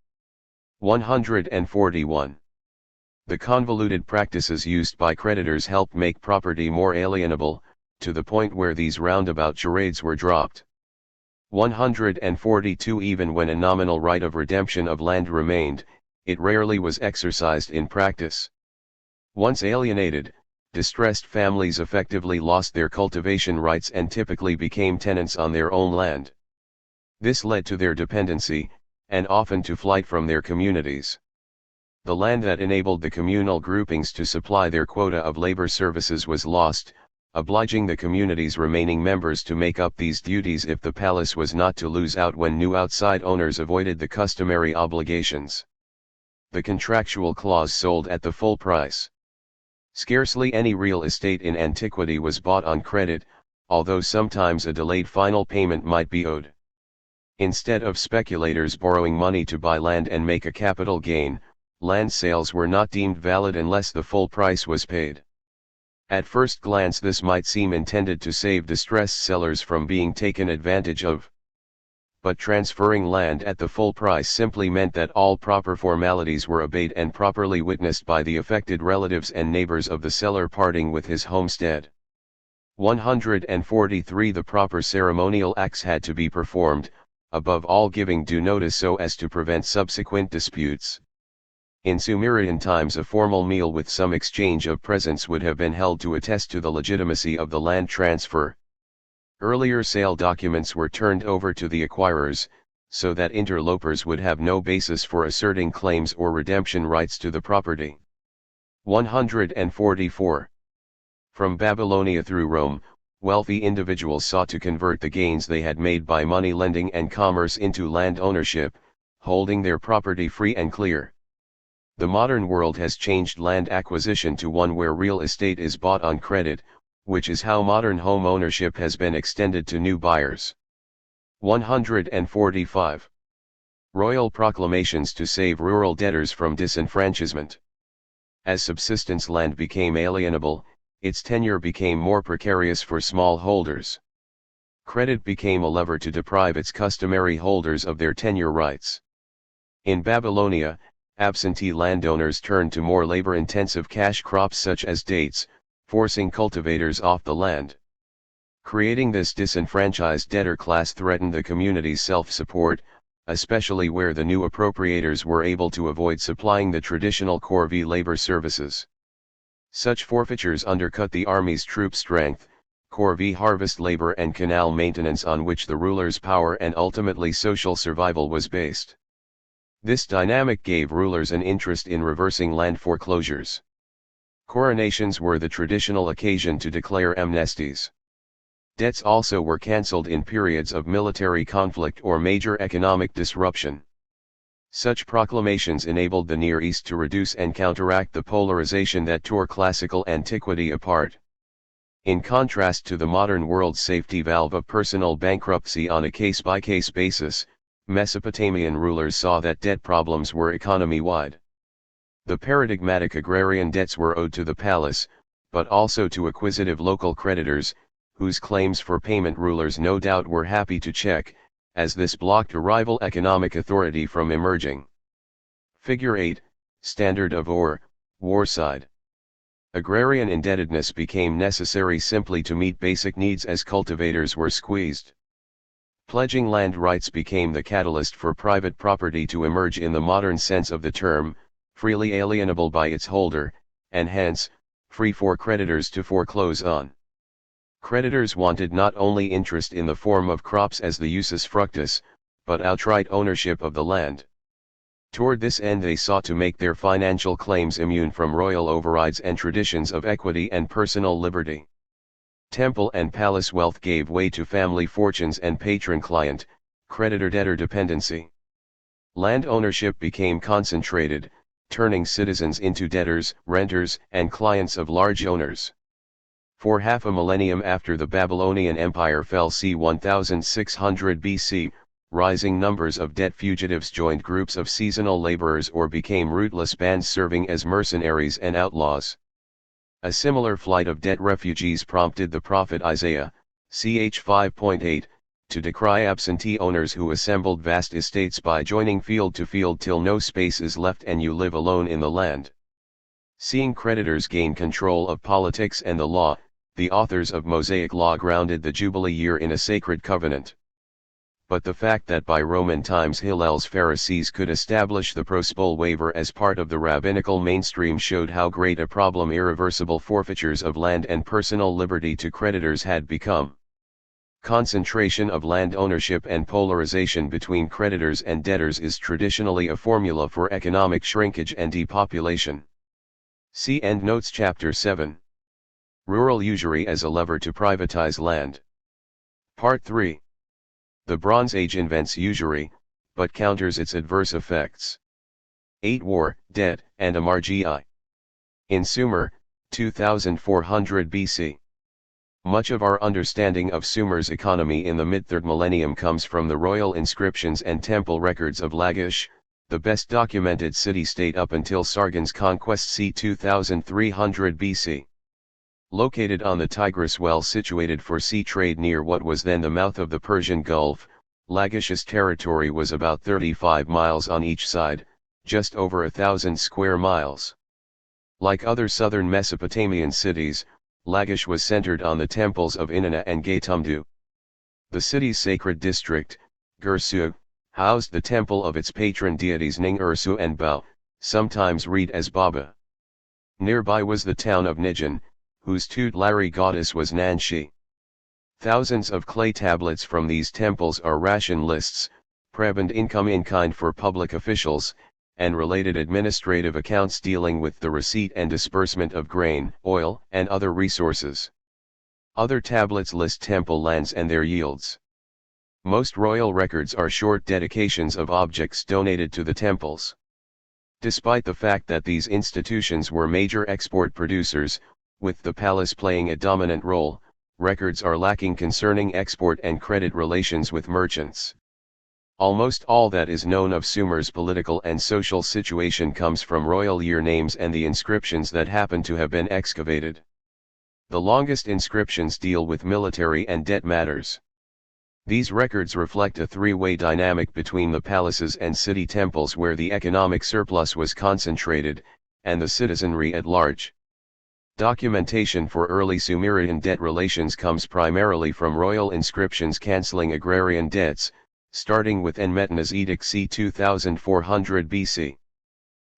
141. The convoluted practices used by creditors helped make property more alienable, to the point where these roundabout charades were dropped. 142 Even when a nominal right of redemption of land remained, it rarely was exercised in practice. Once alienated, distressed families effectively lost their cultivation rights and typically became tenants on their own land. This led to their dependency, and often to flight from their communities. The land that enabled the communal groupings to supply their quota of labor services was lost, obliging the community's remaining members to make up these duties if the palace was not to lose out when new outside owners avoided the customary obligations. The contractual clause sold at the full price. Scarcely any real estate in antiquity was bought on credit, although sometimes a delayed final payment might be owed. Instead of speculators borrowing money to buy land and make a capital gain, land sales were not deemed valid unless the full price was paid. At first glance this might seem intended to save distressed sellers from being taken advantage of. But transferring land at the full price simply meant that all proper formalities were obeyed and properly witnessed by the affected relatives and neighbors of the seller parting with his homestead. 143 The proper ceremonial acts had to be performed, above all giving due notice so as to prevent subsequent disputes. In Sumerian times a formal meal with some exchange of presents would have been held to attest to the legitimacy of the land transfer. Earlier sale documents were turned over to the acquirers, so that interlopers would have no basis for asserting claims or redemption rights to the property. 144. From Babylonia through Rome, wealthy individuals sought to convert the gains they had made by money lending and commerce into land ownership, holding their property free and clear. The modern world has changed land acquisition to one where real estate is bought on credit, which is how modern home ownership has been extended to new buyers. 145. Royal proclamations to save rural debtors from disenfranchisement. As subsistence land became alienable, its tenure became more precarious for small holders. Credit became a lever to deprive its customary holders of their tenure rights. In Babylonia, absentee landowners turned to more labor-intensive cash crops such as dates, forcing cultivators off the land. Creating this disenfranchised debtor class threatened the community's self-support, especially where the new appropriators were able to avoid supplying the traditional corvée labor services. Such forfeitures undercut the army's troop strength, corvée harvest labor and canal maintenance on which the ruler's power and ultimately social survival was based. This dynamic gave rulers an interest in reversing land foreclosures. Coronations were the traditional occasion to declare amnesties. Debts also were cancelled in periods of military conflict or major economic disruption. Such proclamations enabled the Near East to reduce and counteract the polarization that tore classical antiquity apart. In contrast to the modern world's safety valve of personal bankruptcy on a case-by-case basis, Mesopotamian rulers saw that debt problems were economy-wide. The paradigmatic agrarian debts were owed to the palace, but also to acquisitive local creditors, whose claims for payment rulers no doubt were happy to check, as this blocked a rival economic authority from emerging. Figure 8, Standard of Ore, Warside. Agrarian indebtedness became necessary simply to meet basic needs as cultivators were squeezed. Pledging land rights became the catalyst for private property to emerge in the modern sense of the term, freely alienable by its holder, and hence, free for creditors to foreclose on. Creditors wanted not only interest in the form of crops as the usus fructus, but outright ownership of the land. Toward this end they sought to make their financial claims immune from royal overrides and traditions of equity and personal liberty. Temple and palace wealth gave way to family fortunes and patron-client, creditor-debtor dependency. Land ownership became concentrated, turning citizens into debtors, renters, and clients of large owners. For half a millennium after the Babylonian Empire fell c. 1600 BC, rising numbers of debt fugitives joined groups of seasonal laborers or became rootless bands serving as mercenaries and outlaws. A similar flight of debt refugees prompted the prophet Isaiah, ch. 5.8, to decry absentee owners who assembled vast estates by joining field to field till no space is left and you live alone in the land. Seeing creditors gain control of politics and the law, the authors of Mosaic law grounded the Jubilee year in a sacred covenant. But the fact that by Roman times Hillel's Pharisees could establish the prospole waiver as part of the rabbinical mainstream showed how great a problem irreversible forfeitures of land and personal liberty to creditors had become. Concentration of land ownership and polarization between creditors and debtors is traditionally a formula for economic shrinkage and depopulation. See Endnotes Chapter 7. Rural usury as a lever to privatize land. Part 3. The Bronze Age invents usury, but counters its adverse effects. 8. War, debt, and amargi. In Sumer, 2400 BC. Much of our understanding of Sumer's economy in the mid-3rd millennium comes from the royal inscriptions and temple records of Lagash, the best documented city-state up until Sargon's conquest c. 2300 BC. Located on the Tigris well situated for sea trade near what was then the mouth of the Persian Gulf, Lagash's territory was about 35 miles on each side, just over 1,000 square miles. Like other southern Mesopotamian cities, Lagash was centered on the temples of Inanna and Gaitumdu. The city's sacred district, Gursu, housed the temple of its patron deities Ning Ursu and Bao, sometimes read as Baba. Nearby was the town of Nijan, whose tutelary goddess was Nanshi. Thousands of clay tablets from these temples are ration lists, prebend income in kind for public officials, and related administrative accounts dealing with the receipt and disbursement of grain, oil, and other resources. Other tablets list temple lands and their yields. Most royal records are short dedications of objects donated to the temples. Despite the fact that these institutions were major export producers, with the palace playing a dominant role, records are lacking concerning export and credit relations with merchants. Almost all that is known of Sumer's political and social situation comes from royal year names and the inscriptions that happen to have been excavated. The longest inscriptions deal with military and debt matters. These records reflect a three-way dynamic between the palaces and city temples where the economic surplus was concentrated, and the citizenry at large. Documentation for early Sumerian debt relations comes primarily from royal inscriptions cancelling agrarian debts, starting with Enmetena's edict c. 2400 BC.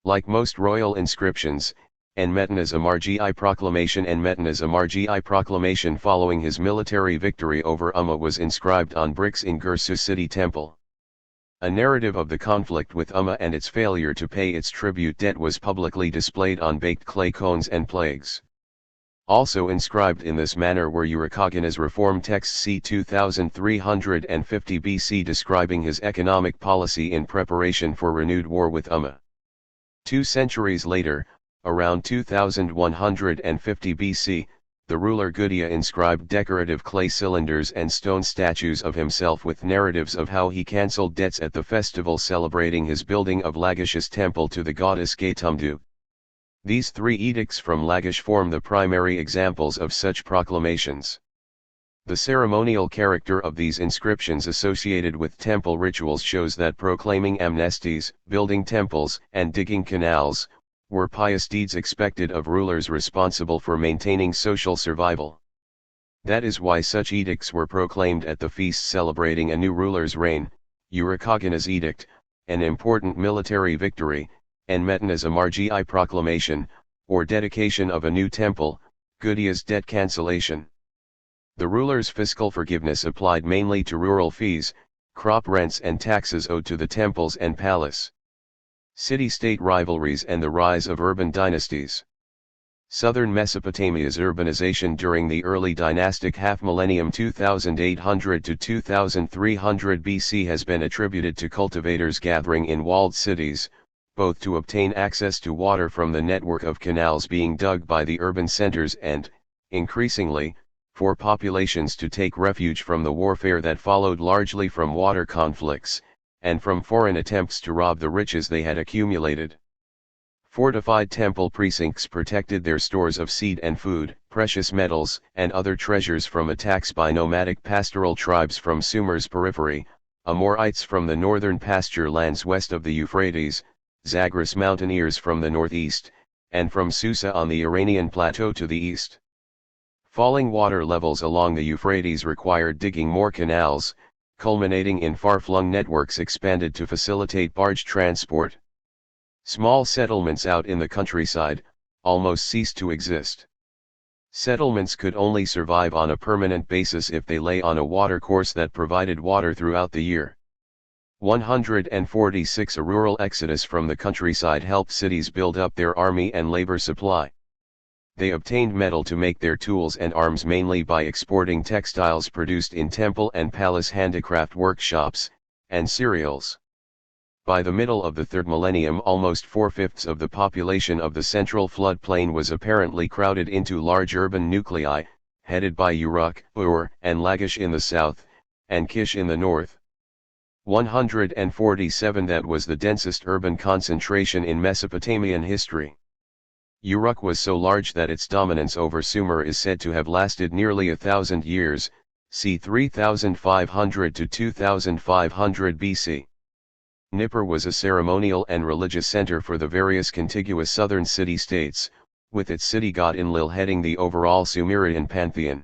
Like most royal inscriptions, Enmetena's Amargi proclamation following his military victory over Umma was inscribed on bricks in Gursu city temple. A narrative of the conflict with Umma and its failure to pay its tribute debt was publicly displayed on baked clay cones and plagues. Also inscribed in this manner were Urukagana's reform text c. 2350 BC describing his economic policy in preparation for renewed war with Umma. 2 centuries later, around 2150 BC, the ruler Gudea inscribed decorative clay cylinders and stone statues of himself with narratives of how he cancelled debts at the festival celebrating his building of Lagash's temple to the goddess Gaitumdu. These 3 edicts from Lagash form the primary examples of such proclamations. The ceremonial character of these inscriptions associated with temple rituals shows that proclaiming amnesties, building temples, and digging canals, were pious deeds expected of rulers responsible for maintaining social survival. That is why such edicts were proclaimed at the feast celebrating a new ruler's reign, Urukagana's edict, an important military victory, Enmetena's Amargi proclamation, or dedication of a new temple, Gudea's debt cancellation. The ruler's fiscal forgiveness applied mainly to rural fees, crop rents and taxes owed to the temples and palace. City-state rivalries and the rise of urban dynasties. Southern Mesopotamia's urbanization during the early dynastic half-millennium 2800 to 2300 BC has been attributed to cultivators gathering in walled cities, both to obtain access to water from the network of canals being dug by the urban centers and, increasingly, for populations to take refuge from the warfare that followed largely from water conflicts, and from foreign attempts to rob the riches they had accumulated. Fortified temple precincts protected their stores of seed and food, precious metals, and other treasures from attacks by nomadic pastoral tribes from Sumer's periphery, Amorites from the northern pasture lands west of the Euphrates, Zagros mountaineers from the northeast, and from Susa on the Iranian plateau to the east. Falling water levels along the Euphrates required digging more canals, culminating in far-flung networks expanded to facilitate barge transport. Small settlements out in the countryside almost ceased to exist. Settlements could only survive on a permanent basis if they lay on a watercourse that provided water throughout the year. 146 A rural exodus from the countryside helped cities build up their army and labor supply. They obtained metal to make their tools and arms mainly by exporting textiles produced in temple and palace handicraft workshops, and cereals. By the middle of the 3rd millennium almost 4/5 of the population of the central floodplain was apparently crowded into large urban nuclei, headed by Uruk, Ur, and Lagash in the south, and Kish in the north. 147 That was the densest urban concentration in Mesopotamian history. Uruk was so large that its dominance over Sumer is said to have lasted nearly 1,000 years, c. 3500 to 2500 BC. Nippur was a ceremonial and religious center for the various contiguous southern city-states, with its city god Enlil heading the overall Sumerian pantheon.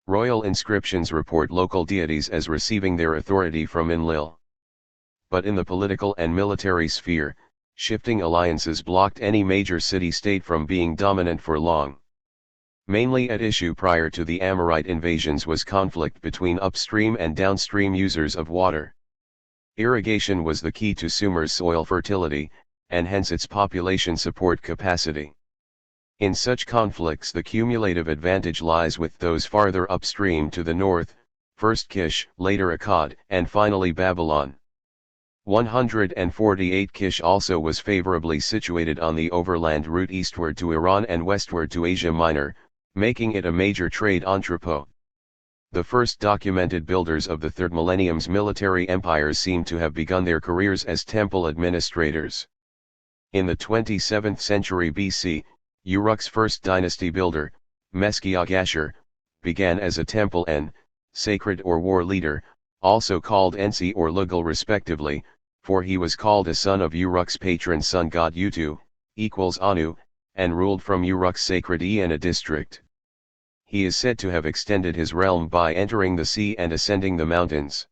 Royal inscriptions report local deities as receiving their authority from Enlil. But in the political and military sphere, shifting alliances blocked any major city-state from being dominant for long. Mainly at issue prior to the Amorite invasions was conflict between upstream and downstream users of water. Irrigation was the key to Sumer's soil fertility, and hence its population support capacity. In such conflicts the cumulative advantage lies with those farther upstream to the north, first Kish, later Akkad, and finally Babylon. 148 Kish also was favorably situated on the overland route eastward to Iran and westward to Asia Minor, making it a major trade entrepot. The first documented builders of the third millennium's military empires seem to have begun their careers as temple administrators. In the 27th century BC, Uruk's first dynasty builder, Meschiag-Ashur, began as a temple and sacred or war leader, also called Ensi or Lugal respectively, for he was called a son of Uruk's patron sun god Utu, equals Anu, and ruled from Uruk's sacred Eanna district. He is said to have extended his realm by entering the sea and ascending the mountains.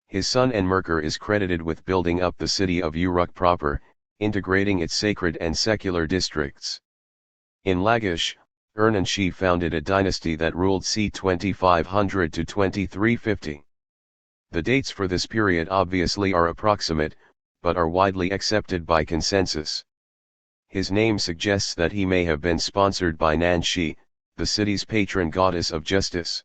His son Enmerkar is credited with building up the city of Uruk proper, integrating its sacred and secular districts. In Lagash, Urnanshi founded a dynasty that ruled c. 2500 to 2350. The dates for this period obviously are approximate, but are widely accepted by consensus. His name suggests that he may have been sponsored by Nanshi, the city's patron goddess of justice.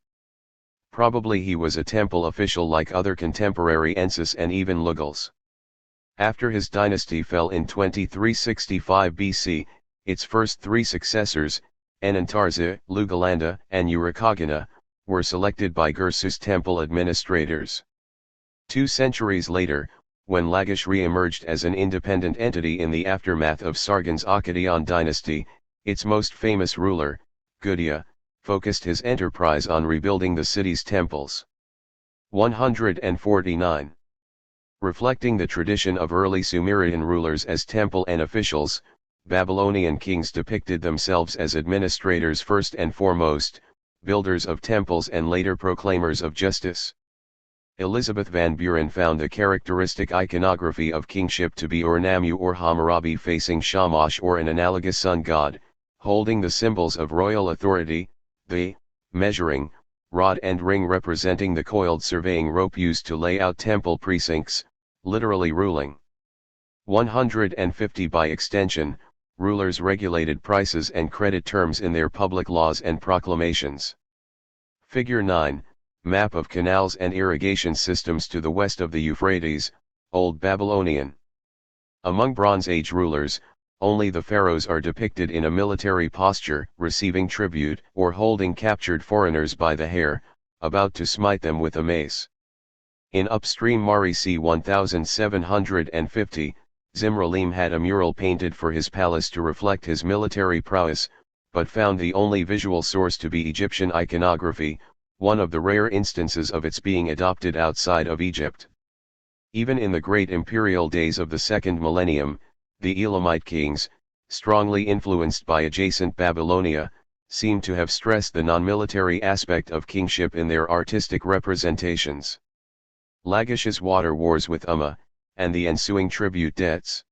Probably he was a temple official like other contemporary Ensis and even Lugals. After his dynasty fell in 2365 BC, its first three successors, Enantarza, Lugalanda, and Urukagina, were selected by Gursu's temple administrators. 2 centuries later, when Lagash re-emerged as an independent entity in the aftermath of Sargon's Akkadian dynasty, its most famous ruler, Gudea, focused his enterprise on rebuilding the city's temples. 149. Reflecting the tradition of early Sumerian rulers as temple and officials, Babylonian kings depicted themselves as administrators first and foremost, builders of temples and later proclaimers of justice. Elizabeth Van Buren found the characteristic iconography of kingship to be Ur-Nammu or Hammurabi facing Shamash or an analogous sun god, holding the symbols of royal authority, the measuring rod and ring representing the coiled surveying rope used to lay out temple precincts, literally ruling. 150 By extension, rulers regulated prices and credit terms in their public laws and proclamations. Figure 9, Map of canals and irrigation systems to the west of the Euphrates, Old Babylonian. Among Bronze Age rulers, only the pharaohs are depicted in a military posture, receiving tribute, or holding captured foreigners by the hair, about to smite them with a mace. In upstream Mari c. 1750, Zimralim had a mural painted for his palace to reflect his military prowess, but found the only visual source to be Egyptian iconography, one of the rare instances of its being adopted outside of Egypt. Even in the great imperial days of the second millennium, the Elamite kings, strongly influenced by adjacent Babylonia, seem to have stressed the non-military aspect of kingship in their artistic representations. Lagash's water wars with Umma, and the ensuing tribute debts.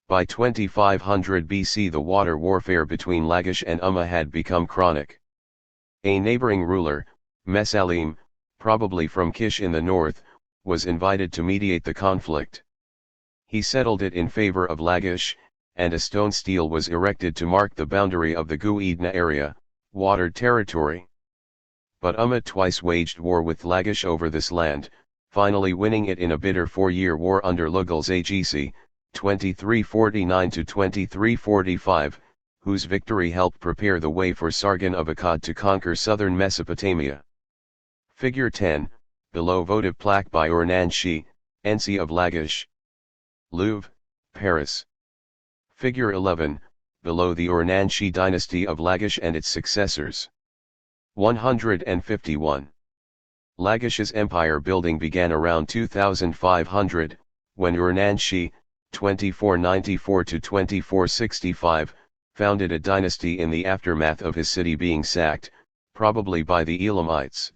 By 2500 BC the water warfare between Lagash and Umma had become chronic. A neighboring ruler, Mesalim, probably from Kish in the north, was invited to mediate the conflict. He settled it in favor of Lagash, and a stone stele was erected to mark the boundary of the Gu-Edna area, watered territory. But Umma twice waged war with Lagash over this land, finally winning it in a bitter 4-year war under Lugals Agisi, 2349–2345, whose victory helped prepare the way for Sargon of Akkad to conquer southern Mesopotamia. Figure 10, below votive plaque by Ur-Namshi, Ensi of Lagash. Louvre, Paris. Figure 11, below the Ur-Namshi dynasty of Lagash and its successors. 151. Lagash's empire building began around 2500, when Ur-Namshi, 2494–2465, founded a dynasty in the aftermath of his city being sacked, probably by the Elamites.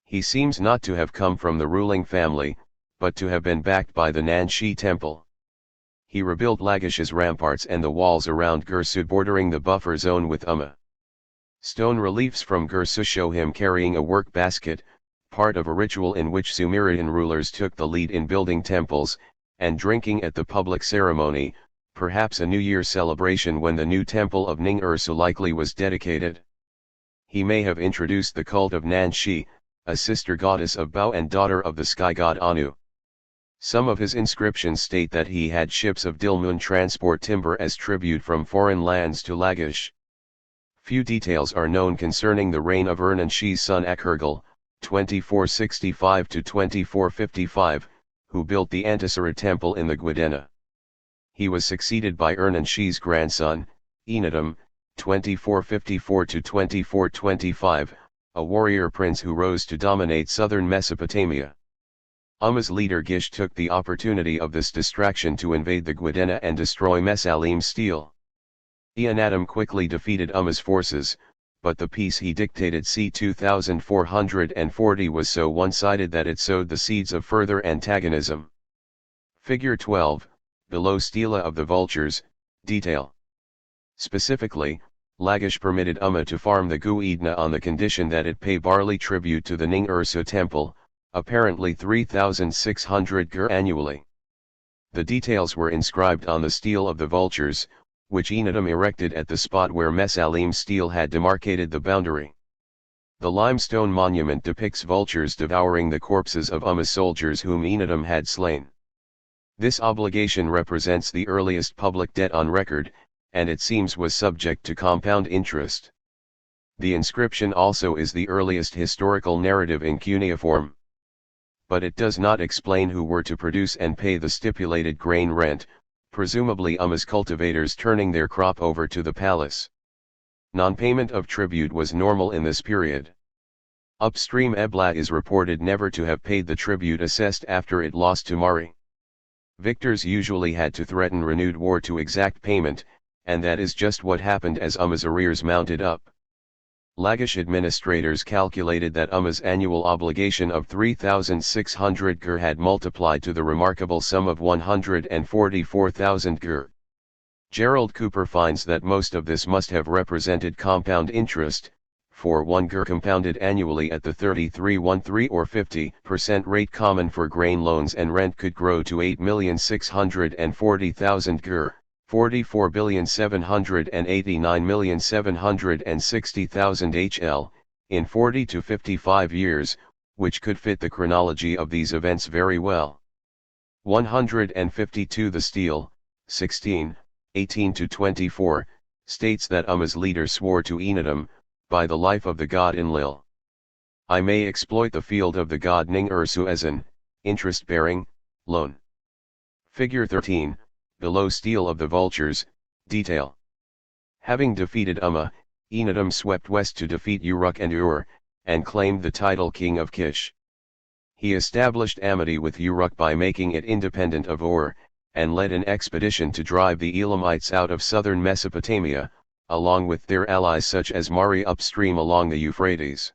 He seems not to have come from the ruling family, but to have been backed by the Nanshi temple. He rebuilt Lagish's ramparts and the walls around Girsu bordering the buffer zone with stone reliefs from Girsu show him carrying a work basket, part of a ritual in which Sumerian rulers took the lead in building temples, and drinking at the public ceremony, perhaps a New Year celebration when the new temple of Ning Ursu likely was dedicated. He may have introduced the cult of Nanshi, a sister goddess of Bao and daughter of the sky god Anu. Some of his inscriptions state that he had ships of Dilmun transport timber as tribute from foreign lands to Lagish. Few details are known concerning the reign of Ernanshi's son Akurgal, 2465 to 2455, who built the Antasara temple in the Gwadena. He was succeeded by Ernanshi's grandson, Enadum, 2454 to 2425, a warrior prince who rose to dominate southern Mesopotamia. Umma's leader Gish took the opportunity of this distraction to invade the Gwadena and destroy Mesalim's stele. Enadum quickly defeated Umma's forces, but the peace he dictated c. 2440 was so one-sided that it sowed the seeds of further antagonism. Figure 12, below Stela of the Vultures, detail. Specifically, Lagish permitted Umma to farm the Guidna on the condition that it pay barley tribute to the Ning Ursu temple, apparently 3,600 gur annually. The details were inscribed on the stele of the Vultures, which Enadum erected at the spot where Mesalim's stele had demarcated the boundary. The limestone monument depicts vultures devouring the corpses of Umma's soldiers whom Enadum had slain. This obligation represents the earliest public debt on record, and it seems was subject to compound interest. The inscription also is the earliest historical narrative in cuneiform. But it does not explain who were to produce and pay the stipulated grain rent, presumably Umma's cultivators turning their crop over to the palace. Non-payment of tribute was normal in this period. Upstream Ebla is reported never to have paid the tribute assessed after it lost to Mari. Victors usually had to threaten renewed war to exact payment, and that is just what happened as Umma's arrears mounted up. Lagish administrators calculated that Umma's annual obligation of 3,600 gur had multiplied to the remarkable sum of 144,000 gur. Gerald Cooper finds that most of this must have represented compound interest, for 1 gur compounded annually at the 33.13 or 50% rate common for grain loans, and rent could grow to 8,640,000 gur. 44,789,760,000 HL, in 40 to 55 years, which could fit the chronology of these events very well. 152 The stele, 16, 18 to 24, states that Umma's leader swore to Enadum, by the life of the god Enlil, I may exploit the field of the god Ning Ursu as an interest-bearing loan. Figure 13, below stele of the Vultures, detail. Having defeated Umma, Enadum swept west to defeat Uruk and Ur, and claimed the title King of Kish. He established amity with Uruk by making it independent of Ur, and led an expedition to drive the Elamites out of southern Mesopotamia, along with their allies such as Mari upstream along the Euphrates.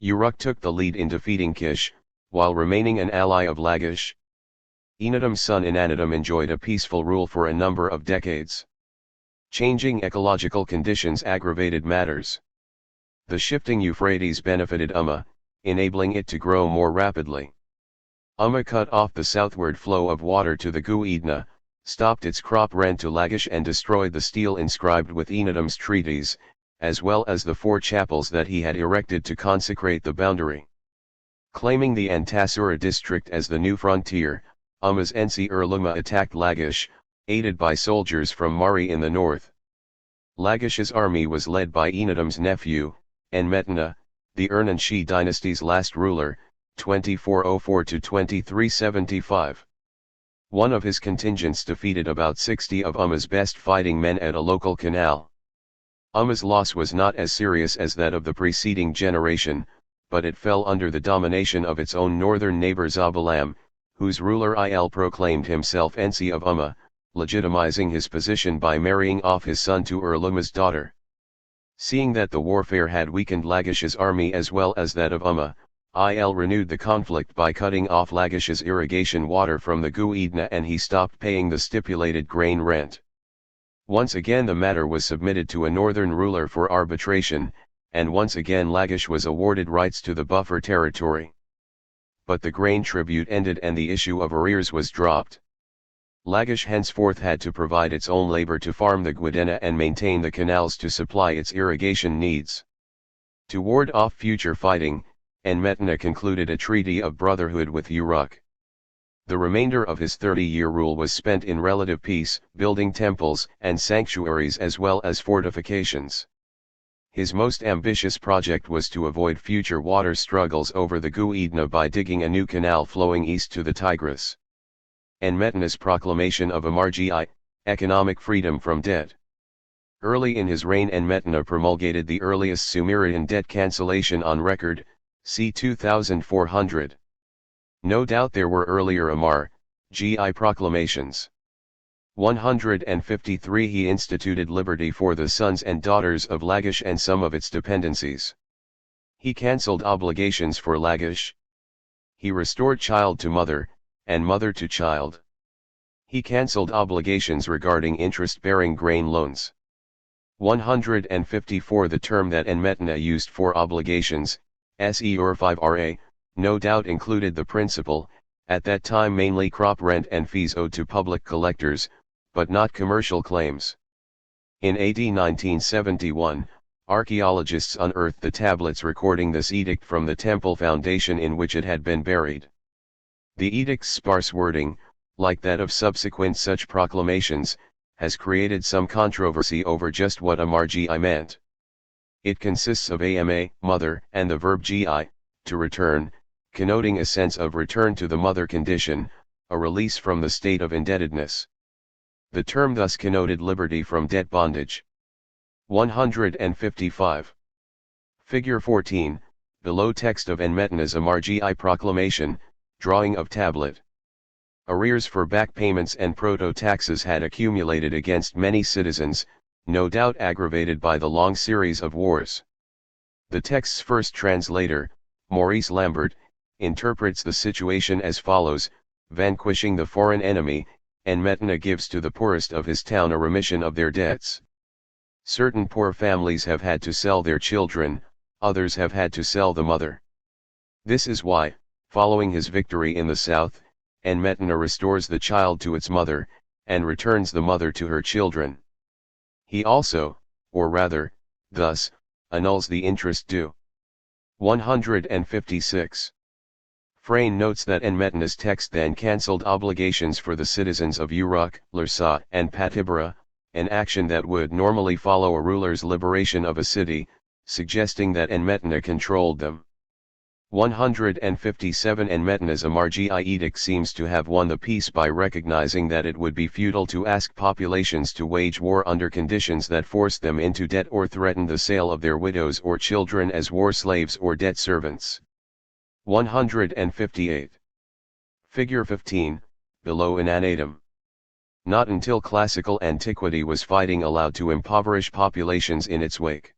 Uruk took the lead in defeating Kish, while remaining an ally of Lagish. Enadum's son Enadum enjoyed a peaceful rule for a number of decades. Changing ecological conditions aggravated matters. The shifting Euphrates benefited Umma, enabling it to grow more rapidly. Umma cut off the southward flow of water to the Guidna, stopped its crop rent to Lagish, and destroyed the stele inscribed with Enadum's treaties, as well as the 4 chapels that he had erected to consecrate the boundary. Claiming the Antasura district as the new frontier, Umma's Ensi Urluma attacked Lagish, aided by soldiers from Mari in the north. Lagish's army was led by Enadum's nephew, Enmetna, the Ernanshi dynasty's last ruler, 2404 to 2375. One of his contingents defeated about 60 of Umma's best fighting men at a local canal. Umma's loss was not as serious as that of the preceding generation, but it fell under the domination of its own northern neighbor Zabalam, whose ruler Il proclaimed himself Ensi of Umma, legitimizing his position by marrying off his son to Urluma's daughter. Seeing that the warfare had weakened Lagish's army as well as that of Il renewed the conflict by cutting off Lagish's irrigation water from the Guidna, and he stopped paying the stipulated grain rent. Once again the matter was submitted to a northern ruler for arbitration, and once again Lagish was awarded rights to the buffer territory. But the grain tribute ended and the issue of arrears was dropped. Lagish henceforth had to provide its own labor to farm the Guidna and maintain the canals to supply its irrigation needs. To ward off future fighting, Enmetna concluded a treaty of brotherhood with Uruk. The remainder of his 30-year rule was spent in relative peace, building temples and sanctuaries as well as fortifications. His most ambitious project was to avoid future water struggles over the Guidna by digging a new canal flowing east to the Tigris. Enmetna's proclamation of Amargi, economic freedom from debt. Early in his reign Enmetna promulgated the earliest Sumerian debt cancellation on record, c. 2400. No doubt there were earlier Amargi proclamations. 153 He instituted liberty for the sons and daughters of Lagish and some of its dependencies. He cancelled obligations for Lagish. He restored child to mother, and mother to child. He cancelled obligations regarding interest-bearing grain loans. 154 The term that Enmetna used for obligations, se or 5ra, no doubt included the principal, at that time mainly crop rent and fees owed to public collectors, but not commercial claims. In AD 1971, archaeologists unearthed the tablets recording this edict from the temple foundation in which it had been buried. The edict's sparse wording, like that of subsequent such proclamations, has created some controversy over just what Amargi meant. It consists of ama, mother, and the verb gi, to return, connoting a sense of return to the mother condition, a release from the state of indebtedness. The term thus connoted liberty from debt bondage. 155. Figure 14, below text of Enmetna's Amargi proclamation, drawing of tablet. Arrears for back payments and proto-taxes had accumulated against many citizens, no doubt aggravated by the long series of wars. The text's first translator, Maurice Lambert, interprets the situation as follows: vanquishing the foreign enemy, Enmetna gives to the poorest of his town a remission of their debts. Certain poor families have had to sell their children, others have had to sell the mother. This is why, following his victory in the south, Enmetna restores the child to its mother, and returns the mother to her children. He also, or rather, thus, annuls the interest due. 156. Frayne notes that Enmetna's text then cancelled obligations for the citizens of Uruk, Larsa, and Patibara, an action that would normally follow a ruler's liberation of a city, suggesting that Enmetna controlled them. 157 Enmetna's Amargi edict seems to have won the peace by recognizing that it would be futile to ask populations to wage war under conditions that forced them into debt or threatened the sale of their widows or children as war slaves or debt servants. 158. Figure 15, below inanatum. Not until classical antiquity was fighting allowed to impoverish populations in its wake.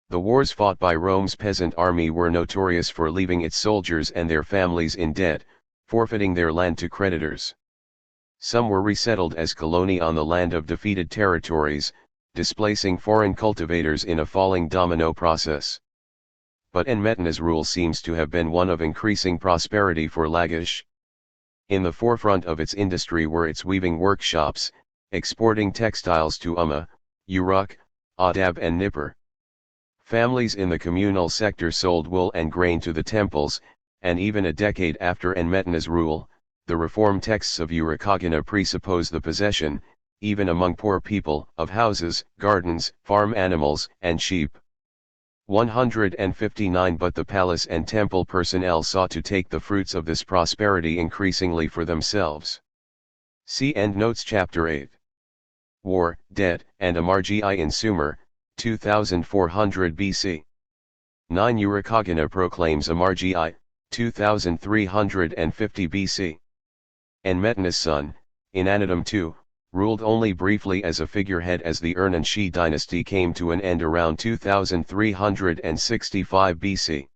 The wars fought by Rome's peasant army were notorious for leaving its soldiers and their families in debt, forfeiting their land to creditors. Some were resettled as coloni on the land of defeated territories, displacing foreign cultivators in a falling domino process. But Enmetna's rule seems to have been one of increasing prosperity for Lagish. In the forefront of its industry were its weaving workshops, exporting textiles to Uruk, Adab and Nippur. Families in the communal sector sold wool and grain to the temples, and even a decade after Enmetna's rule, the reform texts of Urukagina presuppose the possession, even among poor people, of houses, gardens, farm animals, and sheep. 159 But the palace and temple personnel sought to take the fruits of this prosperity increasingly for themselves. See Endnotes Chapter 8. War, Debt, and Amargi in Sumer, 2400 BC. 9 Urukagina proclaims Amargi, 2350 BC. Enmetna's son, Inanitum II, ruled only briefly as a figurehead as the Urnenshi dynasty came to an end around 2365 BC.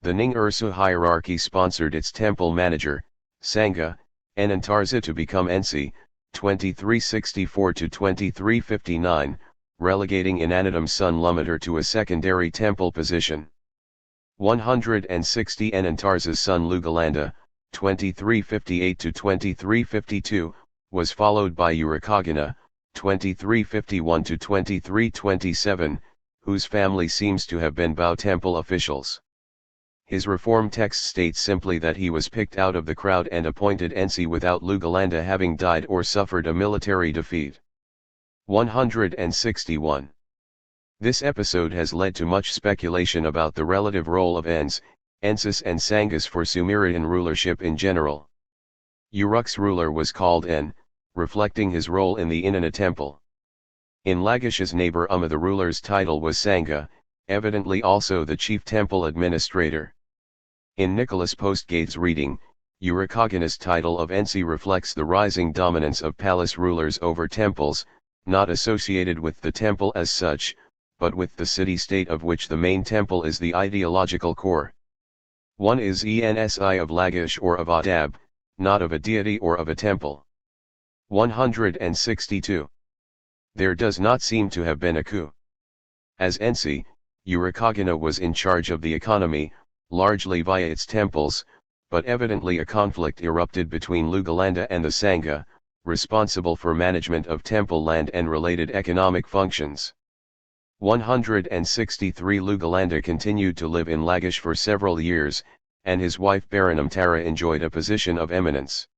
The Ning Ursu hierarchy sponsored its temple manager, Sangha, Enantarza to become Ensi, 2364–2359, relegating Inannatum's son Lumitor to a secondary temple position. 160 Enantarza's son Lugalanda, 2358–2352, was followed by Urukagina, 2351–2327, whose family seems to have been Bao temple officials. His reform text states simply that he was picked out of the crowd and appointed Ensi without Lugalanda having died or suffered a military defeat. 161. This episode has led to much speculation about the relative role of Ens, Ensis and Sangas for Sumerian rulership in general. Uruk's ruler was called En, reflecting his role in the Inanna temple. In Lagish's neighbor the ruler's title was Sangha, evidently also the chief temple administrator. In Nicholas Postgate's reading, Urukagina's title of Ensi reflects the rising dominance of palace rulers over temples, not associated with the temple as such, but with the city-state of which the main temple is the ideological core. One is Ensi of Lagish or of Adab, not of a deity or of a temple. 162. There does not seem to have been a coup. As Ensi, Urukagina was in charge of the economy, largely via its temples, but evidently a conflict erupted between Lugalanda and the Sangha, responsible for management of temple land and related economic functions. 163 Lugalanda continued to live in Lagish for several years, and his wife Baranamtara enjoyed a position of eminence.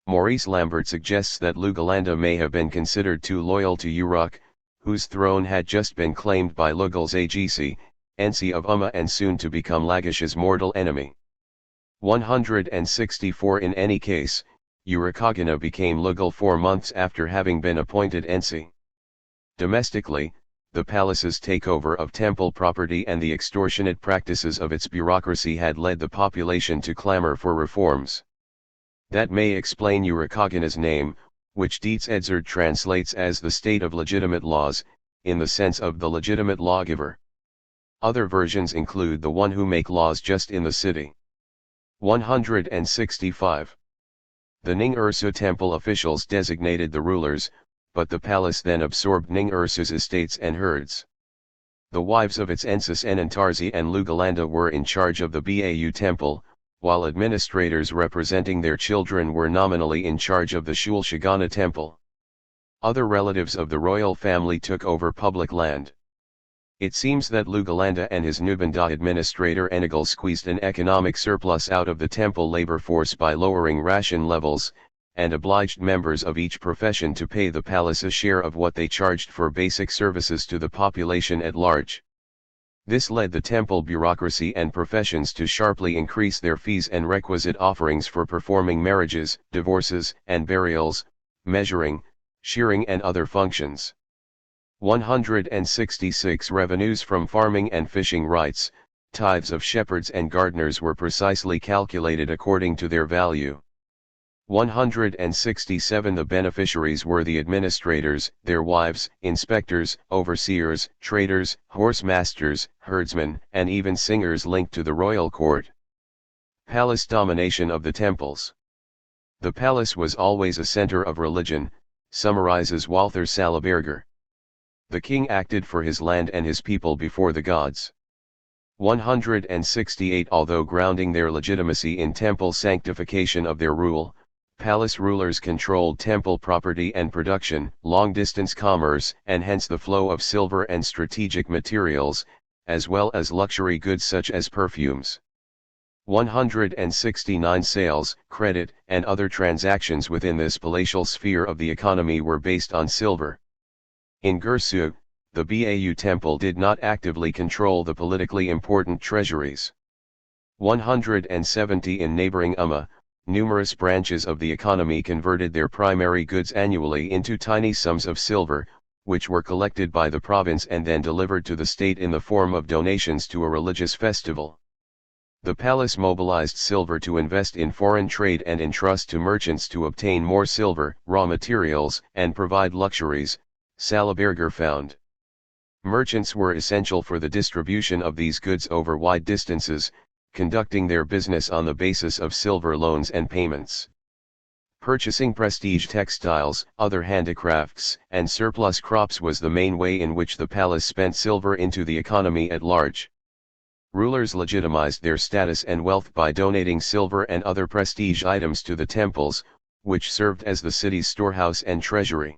Maurice Lambert suggests that Lugalanda may have been considered too loyal to Uruk, whose throne had just been claimed by Lugals Agisi, Ensi of and soon to become Lagish's mortal enemy. 164 In any case, Urukagina became Lugal 4 months after having been appointed Ensi. Domestically, the palace's takeover of temple property and the extortionate practices of its bureaucracy had led the population to clamor for reforms. That may explain Urukagina's name, which Dietz Edzard translates as the state of legitimate laws, in the sense of the legitimate lawgiver. Other versions include the one who make laws just in the city. 165. The Ning Ursu temple officials designated the rulers, but the palace then absorbed Ning Ursu's estates and herds. The wives of its Ensis Enantarzi and Lugalanda were in charge of the Bau temple, while administrators representing their children were nominally in charge of the Shulshagana temple. Other relatives of the royal family took over public land. It seems that Lugalanda and his Nubanda administrator Enigal squeezed an economic surplus out of the temple labor force by lowering ration levels, and obliged members of each profession to pay the palace a share of what they charged for basic services to the population at large. This led the temple bureaucracy and professions to sharply increase their fees and requisite offerings for performing marriages, divorces, and burials, measuring, shearing and other functions. 166 Revenues from farming and fishing rights, tithes of shepherds and gardeners were precisely calculated according to their value. 167 The beneficiaries were the administrators, their wives, inspectors, overseers, traders, horse masters, herdsmen, and even singers linked to the royal court. Palace domination of the temples. The palace was always a center of religion, summarizes Walther Salaberger. The king acted for his land and his people before the gods. 168 Although grounding their legitimacy in temple sanctification of their rule, palace rulers controlled temple property and production, long-distance commerce, and hence the flow of silver and strategic materials, as well as luxury goods such as perfumes. 169 Sales, credit, and other transactions within this palatial sphere of the economy were based on silver. In Gursu, the Bau temple did not actively control the politically important treasuries. 170 In neighboring numerous branches of the economy converted their primary goods annually into tiny sums of silver, which were collected by the province and then delivered to the state in the form of donations to a religious festival. The palace mobilized silver to invest in foreign trade and entrust to merchants to obtain more silver, raw materials, and provide luxuries, Salaberger found. Merchants were essential for the distribution of these goods over wide distances, conducting their business on the basis of silver loans and payments. Purchasing prestige textiles, other handicrafts, and surplus crops was the main way in which the palace spent silver into the economy at large. Rulers legitimized their status and wealth by donating silver and other prestige items to the temples, which served as the city's storehouse and treasury.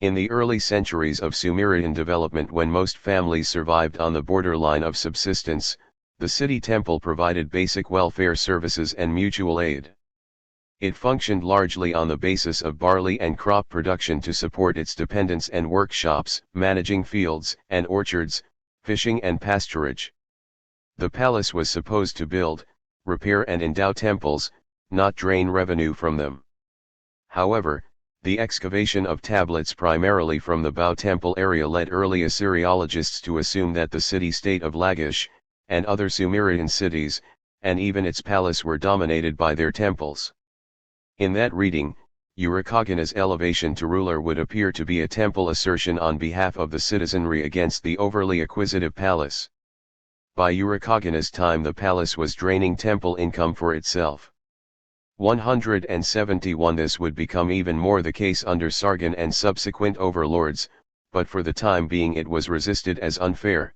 In the early centuries of Sumerian development, when most families survived on the borderline of subsistence, the city temple provided basic welfare services and mutual aid. It functioned largely on the basis of barley and crop production to support its dependents and workshops, managing fields and orchards, fishing and pasturage. The palace was supposed to build, repair and endow temples, not drain revenue from them. However, the excavation of tablets primarily from the Bao temple area led early Assyriologists to assume that the city-state of Lagash, and other Sumerian cities, and even its palace were dominated by their temples. In that reading, Urukagana's elevation to ruler would appear to be a temple assertion on behalf of the citizenry against the overly acquisitive palace. By Urukagana's time the palace was draining temple income for itself. 171 This would become even more the case under Sargon and subsequent overlords, but for the time being it was resisted as unfair.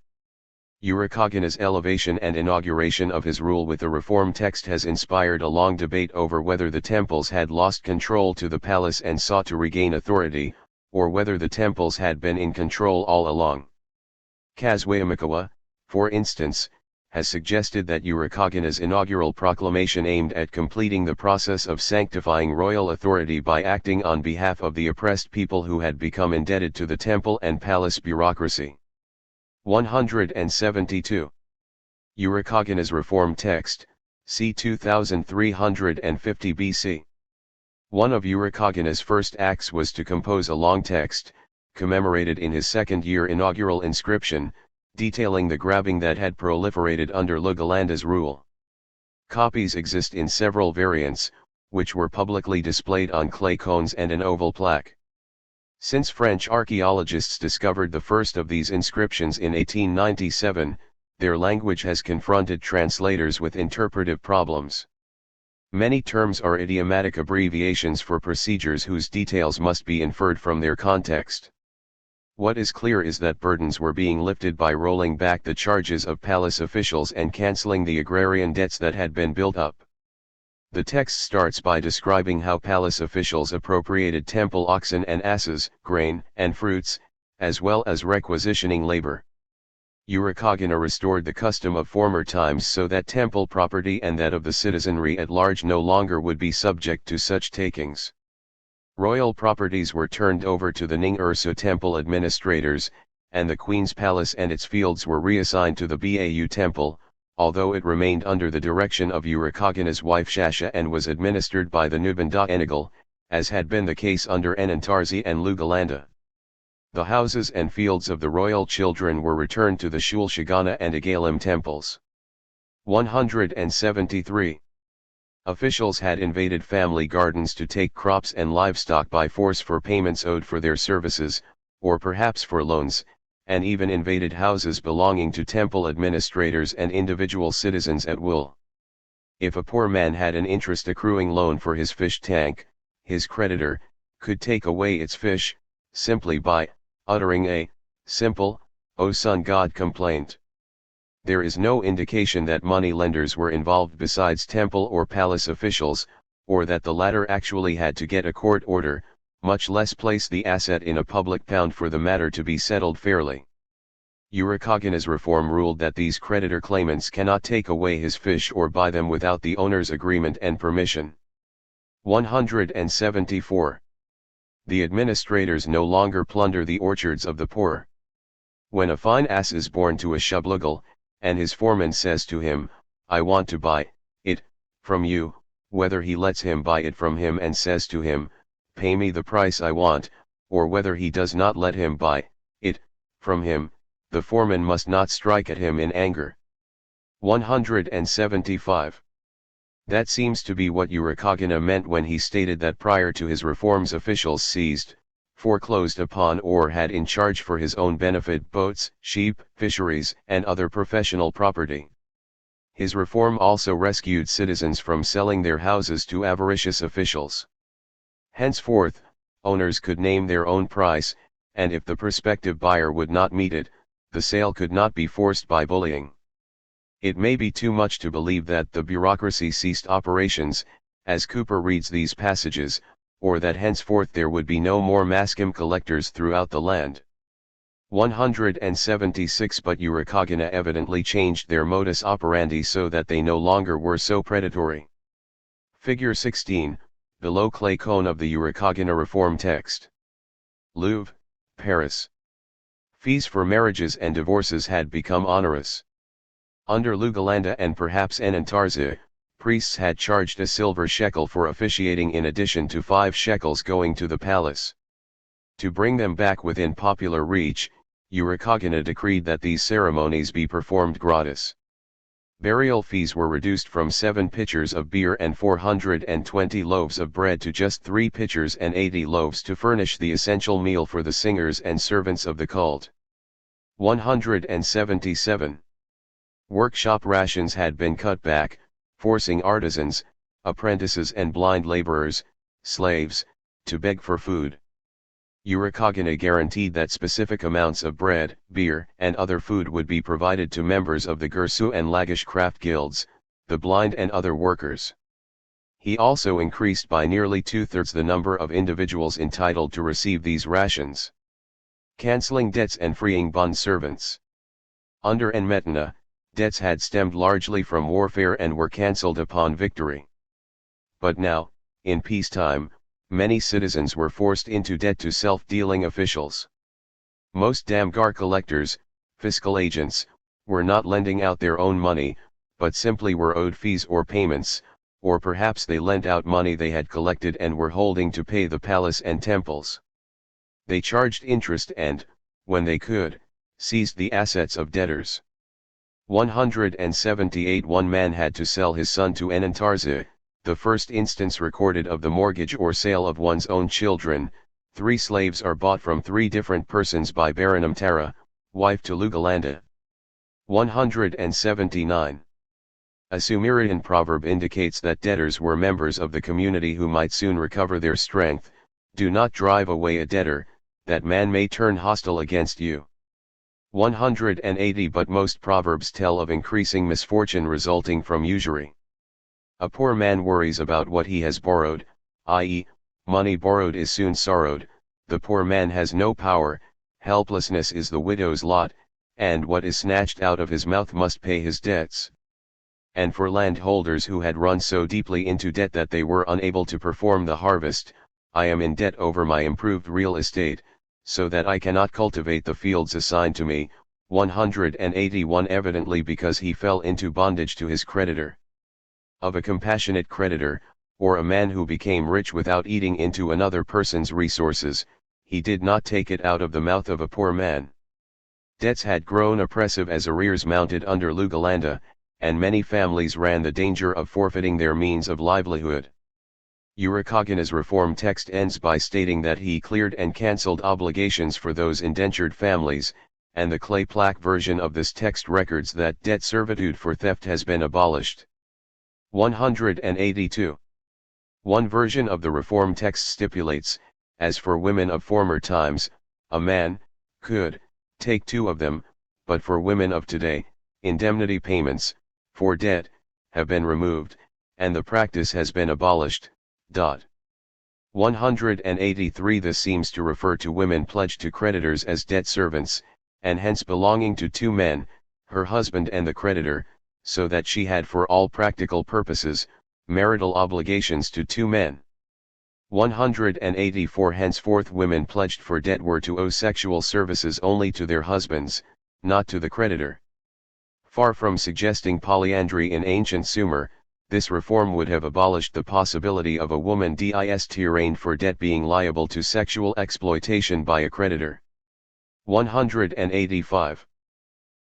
Urukagana's elevation and inauguration of his rule with the reform text has inspired a long debate over whether the temples had lost control to the palace and sought to regain authority, or whether the temples had been in control all along. Kazuya, for instance, has suggested that Urukagana's inaugural proclamation aimed at completing the process of sanctifying royal authority by acting on behalf of the oppressed people who had become indebted to the temple and palace bureaucracy. 172. Urukagana's reform text, c. 2350 BC. One of Urukagana's first acts was to compose a long text, commemorated in his second-year inaugural inscription, detailing the grabbing that had proliferated under Lugalanda's rule. Copies exist in several variants, which were publicly displayed on clay cones and an oval plaque. Since French archaeologists discovered the first of these inscriptions in 1897, their language has confronted translators with interpretive problems. Many terms are idiomatic abbreviations for procedures whose details must be inferred from their context. What is clear is that burdens were being lifted by rolling back the charges of palace officials and cancelling the agrarian debts that had been built up. The text starts by describing how palace officials appropriated temple oxen and asses, grain, and fruits, as well as requisitioning labor. Urukagana restored the custom of former times so that temple property and that of the citizenry at large no longer would be subject to such takings. Royal properties were turned over to the Ning-Ursu temple administrators, and the Queen's Palace and its fields were reassigned to the Bau temple, although it remained under the direction of Urukagana's wife Shasha and was administered by the Nubanda Enegal, as had been the case under Enantarzi and Lugalanda. The houses and fields of the royal children were returned to the Shulshagana and Agalim temples. 173. Officials had invaded family gardens to take crops and livestock by force for payments owed for their services, or perhaps for loans, and even invaded houses belonging to temple administrators and individual citizens at will. If a poor man had an interest accruing loan for his fish tank, his creditor could take away its fish, simply by uttering a simple, "O sun god" complaint. There is no indication that money lenders were involved besides temple or palace officials, or that the latter actually had to get a court order, much less place the asset in a public pound for the matter to be settled fairly. Urukagana's reform ruled that these creditor claimants cannot take away his fish or buy them without the owner's agreement and permission. 174. The administrators no longer plunder the orchards of the poor. When a fine ass is born to a shublugal, and his foreman says to him, "I want to buy it from you," whether he lets him buy it from him and says to him, "Pay me the price I want," or whether he does not let him buy it from him, the foreman must not strike at him in anger. 175. That seems to be what Urukagina meant when he stated that prior to his reforms officials seized, foreclosed upon or had in charge for his own benefit boats, sheep, fisheries, and other professional property. His reform also rescued citizens from selling their houses to avaricious officials. Henceforth, owners could name their own price, and if the prospective buyer would not meet it, the sale could not be forced by bullying. It may be too much to believe that the bureaucracy ceased operations, as Cooper reads these passages, or that henceforth there would be no more mascom collectors throughout the land. 176 But Urukagina evidently changed their modus operandi so that they no longer were so predatory. Figure 16, below clay cone of the Urukagina reform text. Louvre, Paris. Fees for marriages and divorces had become onerous. Under Lugalanda and perhaps Enantarza, priests had charged a silver shekel for officiating in addition to 5 shekels going to the palace. To bring them back within popular reach, Urukagina decreed that these ceremonies be performed gratis. Burial fees were reduced from 7 pitchers of beer and 420 loaves of bread to just 3 pitchers and 80 loaves to furnish the essential meal for the singers and servants of the cult. 177. Workshop rations had been cut back, forcing artisans, apprentices and blind laborers, slaves, to beg for food. Urukagina guaranteed that specific amounts of bread, beer, and other food would be provided to members of the Gursu and Lagish craft guilds, the blind and other workers. He also increased by nearly 2/3 the number of individuals entitled to receive these rations, cancelling debts and freeing bond servants. Under Enmetana, debts had stemmed largely from warfare and were cancelled upon victory. But now, in peacetime, many citizens were forced into debt to self-dealing officials. Most damgar collectors, fiscal agents, were not lending out their own money, but simply were owed fees or payments, or perhaps they lent out money they had collected and were holding to pay the palace and temples. They charged interest and, when they could, seized the assets of debtors. 178 One man had to sell his son to Enantarza, the first instance recorded of the mortgage or sale of one's own children. 3 slaves are bought from 3 different persons by Baranam Tara, wife to Lugalanda. 179. A Sumerian proverb indicates that debtors were members of the community who might soon recover their strength. Do not drive away a debtor, that man may turn hostile against you. 180 But most proverbs tell of increasing misfortune resulting from usury. A poor man worries about what he has borrowed, i.e., money borrowed is soon sorrowed. The poor man has no power, helplessness is the widow's lot, and what is snatched out of his mouth must pay his debts. And for landholders who had run so deeply into debt that they were unable to perform the harvest, I am in debt over my improved real estate, so that I cannot cultivate the fields assigned to me. 181 Evidently because he fell into bondage to his creditor. Of a compassionate creditor, or a man who became rich without eating into another person's resources, he did not take it out of the mouth of a poor man. Debts had grown oppressive as arrears mounted under Lugalanda, and many families ran the danger of forfeiting their means of livelihood. Urukagina's reform text ends by stating that he cleared and cancelled obligations for those indentured families, and the clay plaque version of this text records that debt servitude for theft has been abolished. 182. One version of the reform text stipulates, as for women of former times, a man could take 2 of them, but for women of today, indemnity payments, for debt, have been removed, and the practice has been abolished. 183 This seems to refer to women pledged to creditors as debt servants, and hence belonging to 2 men, her husband and the creditor, so that she had for all practical purposes, marital obligations to 2 men. 184 Henceforth women pledged for debt were to owe sexual services only to their husbands, not to the creditor. Far from suggesting polyandry in ancient Sumer, this reform would have abolished the possibility of a woman arraigned for debt being liable to sexual exploitation by a creditor. 185.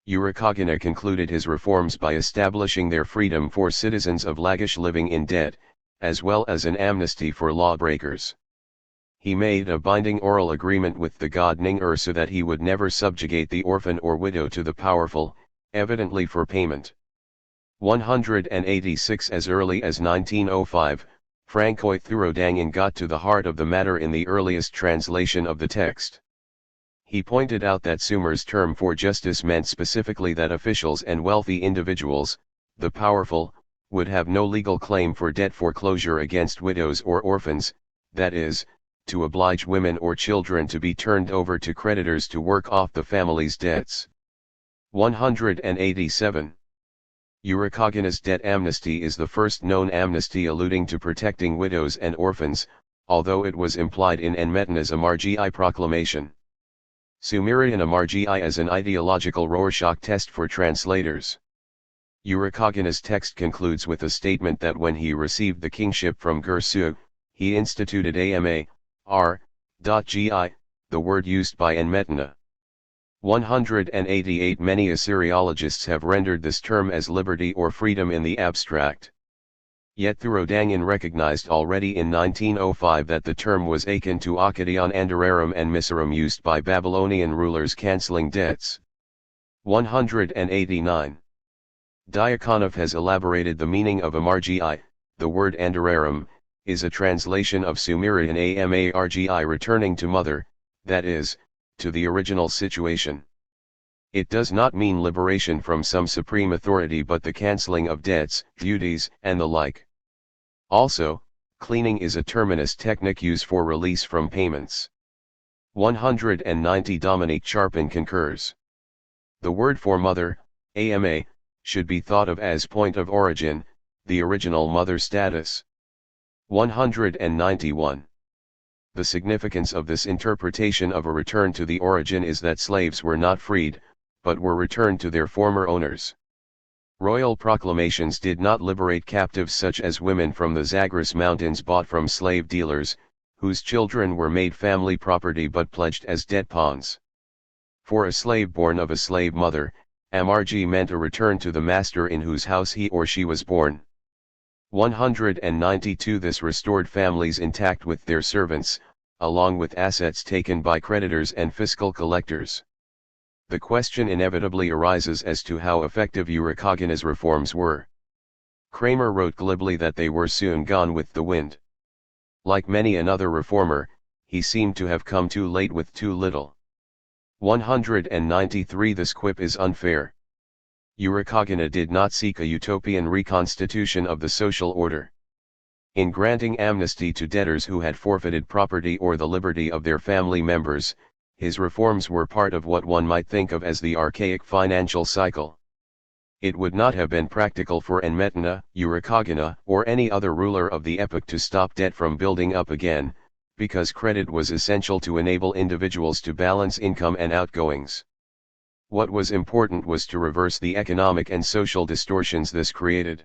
Urukagina concluded his reforms by establishing their freedom for citizens of Lagash living in debt, as well as an amnesty for lawbreakers. He made a binding oral agreement with the god Ning so that he would never subjugate the orphan or widow to the powerful, evidently for payment. 186 As early as 1905, Francois Thorodangin got to the heart of the matter in the earliest translation of the text. He pointed out that Sumer's term for justice meant specifically that officials and wealthy individuals, the powerful, would have no legal claim for debt foreclosure against widows or orphans, that is, to oblige women or children to be turned over to creditors to work off the family's debts. 187. Urukagina's debt amnesty is the first known amnesty alluding to protecting widows and orphans, although it was implied in Enmetna's Amargi proclamation. Sumerian Amargi as an ideological Rorschach test for translators. Urukagina's text concludes with a statement that when he received the kingship from Gursu, he instituted Ama, R.Gi, the word used by Enmetna. 188 Many Assyriologists have rendered this term as liberty or freedom in the abstract. Yet Thorodangin recognized already in 1905 that the term was akin to Akkadian Andararam and Misaram used by Babylonian rulers cancelling debts. 189. Diakonov has elaborated the meaning of Amargi. The word Andararam is a translation of Sumerian Amargi returning to mother, that is, to the original situation. It does not mean liberation from some supreme authority but the cancelling of debts, duties, and the like. Also, cleaning is a terminus technique used for release from payments. 190 Dominique Charpin concurs. The word for mother, ama, should be thought of as point of origin, the original mother status. 191. The significance of this interpretation of a return to the origin is that slaves were not freed, but were returned to their former owners. Royal proclamations did not liberate captives such as women from the Zagros Mountains bought from slave dealers, whose children were made family property but pledged as debt pawns. For a slave born of a slave mother, Amargi meant a return to the master in whose house he or she was born. 192 This restored families intact with their servants, along with assets taken by creditors and fiscal collectors. The question inevitably arises as to how effective Urukagina's reforms were. Kramer wrote glibly that they were soon gone with the wind. Like many another reformer, he seemed to have come too late with too little. 193 This quip is unfair. Urukagina did not seek a utopian reconstitution of the social order. In granting amnesty to debtors who had forfeited property or the liberty of their family members, his reforms were part of what one might think of as the archaic financial cycle. It would not have been practical for Enmetna, Urukagina, or any other ruler of the epoch to stop debt from building up again, because credit was essential to enable individuals to balance income and outgoings. What was important was to reverse the economic and social distortions this created.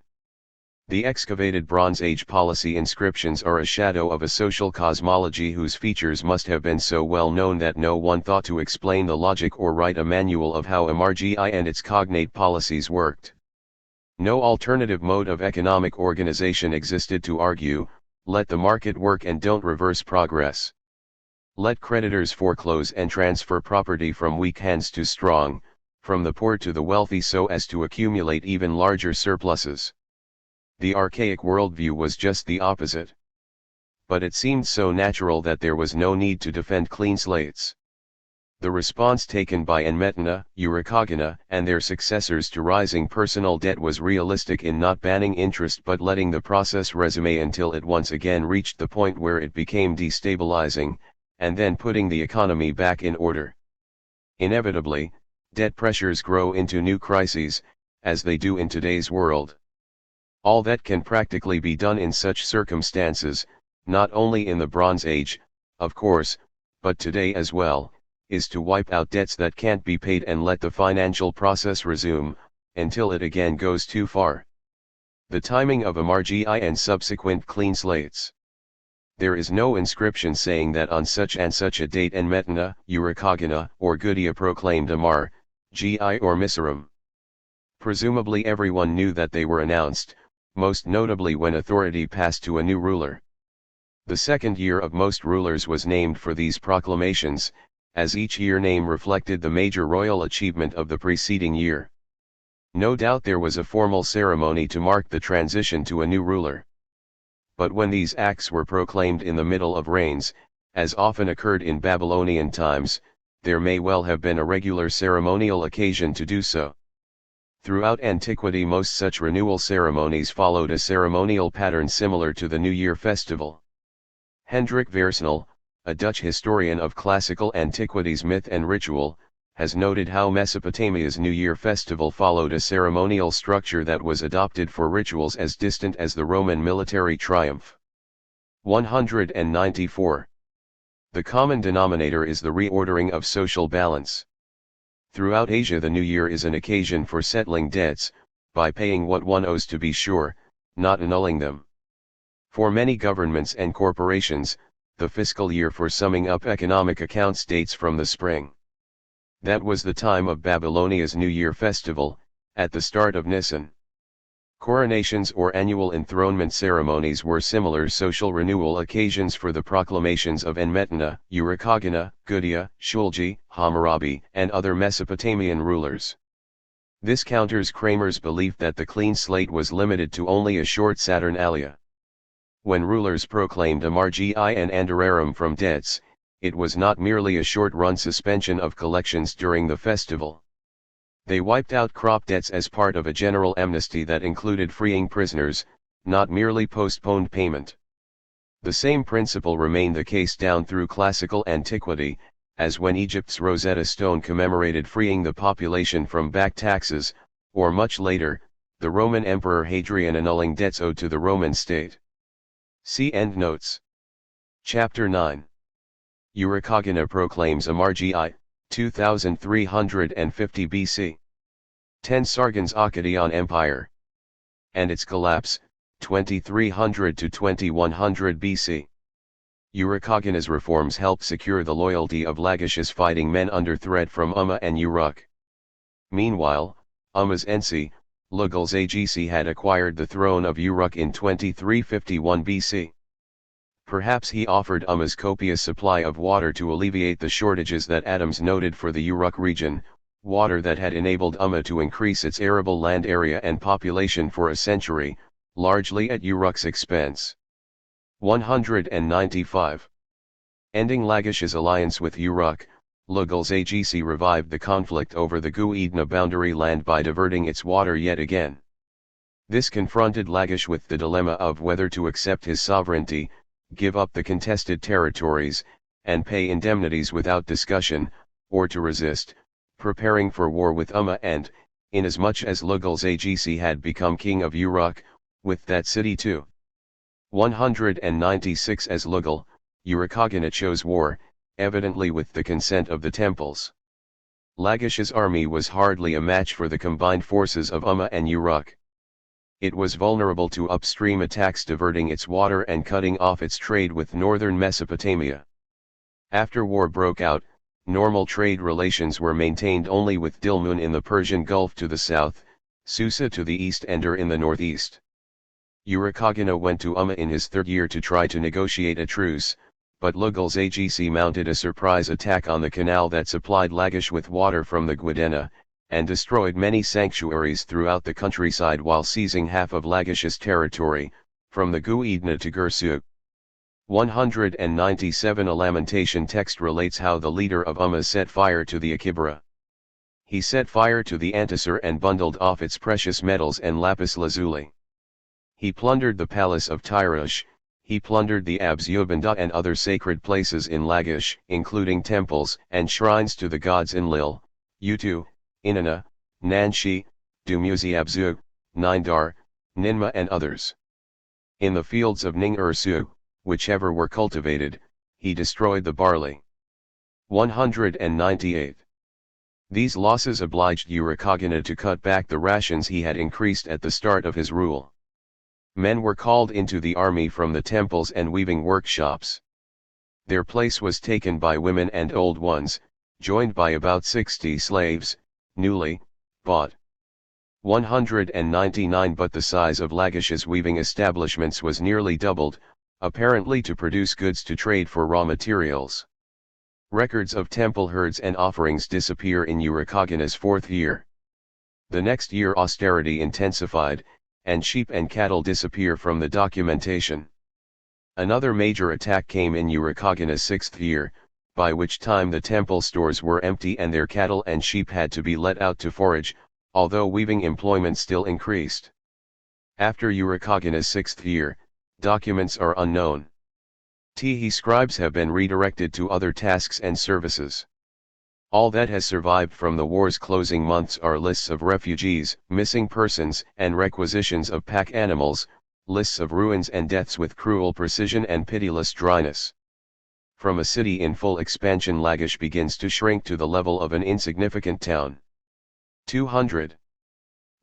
The excavated Bronze Age policy inscriptions are a shadow of a social cosmology whose features must have been so well known that no one thought to explain the logic or write a manual of how Amargi and its cognate policies worked. No alternative mode of economic organization existed to argue, let the market work and don't reverse progress. Let creditors foreclose and transfer property from weak hands to strong, from the poor to the wealthy so as to accumulate even larger surpluses. The archaic worldview was just the opposite. But it seemed so natural that there was no need to defend clean slates. The response taken by Enmetna, Urukagina, and their successors to rising personal debt was realistic in not banning interest but letting the process resume until it once again reached the point where it became destabilizing, and then putting the economy back in order. Inevitably, debt pressures grow into new crises, as they do in today's world. All that can practically be done in such circumstances, not only in the Bronze Age, of course, but today as well, is to wipe out debts that can't be paid and let the financial process resume, until it again goes too far. The timing of Amargi and subsequent clean slates. There is no inscription saying that on such and such a date Enmetna, Urukagina, or Gudea proclaimed Amar, Gi or Miserum. Presumably everyone knew that they were announced, most notably when authority passed to a new ruler. The second year of most rulers was named for these proclamations, as each year name reflected the major royal achievement of the preceding year. No doubt there was a formal ceremony to mark the transition to a new ruler. But when these acts were proclaimed in the middle of reigns, as often occurred in Babylonian times, there may well have been a regular ceremonial occasion to do so. Throughout antiquity most such renewal ceremonies followed a ceremonial pattern similar to the New Year festival. Hendrik Versnel, a Dutch historian of classical antiquities myth and ritual, has noted how Mesopotamia's New Year festival followed a ceremonial structure that was adopted for rituals as distant as the Roman military triumph. 194. The common denominator is the reordering of social balance. Throughout Asia the New Year is an occasion for settling debts, by paying what one owes to be sure, not annulling them. For many governments and corporations, the fiscal year for summing up economic accounts dates from the spring. That was the time of Babylonia's New Year festival, at the start of Nisan. Coronations or annual enthronement ceremonies were similar social renewal occasions for the proclamations of Enmetena, Urukagina, Gudea, Shulgi, Hammurabi, and other Mesopotamian rulers. This counters Kramer's belief that the clean slate was limited to only a short Saturnalia. When rulers proclaimed Amargi and Andararum from debts, it was not merely a short-run suspension of collections during the festival. They wiped out crop debts as part of a general amnesty that included freeing prisoners, not merely postponed payment. The same principle remained the case down through classical antiquity, as when Egypt's Rosetta Stone commemorated freeing the population from back taxes, or much later, the Roman Emperor Hadrian annulling debts owed to the Roman state. See endnotes. Chapter 9. Urukagina proclaims Amargi I, 2350 BC. 10 Sargon's Akkadian Empire. And its collapse, 2300 to 2100 BC. Urukagina's reforms helped secure the loyalty of Lagish's fighting men under threat from Umma and Uruk. Meanwhile, Umma's Ensi, Lugalzagisi had acquired the throne of Uruk in 2351 BC. Perhaps he offered Umma's copious supply of water to alleviate the shortages that Adams noted for the Uruk region, water that had enabled Umma to increase its arable land area and population for a century, largely at Uruk's expense. 195. Ending Lagish's alliance with Uruk, Lugalzagisi revived the conflict over the Gu-Edna boundary land by diverting its water yet again. This confronted Lagish with the dilemma of whether to accept his sovereignty, give up the contested territories, and pay indemnities without discussion, or to resist, preparing for war with Umma and, inasmuch as Lugalzagisi had become king of Uruk, with that city too. 196 As Lugal, Urukagina chose war, evidently with the consent of the temples. Lagish's army was hardly a match for the combined forces of Umma and Uruk. It was vulnerable to upstream attacks diverting its water and cutting off its trade with northern Mesopotamia. After war broke out, normal trade relations were maintained only with Dilmun in the Persian Gulf to the south, Susa to the east and Ur in the northeast. Urukagina went to Umma in his third year to try to negotiate a truce, but Lugalzagisi mounted a surprise attack on the canal that supplied Lagish with water from the Guadena, and destroyed many sanctuaries throughout the countryside while seizing half of Lagish's territory, from the Gu-Edna to Gursuk. 197 A lamentation text relates how the leader of Umma set fire to the Akibara. He set fire to the Antasur and bundled off its precious metals and lapis lazuli. He plundered the palace of Tyrush, he plundered the Abs-Yubanda and other sacred places in Lagish, including temples and shrines to the gods Enlil, Utu, Inanna, Nanshi, Dumuzi-Abzu, Nindar, Ninma and others. In the fields of Ning-Ursu, whichever were cultivated, he destroyed the barley. 198. These losses obliged Urukagina to cut back the rations he had increased at the start of his rule. Men were called into the army from the temples and weaving workshops. Their place was taken by women and old ones, joined by about 60 slaves, newly bought. 199 But the size of Lagish's weaving establishments was nearly doubled, apparently to produce goods to trade for raw materials. Records of temple herds and offerings disappear in Urukagina's fourth year. The next year austerity intensified, and sheep and cattle disappear from the documentation. Another major attack came in Urukagina's sixth year, by which time the temple stores were empty and their cattle and sheep had to be let out to forage, although weaving employment still increased. After Urukagina's sixth year, documents are unknown. Tihi scribes have been redirected to other tasks and services. All that has survived from the war's closing months are lists of refugees, missing persons, and requisitions of pack animals, lists of ruins and deaths with cruel precision and pitiless dryness. From a city in full expansion, Lagish begins to shrink to the level of an insignificant town. 200.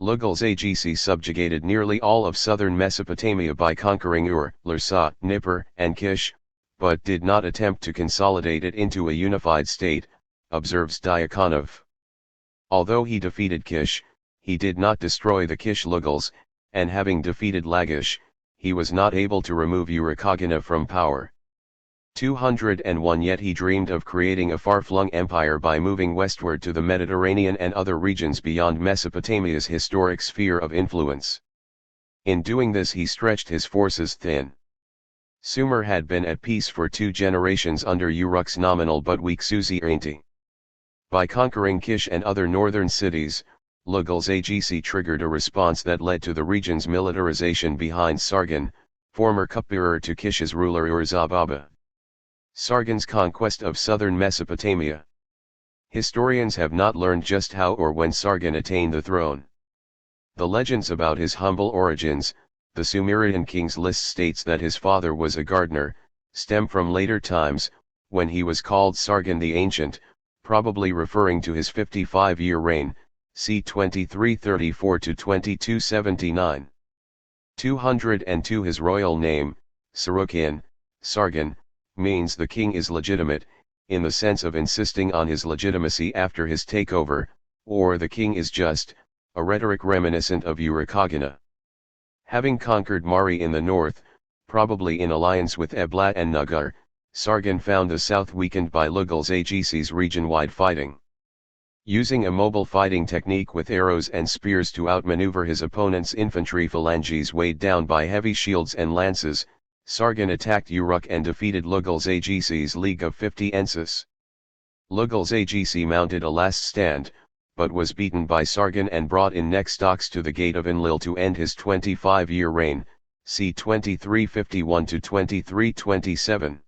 Lugals Agc subjugated nearly all of southern Mesopotamia by conquering Ur, Larsa, Nippur, and Kish, but did not attempt to consolidate it into a unified state, observes Diakonov. Although he defeated Kish, he did not destroy the Kish Lugals, and having defeated Lagish, he was not able to remove Urukagina from power. 201 Yet he dreamed of creating a far-flung empire by moving westward to the Mediterranean and other regions beyond Mesopotamia's historic sphere of influence. In doing this he stretched his forces thin. Sumer had been at peace for 2 generations under Uruk's nominal but weak suzerainty. By conquering Kish and other northern cities, Lugals Agc triggered a response that led to the region's militarization behind Sargon, former cupbearer to Kish's ruler Ur-Zababa. Sargon's conquest of southern Mesopotamia. Historians have not learned just how or when Sargon attained the throne. The legends about his humble origins, the Sumerian king's list states that his father was a gardener, stem from later times, when he was called Sargon the Ancient, probably referring to his 55-year reign, c. 2334 to 2279. 202 His royal name, Sarukin, Sargon, means the king is legitimate, in the sense of insisting on his legitimacy after his takeover, or the king is just, a rhetoric reminiscent of Urukagina. Having conquered Mari in the north, probably in alliance with Eblat and Nagar, Sargon found the south weakened by Lugals Agc's region-wide fighting. Using a mobile fighting technique with arrows and spears to outmaneuver his opponent's infantry phalanges weighed down by heavy shields and lances, Sargon attacked Uruk and defeated Lugals Agc's League of 50 Ensis. Lugals Agc mounted a last stand, but was beaten by Sargon and brought in next ox to the gate of Enlil to end his 25-year reign, c. 2351 to 2327.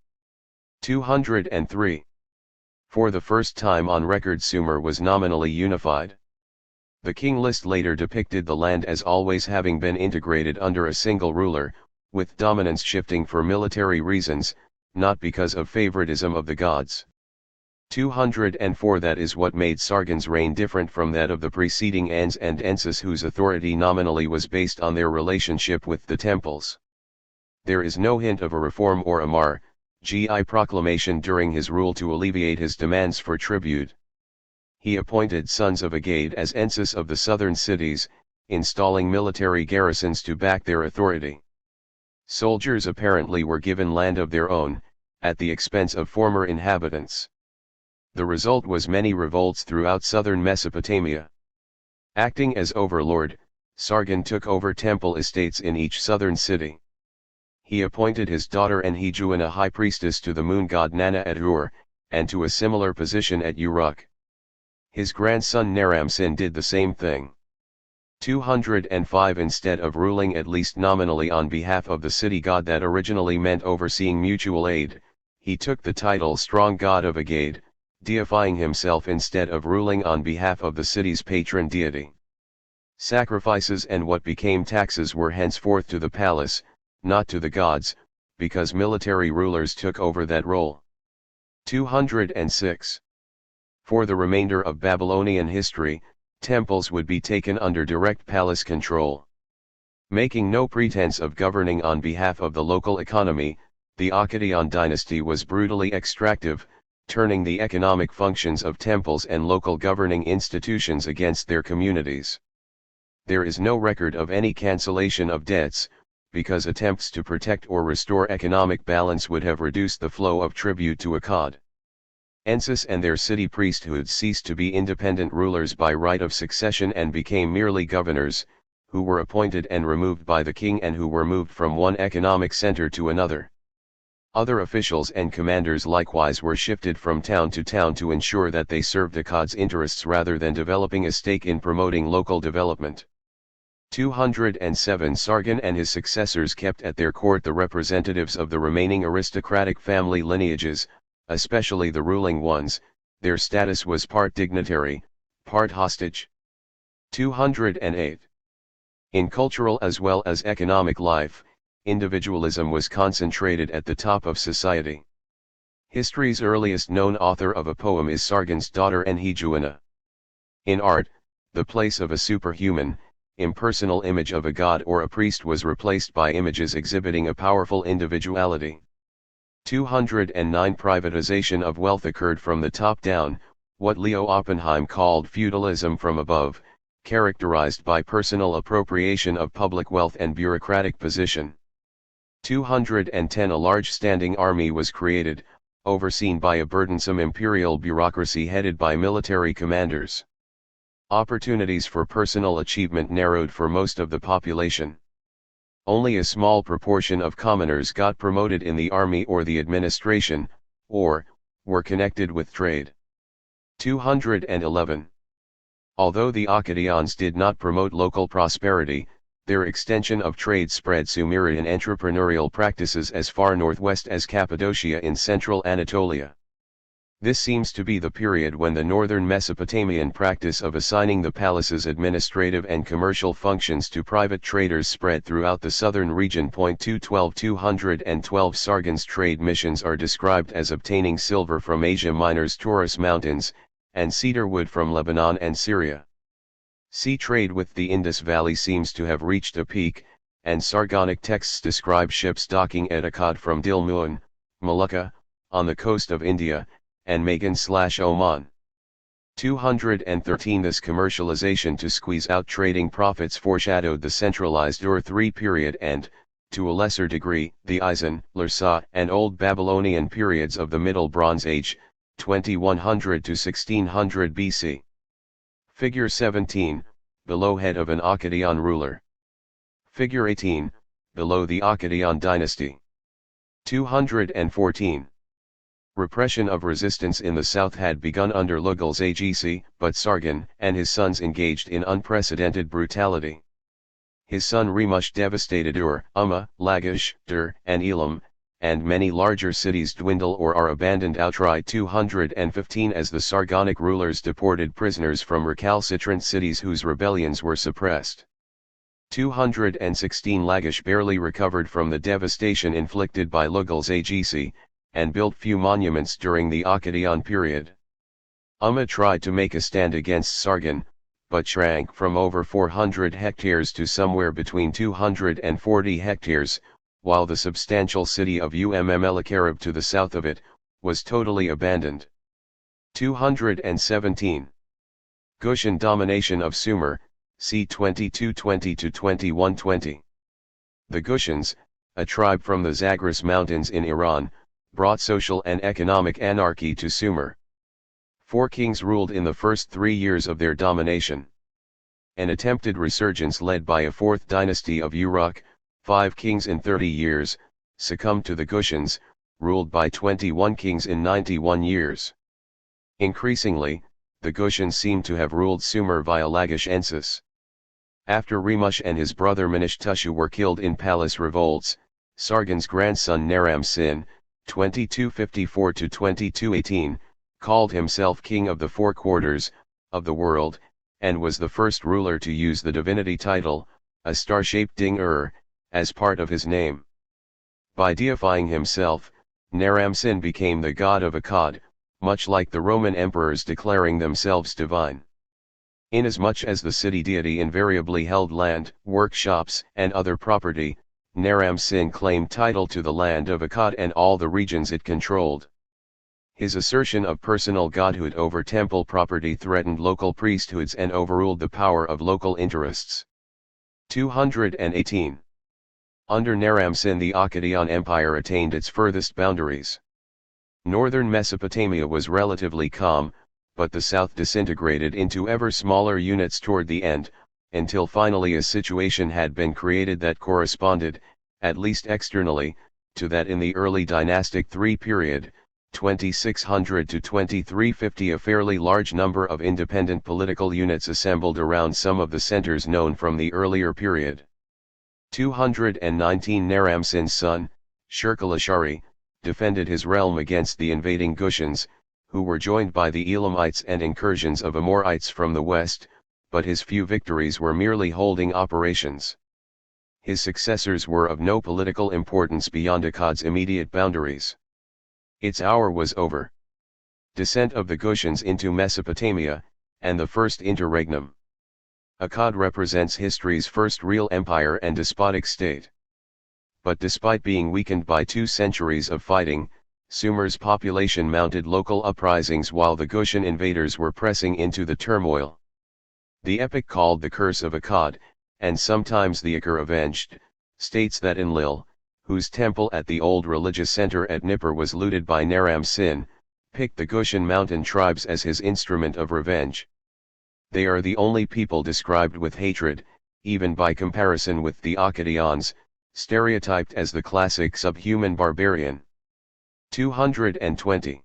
203. For the first time on record Sumer was nominally unified. The king list later depicted the land as always having been integrated under a single ruler, with dominance shifting for military reasons, not because of favoritism of the gods. 204 That is what made Sargon's reign different from that of the preceding Ans and Ensis, whose authority nominally was based on their relationship with the temples. There is no hint of a reform or Amar, Gi proclamation during his rule to alleviate his demands for tribute. He appointed sons of Agade as Ensis of the southern cities, installing military garrisons to back their authority. Soldiers apparently were given land of their own, at the expense of former inhabitants. The result was many revolts throughout southern Mesopotamia. Acting as overlord, Sargon took over temple estates in each southern city. He appointed his daughter Enhejuan high priestess to the moon god Nana at Ur, and to a similar position at Uruk. His grandson Naram-Sin did the same thing. 205 Instead of ruling at least nominally on behalf of the city god that originally meant overseeing mutual aid, he took the title Strong God of Agade, deifying himself instead of ruling on behalf of the city's patron deity. Sacrifices and what became taxes were henceforth to the palace, not to the gods, because military rulers took over that role. 206. For the remainder of Babylonian history, temples would be taken under direct palace control. Making no pretense of governing on behalf of the local economy, the Akkadian dynasty was brutally extractive, turning the economic functions of temples and local governing institutions against their communities. There is no record of any cancellation of debts, because attempts to protect or restore economic balance would have reduced the flow of tribute to Akkad. Ensis and their city priesthoods ceased to be independent rulers by right of succession and became merely governors, who were appointed and removed by the king and who were moved from one economic center to another. Other officials and commanders likewise were shifted from town to town to ensure that they served Akkad's interests rather than developing a stake in promoting local development. 207 Sargon and his successors kept at their court the representatives of the remaining aristocratic family lineages, especially the ruling ones. Their status was part dignitary, part hostage. 208. In cultural as well as economic life, individualism was concentrated at the top of society. History's earliest known author of a poem is Sargon's daughter Enheduanna. In art, the place of a superhuman, impersonal image of a god or a priest was replaced by images exhibiting a powerful individuality. 209 Privatization of wealth occurred from the top down, what Leo Oppenheim called feudalism from above, characterized by personal appropriation of public wealth and bureaucratic position. 210 A large standing army was created, overseen by a burdensome imperial bureaucracy headed by military commanders. Opportunities for personal achievement narrowed for most of the population. Only a small proportion of commoners got promoted in the army or the administration, or were connected with trade. 211. Although the Akkadians did not promote local prosperity, their extension of trade spread Sumerian entrepreneurial practices as far northwest as Cappadocia in central Anatolia. This seems to be the period when the northern Mesopotamian practice of assigning the palace's administrative and commercial functions to private traders spread throughout the southern region. 212 Sargon's trade missions are described as obtaining silver from Asia Minor's Taurus Mountains, and cedar wood from Lebanon and Syria. Sea trade with the Indus Valley seems to have reached a peak, and Sargonic texts describe ships docking at Akkad from Dilmun, Malacca, on the coast of India, and Magan/Oman. 213 This commercialization to squeeze out trading profits foreshadowed the centralized Ur-III period and, to a lesser degree, the Eisen, Larsa, and Old Babylonian periods of the Middle Bronze Age, 2100 to 1600 BC. Figure 17, below head of an Akkadian ruler. Figure 18, below the Akkadian dynasty. 214. Repression of resistance in the south had begun under Lugal's aegisi, but Sargon and his sons engaged in unprecedented brutality. His son Remush devastated Ur, Umma, Lagash, Dur, and Elam, and many larger cities dwindle or are abandoned outright. 215 As the Sargonic rulers deported prisoners from recalcitrant cities whose rebellions were suppressed. 216 Lagash barely recovered from the devastation inflicted by Lugal's aegisi, and built few monuments during the Akkadian period. Umma tried to make a stand against Sargon, but shrank from over 400 hectares to somewhere between 240 hectares, while the substantial city of Ummelakarab to the south of it, was totally abandoned. 217. Gushan domination of Sumer, c. 2220–2120. The Gushans, a tribe from the Zagros Mountains in Iran, brought social and economic anarchy to Sumer. 4 kings ruled in the first 3 years of their domination. An attempted resurgence led by a 4th dynasty of Uruk, 5 kings in 30 years, succumbed to the Gushans, ruled by 21 kings in 91 years. Increasingly, the Gushans seem to have ruled Sumer via Lagash Ensis. After Remush and his brother Manishtushu were killed in palace revolts, Sargon's grandson Naram-Sin, 2254–2218, called himself king of the 4 quarters of the world, and was the first ruler to use the divinity title, a star-shaped Ding-Ur, as part of his name. By deifying himself, Naram-Sin became the god of Akkad, much like the Roman emperors declaring themselves divine. Inasmuch as the city deity invariably held land, workshops, and other property, Naram-Sin claimed title to the land of Akkad and all the regions it controlled. His assertion of personal godhood over temple property threatened local priesthoods and overruled the power of local interests. 218. Under Naram Sin the Akkadian Empire attained its furthest boundaries. Northern Mesopotamia was relatively calm, but the south disintegrated into ever smaller units toward the end, until finally a situation had been created that corresponded, at least externally, to that in the early dynastic III period, 2600 to 2350. A fairly large number of independent political units assembled around some of the centers known from the earlier period. 219 Naram Sin's son, Shirkull-Ashari, defended his realm against the invading Gushans, who were joined by the Elamites and incursions of Amorites from the west, but his few victories were merely holding operations. His successors were of no political importance beyond Akkad's immediate boundaries. Its hour was over. Descent of the Gushans into Mesopotamia, and the first interregnum. Akkad represents history's first real empire and despotic state. But despite being weakened by 2 centuries of fighting, Sumer's population mounted local uprisings while the Gushan invaders were pressing into the turmoil. The epic called The Curse of Akkad, and sometimes the Akkar Avenged, states that Enlil, whose temple at the old religious center at Nippur was looted by Naram Sin, picked the Gushan mountain tribes as his instrument of revenge. They are the only people described with hatred, even by comparison with the Akkadians, stereotyped as the classic subhuman barbarian. 220.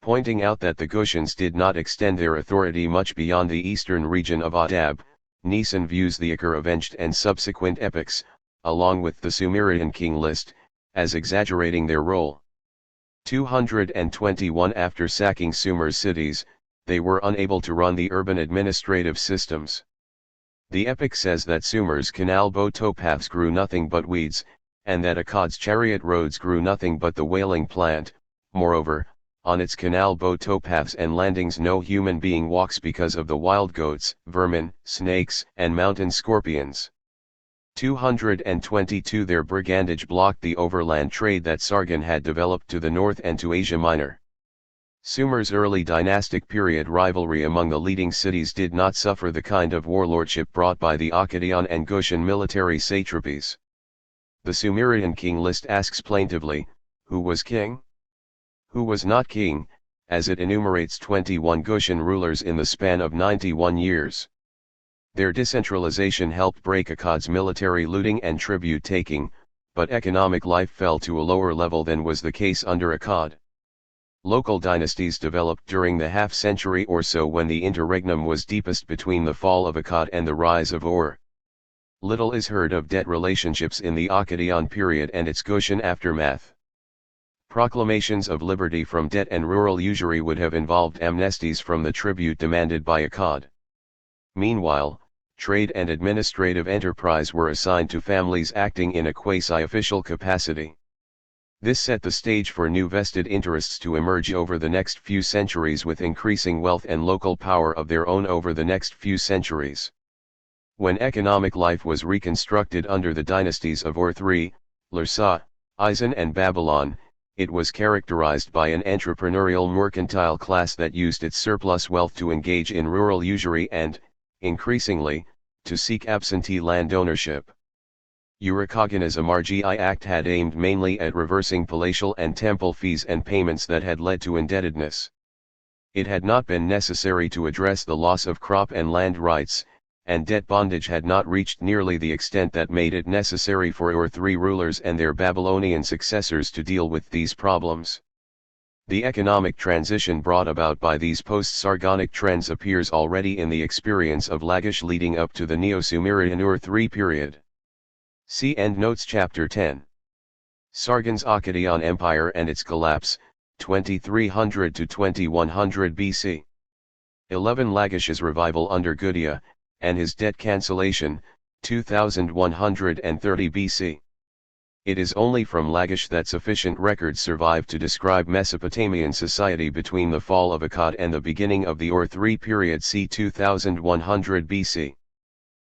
Pointing out that the Gushans did not extend their authority much beyond the eastern region of Adab, Nisan views the Akkar Avenged and subsequent epics, along with the Sumerian king list, as exaggerating their role. 221 After sacking Sumer's cities, they were unable to run the urban administrative systems. The epic says that Sumer's canal boat towpaths grew nothing but weeds, and that Akkad's chariot roads grew nothing but the whaling plant. Moreover, on its canal boat towpaths and landings no human being walks because of the wild goats, vermin, snakes, and mountain scorpions. 222 Their brigandage blocked the overland trade that Sargon had developed to the north and to Asia Minor. Sumer's early dynastic period rivalry among the leading cities did not suffer the kind of warlordship brought by the Akkadian and Gushan military satrapies. The Sumerian king list asks plaintively, who was king? Who was not king, as it enumerates 21 Gushan rulers in the span of 91 years. Their decentralization helped break Akkad's military looting and tribute taking, but economic life fell to a lower level than was the case under Akkad. Local dynasties developed during the half-century or so when the interregnum was deepest between the fall of Akkad and the rise of Ur. Little is heard of debt relationships in the Akkadian period and its Gushan aftermath. Proclamations of liberty from debt and rural usury would have involved amnesties from the tribute demanded by Akkad. Meanwhile, trade and administrative enterprise were assigned to families acting in a quasi-official capacity. This set the stage for new vested interests to emerge over the next few centuries with increasing wealth and local power of their own over the next few centuries. When economic life was reconstructed under the dynasties of Ur III, Larsa, Isin and Babylon, it was characterized by an entrepreneurial mercantile class that used its surplus wealth to engage in rural usury and, increasingly, to seek absentee land ownership. Urakagan's Amargi Act had aimed mainly at reversing palatial and temple fees and payments that had led to indebtedness. It had not been necessary to address the loss of crop and land rights, and debt bondage had not reached nearly the extent that made it necessary for Ur III rulers and their Babylonian successors to deal with these problems. The economic transition brought about by these post-Sargonic trends appears already in the experience of Lagash leading up to the Neo-Sumerian Ur III period. See Endnotes Chapter 10. Sargon's Akkadian Empire and its collapse, 2300 to 2100 BC. 11 Lagash's revival under Gudea, and his debt cancellation, 2130 BC. It is only from Lagash that sufficient records survive to describe Mesopotamian society between the fall of Akkad and the beginning of the Ur III period c. 2100 BC.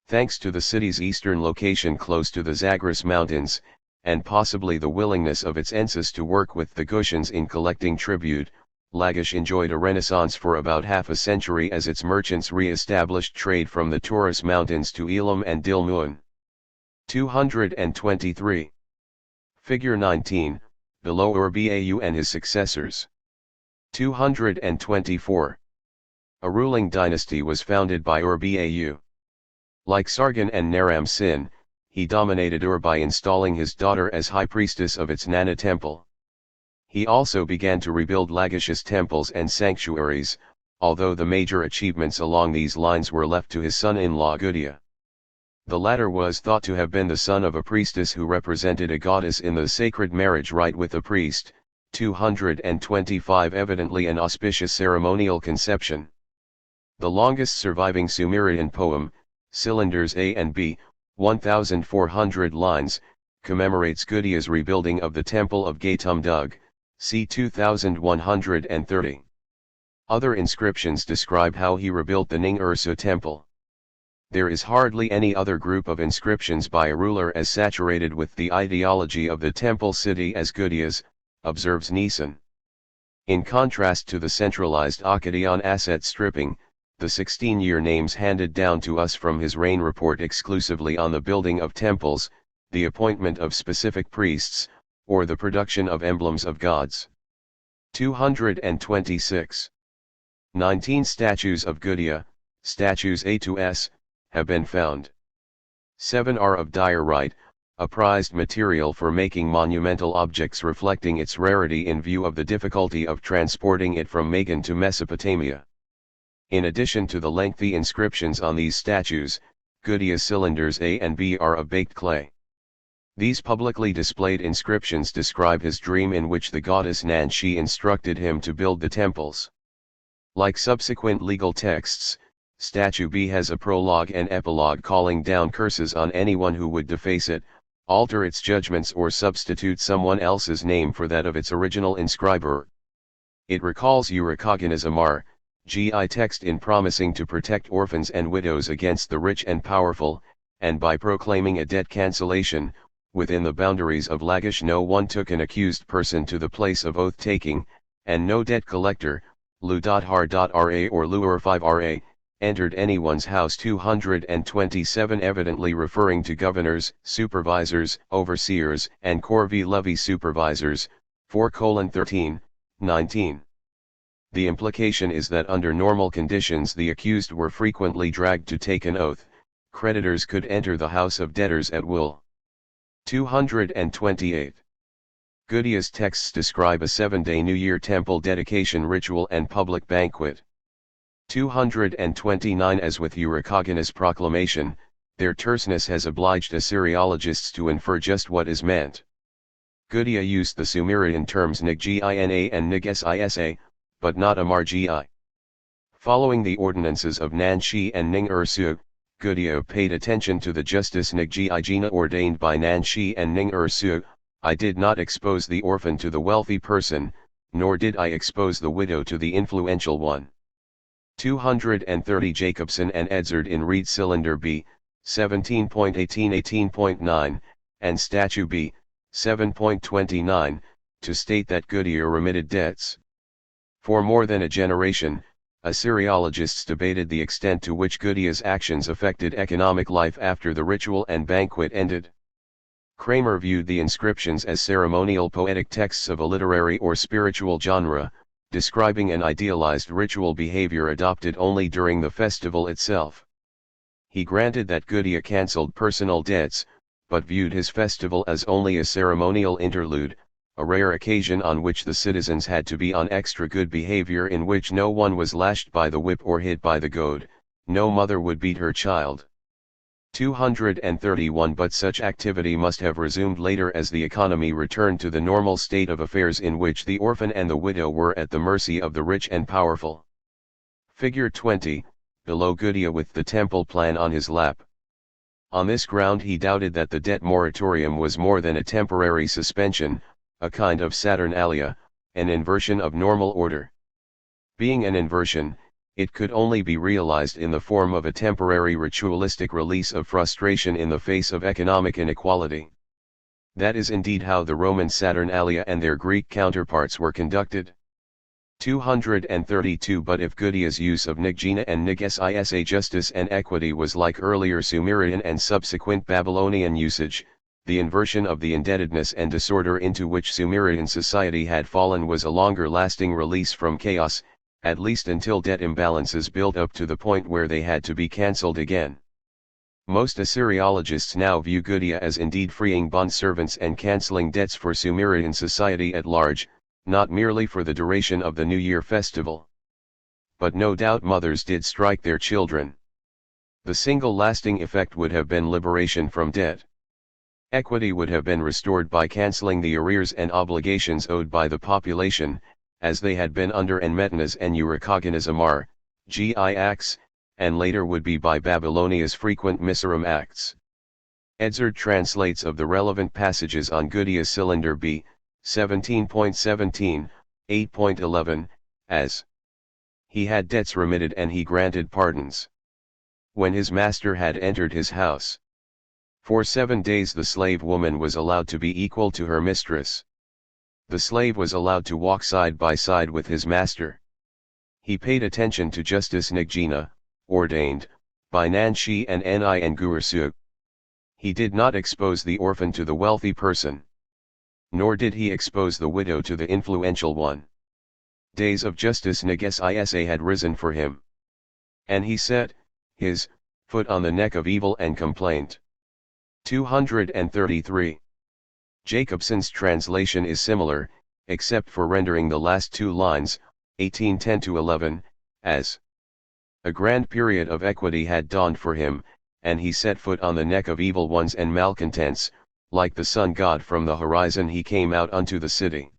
Thanks to the city's eastern location close to the Zagros Mountains, and possibly the willingness of its ensis to work with the Gutians in collecting tribute, Lagash enjoyed a renaissance for about half a century as its merchants re-established trade from the Taurus Mountains to Elam and Dilmun. 223. Figure 19, below Ur-Bau and his successors. 224. A ruling dynasty was founded by Ur-Bau. Like Sargon and Naram-Sin, he dominated Ur by installing his daughter as high priestess of its Nana temple. He also began to rebuild Lagash's temples and sanctuaries, although the major achievements along these lines were left to his son-in-law Gudea. The latter was thought to have been the son of a priestess who represented a goddess in the sacred marriage rite with a priest. 225 Evidently an auspicious ceremonial conception. The longest surviving Sumerian poem, Cylinders A and B, 1,400 lines, commemorates Gudea's rebuilding of the Temple of Gaitumdug, c. 2130. Other inscriptions describe how he rebuilt the Ning-Ursu temple. There is hardly any other group of inscriptions by a ruler as saturated with the ideology of the temple city as Gudea's, observes Neeson. In contrast to the centralized Akkadian asset stripping, the 16-year names handed down to us from his reign report exclusively on the building of temples, the appointment of specific priests, or the production of emblems of gods. 226. 19 statues of Gudea, statues A to S, have been found. 7 are of diorite, a prized material for making monumental objects reflecting its rarity in view of the difficulty of transporting it from Magan to Mesopotamia. In addition to the lengthy inscriptions on these statues, Gudea's cylinders A and B are of baked clay. These publicly displayed inscriptions describe his dream in which the goddess Nanshi instructed him to build the temples. Like subsequent legal texts, Statue B has a prologue and epilogue calling down curses on anyone who would deface it, alter its judgments or substitute someone else's name for that of its original inscriber. It recalls Urakagena's Amar, GI text in promising to protect orphans and widows against the rich and powerful, and by proclaiming a debt cancellation. Within the boundaries of Lagash no one took an accused person to the place of oath-taking, and no debt collector, Lu.Har.Ra or Luur5Ra, entered anyone's house. 227 Evidently referring to governors, supervisors, overseers, and corvée levy supervisors, 4:13, 19. The implication is that under normal conditions the accused were frequently dragged to take an oath. Creditors could enter the house of debtors at will. 228. Gudea's texts describe a 7-day New Year temple dedication ritual and public banquet. 229 As with Urakagena's proclamation, their terseness has obliged Assyriologists to infer just what is meant. Gudea used the Sumerian terms Nig-Gina and Nig-Sisa, but not Amar-Gi. Following the ordinances of Nanshi and Ning-Ursu, Gudea paid attention to the justice Nig-Gina ordained by Nanshi and Ning-Ursu. I did not expose the orphan to the wealthy person, nor did I expose the widow to the influential one. 230 Jacobson and Edzard in Reed Cylinder B, 17.18-18.9, and Statue B, 7.29, to state that Gudea remitted debts. For more than a generation, Assyriologists debated the extent to which Gudea's actions affected economic life after the ritual and banquet ended. Kramer viewed the inscriptions as ceremonial poetic texts of a literary or spiritual genre, describing an idealized ritual behavior adopted only during the festival itself. He granted that Gudea cancelled personal debts, but viewed his festival as only a ceremonial interlude, a rare occasion on which the citizens had to be on extra good behavior, in which no one was lashed by the whip or hit by the goad, no mother would beat her child. 231 But such activity must have resumed later as the economy returned to the normal state of affairs in which the orphan and the widow were at the mercy of the rich and powerful. Figure 20, below Gudea with the temple plan on his lap. On this ground he doubted that the debt moratorium was more than a temporary suspension, a kind of Saturnalia, an inversion of normal order. Being an inversion, it could only be realized in the form of a temporary ritualistic release of frustration in the face of economic inequality. That is indeed how the Roman Saturnalia and their Greek counterparts were conducted. 232 But if Gudya's use of Niggina and Nigsa justice and equity was like earlier Sumerian and subsequent Babylonian usage, the inversion of the indebtedness and disorder into which Sumerian society had fallen was a longer-lasting release from chaos, at least until debt imbalances built up to the point where they had to be cancelled again. Most Assyriologists now view Gudya as indeed freeing bondservants and cancelling debts for Sumerian society at large, not merely for the duration of the New Year festival. But no doubt mothers did strike their children. The single lasting effect would have been liberation from debt. Equity would have been restored by cancelling the arrears and obligations owed by the population, as they had been under Enmetenas and Eurycogonus Amar, Gix, and later would be by Babylonia's frequent Misoram Acts. Edzard translates of the relevant passages on Gudya's Cylinder B, 17.17, 8.11, as he had debts remitted and he granted pardons. When his master had entered his house, for 7 days the slave woman was allowed to be equal to her mistress. The slave was allowed to walk side by side with his master. He paid attention to justice Niggina, ordained by Nanshi and Ni and Gurusuk. He did not expose the orphan to the wealthy person. Nor did he expose the widow to the influential one. Days of justice Nigsa had risen for him. And he set his foot on the neck of evil and complained. 233. Jacobson's translation is similar, except for rendering the last 2 lines, 18:10-11, as a grand period of equity had dawned for him, and he set foot on the neck of evil ones and malcontents, like the sun god from the horizon he came out unto the city.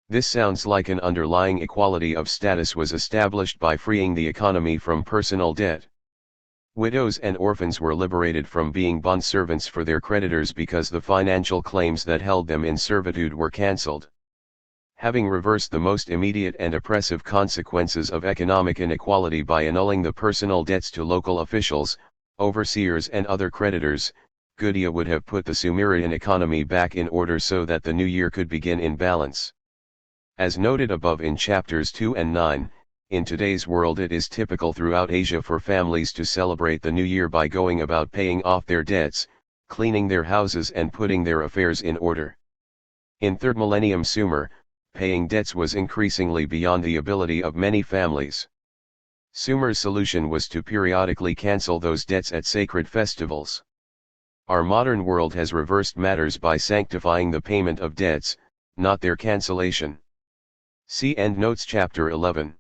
This sounds like an underlying equality of status was established by freeing the economy from personal debt. Widows and orphans were liberated from being bondservants for their creditors because the financial claims that held them in servitude were cancelled. Having reversed the most immediate and oppressive consequences of economic inequality by annulling the personal debts to local officials, overseers and other creditors, Gudya would have put the Sumerian economy back in order so that the new year could begin in balance. As noted above in chapters 2 and 9, in today's world it is typical throughout Asia for families to celebrate the new year by going about paying off their debts, cleaning their houses and putting their affairs in order. In third millennium Sumer, paying debts was increasingly beyond the ability of many families. Sumer's solution was to periodically cancel those debts at sacred festivals. Our modern world has reversed matters by sanctifying the payment of debts, not their cancellation. See Endnotes chapter 11.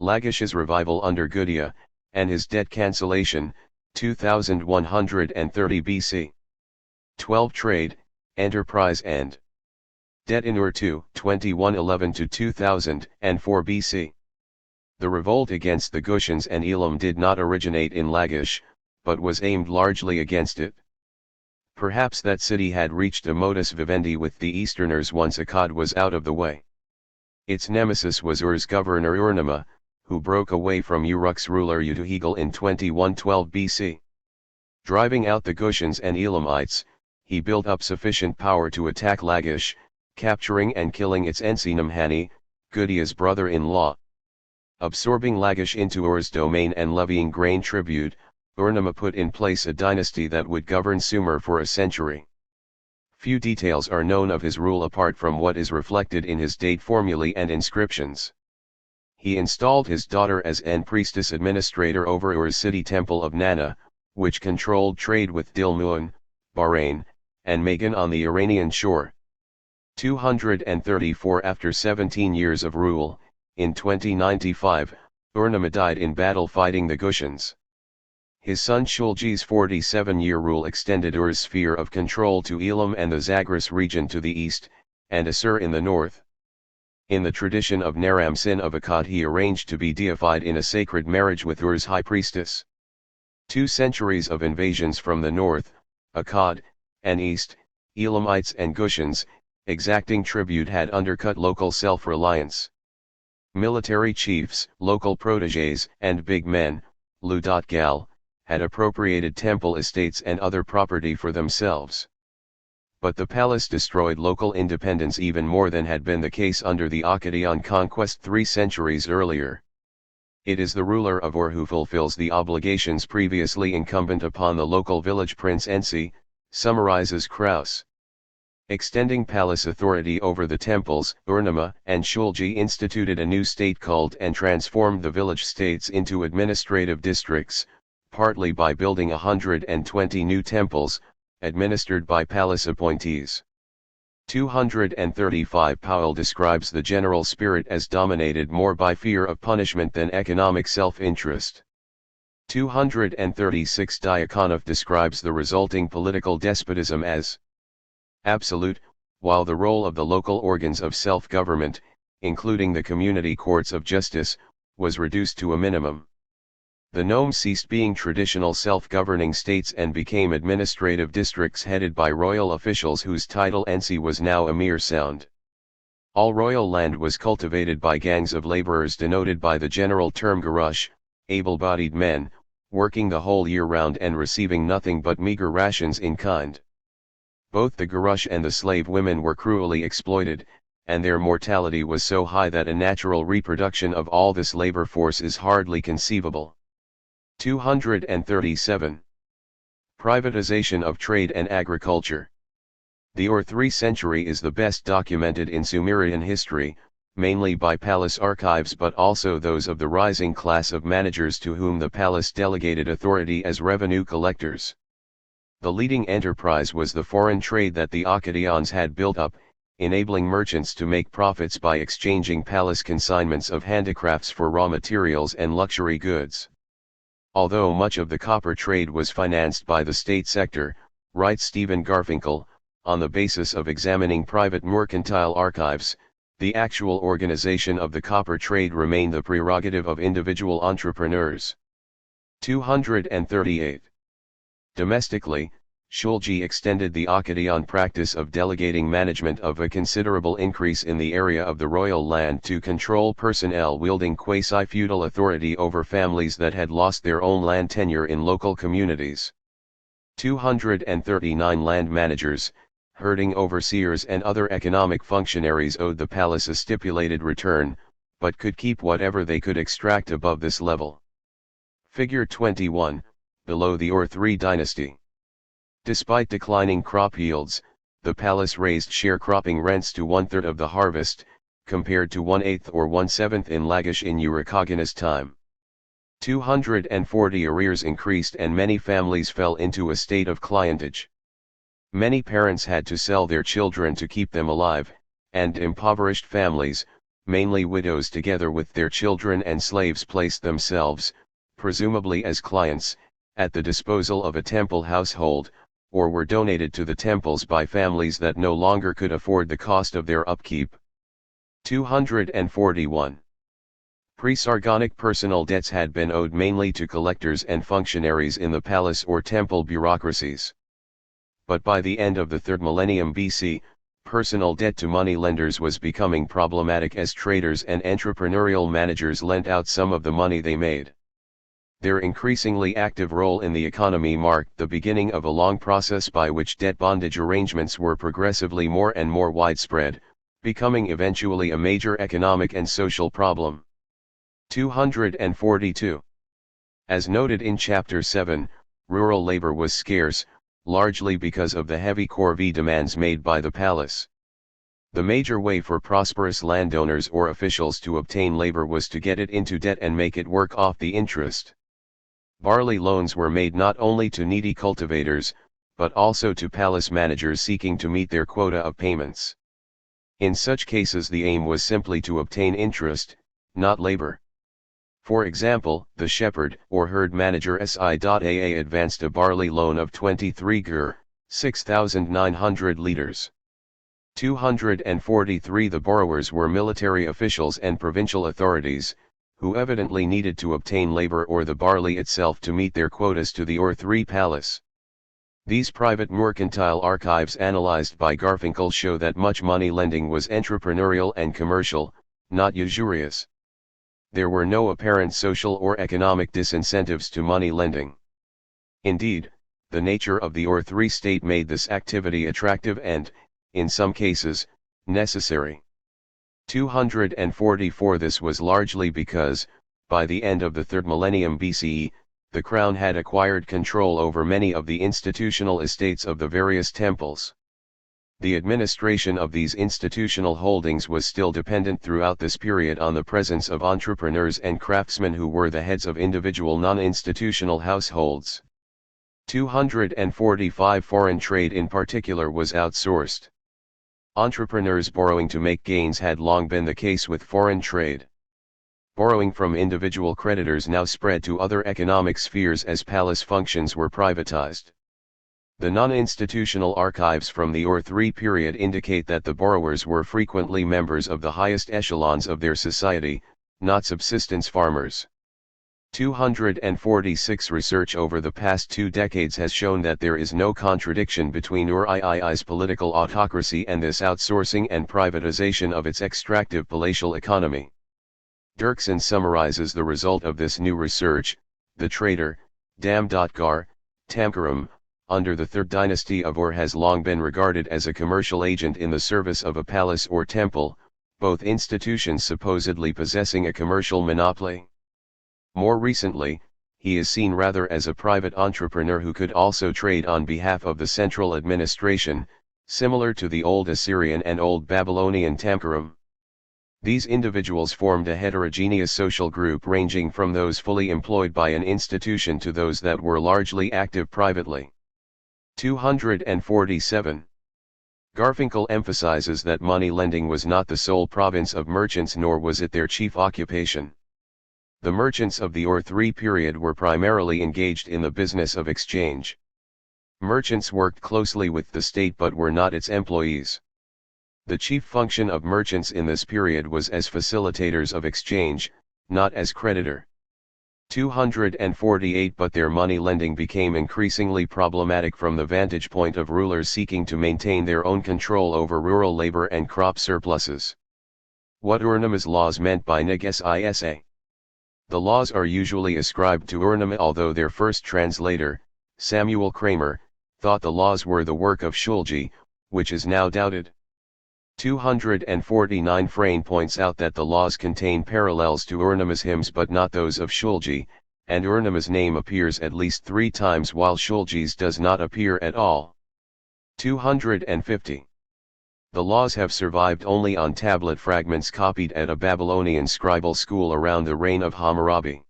Lagish's revival under Gudya, and his debt cancellation, 2130 BC. 12 Trade, Enterprise and Debt in Ur 2, 2111-2004 BC. The revolt against the Gushans and Elam did not originate in Lagish, but was aimed largely against it. Perhaps that city had reached a modus vivendi with the Easterners once Akkad was out of the way. Its nemesis was Ur's governor Urnama, who broke away from Uruk's ruler Utuhegel in 2112 BC. Driving out the Gushans and Elamites, he built up sufficient power to attack Lagish, capturing and killing its ensign Hani, Gudya's brother-in-law. Absorbing Lagish into Ur's domain and levying grain tribute, Urnama put in place a dynasty that would govern Sumer for a century. Few details are known of his rule apart from what is reflected in his date formulae and inscriptions. He installed his daughter as en priestess administrator over Ur's city temple of Nana, which controlled trade with Dilmun, Bahrain, and Magan on the Iranian shore. 234 After 17 years of rule, in 2095, Urnama died in battle fighting the Gushans. His son Shulgi's 47-year rule extended Ur's sphere of control to Elam and the Zagros region to the east, and Assur in the north. In the tradition of Naram-Sin of Akkad he arranged to be deified in a sacred marriage with Ur's high priestess. 2 centuries of invasions from the north, Akkad, and east, Elamites and Gushans, exacting tribute had undercut local self-reliance. Military chiefs, local protégés, and big men, Ludat-Gal, had appropriated temple estates and other property for themselves. but the palace destroyed local independence even more than had been the case under the Akkadian conquest 3 centuries earlier. It is the ruler of Ur who fulfills the obligations previously incumbent upon the local village prince Ensi, summarizes Krauss. Extending palace authority over the temples, Urnama and Shulgi instituted a new state called and transformed the village states into administrative districts, partly by building 120 new temples, administered by palace appointees. 235 Powell describes the general spirit as dominated more by fear of punishment than economic self-interest. 236 Diakonov describes the resulting political despotism as absolute, while the role of the local organs of self-government, including the community courts of justice, was reduced to a minimum. The nomes ceased being traditional self-governing states and became administrative districts headed by royal officials whose title Ensi was now a mere sound. All royal land was cultivated by gangs of laborers denoted by the general term garush, able-bodied men, working the whole year round and receiving nothing but meager rations in kind. Both the garush and the slave women were cruelly exploited, and their mortality was so high that a natural reproduction of all this labor force is hardly conceivable. 237. Privatization of trade and agriculture. The Ur-3 century is the best documented in Sumerian history, mainly by palace archives but also those of the rising class of managers to whom the palace delegated authority as revenue collectors. The leading enterprise was the foreign trade that the Akkadians had built up, enabling merchants to make profits by exchanging palace consignments of handicrafts for raw materials and luxury goods. Although much of the copper trade was financed by the state sector, writes Stephen Garfinkel, on the basis of examining private mercantile archives, the actual organization of the copper trade remained the prerogative of individual entrepreneurs. 238. Domestically, Shulgi extended the Akkadian practice of delegating management of a considerable increase in the area of the royal land to control personnel wielding quasi-feudal authority over families that had lost their own land tenure in local communities. 239 Land managers, herding overseers and other economic functionaries owed the palace a stipulated return, but could keep whatever they could extract above this level. Figure 21, below the Ur-3 dynasty. Despite declining crop yields, the palace raised sharecropping rents to 1/3 of the harvest, compared to 1/8 or 1/7 in Lagash in Urukagina's time. 240 arrears increased and many families fell into a state of clientage. Many parents had to sell their children to keep them alive, and impoverished families, mainly widows together with their children and slaves, placed themselves, presumably as clients, at the disposal of a temple household, or were donated to the temples by families that no longer could afford the cost of their upkeep. 241. Pre-Sargonic personal debts had been owed mainly to collectors and functionaries in the palace or temple bureaucracies. But by the end of the 3rd millennium BC, personal debt to moneylenders was becoming problematic as traders and entrepreneurial managers lent out some of the money they made. Their increasingly active role in the economy marked the beginning of a long process by which debt bondage arrangements were progressively more and more widespread, becoming eventually a major economic and social problem. 242. As noted in Chapter 7, rural labor was scarce, largely because of the heavy corvée demands made by the palace. The major way for prosperous landowners or officials to obtain labor was to get it into debt and make it work off the interest. Barley loans were made not only to needy cultivators, but also to palace managers seeking to meet their quota of payments. In such cases the aim was simply to obtain interest, not labor. For example, the shepherd or herd manager SI.AA advanced a barley loan of 23 gur, 6,900 liters. 243 The borrowers were military officials and provincial authorities, who evidently needed to obtain labor or the barley itself to meet their quotas to the Ur-3 palace. These private mercantile archives analyzed by Garfinkel show that much money lending was entrepreneurial and commercial, not usurious. There were no apparent social or economic disincentives to money lending. Indeed, the nature of the or-3 state made this activity attractive and, in some cases, necessary. 244 This was largely because, by the end of the 3rd millennium BCE, the crown had acquired control over many of the institutional estates of the various temples. The administration of these institutional holdings was still dependent throughout this period on the presence of entrepreneurs and craftsmen who were the heads of individual non-institutional households. 245 Foreign trade in particular was outsourced. Entrepreneurs borrowing to make gains had long been the case with foreign trade. Borrowing from individual creditors now spread to other economic spheres as palace functions were privatized. The non-institutional archives from the or-3 period indicate that the borrowers were frequently members of the highest echelons of their society, not subsistence farmers. 246 Research over the past 2 decades has shown that there is no contradiction between URII's political autocracy and this outsourcing and privatization of its extractive palatial economy. Dirksen summarizes the result of this new research: the trader, Damgårdar, Tamkaram, under the 3rd dynasty of Ur has long been regarded as a commercial agent in the service of a palace or temple, both institutions supposedly possessing a commercial monopoly. More recently, he is seen rather as a private entrepreneur who could also trade on behalf of the central administration, similar to the Old Assyrian and Old Babylonian Tamkaram. These individuals formed a heterogeneous social group ranging from those fully employed by an institution to those that were largely active privately. 247. Garfinkel emphasizes that money lending was not the sole province of merchants, nor was it their chief occupation. The merchants of the or-3 period were primarily engaged in the business of exchange. Merchants worked closely with the state but were not its employees. The chief function of merchants in this period was as facilitators of exchange, not as creditor. 248 But their money lending became increasingly problematic from the vantage point of rulers seeking to maintain their own control over rural labor and crop surpluses. What Urnema's laws meant by Neg-Isa. The laws are usually ascribed to Urnema, although their first translator, Samuel Kramer, thought the laws were the work of Shulgi, which is now doubted. 249 Frayne points out that the laws contain parallels to Urnema's hymns but not those of Shulgi, and Urnema's name appears at least 3 times while Shulgi's does not appear at all. 250. The laws have survived only on tablet fragments copied at a Babylonian scribal school around the reign of Hammurabi.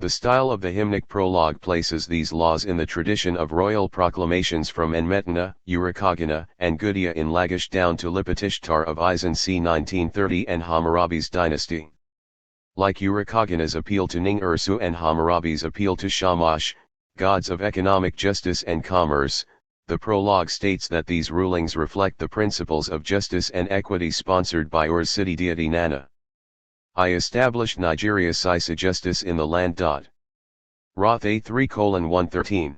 The style of the hymnic prologue places these laws in the tradition of royal proclamations from Enmetna, Urukagina, and Gudea in Lagash down to Lipitishtar of Isin c. 1930 and Hammurabi's dynasty. Like Urukagina's appeal to Ning-Ursu and Hammurabi's appeal to Shamash, gods of economic justice and commerce, the prologue states that these rulings reflect the principles of justice and equity sponsored by Ur's city deity Nana. I established Nigeria's justice in the land. Roth A 3:113.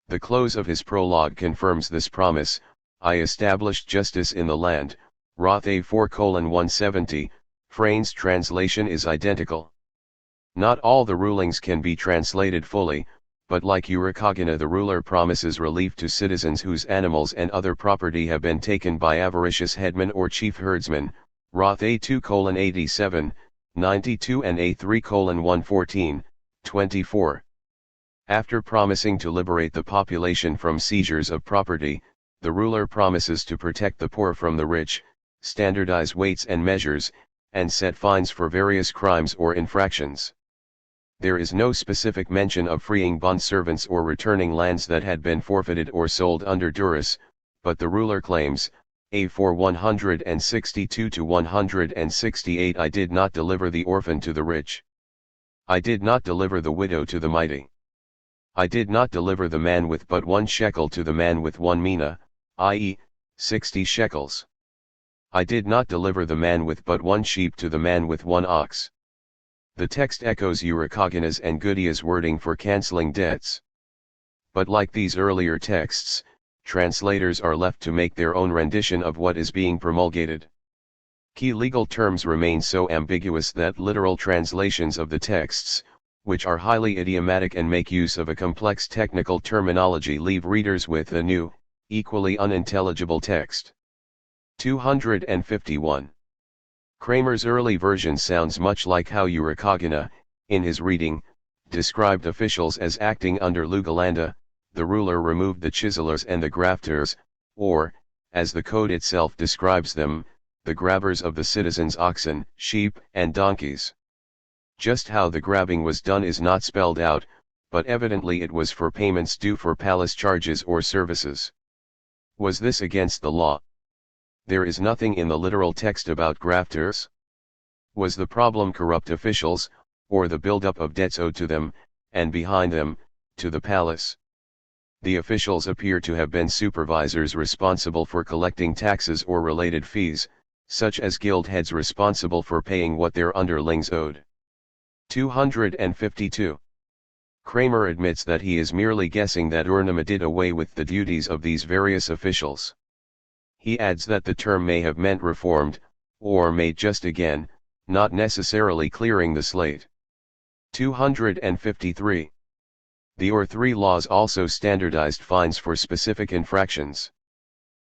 The close of his prologue confirms this promise: I established justice in the land. Roth A 4:170. Frayne's translation is identical. Not all the rulings can be translated fully, but like Urukagina, the ruler promises relief to citizens whose animals and other property have been taken by avaricious headmen or chief herdsmen. Roth A 2:87, 92 and A 3:114, 24. After promising to liberate the population from seizures of property, the ruler promises to protect the poor from the rich, standardize weights and measures, and set fines for various crimes or infractions. There is no specific mention of freeing bondservants or returning lands that had been forfeited or sold under duress, but the ruler claims, A4 162-168, I did not deliver the orphan to the rich. I did not deliver the widow to the mighty. I did not deliver the man with but 1 shekel to the man with 1 mina, i.e., 60 shekels. I did not deliver the man with but 1 sheep to the man with 1 ox. The text echoes Urukagina's and Gudea's wording for cancelling debts. But like these earlier texts, translators are left to make their own rendition of what is being promulgated. Key legal terms remain so ambiguous that literal translations of the texts, which are highly idiomatic and make use of a complex technical terminology, leave readers with a new, equally unintelligible text. 251. Kramer's early version sounds much like how Urukagina, in his reading, described officials as acting under Lugalanda. The ruler removed the chiselers and the grafters, or, as the code itself describes them, the grabbers of the citizens' oxen, sheep, and donkeys. Just how the grabbing was done is not spelled out, but evidently it was for payments due for palace charges or services. Was this against the law? There is nothing in the literal text about grafters. Was the problem corrupt officials, or the buildup of debts owed to them, and behind them, to the palace? The officials appear to have been supervisors responsible for collecting taxes or related fees, such as guild heads responsible for paying what their underlings owed. 252. Kramer admits that he is merely guessing that Urnima did away with the duties of these various officials. He adds that the term may have meant reformed, or made just again, not necessarily clearing the slate. 253. The III laws also standardized fines for specific infractions.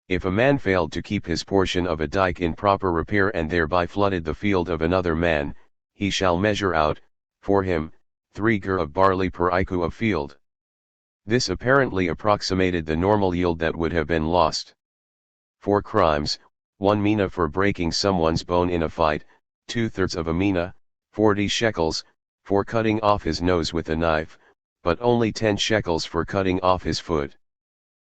If a man failed to keep his portion of a dike in proper repair and thereby flooded the field of another man, he shall measure out, for him, 3 gur of barley per iku of field. This apparently approximated the normal yield that would have been lost. For crimes, 1 mina for breaking someone's bone in a fight, 2/3 of a mina, 40 shekels, for cutting off his nose with a knife, but only 10 shekels for cutting off his foot.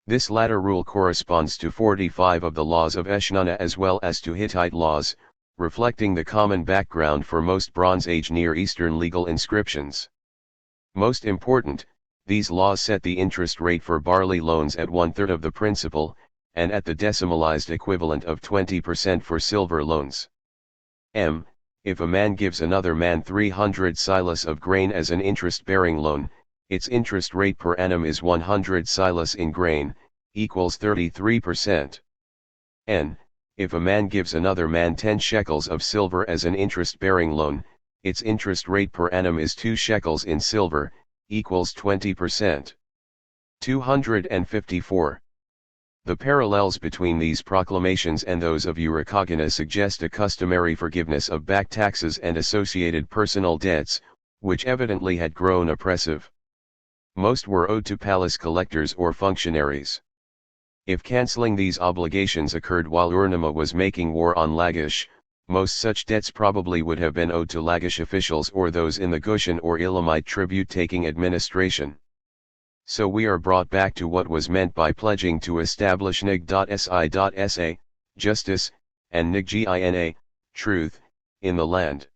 This latter rule corresponds to 45 of the laws of Eshnunna as well as to Hittite laws, reflecting the common background for most Bronze Age Near Eastern legal inscriptions. Most important, these laws set the interest rate for barley loans at 1/3 of the principal, and at the decimalized equivalent of 20% for silver loans. If a man gives another man 300 silas of grain as an interest-bearing loan, its interest rate per annum is 100 silas in grain, equals 33%. If a man gives another man 10 shekels of silver as an interest-bearing loan, its interest rate per annum is 2 shekels in silver, equals 20%. 254. The parallels between these proclamations and those of Urukagina suggest a customary forgiveness of back taxes and associated personal debts, which evidently had grown oppressive. Most were owed to palace collectors or functionaries. If cancelling these obligations occurred while Urnima was making war on Lagash, most such debts probably would have been owed to Lagash officials or those in the Gushan or Elamite tribute-taking administration. So we are brought back to what was meant by pledging to establish nig.si.sa, justice, and niggina, truth, in the land.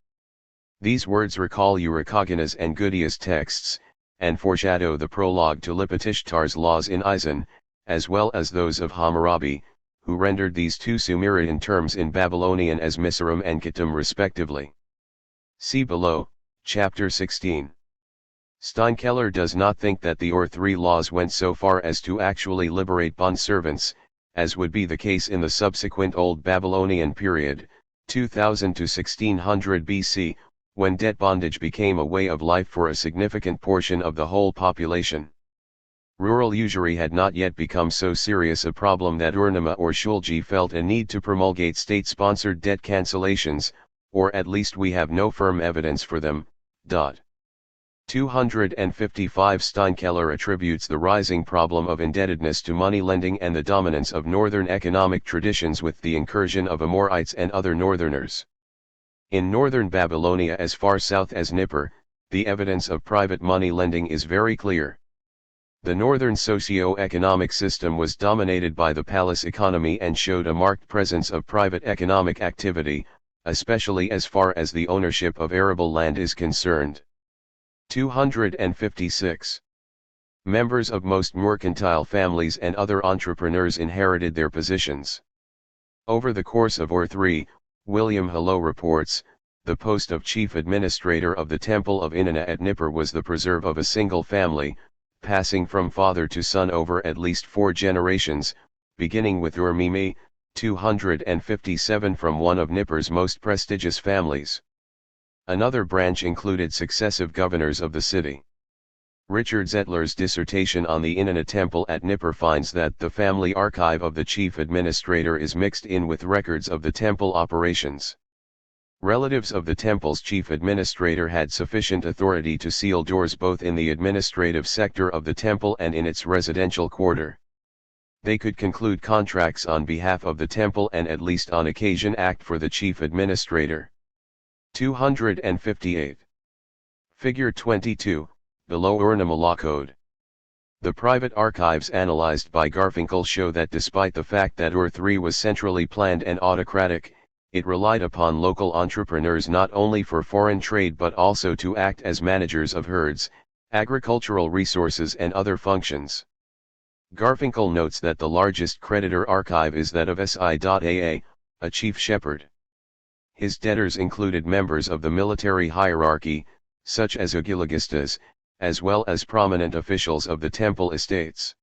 These words recall Urukagina's and Guddia's texts, and foreshadow the prologue to Lipitishtar's laws in Isin, as well as those of Hammurabi, who rendered these two Sumerian terms in Babylonian as Misirim and Kittim respectively. See below, Chapter 16. Steinkeller does not think that the III laws went so far as to actually liberate bondservants, as would be the case in the subsequent Old Babylonian period, 2000 to 1600 BC, when debt bondage became a way of life for a significant portion of the whole population. Rural usury had not yet become so serious a problem that Urnima or Shulgi felt a need to promulgate state-sponsored debt cancellations, or at least we have no firm evidence for them. 255 Steinkeller attributes the rising problem of indebtedness to money lending and the dominance of northern economic traditions with the incursion of Amorites and other northerners. In northern Babylonia as far south as Nippur, the evidence of private money lending is very clear. The northern socio-economic system was dominated by the palace economy and showed a marked presence of private economic activity, especially as far as the ownership of arable land is concerned. 256. Members of most mercantile families and other entrepreneurs inherited their positions. Over the course of III, William Hello reports, the post of chief administrator of the Temple of Inanna at Nippur was the preserve of a single family, passing from father to son over at least 4 generations, beginning with Urmimi, 257 from one of Nippur's most prestigious families. Another branch included successive governors of the city. Richard Zettler's dissertation on the Inanna Temple at Nippur finds that the family archive of the chief administrator is mixed in with records of the temple operations. Relatives of the temple's chief administrator had sufficient authority to seal doors both in the administrative sector of the temple and in its residential quarter. They could conclude contracts on behalf of the temple and at least on occasion act for the chief administrator. 258. Figure 22, below Urnama Law Code. The private archives analyzed by Garfinkel show that despite the fact that Ur III was centrally planned and autocratic, it relied upon local entrepreneurs not only for foreign trade but also to act as managers of herds, agricultural resources and other functions. Garfinkel notes that the largest creditor archive is that of Si.aa, a chief shepherd. His debtors included members of the military hierarchy, such as Ugilagistas, as well as prominent officials of the temple estates.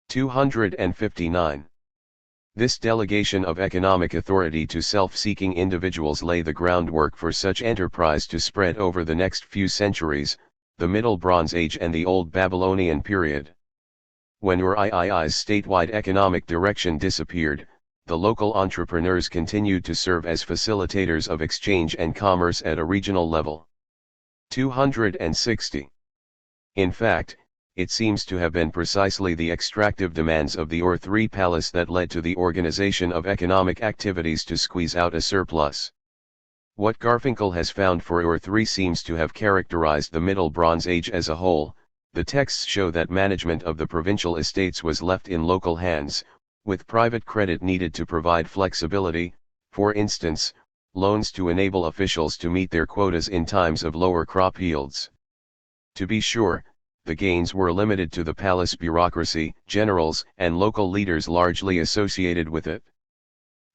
259. This delegation of economic authority to self-seeking individuals lay the groundwork for such enterprise to spread over the next few centuries, the Middle Bronze Age and the Old Babylonian period. When Ur-III's statewide economic direction disappeared, the local entrepreneurs continued to serve as facilitators of exchange and commerce at a regional level. 260. In fact, it seems to have been precisely the extractive demands of the Ur III palace that led to the organization of economic activities to squeeze out a surplus. What Garfinkel has found for Ur III seems to have characterized the Middle Bronze Age as a whole. The texts show that management of the provincial estates was left in local hands, with private credit needed to provide flexibility, for instance, loans to enable officials to meet their quotas in times of lower crop yields. To be sure, the gains were limited to the palace bureaucracy, generals, and local leaders largely associated with it.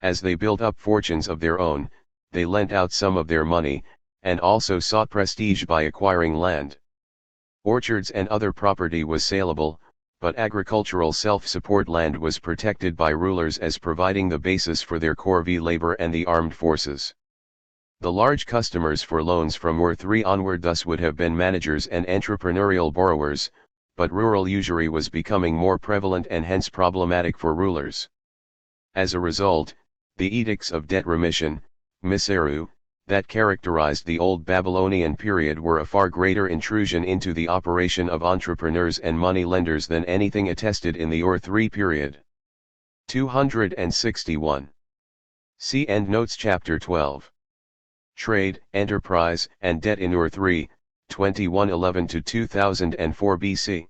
As they built up fortunes of their own, they lent out some of their money, and also sought prestige by acquiring land. Orchards and other property was saleable, but agricultural self-support land was protected by rulers as providing the basis for their corvée labor and the armed forces. The large customers for loans from Ur III onward thus would have been managers and entrepreneurial borrowers, but rural usury was becoming more prevalent and hence problematic for rulers. As a result, the edicts of debt remission, miseru, that characterized the Old Babylonian period were a far greater intrusion into the operation of entrepreneurs and money lenders than anything attested in the Ur III period. 261. See Endnotes Chapter 12. Trade, Enterprise, and Debt in Ur III, 2111–2004 BC.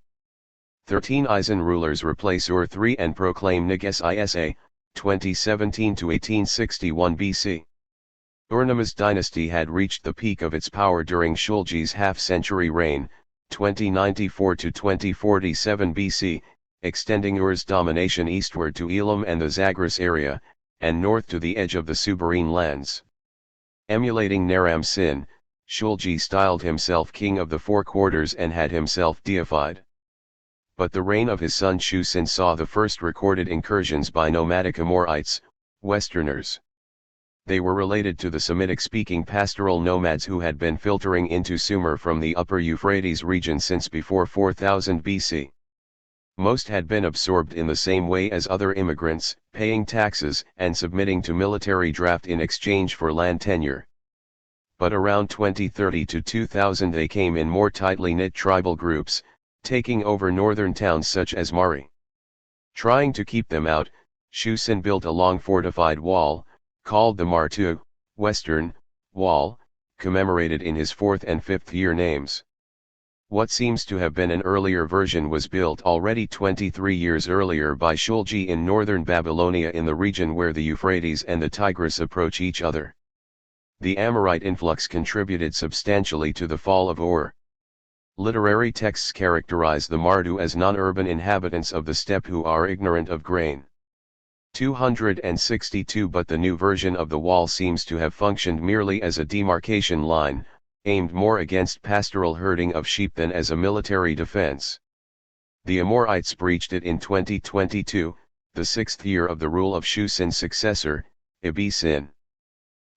13 Eisen rulers replace Ur III and proclaim Neges Isa, 2017–1861 BC. Urnama's dynasty had reached the peak of its power during Shulgi's half-century reign, 2094–2047 BC, extending Ur's domination eastward to Elam and the Zagros area, and north to the edge of the Subarine lands. Emulating Naram-Sin, Shulgi styled himself king of the four quarters and had himself deified. But the reign of his son Shusin saw the first recorded incursions by nomadic Amorites, Westerners. They were related to the Semitic-speaking pastoral nomads who had been filtering into Sumer from the upper Euphrates region since before 4000 BC. Most had been absorbed in the same way as other immigrants, paying taxes and submitting to military draft in exchange for land tenure. But around 2030 to 2000 they came in more tightly knit tribal groups, taking over northern towns such as Mari. Trying to keep them out, Shusin built a long fortified wall, called the Martu, Western, Wall, commemorated in his 4th and 5th year names. What seems to have been an earlier version was built already 23 years earlier by Shulgi in northern Babylonia in the region where the Euphrates and the Tigris approach each other. The Amorite influx contributed substantially to the fall of Ur. Literary texts characterize the Mardu as non-urban inhabitants of the steppe who are ignorant of grain. 262 But the new version of the wall seems to have functioned merely as a demarcation line, aimed more against pastoral herding of sheep than as a military defense. The Amorites breached it in 2022, the 6th year of the rule of Shusin's successor, Ibi-Sin.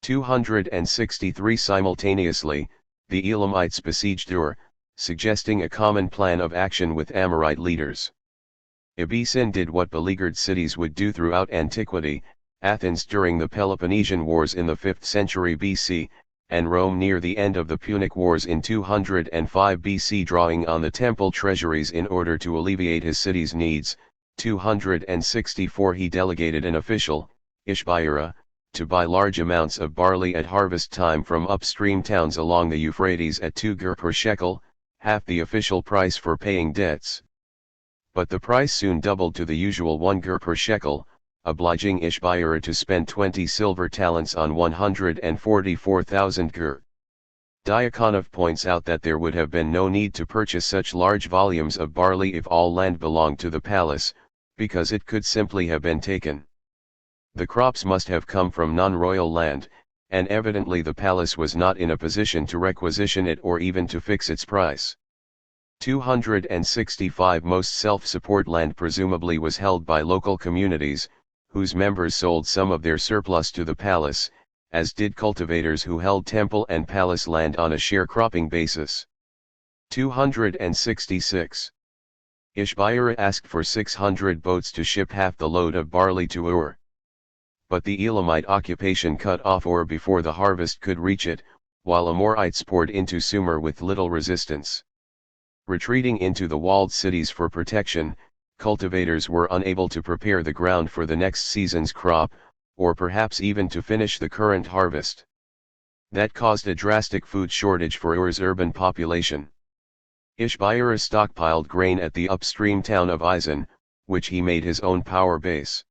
263 Simultaneously, the Elamites besieged Ur, suggesting a common plan of action with Amorite leaders. Ibn did what beleaguered cities would do throughout antiquity, Athens during the Peloponnesian Wars in the 5th century BC, and Rome near the end of the Punic Wars in 205 BC, drawing on the temple treasuries in order to alleviate his city's needs. 264 He delegated an official, Ishbaira, to buy large amounts of barley at harvest time from upstream towns along the Euphrates at 2 gur per shekel, half the official price for paying debts. But the price soon doubled to the usual 1 gur per shekel, obliging Ishbaira to spend 20 silver talents on 144,000 gur. Diakonov points out that there would have been no need to purchase such large volumes of barley if all land belonged to the palace, because it could simply have been taken. The crops must have come from non-royal land, and evidently the palace was not in a position to requisition it or even to fix its price. 265 Most self-support land presumably was held by local communities, whose members sold some of their surplus to the palace, as did cultivators who held temple and palace land on a sharecropping basis. 266. Ishbaira asked for 600 boats to ship half the load of barley to Ur. But the Elamite occupation cut off Ur before the harvest could reach it, while Amorites poured into Sumer with little resistance. Retreating into the walled cities for protection, cultivators were unable to prepare the ground for the next season's crop, or perhaps even to finish the current harvest. That caused a drastic food shortage for Ur's urban population. Ishbaira stockpiled grain at the upstream town of Isan, which he made his own power base.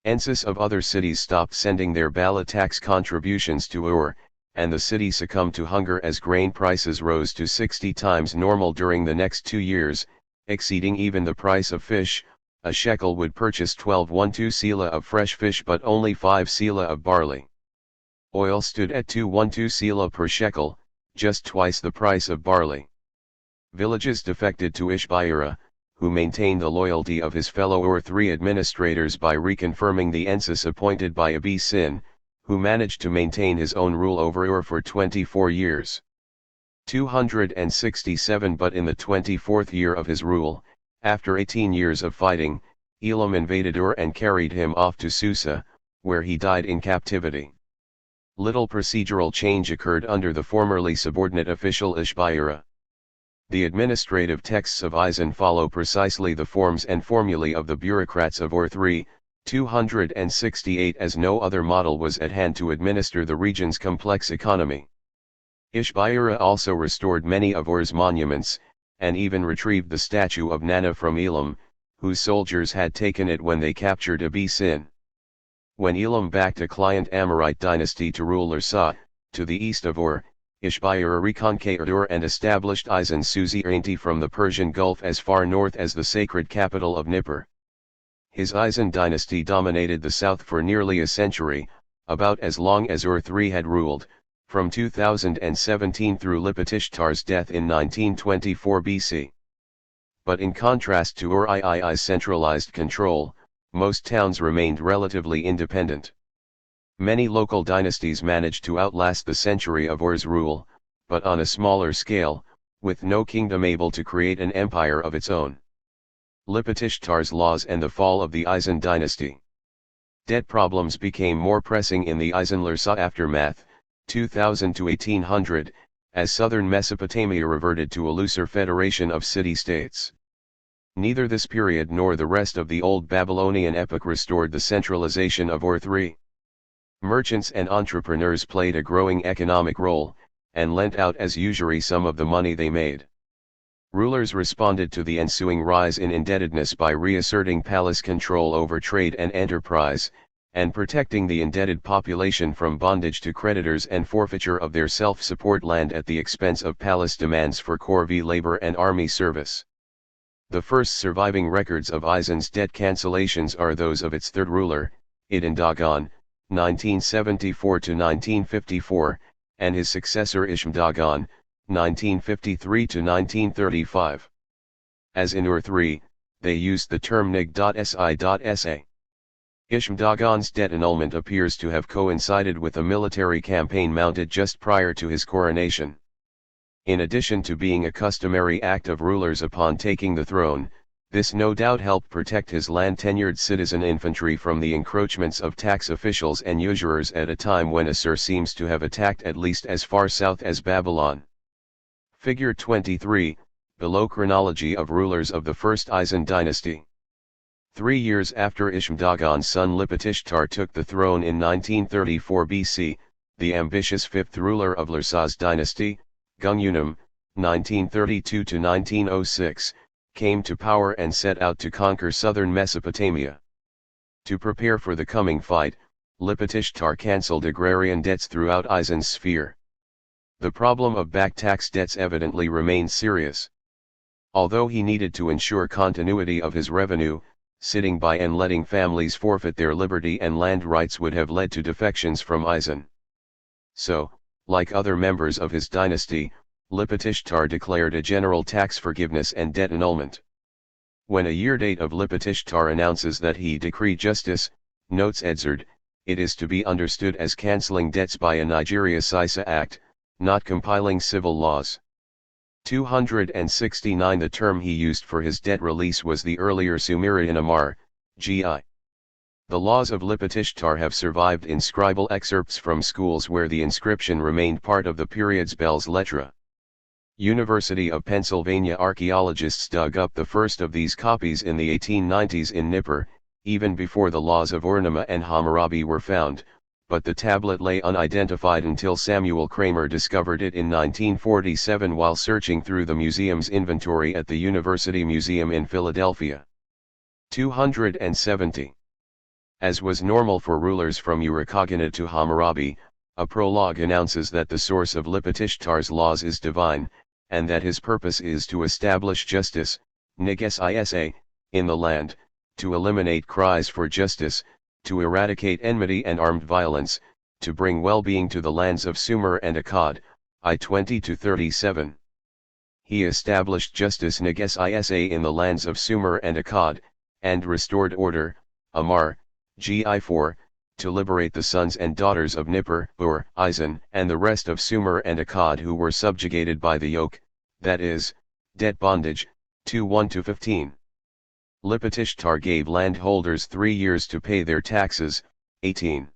Ensis of other cities stopped sending their bala tax contributions to Ur, and the city succumbed to hunger as grain prices rose to 60 times normal during the next 2 years, exceeding even the price of fish. A shekel would purchase 12 sela of fresh fish but only 5 sela of barley. Oil stood at 2 sela per shekel, just twice the price of barley. Villages defected to Ishbaira, who maintained the loyalty of his fellow Ur-3 administrators by reconfirming the ensis appointed by Ibn, who managed to maintain his own rule over Ur for 24 years. 267 But in the 24th year of his rule, after 18 years of fighting, Elam invaded Ur and carried him off to Susa, where he died in captivity. Little procedural change occurred under the formerly subordinate official Ishbaira. The administrative texts of Isan follow precisely the forms and formulae of the bureaucrats of Ur-3, 268, as no other model was at hand to administer the region's complex economy. Ishbaira also restored many of Ur's monuments, and even retrieved the statue of Nana from Elam, whose soldiers had taken it when they captured Ibn. When Elam backed a client Amorite dynasty to rule Larsa, to the east of Ur, Ishbaira reconquered Ur and established Isan suzerainty from the Persian Gulf as far north as the sacred capital of Nippur. His Isan dynasty dominated the south for nearly a century, about as long as Ur-3 had ruled, from 2017 through Lipitishtar's death in 1924 BC. But in contrast to Ur-II's centralized control, most towns remained relatively independent. Many local dynasties managed to outlast the century of Ur's rule, but on a smaller scale, with no kingdom able to create an empire of its own. Lipitishtar's laws and the fall of the Isan dynasty. Debt problems became more pressing in the Isan-Larsa aftermath, 2000 to 1800, as southern Mesopotamia reverted to a looser federation of city-states. Neither this period nor the rest of the Old Babylonian epoch restored the centralization of Ur-3. Merchants and entrepreneurs played a growing economic role, and lent out as usury some of the money they made. Rulers responded to the ensuing rise in indebtedness by reasserting palace control over trade and enterprise, and protecting the indebted population from bondage to creditors and forfeiture of their self-support land at the expense of palace demands for corvée labor and army service. The first surviving records of Isan's debt cancellations are those of its third ruler, Idin Dagan, 1974 to 1954, and his successor Isham Dagan, 1953 to 1935. As in Ur-3, they used the term nig.si.sa. Ishmdagan's debt annulment appears to have coincided with a military campaign mounted just prior to his coronation. In addition to being a customary act of rulers upon taking the throne, this no doubt helped protect his land-tenured citizen infantry from the encroachments of tax officials and usurers at a time when Assur seems to have attacked at least as far south as Babylon. Figure 23, below chronology of rulers of the first Isin dynasty. 3 years after Ishmdagan's son Lipitishtar took the throne in 1934 BC, the ambitious fifth ruler of Larsa's dynasty, Gungunum, 1932–1906, came to power and set out to conquer southern Mesopotamia. To prepare for the coming fight, Lipitishtar cancelled agrarian debts throughout Isin's sphere. The problem of back tax debts evidently remained serious. Although he needed to ensure continuity of his revenue, sitting by and letting families forfeit their liberty and land rights would have led to defections from Isin. So, like other members of his dynasty, Lipitishtar declared a general tax forgiveness and debt annulment. When a year date of Lipitishtar announces that he decreed justice, notes Edzard, it is to be understood as cancelling debts by a Nigeria Sisa Act, not compiling civil laws. 269 The term he used for his debt release was the earlier Sumerian Amar, Gi. The laws of Lipitishtar have survived in scribal excerpts from schools where the inscription remained part of the period's belles lettres. University of Pennsylvania archaeologists dug up the first of these copies in the 1890s in Nippur, even before the laws of Ur-Namma and Hammurabi were found, but the tablet lay unidentified until Samuel Kramer discovered it in 1947 while searching through the museum's inventory at the University Museum in Philadelphia. 270. As was normal for rulers from Ur-Khaganate to Hammurabi, a prologue announces that the source of Lipitishtar's laws is divine, and that his purpose is to establish justice, Niges Isa, in the land, to eliminate cries for justice, to eradicate enmity and armed violence, to bring well-being to the lands of Sumer and Akkad, I 20–37. He established justice Niges Isa in the lands of Sumer and Akkad, and restored order, Amar, Gi 4, to liberate the sons and daughters of Nippur, Ur, Isin, and the rest of Sumer and Akkad who were subjugated by the yoke, that is, debt bondage, 2:1–15. Lipitishtar gave landholders 3 years to pay their taxes, 18.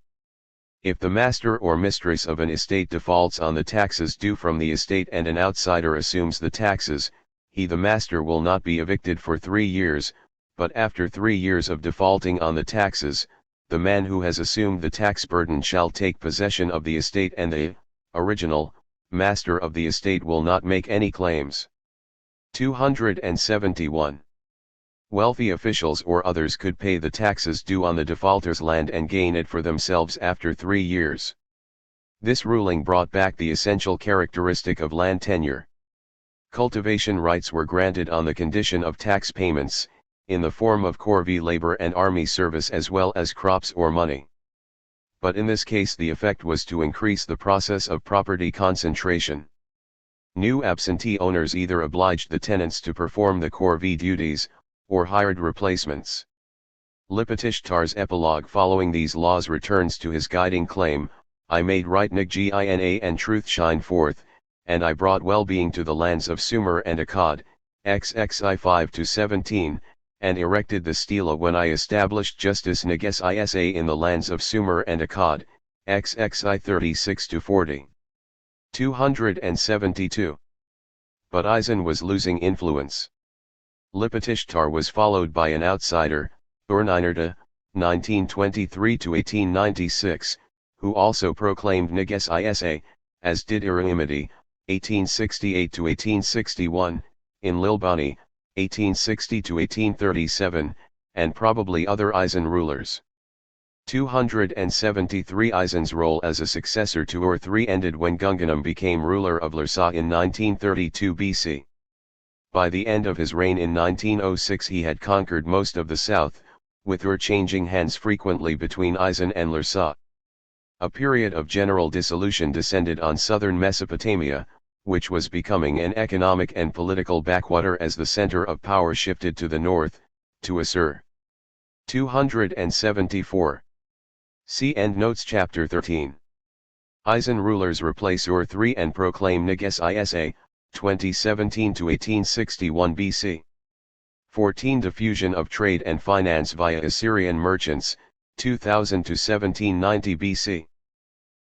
If the master or mistress of an estate defaults on the taxes due from the estate and an outsider assumes the taxes, he the master will not be evicted for 3 years, but after 3 years of defaulting on the taxes, the man who has assumed the tax burden shall take possession of the estate and the original master of the estate will not make any claims. 271. Wealthy officials or others could pay the taxes due on the defaulter's land and gain it for themselves after 3 years. This ruling brought back the essential characteristic of land tenure. Cultivation rights were granted on the condition of tax payments, in the form of corvée labor and army service as well as crops or money. But in this case the effect was to increase the process of property concentration. New absentee owners either obliged the tenants to perform the corvée duties, or hired replacements. Lipitishtar's epilogue following these laws returns to his guiding claim, I made right Nigina and truth shine forth, and I brought well-being to the lands of Sumer and Akkad, XXI 5–17, and erected the stela when I established justice Niges Isa in the lands of Sumer and Akkad, XXI 36–40. 272. But Isin was losing influence. Lipitishtar was followed by an outsider, Ur-Ninurta, 1923–1896, who also proclaimed Niges Isa, as did Ur-Imadi, 1868–1861, in Lilbani, 1860–1837, and probably other Isin rulers. 273. Isin's role as a successor to Ur-3 ended when Gungunum became ruler of Larsa in 1932 BC. By the end of his reign in 1906 he had conquered most of the south, with Ur changing hands frequently between Isin and Larsa. A period of general dissolution descended on southern Mesopotamia, which was becoming an economic and political backwater as the center of power shifted to the north, to Assur. 274. See Endnotes Chapter 13. Eisen rulers replace Ur-3 and proclaim Neges Isa, 2017 to 1861 BC. 14. Diffusion of trade and finance via Assyrian merchants, 2000 to 1790 BC.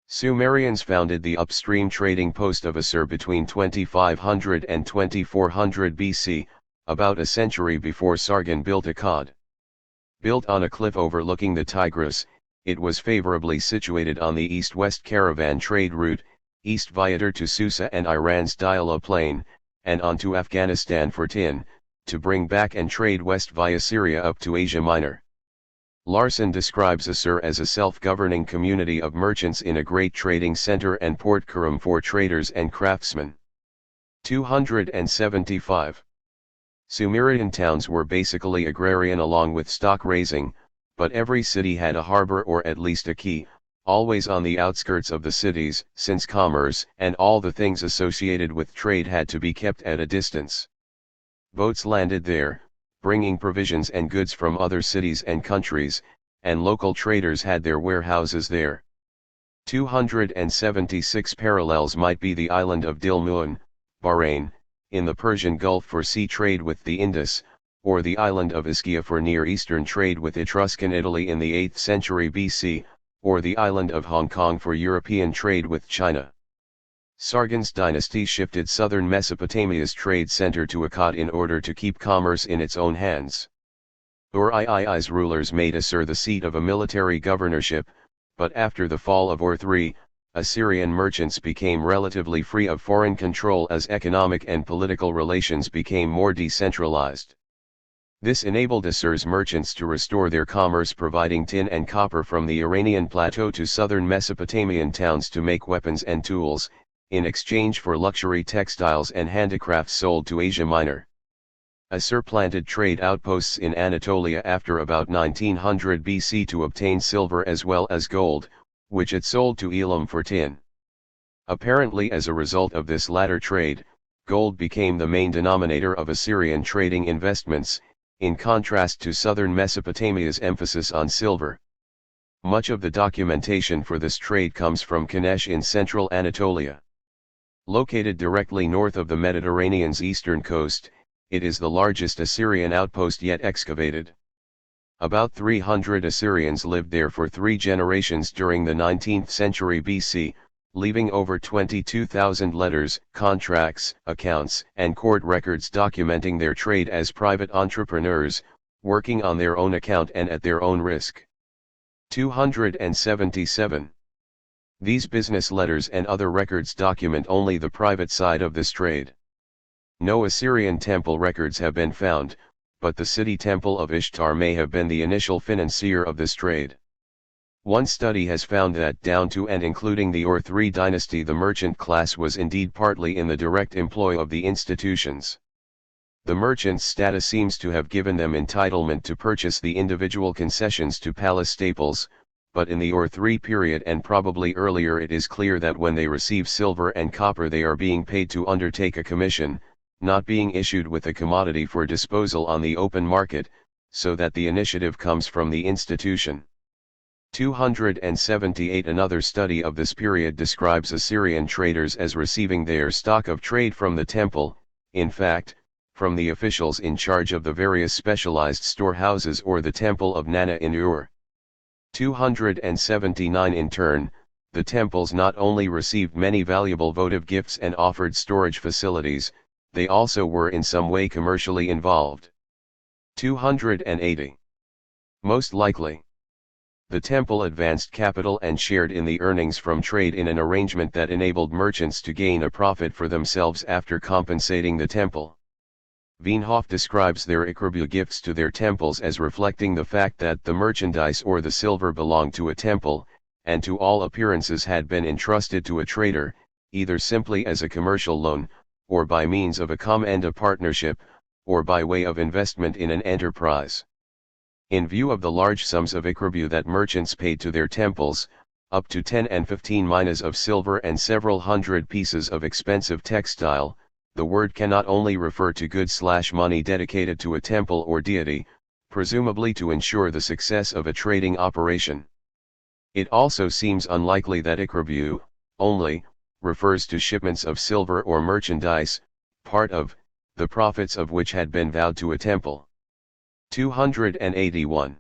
Sumerians founded the upstream trading post of Assur between 2500 and 2400 BC, about a century before Sargon built Akkad. Built on a cliff overlooking the Tigris, it was favorably situated on the east-west caravan trade route, east viator to Susa and Iran's Diyala plain, and on to Afghanistan for tin, to bring back and trade west via Syria up to Asia Minor. Larson describes Assur as a self-governing community of merchants in a great trading center and port kurum for traders and craftsmen. 275. Sumerian towns were basically agrarian along with stock raising, but every city had a harbor or at least a quay, always on the outskirts of the cities, since commerce and all the things associated with trade had to be kept at a distance. Boats landed there, bringing provisions and goods from other cities and countries, and local traders had their warehouses there. 276 parallels might be the island of Dilmun, Bahrain, in the Persian Gulf for sea trade with the Indus, or the island of Ischia for Near Eastern trade with Etruscan Italy in the 8th century BC, or the island of Hong Kong for European trade with China. Sargon's dynasty shifted southern Mesopotamia's trade center to Akkad in order to keep commerce in its own hands. Ur-Ii's rulers made Assur the seat of a military governorship, but after the fall of Ur-3, Assyrian merchants became relatively free of foreign control as economic and political relations became more decentralized. This enabled Assur's merchants to restore their commerce, providing tin and copper from the Iranian plateau to southern Mesopotamian towns to make weapons and tools, in exchange for luxury textiles and handicrafts sold to Asia Minor. Assur planted trade outposts in Anatolia after about 1900 BC to obtain silver as well as gold, which it sold to Elam for tin. Apparently as a result of this latter trade, gold became the main denominator of Assyrian trading investments, in contrast to southern Mesopotamia's emphasis on silver. Much of the documentation for this trade comes from Kanesh in central Anatolia. Located directly north of the Mediterranean's eastern coast, it is the largest Assyrian outpost yet excavated. About 300 Assyrians lived there for 3 generations during the 19th century BC, leaving over 22,000 letters, contracts, accounts, and court records documenting their trade as private entrepreneurs, working on their own account and at their own risk. 277. These business letters and other records document only the private side of this trade. No Assyrian temple records have been found, but the city temple of Ishtar may have been the initial financier of this trade. One study has found that down to and including the Ur-3 dynasty the merchant class was indeed partly in the direct employ of the institutions. The merchant's status seems to have given them entitlement to purchase the individual concessions to palace staples, but in the Ur-3 period and probably earlier it is clear that when they receive silver and copper they are being paid to undertake a commission, not being issued with a commodity for disposal on the open market, so that the initiative comes from the institution. 278. Another study of this period describes Assyrian traders as receiving their stock of trade from the temple, in fact, from the officials in charge of the various specialized storehouses or the temple of Nana in Ur. 279. In turn, the temples not only received many valuable votive gifts and offered storage facilities, they also were in some way commercially involved. 280. Most likely, the temple advanced capital and shared in the earnings from trade in an arrangement that enabled merchants to gain a profit for themselves after compensating the temple. Veenhoff describes their Ikribu gifts to their temples as reflecting the fact that the merchandise or the silver belonged to a temple, and to all appearances had been entrusted to a trader, either simply as a commercial loan, or by means of a commenda partnership, or by way of investment in an enterprise. In view of the large sums of Ikribu that merchants paid to their temples, up to 10 and 15 minas of silver and several hundred pieces of expensive textile, the word can not only refer to goods/money dedicated to a temple or deity, presumably to ensure the success of a trading operation. It also seems unlikely that ikrabu only refers to shipments of silver or merchandise, part of the profits of which had been vowed to a temple. 281.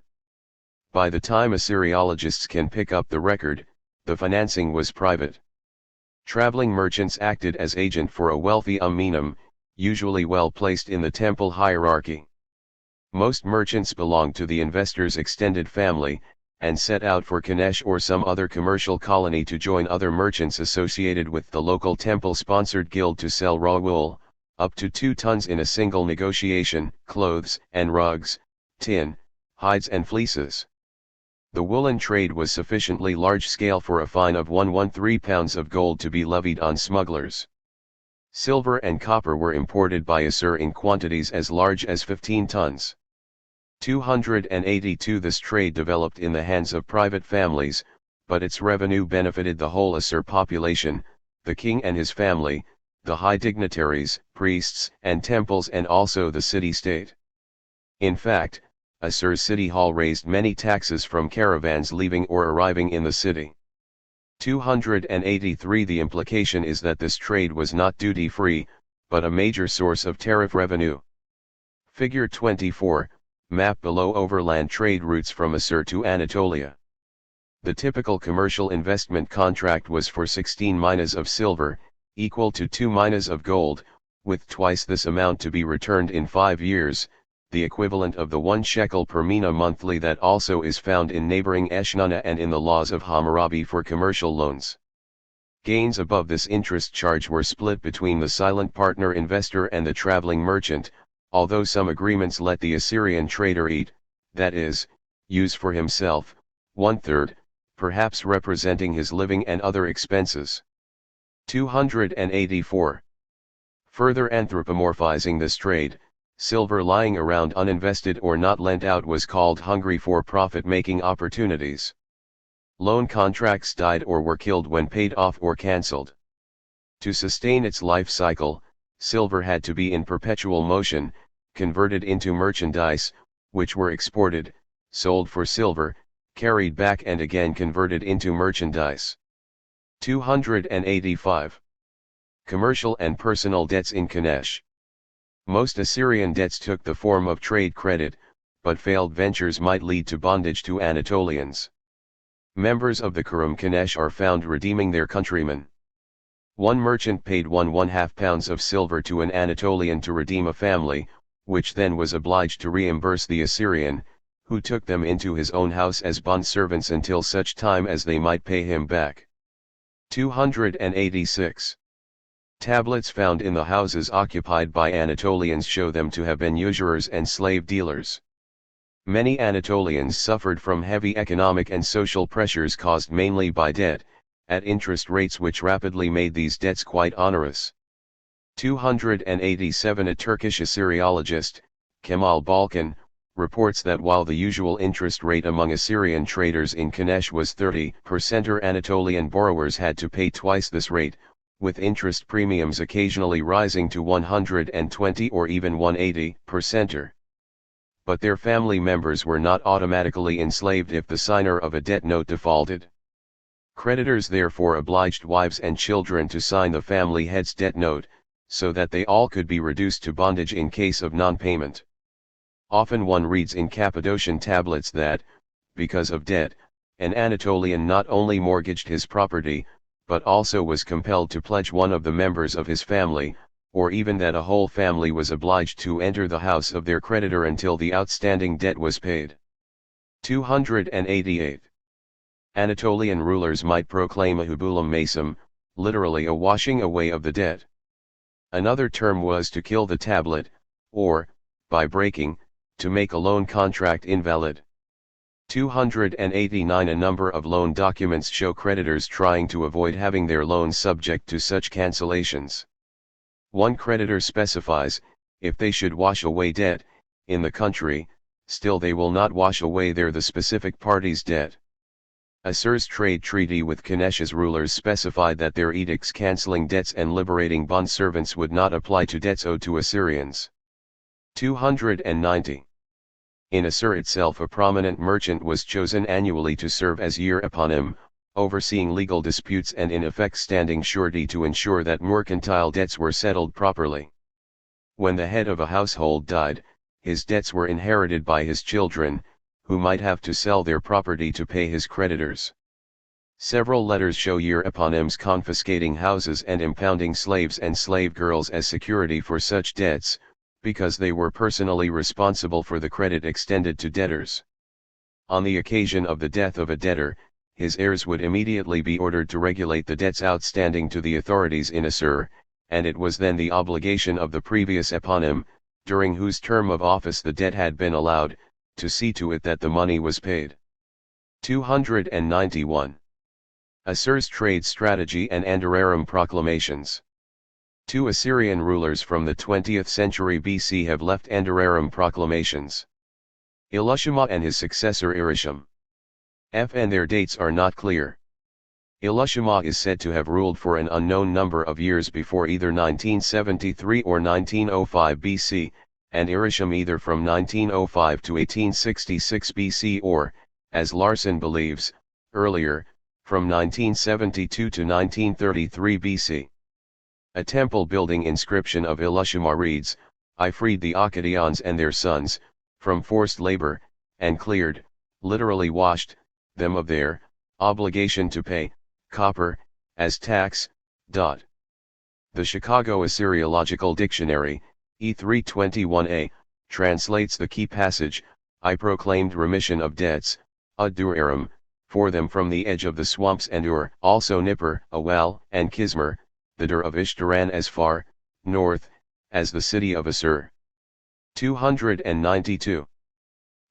By the time Assyriologists can pick up the record, the financing was private. Traveling merchants acted as agent for a wealthy Amenem, usually well placed in the temple hierarchy. Most merchants belonged to the investor's extended family, and set out for Kanesh or some other commercial colony to join other merchants associated with the local temple-sponsored guild to sell raw wool, up to 2 tons in a single negotiation, clothes and rugs, tin, hides and fleeces. The woolen trade was sufficiently large-scale for a fine of 113 pounds of gold to be levied on smugglers. Silver and copper were imported by Assur in quantities as large as 15 tons. 282. This trade developed in the hands of private families, but its revenue benefited the whole Assur population, the king and his family, the high dignitaries, priests and temples, and also the city-state. In fact, Assur's city hall raised many taxes from caravans leaving or arriving in the city. 283. The implication is that this trade was not duty-free, but a major source of tariff revenue. Figure 24, map below overland trade routes from Assur to Anatolia. The typical commercial investment contract was for 16 minas of silver, equal to 2 minas of gold, with twice this amount to be returned in 5 years, the equivalent of the 1 shekel per mina monthly that also is found in neighboring Eshnunna and in the laws of Hammurabi for commercial loans. Gains above this interest charge were split between the silent partner investor and the traveling merchant, although some agreements let the Assyrian trader eat, that is, use for himself, 1/3, perhaps representing his living and other expenses. 284. Further anthropomorphizing this trade, silver lying around uninvested or not lent out was called hungry for profit-making opportunities. Loan contracts died or were killed when paid off or cancelled. To sustain its life cycle, silver had to be in perpetual motion, converted into merchandise, which were exported, sold for silver, carried back and again converted into merchandise. 285. Commercial and personal debts in Kanesh. Most Assyrian debts took the form of trade credit, but failed ventures might lead to bondage to Anatolians. Members of the Kurum Kanesh are found redeeming their countrymen. One merchant paid 1½ pounds of silver to an Anatolian to redeem a family, which then was obliged to reimburse the Assyrian, who took them into his own house as bondservants until such time as they might pay him back. 286. Tablets found in the houses occupied by Anatolians show them to have been usurers and slave dealers. Many Anatolians suffered from heavy economic and social pressures caused mainly by debt, at interest rates which rapidly made these debts quite onerous. 287. A Turkish Assyriologist, Kemal Balkan, reports that while the usual interest rate among Assyrian traders in Kanesh was 30%, Anatolian borrowers had to pay twice this rate, with interest premiums occasionally rising to 120 or even 180%. But their family members were not automatically enslaved if the signer of a debt note defaulted. Creditors therefore obliged wives and children to sign the family head's debt note, so that they all could be reduced to bondage in case of non-payment. Often one reads in Cappadocian tablets that, because of debt, an Anatolian not only mortgaged his property, but also was compelled to pledge one of the members of his family, or even that a whole family was obliged to enter the house of their creditor until the outstanding debt was paid. 288. Anatolian rulers might proclaim a hubulam masum, literally a washing away of the debt. Another term was to kill the tablet, or, by breaking, to make a loan contract invalid. 289. A number of loan documents show creditors trying to avoid having their loans subject to such cancellations. One creditor specifies, if they should wash away debt, in the country, still they will not wash away the specific party's debt. Assur's trade treaty with Kanesh's rulers specified that their edicts cancelling debts and liberating bondservants would not apply to debts owed to Assyrians. 290. In Assur itself a prominent merchant was chosen annually to serve as year eponym, overseeing legal disputes and in effect standing surety to ensure that mercantile debts were settled properly. When the head of a household died, his debts were inherited by his children, who might have to sell their property to pay his creditors. Several letters show year eponyms confiscating houses and impounding slaves and slave girls as security for such debts, because they were personally responsible for the credit extended to debtors. On the occasion of the death of a debtor, his heirs would immediately be ordered to regulate the debts outstanding to the authorities in Assur, and it was then the obligation of the previous eponym, during whose term of office the debt had been allowed, to see to it that the money was paid. 291. Assur's trade strategy and Andararam proclamations. Two Assyrian rulers from the 20th century BC have left Andararam proclamations. Ilushuma and his successor Irisham. And their dates are not clear. Ilushuma is said to have ruled for an unknown number of years before either 1973 or 1905 BC, and Irisham either from 1905 to 1866 BC or, as Larson believes, earlier, from 1972 to 1933 BC. A temple building inscription of Ilushuma reads, "I freed the Akkadians and their sons, from forced labor, and cleared, literally washed, them of their obligation to pay copper as tax." The Chicago Assyriological Dictionary, E321a, translates the key passage, "I proclaimed remission of debts, Ad-Du'arim, for them from the edge of the swamps and Ur, also Nippur, Awal, and Kismer, the Dur of Ishtaran as far, north, as the city of Assur." 292.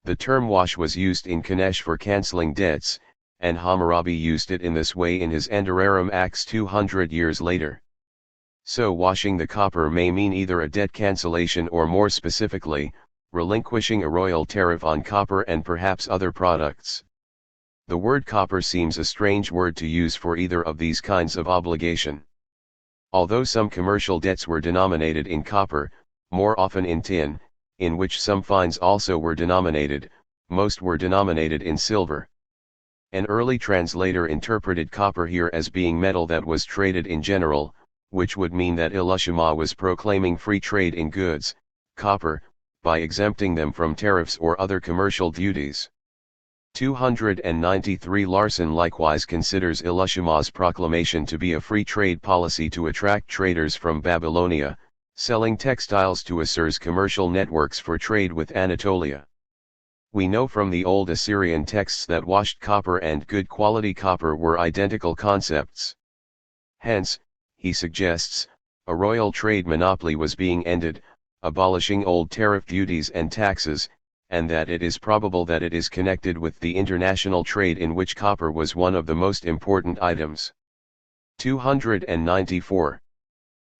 The term wash was used in Kanesh for cancelling debts, and Hammurabi used it in this way in his Andararam Acts 200 years later. So washing the copper may mean either a debt cancellation or more specifically, relinquishing a royal tariff on copper and perhaps other products. The word copper seems a strange word to use for either of these kinds of obligation. Although some commercial debts were denominated in copper, more often in tin, in which some fines also were denominated, most were denominated in silver. An early translator interpreted copper here as being metal that was traded in general, which would mean that Ilushuma was proclaiming free trade in goods, copper, by exempting them from tariffs or other commercial duties. 293. Larson likewise considers Ilushuma's proclamation to be a free trade policy to attract traders from Babylonia, selling textiles to Assur's commercial networks for trade with Anatolia. We know from the old Assyrian texts that washed copper and good quality copper were identical concepts. Hence, he suggests, a royal trade monopoly was being ended, abolishing old tariff duties and taxes, and that it is probable that it is connected with the international trade in which copper was one of the most important items. 294.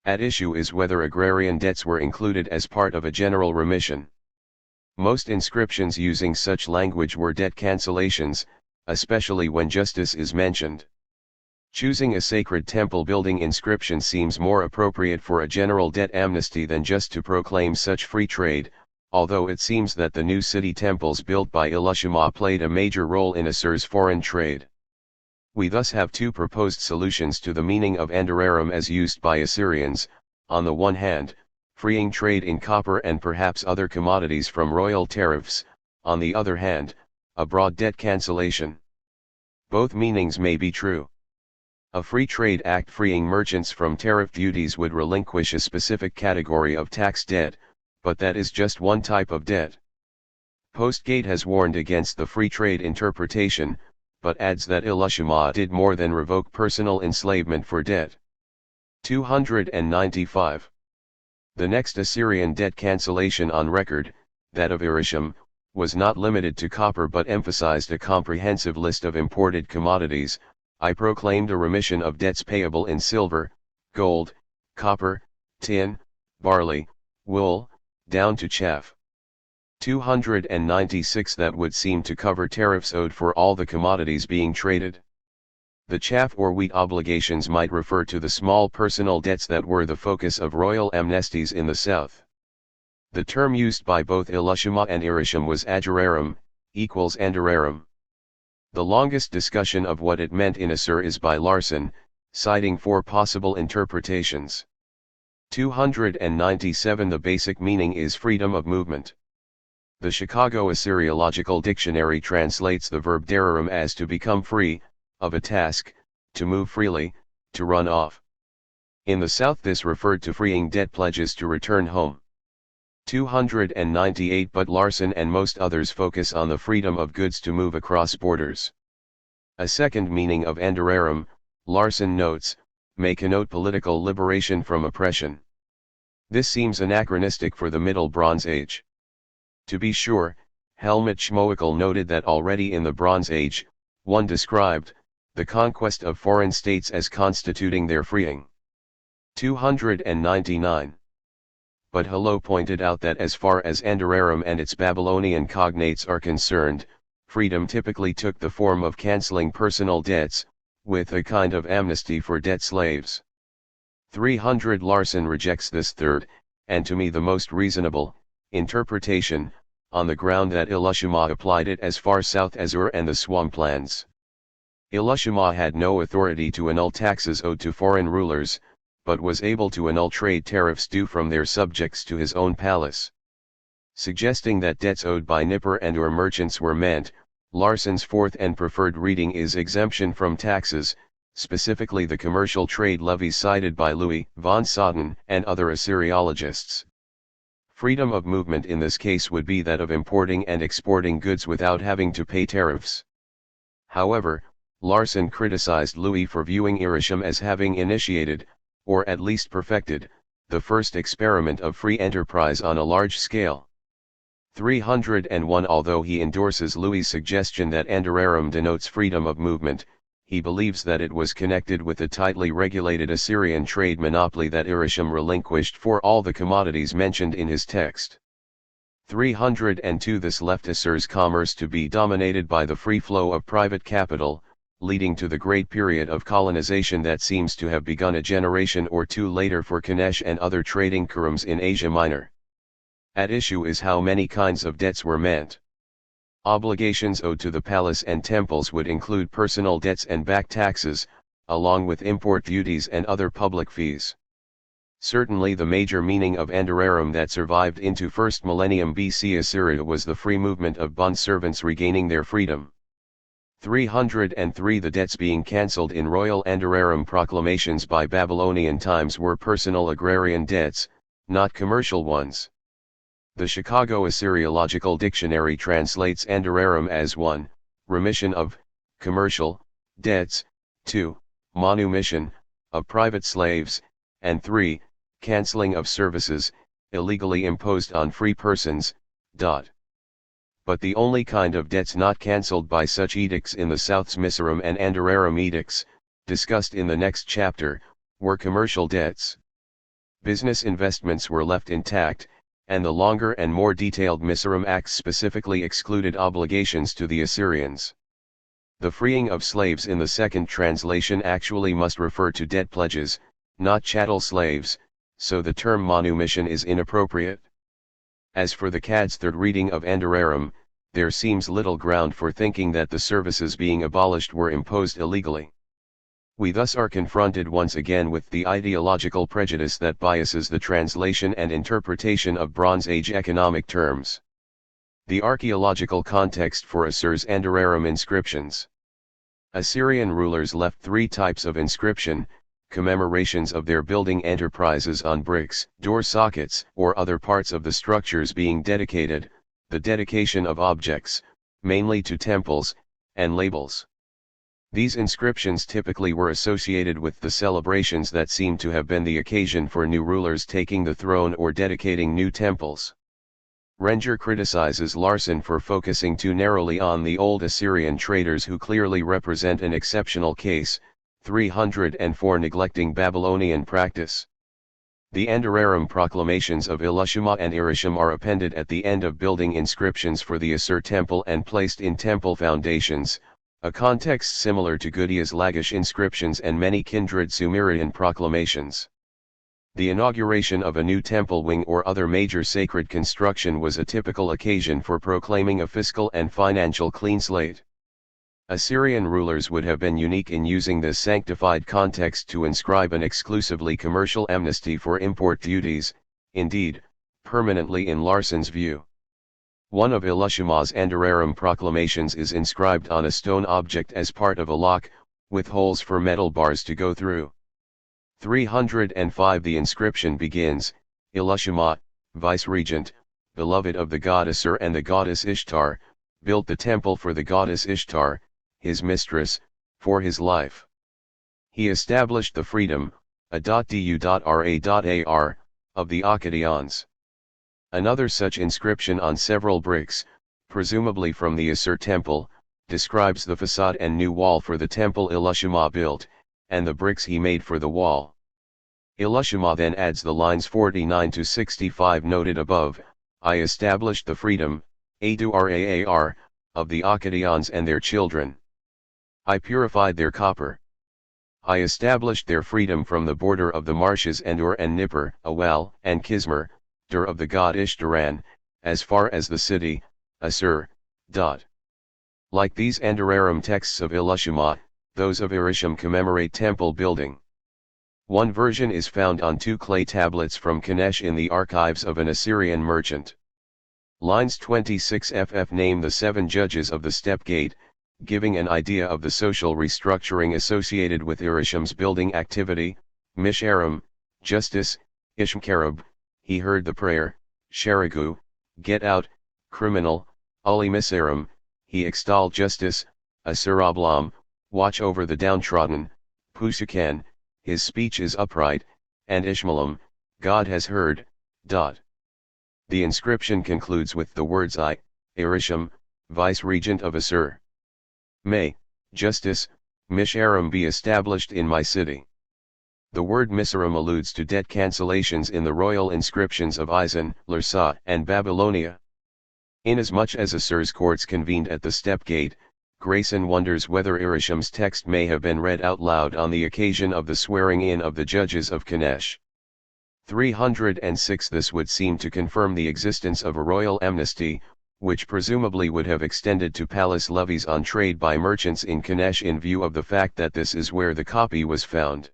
At issue is whether agrarian debts were included as part of a general remission. Most inscriptions using such language were debt cancellations, especially when justice is mentioned. Choosing a sacred temple building inscription seems more appropriate for a general debt amnesty than just to proclaim such free trade, although it seems that the new city temples built by Ilushuma played a major role in Assur's foreign trade. We thus have two proposed solutions to the meaning of Andararam as used by Assyrians: on the one hand, freeing trade in copper and perhaps other commodities from royal tariffs; on the other hand, a broad debt cancellation. Both meanings may be true. A free trade act freeing merchants from tariff duties would relinquish a specific category of tax debt, but that is just one type of debt. Postgate has warned against the free trade interpretation, but adds that Ilushuma did more than revoke personal enslavement for debt. 295. The next Assyrian debt cancellation on record, that of Irisham, was not limited to copper but emphasized a comprehensive list of imported commodities. "I proclaimed a remission of debts payable in silver, gold, copper, tin, barley, wool, down to chaff." 296. That would seem to cover tariffs owed for all the commodities being traded. The chaff or wheat obligations might refer to the small personal debts that were the focus of royal amnesties in the south. The term used by both Elishama and Irisham was Adjurarum, equals Andararum. The longest discussion of what it meant in Asur is by Larson, citing 4 possible interpretations. 297 The basic meaning is freedom of movement. The Chicago Assyriological Dictionary translates the verb dararum as to become free, of a task, to move freely, to run off. In the South this referred to freeing debt pledges to return home. 298 But Larson and most others focus on the freedom of goods to move across borders. A second meaning of andararum, Larson notes, may connote political liberation from oppression. This seems anachronistic for the Middle Bronze Age. To be sure, Helmut Schmoeckel noted that already in the Bronze Age, one described the conquest of foreign states as constituting their freeing. 299. But Hello pointed out that as far as Andararum and its Babylonian cognates are concerned, freedom typically took the form of canceling personal debts, with a kind of amnesty for debt slaves. 300 Larson rejects this third, and to me the most reasonable, interpretation, on the ground that Elishama applied it as far south as Ur and the swamplands. Elishama had no authority to annul taxes owed to foreign rulers, but was able to annul trade tariffs due from their subjects to his own palace. Suggesting that debts owed by Nippur and Ur merchants were meant, Larson's fourth and preferred reading is exemption from taxes, specifically the commercial trade levies cited by Louis von Soden and other Assyriologists. Freedom of movement in this case would be that of importing and exporting goods without having to pay tariffs. However, Larson criticized Louis for viewing Irisham as having initiated, or at least perfected, the first experiment of free enterprise on a large scale. 301 Although he endorses Louis' suggestion that Andararum denotes freedom of movement, he believes that it was connected with the tightly regulated Assyrian trade monopoly that Irisham relinquished for all the commodities mentioned in his text. 302 This left Assur's commerce to be dominated by the free flow of private capital, leading to the great period of colonization that seems to have begun a generation or two later for Kanesh and other trading kurums in Asia Minor. At issue is how many kinds of debts were meant. Obligations owed to the palace and temples would include personal debts and back taxes, along with import duties and other public fees. Certainly the major meaning of Andararum that survived into 1st millennium BC Assyria was the free movement of bond servants regaining their freedom. 303 The debts being cancelled in royal Andararum proclamations by Babylonian times were personal agrarian debts, not commercial ones. The Chicago Assyriological Dictionary translates Andararum as 1. Remission of commercial debts, 2. Manumission of private slaves, and 3. Cancelling of services illegally imposed on free persons. But the only kind of debts not cancelled by such edicts in the South's Misoram and Andararum edicts, discussed in the next chapter, were commercial debts. Business investments were left intact, and the longer and more detailed Misoram Acts specifically excluded obligations to the Assyrians. The freeing of slaves in the second translation actually must refer to debt pledges, not chattel slaves, so the term manumission is inappropriate. As for the Cad's third reading of Andararum, there seems little ground for thinking that the services being abolished were imposed illegally. We thus are confronted once again with the ideological prejudice that biases the translation and interpretation of Bronze Age economic terms. The archaeological context for Assur's Andararum inscriptions. Assyrian rulers left 3 types of inscription: commemorations of their building enterprises on bricks, door sockets, or other parts of the structures being dedicated, the dedication of objects, mainly to temples, and labels. These inscriptions typically were associated with the celebrations that seem to have been the occasion for new rulers taking the throne or dedicating new temples. Renger criticizes Larson for focusing too narrowly on the old Assyrian traders who clearly represent an exceptional case, 304 neglecting Babylonian practice. The Andararum proclamations of Elishama and Irisham are appended at the end of building inscriptions for the Assur temple and placed in temple foundations, a context similar to Gudea Lagish inscriptions and many kindred Sumerian proclamations. The inauguration of a new temple wing or other major sacred construction was a typical occasion for proclaiming a fiscal and financial clean slate. Assyrian rulers would have been unique in using this sanctified context to inscribe an exclusively commercial amnesty for import duties, indeed, permanently in Larson's view. One of Elishama's Andararam proclamations is inscribed on a stone object as part of a lock, with holes for metal bars to go through. 305 The inscription begins, Elishama, vice-regent, beloved of the god Asur and the goddess Ishtar, built the temple for the goddess Ishtar, his mistress, for his life. He established the freedom, a.du.ra.ar, of the Akkadians. Another such inscription on several bricks, presumably from the Asur temple, describes the facade and new wall for the temple Elishama built, and the bricks he made for the wall. Elishama then adds the lines 49 to 65 noted above, I established the freedom, a.du.ra.ar, of the Akkadians and their children. I purified their copper. I established their freedom from the border of the marshes and Ur and Nippur, Awal and Kismer, Dur of the god Ishtaran, as far as the city, Asur. Like these Andararam texts of Elishama, those of Irisham commemorate temple building. One version is found on 2 clay tablets from Kanesh in the archives of an Assyrian merchant. Lines 26ff name the 7 judges of the step gate, giving an idea of the social restructuring associated with Irisham's building activity. Misharam, justice, Ishmkarab, he heard the prayer, Sharagu, get out, criminal, Ali Misaram, he extolled justice, Asurablam, watch over the downtrodden, Pusukan, his speech is upright, and Ishmaelim, God has heard. The inscription concludes with the words I, Irisham, vice-regent of Asur. May, justice, Misharam be established in my city. The word Misaram alludes to debt cancellations in the royal inscriptions of Isan, Larsa, and Babylonia. Inasmuch as Asur's courts convened at the step gate, Grayson wonders whether Irisham's text may have been read out loud on the occasion of the swearing-in of the judges of Kanesh. 306 This would seem to confirm the existence of a royal amnesty, which presumably would have extended to palace levies on trade by merchants in Kanesh in view of the fact that this is where the copy was found.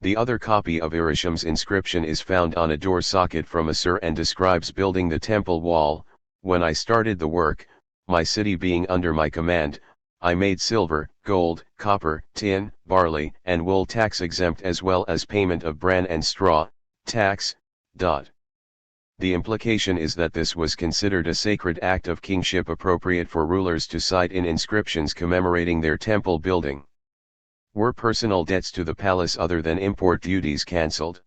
The other copy of Irisham's inscription is found on a door socket from Asur and describes building the temple wall. When I started the work, my city being under my command, I made silver, gold, copper, tin, barley, and wool tax exempt as well as payment of bran and straw, tax. The implication is that this was considered a sacred act of kingship appropriate for rulers to cite in inscriptions commemorating their temple building. Were personal debts to the palace other than import duties cancelled?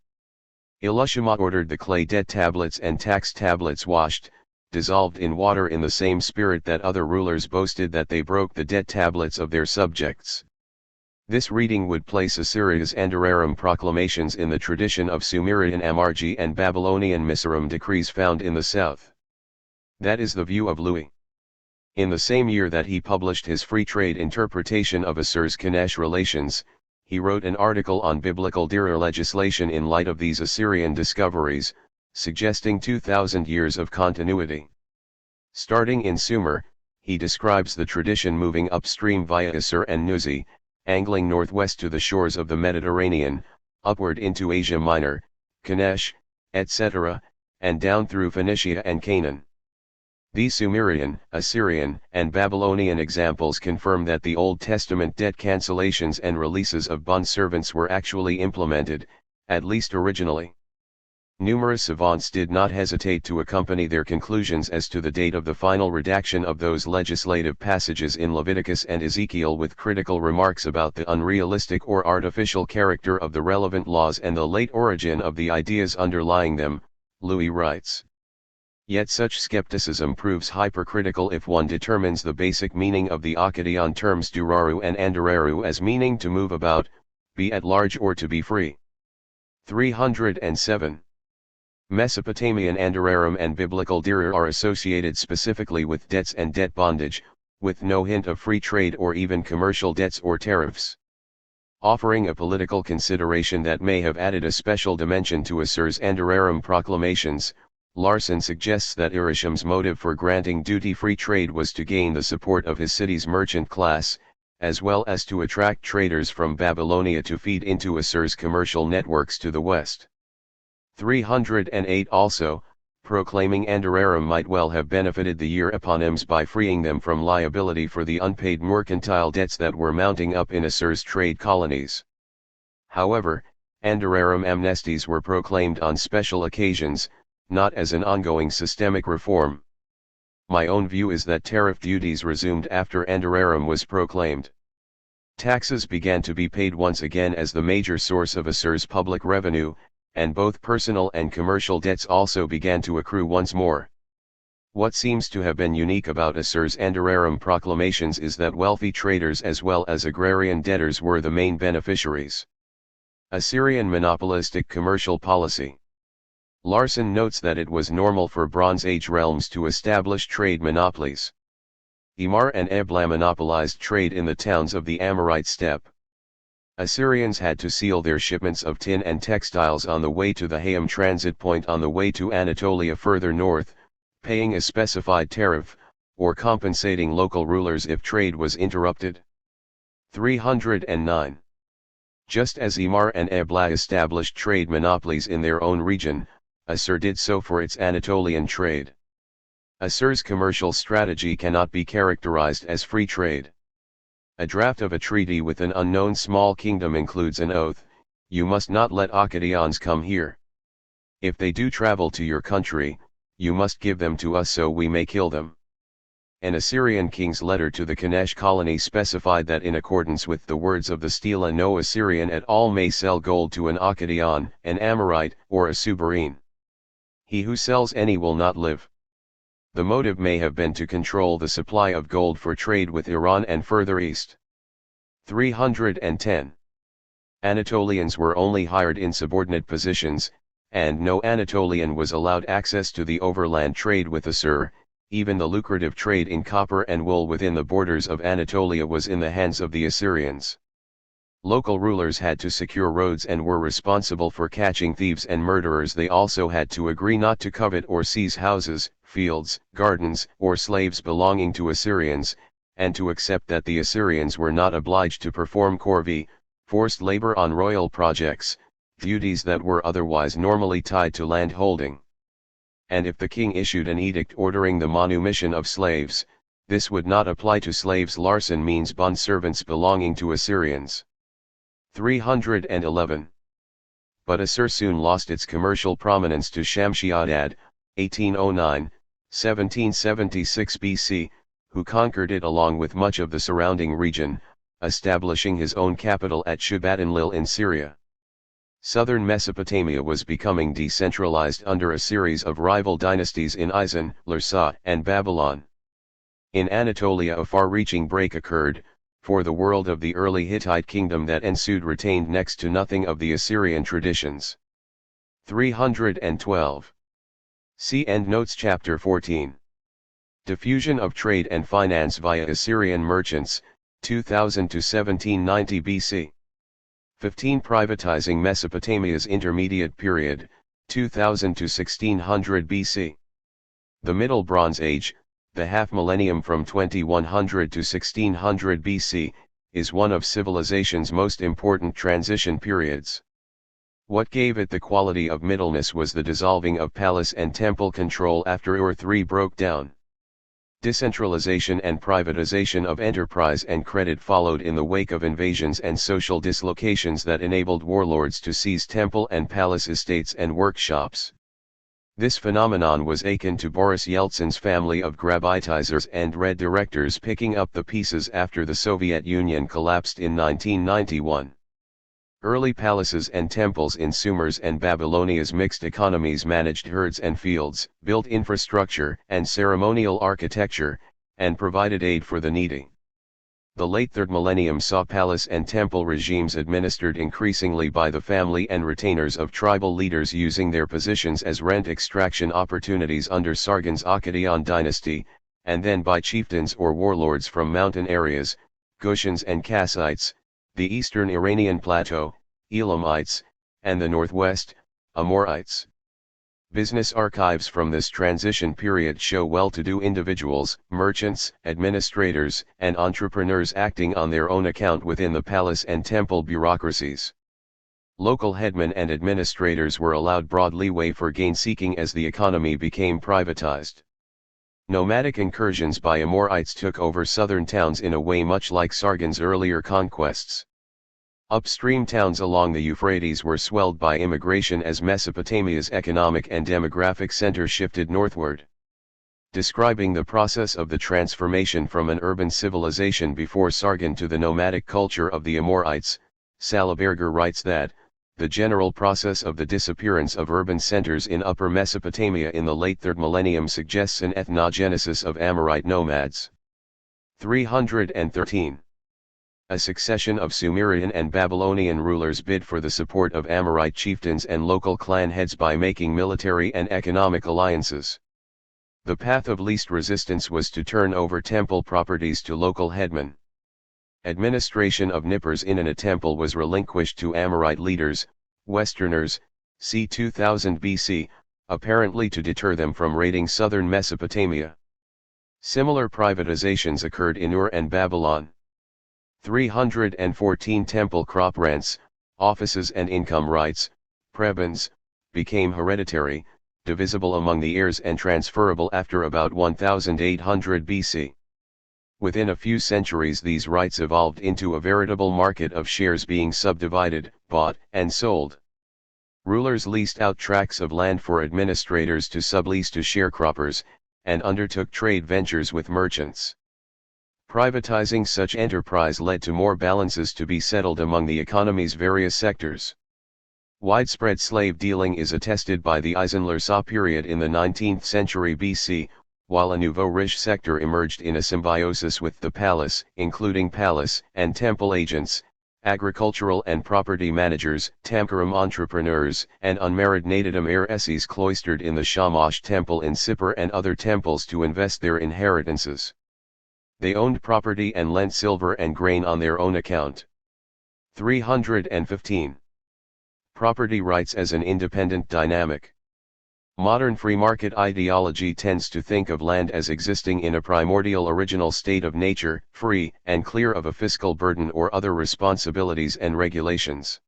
Elishama ordered the clay debt tablets and tax tablets washed, dissolved in water in the same spirit that other rulers boasted that they broke the debt tablets of their subjects. This reading would place Assyria's Andararam proclamations in the tradition of Sumerian Amarji and Babylonian Misaram decrees found in the south. That is the view of Louis. In the same year that he published his free trade interpretation of Assur's Kanesh relations, he wrote an article on biblical Dirar legislation in light of these Assyrian discoveries, suggesting 2,000 years of continuity. Starting in Sumer, he describes the tradition moving upstream via Assur and Nuzi, angling northwest to the shores of the Mediterranean, upward into Asia Minor, Kanesh, etc., and down through Phoenicia and Canaan. These Sumerian, Assyrian, and Babylonian examples confirm that the Old Testament debt cancellations and releases of bondservants were actually implemented, at least originally. Numerous savants did not hesitate to accompany their conclusions as to the date of the final redaction of those legislative passages in Leviticus and Ezekiel with critical remarks about the unrealistic or artificial character of the relevant laws and the late origin of the ideas underlying them. Louis writes. Yet such skepticism proves hypercritical if one determines the basic meaning of the Akkadian terms duraru and andararu as meaning to move about, be at large or to be free. 307. Mesopotamian Andararam and biblical Dirar are associated specifically with debts and debt bondage, with no hint of free trade or even commercial debts or tariffs. Offering a political consideration that may have added a special dimension to Assur's Anderarum proclamations, Larson suggests that Irisham's motive for granting duty-free trade was to gain the support of his city's merchant class, as well as to attract traders from Babylonia to feed into Assur's commercial networks to the west. 308 also, proclaiming Anderarum might well have benefited the Europonims by freeing them from liability for the unpaid mercantile debts that were mounting up in Assur's trade colonies. However, Anderarum amnesties were proclaimed on special occasions, not as an ongoing systemic reform. My own view is that tariff duties resumed after Anderarum was proclaimed. Taxes began to be paid once again as the major source of Assur's public revenue, and both personal and commercial debts also began to accrue once more. What seems to have been unique about Assur's Anderarum proclamations is that wealthy traders as well as agrarian debtors were the main beneficiaries. Assyrian monopolistic commercial policy. Larson notes that it was normal for Bronze Age realms to establish trade monopolies. Imar and Ebla monopolized trade in the towns of the Amorite steppe. Assyrians had to seal their shipments of tin and textiles on the way to the Hayam transit point on the way to Anatolia further north, paying a specified tariff, or compensating local rulers if trade was interrupted. 309. Just as Imar and Ebla established trade monopolies in their own region, Assur did so for its Anatolian trade. Assur's commercial strategy cannot be characterized as free trade. A draft of a treaty with an unknown small kingdom includes an oath: you must not let Akkadians come here. If they do travel to your country, you must give them to us so we may kill them. An Assyrian king's letter to the Kanesh colony specified that in accordance with the words of the stela, no Assyrian at all may sell gold to an Akkadian, an Amorite, or a Subarine. He who sells any will not live. The motive may have been to control the supply of gold for trade with Iran and further east. 310. Anatolians were only hired in subordinate positions, and no Anatolian was allowed access to the overland trade with Assur. Even the lucrative trade in copper and wool within the borders of Anatolia was in the hands of the Assyrians. Local rulers had to secure roads and were responsible for catching thieves and murderers. They also had to agree not to covet or seize houses, fields, gardens, or slaves belonging to Assyrians, and to accept that the Assyrians were not obliged to perform corvée, forced labor on royal projects, duties that were otherwise normally tied to land holding. And if the king issued an edict ordering the manumission of slaves, this would not apply to slaves. Larson means bondservants belonging to Assyrians. 311. But Assur soon lost its commercial prominence to Shamshi-Adad, 1809, 1776 BC, who conquered it along with much of the surrounding region, establishing his own capital at Shubat-Enlil in Syria. Southern Mesopotamia was becoming decentralized under a series of rival dynasties in Isin, Larsa, and Babylon. In Anatolia a far-reaching break occurred, for the world of the early Hittite kingdom that ensued retained next to nothing of the Assyrian traditions. 312. See Endnotes chapter 14. Diffusion of trade and finance via Assyrian merchants, 2000 to 1790 BC. 15. Privatizing Mesopotamia's intermediate period, 2000 to 1600 BC. The Middle Bronze Age, the half-millennium from 2100 to 1600 BC, is one of civilization's most important transition periods. What gave it the quality of middleness was the dissolving of palace and temple control after Ur III broke down. Decentralization and privatization of enterprise and credit followed in the wake of invasions and social dislocations that enabled warlords to seize temple and palace estates and workshops. This phenomenon was akin to Boris Yeltsin's family of grabitizers and red directors picking up the pieces after the Soviet Union collapsed in 1991. Early palaces and temples in Sumer's and Babylonia's mixed economies managed herds and fields, built infrastructure and ceremonial architecture, and provided aid for the needy. The late third millennium saw palace and temple regimes administered increasingly by the family and retainers of tribal leaders using their positions as rent extraction opportunities under Sargon's Akkadian dynasty, and then by chieftains or warlords from mountain areas, Gushans and Kassites, the eastern Iranian plateau, Elamites, and the northwest, Amorites. Business archives from this transition period show well-to-do individuals, merchants, administrators, and entrepreneurs acting on their own account within the palace and temple bureaucracies. Local headmen and administrators were allowed broad leeway for gain-seeking as the economy became privatized. Nomadic incursions by Amorites took over southern towns in a way much like Sargon's earlier conquests. Upstream towns along the Euphrates were swelled by immigration as Mesopotamia's economic and demographic center shifted northward. Describing the process of the transformation from an urban civilization before Sargon to the nomadic culture of the Amorites, Salaberger writes that, the general process of the disappearance of urban centers in Upper Mesopotamia in the late 3rd millennium suggests an ethnogenesis of Amorite nomads. 313. A succession of Sumerian and Babylonian rulers bid for the support of Amorite chieftains and local clan heads by making military and economic alliances. The path of least resistance was to turn over temple properties to local headmen. Administration of nippers in a temple was relinquished to Amorite leaders, Westerners, c. 2000 BC, apparently to deter them from raiding southern Mesopotamia. Similar privatizations occurred in Ur and Babylon. 314 Temple crop rents, offices and income rights, prebends, became hereditary, divisible among the heirs and transferable after about 1800 BC. Within a few centuries these rights evolved into a veritable market of shares being subdivided, bought, and sold. Rulers leased out tracts of land for administrators to sublease to sharecroppers, and undertook trade ventures with merchants. Privatizing such enterprise led to more balances to be settled among the economy's various sectors. Widespread slave dealing is attested by the Eisenlersa period in the 19th century BC, while a nouveau riche sector emerged in a symbiosis with the palace, including palace and temple agents, agricultural and property managers, Tamkaram entrepreneurs, and unmarried Natadam heiresses cloistered in the Shamash temple in Sippar and other temples to invest their inheritances. They owned property and lent silver and grain on their own account. 315. Property rights as an independent dynamic. Modern free market ideology tends to think of land as existing in a primordial original state of nature, free and clear of a fiscal burden or other responsibilities and regulations.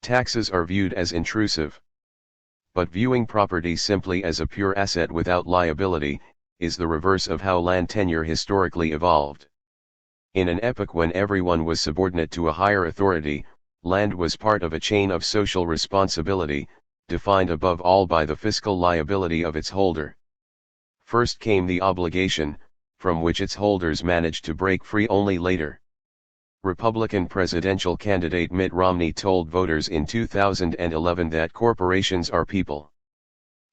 Taxes are viewed as intrusive. But viewing property simply as a pure asset without liability, is the reverse of how land tenure historically evolved. In an epoch when everyone was subordinate to a higher authority, land was part of a chain of social responsibility, defined above all by the fiscal liability of its holder. First came the obligation, from which its holders managed to break free only later. Republican presidential candidate Mitt Romney told voters in 2011 that corporations are people.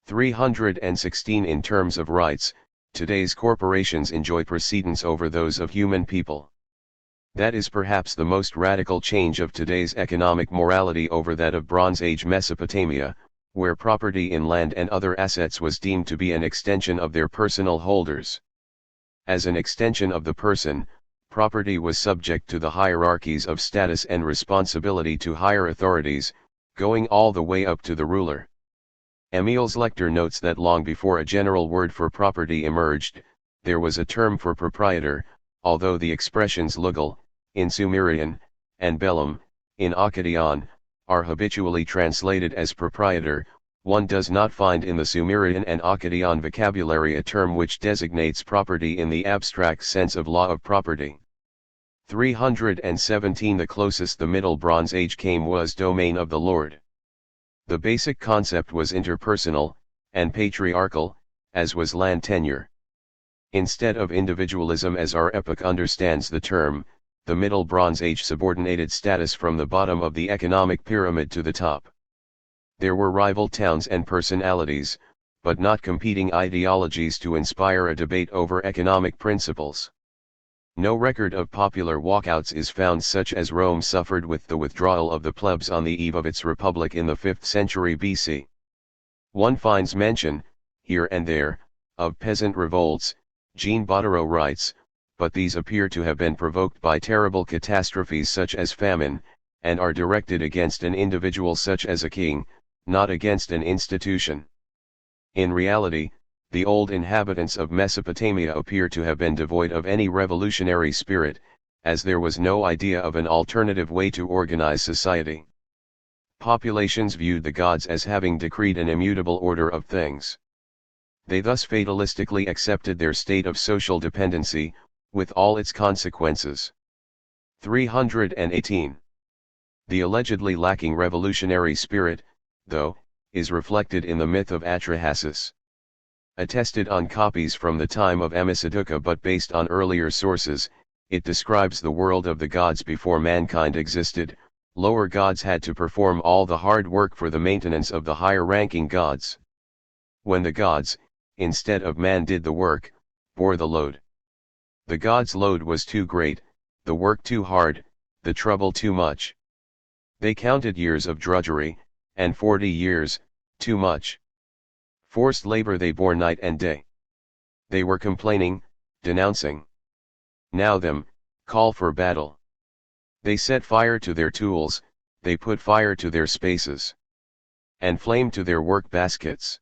316 In terms of rights, today's corporations enjoy precedence over those of human people. That is perhaps the most radical change of today's economic morality over that of Bronze Age Mesopotamia, where property in land and other assets was deemed to be an extension of their personal holders. As an extension of the person, property was subject to the hierarchies of status and responsibility to higher authorities, going all the way up to the ruler. Emil Zlecter notes that long before a general word for property emerged, there was a term for proprietor, although the expressions lugal, in Sumerian, and belam, in Akkadian, are habitually translated as proprietor, one does not find in the Sumerian and Akkadian vocabulary a term which designates property in the abstract sense of law of property. 317 The closest the Middle Bronze Age came was domain of the Lord. The basic concept was interpersonal, and patriarchal, as was land tenure. Instead of individualism as our epoch understands the term, the Middle Bronze Age subordinated status from the bottom of the economic pyramid to the top. There were rival towns and personalities, but not competing ideologies to inspire a debate over economic principles. No record of popular walkouts is found such as Rome suffered with the withdrawal of the plebs on the eve of its republic in the 5th century BC. One finds mention, here and there, of peasant revolts. Jean Bottereau writes, but these appear to have been provoked by terrible catastrophes such as famine, and are directed against an individual such as a king, not against an institution. In reality, the old inhabitants of Mesopotamia appear to have been devoid of any revolutionary spirit, as there was no idea of an alternative way to organize society. Populations viewed the gods as having decreed an immutable order of things. They thus fatalistically accepted their state of social dependency, with all its consequences. 318. The allegedly lacking revolutionary spirit, though, is reflected in the myth of Atrahasis. Attested on copies from the time of Ammisaduqa but based on earlier sources, it describes the world of the gods before mankind existed. Lower gods had to perform all the hard work for the maintenance of the higher-ranking gods. When the gods, instead of man, did the work, bore the load. The gods' load was too great, the work too hard, the trouble too much. They counted years of drudgery, and 40 years, too much. Forced labor they bore night and day. They were complaining, denouncing. Now them, call for battle. They set fire to their tools, they put fire to their spaces. And flame to their work baskets.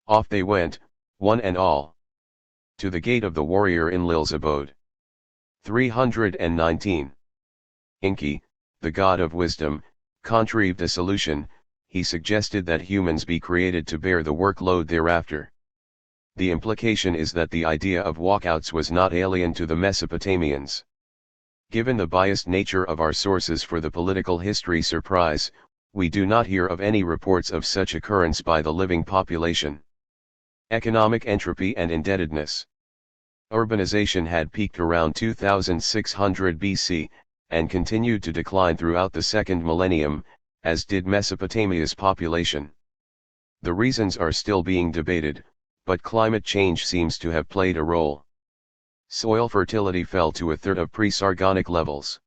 Off they went, one and all. To the gate of the warrior in Lil's abode. 319. Enki, the god of wisdom, contrived a solution. He suggested that humans be created to bear the workload thereafter. The implication is that the idea of walkouts was not alien to the Mesopotamians. Given the biased nature of our sources for the political history surprise, we do not hear of any reports of such occurrence by the living population. Economic entropy and indebtedness. Urbanization had peaked around 2600 BC, and continued to decline throughout the second millennium, as did Mesopotamia's population. The reasons are still being debated, but climate change seems to have played a role. Soil fertility fell to a third of pre-Sargonic levels.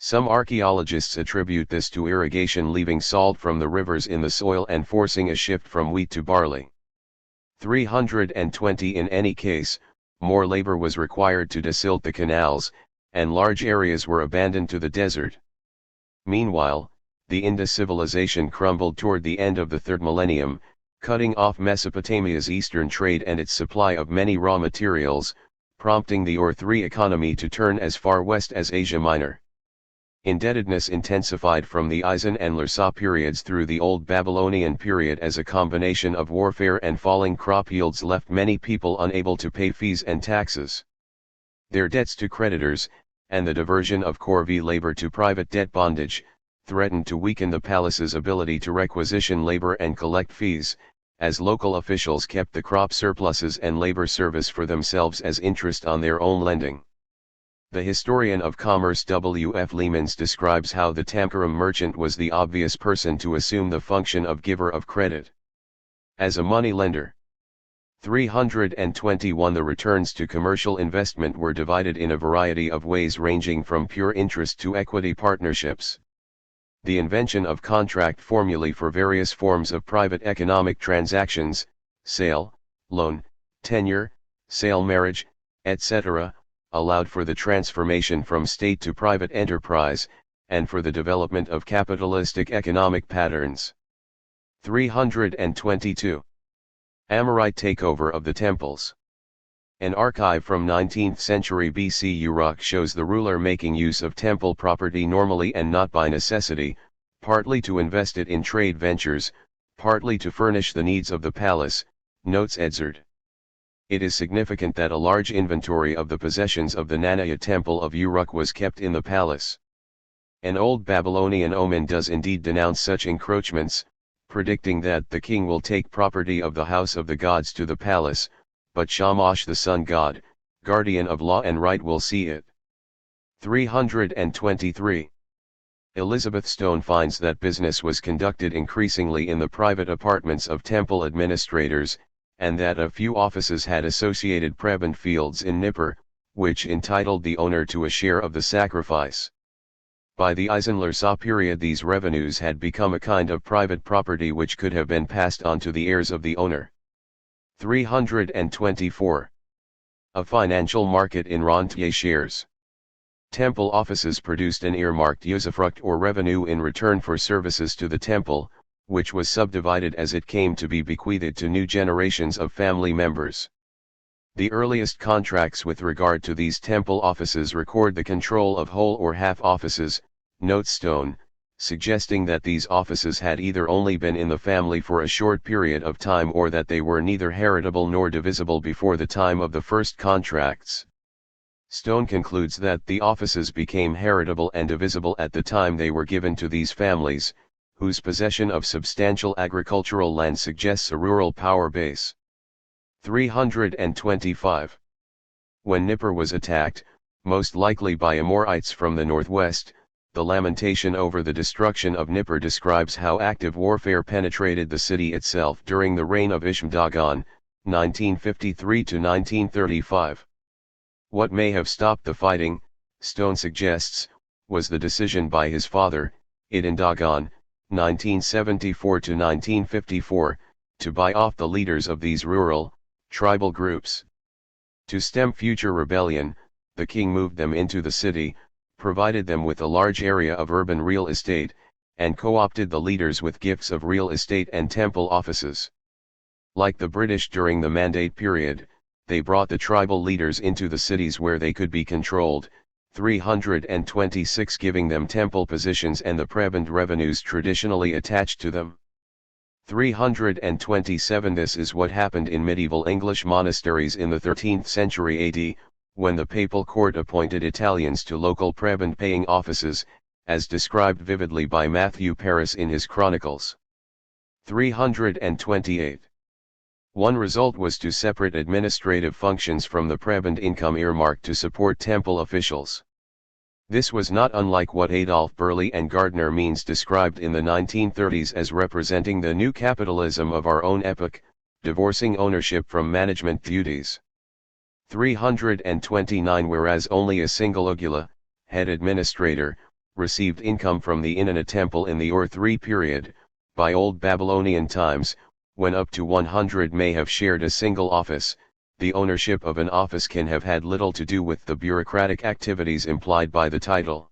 Some archaeologists attribute this to irrigation leaving salt from the rivers in the soil and forcing a shift from wheat to barley. 320. In any case, more labor was required to desilt the canals, and large areas were abandoned to the desert. Meanwhile, the Indus civilization crumbled toward the end of the third millennium, cutting off Mesopotamia's eastern trade and its supply of many raw materials, prompting the Ur-3 economy to turn as far west as Asia Minor. Indebtedness intensified from the Eisen and Larsa periods through the Old Babylonian period as a combination of warfare and falling crop yields left many people unable to pay fees and taxes. Their debts to creditors, and the diversion of corvée labor to private debt bondage, threatened to weaken the palace's ability to requisition labor and collect fees, as local officials kept the crop surpluses and labor service for themselves as interest on their own lending. The historian of commerce W. F. Leemans describes how the Tamkaram merchant was the obvious person to assume the function of giver of credit. As a money lender. 321. The returns to commercial investment were divided in a variety of ways ranging from pure interest to equity partnerships. The invention of contract formulae for various forms of private economic transactions, sale, loan, tenure, sale marriage, etc., allowed for the transformation from state to private enterprise, and for the development of capitalistic economic patterns. 322. Amorite takeover of the temples. An archive from 19th century BC Uruk shows the ruler making use of temple property normally and not by necessity, partly to invest it in trade ventures, partly to furnish the needs of the palace, notes Edzard. It is significant that a large inventory of the possessions of the Nanaya temple of Uruk was kept in the palace. An old Babylonian omen does indeed denounce such encroachments, predicting that the king will take property of the house of the gods to the palace, but Shamash the sun god, guardian of law and right, will see it. 323. Elizabeth Stone finds that business was conducted increasingly in the private apartments of temple administrators, and that a few offices had associated prebend fields in Nippur, which entitled the owner to a share of the sacrifice. By the Eisen-Larsa period these revenues had become a kind of private property which could have been passed on to the heirs of the owner. 324. A financial market in rentier shares. Temple offices produced an earmarked usufruct or revenue in return for services to the temple, which was subdivided as it came to be bequeathed to new generations of family members. The earliest contracts with regard to these temple offices record the control of whole or half offices, notes Stone, suggesting that these offices had either only been in the family for a short period of time or that they were neither heritable nor divisible before the time of the first contracts. Stone concludes that the offices became heritable and divisible at the time they were given to these families, whose possession of substantial agricultural land suggests a rural power base. 325. When Nippur was attacked, most likely by Amorites from the northwest, the lamentation over the destruction of Nippur describes how active warfare penetrated the city itself during the reign of Ishmdagan, 1953–1935. What may have stopped the fighting, Stone suggests, was the decision by his father, Idin Dagan, 1974–1954, to buy off the leaders of these rural, tribal groups. To stem future rebellion, the king moved them into the city, provided them with a large area of urban real estate, and co-opted the leaders with gifts of real estate and temple offices. Like the British during the Mandate period, they brought the tribal leaders into the cities where they could be controlled, 326, giving them temple positions and the prebend revenues traditionally attached to them. 327. This is what happened in medieval English monasteries in the 13th century AD, when the papal court appointed Italians to local prebend-paying offices, as described vividly by Matthew Paris in his Chronicles. 328. One result was to separate administrative functions from the prebend income earmarked to support temple officials. This was not unlike what Adolph Burley and Gardner Means described in the 1930s as representing the new capitalism of our own epoch, divorcing ownership from management duties. 329. Whereas only a single Ugula, head administrator, received income from the Inanna temple in the Ur III period, by Old Babylonian times, when up to 100 may have shared a single office, the ownership of an office can have had little to do with the bureaucratic activities implied by the title.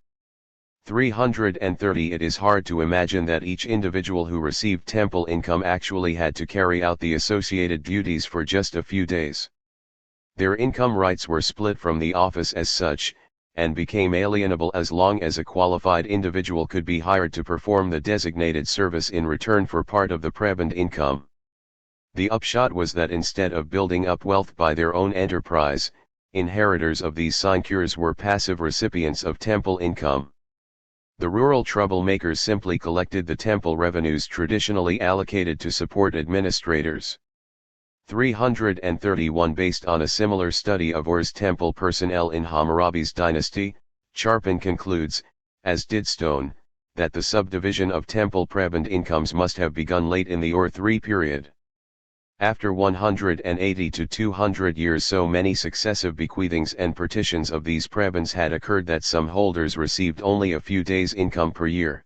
330. It is hard to imagine that each individual who received temple income actually had to carry out the associated duties for just a few days. Their income rights were split from the office as such, and became alienable as long as a qualified individual could be hired to perform the designated service in return for part of the prebend income. The upshot was that instead of building up wealth by their own enterprise, inheritors of these sinecures were passive recipients of temple income. The rural troublemakers simply collected the temple revenues traditionally allocated to support administrators. 331. Based on a similar study of Ur's temple personnel in Hammurabi's dynasty, Charpin concludes, as did Stone, that the subdivision of temple prebend incomes must have begun late in the Ur III period. After 180 to 200 years, so many successive bequeathings and partitions of these prebends had occurred that some holders received only a few days' income per year.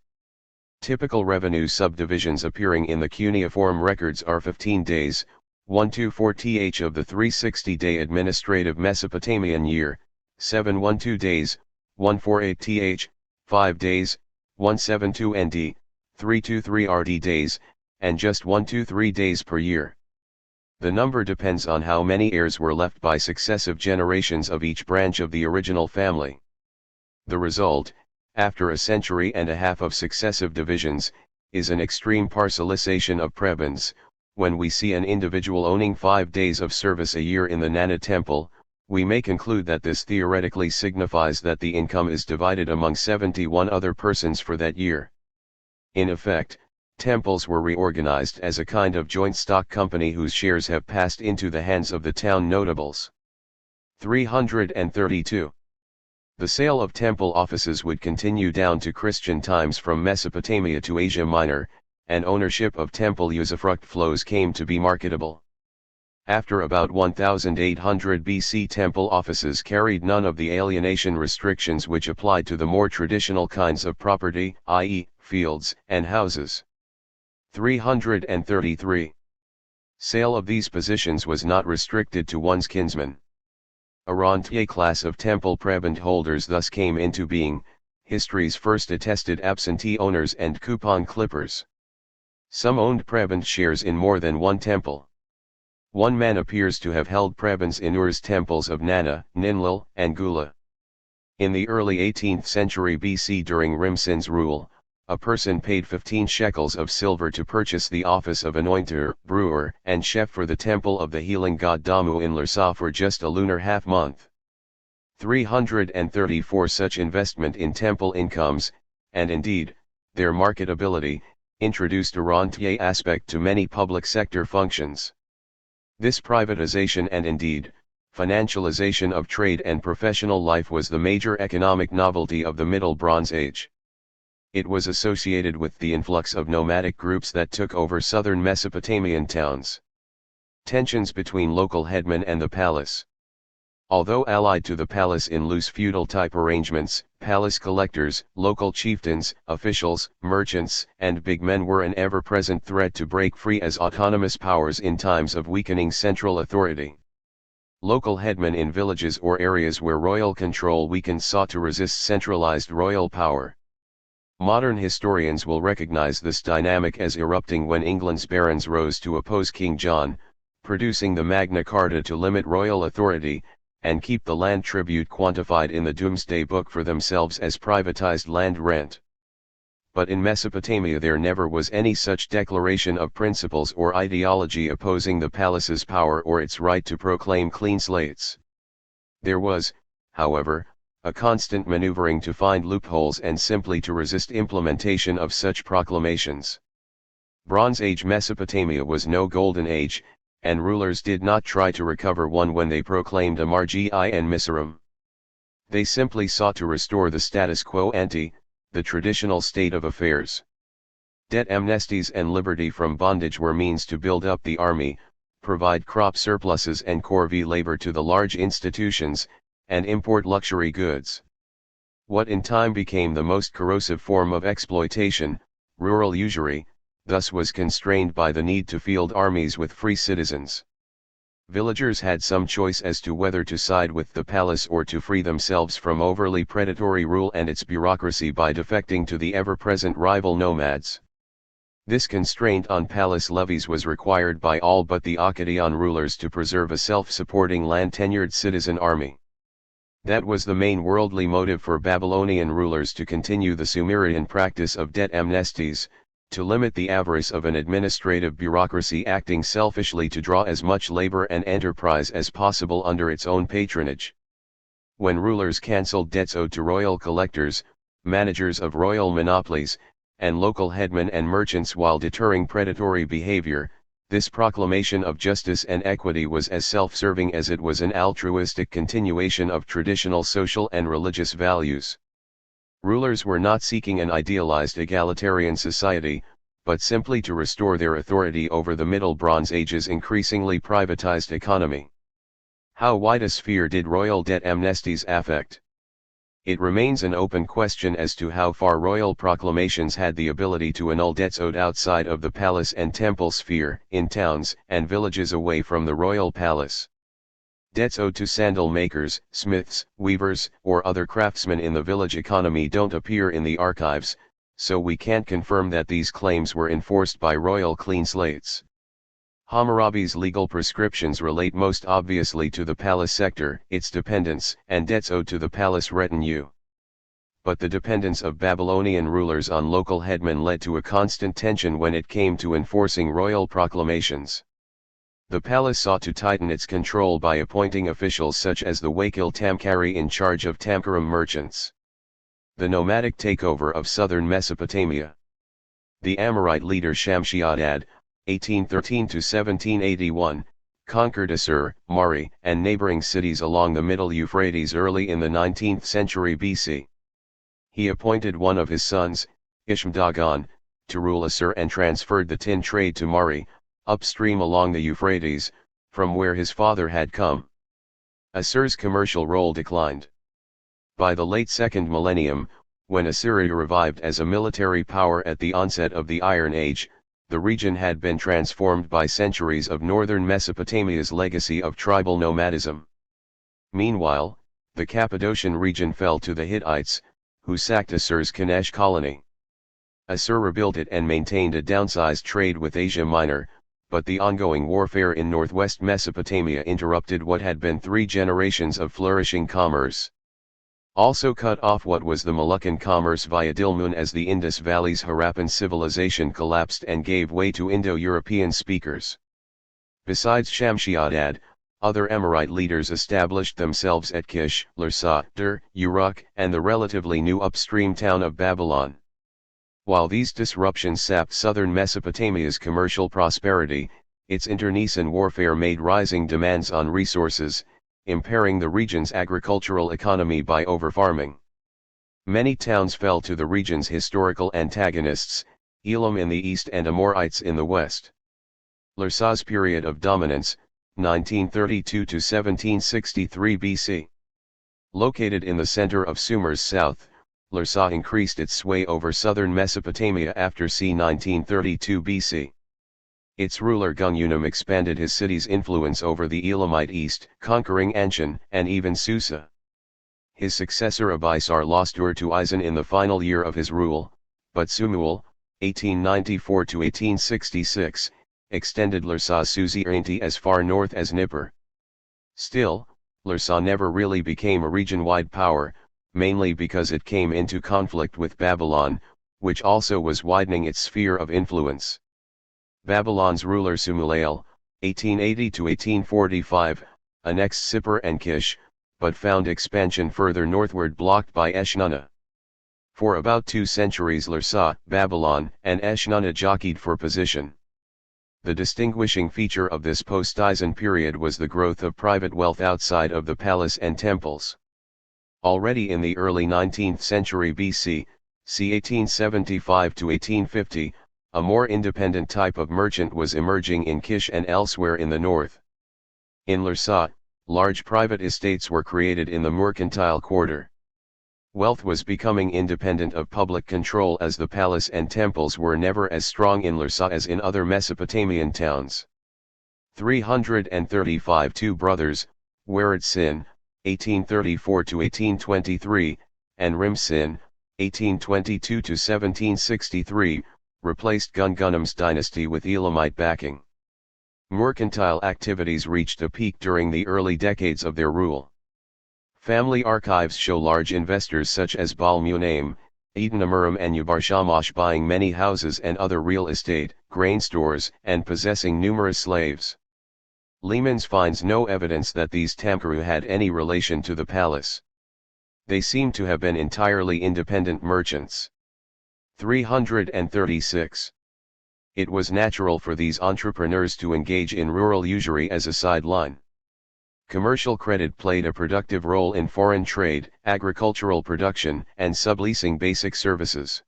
Typical revenue subdivisions appearing in the cuneiform records are 15 days, 124th of the 360-day administrative Mesopotamian year, 712 days, 148th, 5 days, 172 ND, 323 RD days, and just 123 days per year. The number depends on how many heirs were left by successive generations of each branch of the original family. The result, after a century and a half of successive divisions, is an extreme parcelization of prebends. When we see an individual owning 5 days of service a year in the Nana temple, we may conclude that this theoretically signifies that the income is divided among 71 other persons for that year. In effect, temples were reorganized as a kind of joint stock company whose shares have passed into the hands of the town notables. 332. The sale of temple offices would continue down to Christian times from Mesopotamia to Asia Minor, and ownership of temple usufruct flows came to be marketable. After about 1800 BC, temple offices carried none of the alienation restrictions which applied to the more traditional kinds of property, i.e., fields and houses. 333. Sale of these positions was not restricted to one's kinsmen. A rentier class of temple prebend holders thus came into being, history's first attested absentee owners and coupon clippers. Some owned prebend shares in more than one temple. One man appears to have held prebends in Ur's temples of Nana, Ninlil, and Gula. In the early 18th century BC during Rimsin's rule, a person paid 15 shekels of silver to purchase the office of anointer, brewer, and chef for the temple of the healing god Damu in Larsa for just a lunar half-month. 334 such investment in temple incomes, and indeed, their marketability, introduced a rentier aspect to many public sector functions. This privatization and indeed, financialization of trade and professional life was the major economic novelty of the Middle Bronze Age. It was associated with the influx of nomadic groups that took over southern Mesopotamian towns. Tensions between local headmen and the palace. Although allied to the palace in loose feudal-type arrangements, palace collectors, local chieftains, officials, merchants, and big men were an ever-present threat to break free as autonomous powers in times of weakening central authority. Local headmen in villages or areas where royal control weakened sought to resist centralized royal power. Modern historians will recognize this dynamic as erupting when England's barons rose to oppose King John, producing the Magna Carta to limit royal authority, and keep the land tribute quantified in the Doomsday Book for themselves as privatized land rent. But in Mesopotamia there never was any such declaration of principles or ideology opposing the palace's power or its right to proclaim clean slates. There was, however, a constant maneuvering to find loopholes and simply to resist implementation of such proclamations. Bronze Age Mesopotamia was no golden age, and rulers did not try to recover one when they proclaimed Amargi and Miserum. They simply sought to restore the status quo ante, the traditional state of affairs. Debt amnesties and liberty from bondage were means to build up the army, provide crop surpluses and corvée labor to the large institutions, and import luxury goods. What in time became the most corrosive form of exploitation, rural usury, thus was constrained by the need to field armies with free citizens. Villagers had some choice as to whether to side with the palace or to free themselves from overly predatory rule and its bureaucracy by defecting to the ever-present rival nomads. This constraint on palace levies was required by all but the Akkadian rulers to preserve a self-supporting land-tenured citizen army. That was the main worldly motive for Babylonian rulers to continue the Sumerian practice of debt amnesties, to limit the avarice of an administrative bureaucracy acting selfishly to draw as much labor and enterprise as possible under its own patronage. When rulers cancelled debts owed to royal collectors, managers of royal monopolies, and local headmen and merchants while deterring predatory behavior, this proclamation of justice and equity was as self-serving as it was an altruistic continuation of traditional social and religious values. Rulers were not seeking an idealized egalitarian society, but simply to restore their authority over the Middle Bronze Age's increasingly privatized economy. How wide a sphere did royal debt amnesties affect? It remains an open question as to how far royal proclamations had the ability to annul debts owed outside of the palace and temple sphere, in towns and villages away from the royal palace. Debts owed to sandal makers, smiths, weavers, or other craftsmen in the village economy don't appear in the archives, so we can't confirm that these claims were enforced by royal clean slates. Hammurabi's legal prescriptions relate most obviously to the palace sector, its dependents, and debts owed to the palace retinue. But the dependence of Babylonian rulers on local headmen led to a constant tension when it came to enforcing royal proclamations. The palace sought to tighten its control by appointing officials such as the Wakil Tamkari in charge of Tamkaram merchants. The nomadic takeover of southern Mesopotamia. The Amorite leader Shamshi-Adad, 1813–1781, conquered Assur, Mari, and neighboring cities along the middle Euphrates early in the 19th century BC. He appointed one of his sons, Ishmdagan, to rule Assur and transferred the tin trade to Mari, upstream along the Euphrates, from where his father had come. Assur's commercial role declined. By the late 2nd millennium, when Assyria revived as a military power at the onset of the Iron Age, the region had been transformed by centuries of northern Mesopotamia's legacy of tribal nomadism. Meanwhile, the Cappadocian region fell to the Hittites, who sacked Assur's Kanesh colony. Assur rebuilt it and maintained a downsized trade with Asia Minor, but the ongoing warfare in northwest Mesopotamia interrupted what had been 3 generations of flourishing commerce. Also cut off what was the Moluccan commerce via Dilmun as the Indus Valley's Harappan civilization collapsed and gave way to Indo-European speakers. Besides Shamshi-Adad, other Amorite leaders established themselves at Kish, Larsa, Dur, Uruk, and the relatively new upstream town of Babylon. While these disruptions sapped southern Mesopotamia's commercial prosperity, its internecine warfare made rising demands on resources, impairing the region's agricultural economy by overfarming. Many towns fell to the region's historical antagonists, Elam in the east and Amorites in the west. Larsa's period of dominance, 1932 to 1763 BC. Located in the center of Sumer's south, Larsa increased its sway over southern Mesopotamia after c. 1932 BC. Its ruler Gungunum expanded his city's influence over the Elamite east, conquering Anshan and even Susa. His successor Abisar lost Ur to Isan in the final year of his rule, but Sumuel, 1894 to 1866, extended Larsa's suzerainty as far north as Nippur. Still, Larsa never really became a region-wide power, mainly because it came into conflict with Babylon, which also was widening its sphere of influence. Babylon's ruler Sumuel, 1880 to 1845, annexed Sippar and Kish, but found expansion further northward blocked by Eshnunna. For about 2 centuries Larsa, Babylon, and Eshnunna jockeyed for position. The distinguishing feature of this post-Isan period was the growth of private wealth outside of the palace and temples. Already in the early 19th century BC, c. 1875 to 1850, a more independent type of merchant was emerging in Kish and elsewhere in the north. In Larsa, large private estates were created in the mercantile quarter. Wealth was becoming independent of public control as the palace and temples were never as strong in Larsa as in other Mesopotamian towns. 335 Two brothers, Werid-Sin, 1834 to 1823, and Rim-Sin, 1822 to 1763, replaced Gungunum's dynasty with Elamite backing. Mercantile activities reached a peak during the early decades of their rule. Family archives show large investors such as Baal-Munaim, Eden-Amurim and Ubar-Shamash buying many houses and other real estate, grain stores, and possessing numerous slaves. Lehmans finds no evidence that these Tamkaru had any relation to the palace. They seem to have been entirely independent merchants. 336. It was natural for these entrepreneurs to engage in rural usury as a sideline. Commercial credit played a productive role in foreign trade, agricultural production, and subleasing basic services.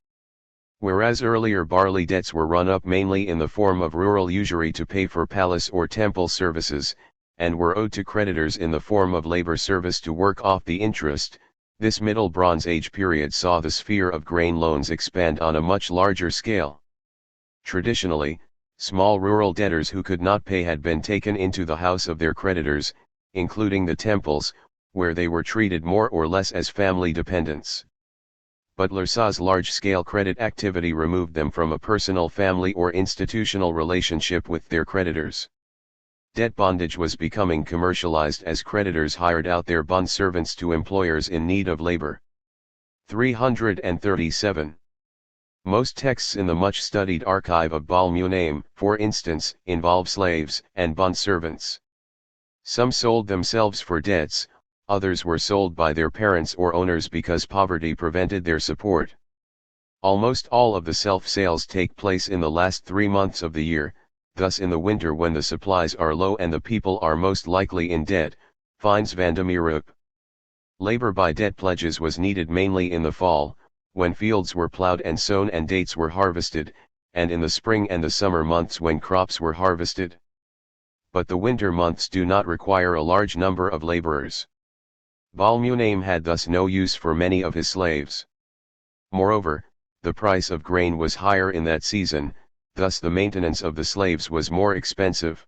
Whereas earlier barley debts were run up mainly in the form of rural usury to pay for palace or temple services, and were owed to creditors in the form of labor service to work off the interest, this Middle Bronze Age period saw the sphere of grain loans expand on a much larger scale. Traditionally, small rural debtors who could not pay had been taken into the house of their creditors, including the temples, where they were treated more or less as family dependents. But Larsa's large-scale credit activity removed them from a personal family or institutional relationship with their creditors. Debt bondage was becoming commercialized as creditors hired out their bond servants to employers in need of labor. 337. Most texts in the much-studied archive of Baal-Munaim, for instance, involve slaves and bond servants. Some sold themselves for debts, others were sold by their parents or owners because poverty prevented their support. Almost all of the self-sales take place in the last 3 months of the year, thus in the winter when the supplies are low and the people are most likely in debt, finds Van de Meerup. Labor by debt pledges was needed mainly in the fall, when fields were plowed and sown and dates were harvested, and in the spring and the summer months when crops were harvested. But the winter months do not require a large number of laborers. Baal-Munaim had thus no use for many of his slaves. Moreover, the price of grain was higher in that season, thus the maintenance of the slaves was more expensive.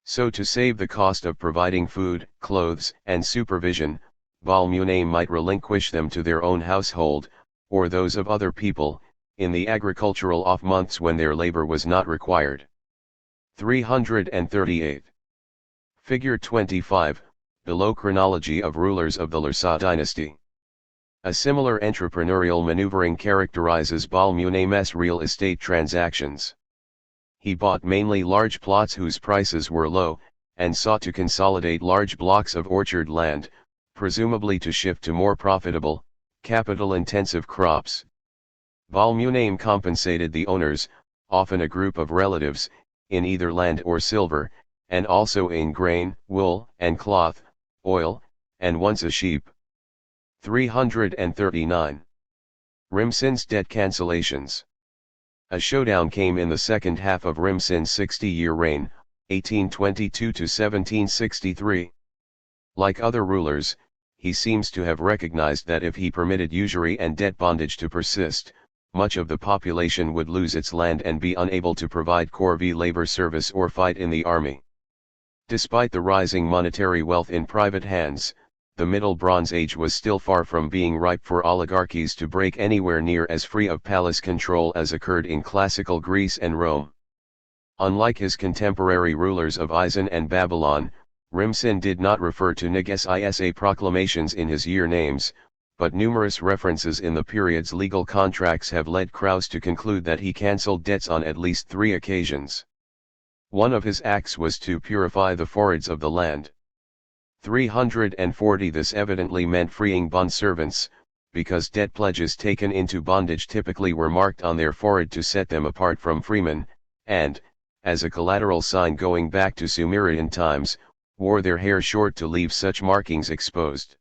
So to save the cost of providing food, clothes, and supervision, Balmunaim might relinquish them to their own household, or those of other people, in the agricultural off months when their labor was not required. 338. Figure 25, below chronology of rulers of the Lursa dynasty. A similar entrepreneurial maneuvering characterizes Balmunaim's real estate transactions. He bought mainly large plots whose prices were low, and sought to consolidate large blocks of orchard land, presumably to shift to more profitable, capital-intensive crops. Balmunaim compensated the owners, often a group of relatives, in either land or silver, and also in grain, wool, and cloth, oil, and once a sheep. 339. Rimsin's debt cancellations. A showdown came in the second half of Rimsin's 60-year reign, 1822 to 1763. Like other rulers, he seems to have recognized that if he permitted usury and debt bondage to persist, much of the population would lose its land and be unable to provide corvée labor service or fight in the army. Despite the rising monetary wealth in private hands, the Middle Bronze Age was still far from being ripe for oligarchies to break anywhere near as free of palace control as occurred in classical Greece and Rome. Unlike his contemporary rulers of Isin and Babylon, Rimsin did not refer to Neg-Isa proclamations in his year names, but numerous references in the period's legal contracts have led Krauss to conclude that he cancelled debts on at least 3 occasions. One of his acts was to purify the forests of the land. 340. This evidently meant freeing bond servants, because debt pledges taken into bondage typically were marked on their forehead to set them apart from freemen, and, as a collateral sign going back to Sumerian times, wore their hair short to leave such markings exposed.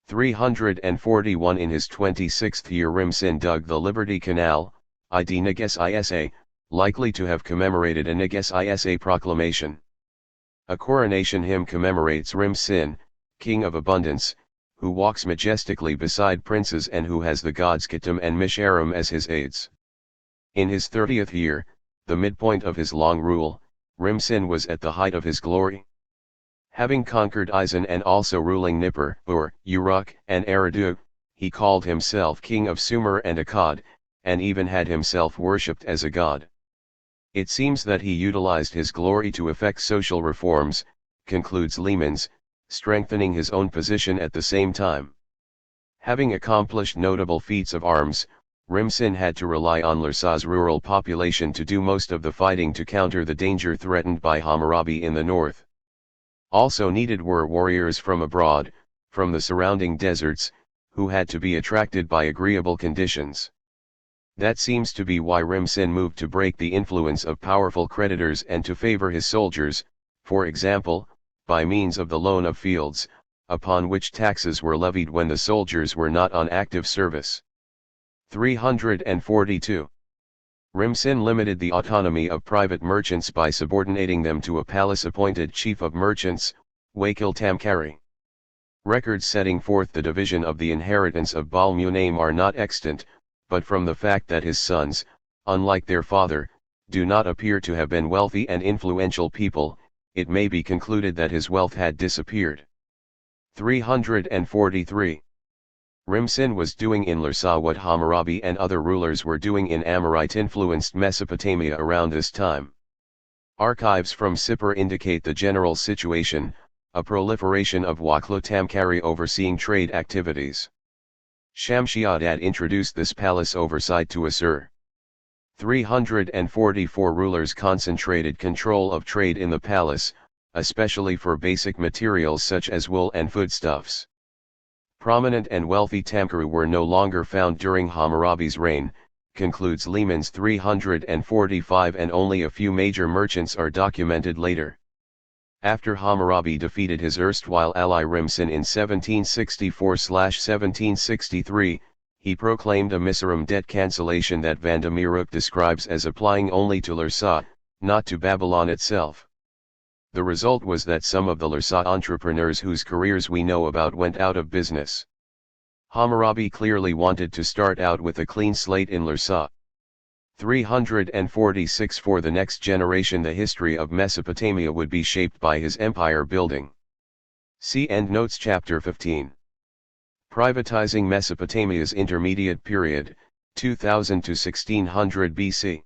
341. In his 26th year Rimsin dug the Liberty Canal, id Neg-Isa, likely to have commemorated a Neg-Isa proclamation. A coronation hymn commemorates Rimsin, king of abundance, who walks majestically beside princes and who has the gods Ketum and Misharim as his aides. In his 30th year, the midpoint of his long rule, Rimsin was at the height of his glory. Having conquered Isin and also ruling Nippur, Uruk, and Eridu, he called himself king of Sumer and Akkad, and even had himself worshipped as a god. It seems that he utilized his glory to effect social reforms, concludes Lehmans, strengthening his own position at the same time. Having accomplished notable feats of arms, Rimsin had to rely on Lursa's rural population to do most of the fighting to counter the danger threatened by Hammurabi in the north. Also needed were warriors from abroad, from the surrounding deserts, who had to be attracted by agreeable conditions. That seems to be why Rimsin moved to break the influence of powerful creditors and to favor his soldiers, for example, by means of the loan of fields, upon which taxes were levied when the soldiers were not on active service. 342. Rimsin limited the autonomy of private merchants by subordinating them to a palace-appointed chief of merchants, Wakil Tamkari. Records setting forth the division of the inheritance of Balmunaim are not extant, but from the fact that his sons, unlike their father, do not appear to have been wealthy and influential people, it may be concluded that his wealth had disappeared. 343. Rimsin was doing in Lursa what Hammurabi and other rulers were doing in Amorite-influenced Mesopotamia around this time. Archives from Sippar indicate the general situation, a proliferation of Wakil Tamkari overseeing trade activities. Shamshi-Adad introduced this palace oversight to Assur. 344 rulers concentrated control of trade in the palace, especially for basic materials such as wool and foodstuffs. Prominent and wealthy Tamkari were no longer found during Hammurabi's reign, concludes Lehmans 345, and only a few major merchants are documented later. After Hammurabi defeated his erstwhile ally Rimsin in 1764-1763, he proclaimed a Misraim debt cancellation that Vandamiruk describes as applying only to Lursa, not to Babylon itself. The result was that some of the Lursa entrepreneurs whose careers we know about went out of business. Hammurabi clearly wanted to start out with a clean slate in Lursa. 346 For the next generation the history of Mesopotamia would be shaped by his empire building. See Endnotes chapter 15. Privatizing Mesopotamia's intermediate period, 2000 to 1600 BC.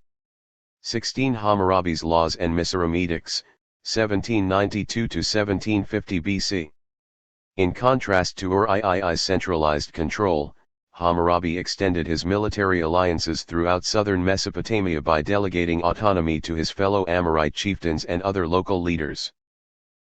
16 Hammurabi's laws and Mizraim edicts, 1792 to 1750 BC. In contrast to Ur-Ii's centralized control, Hammurabi extended his military alliances throughout southern Mesopotamia by delegating autonomy to his fellow Amorite chieftains and other local leaders.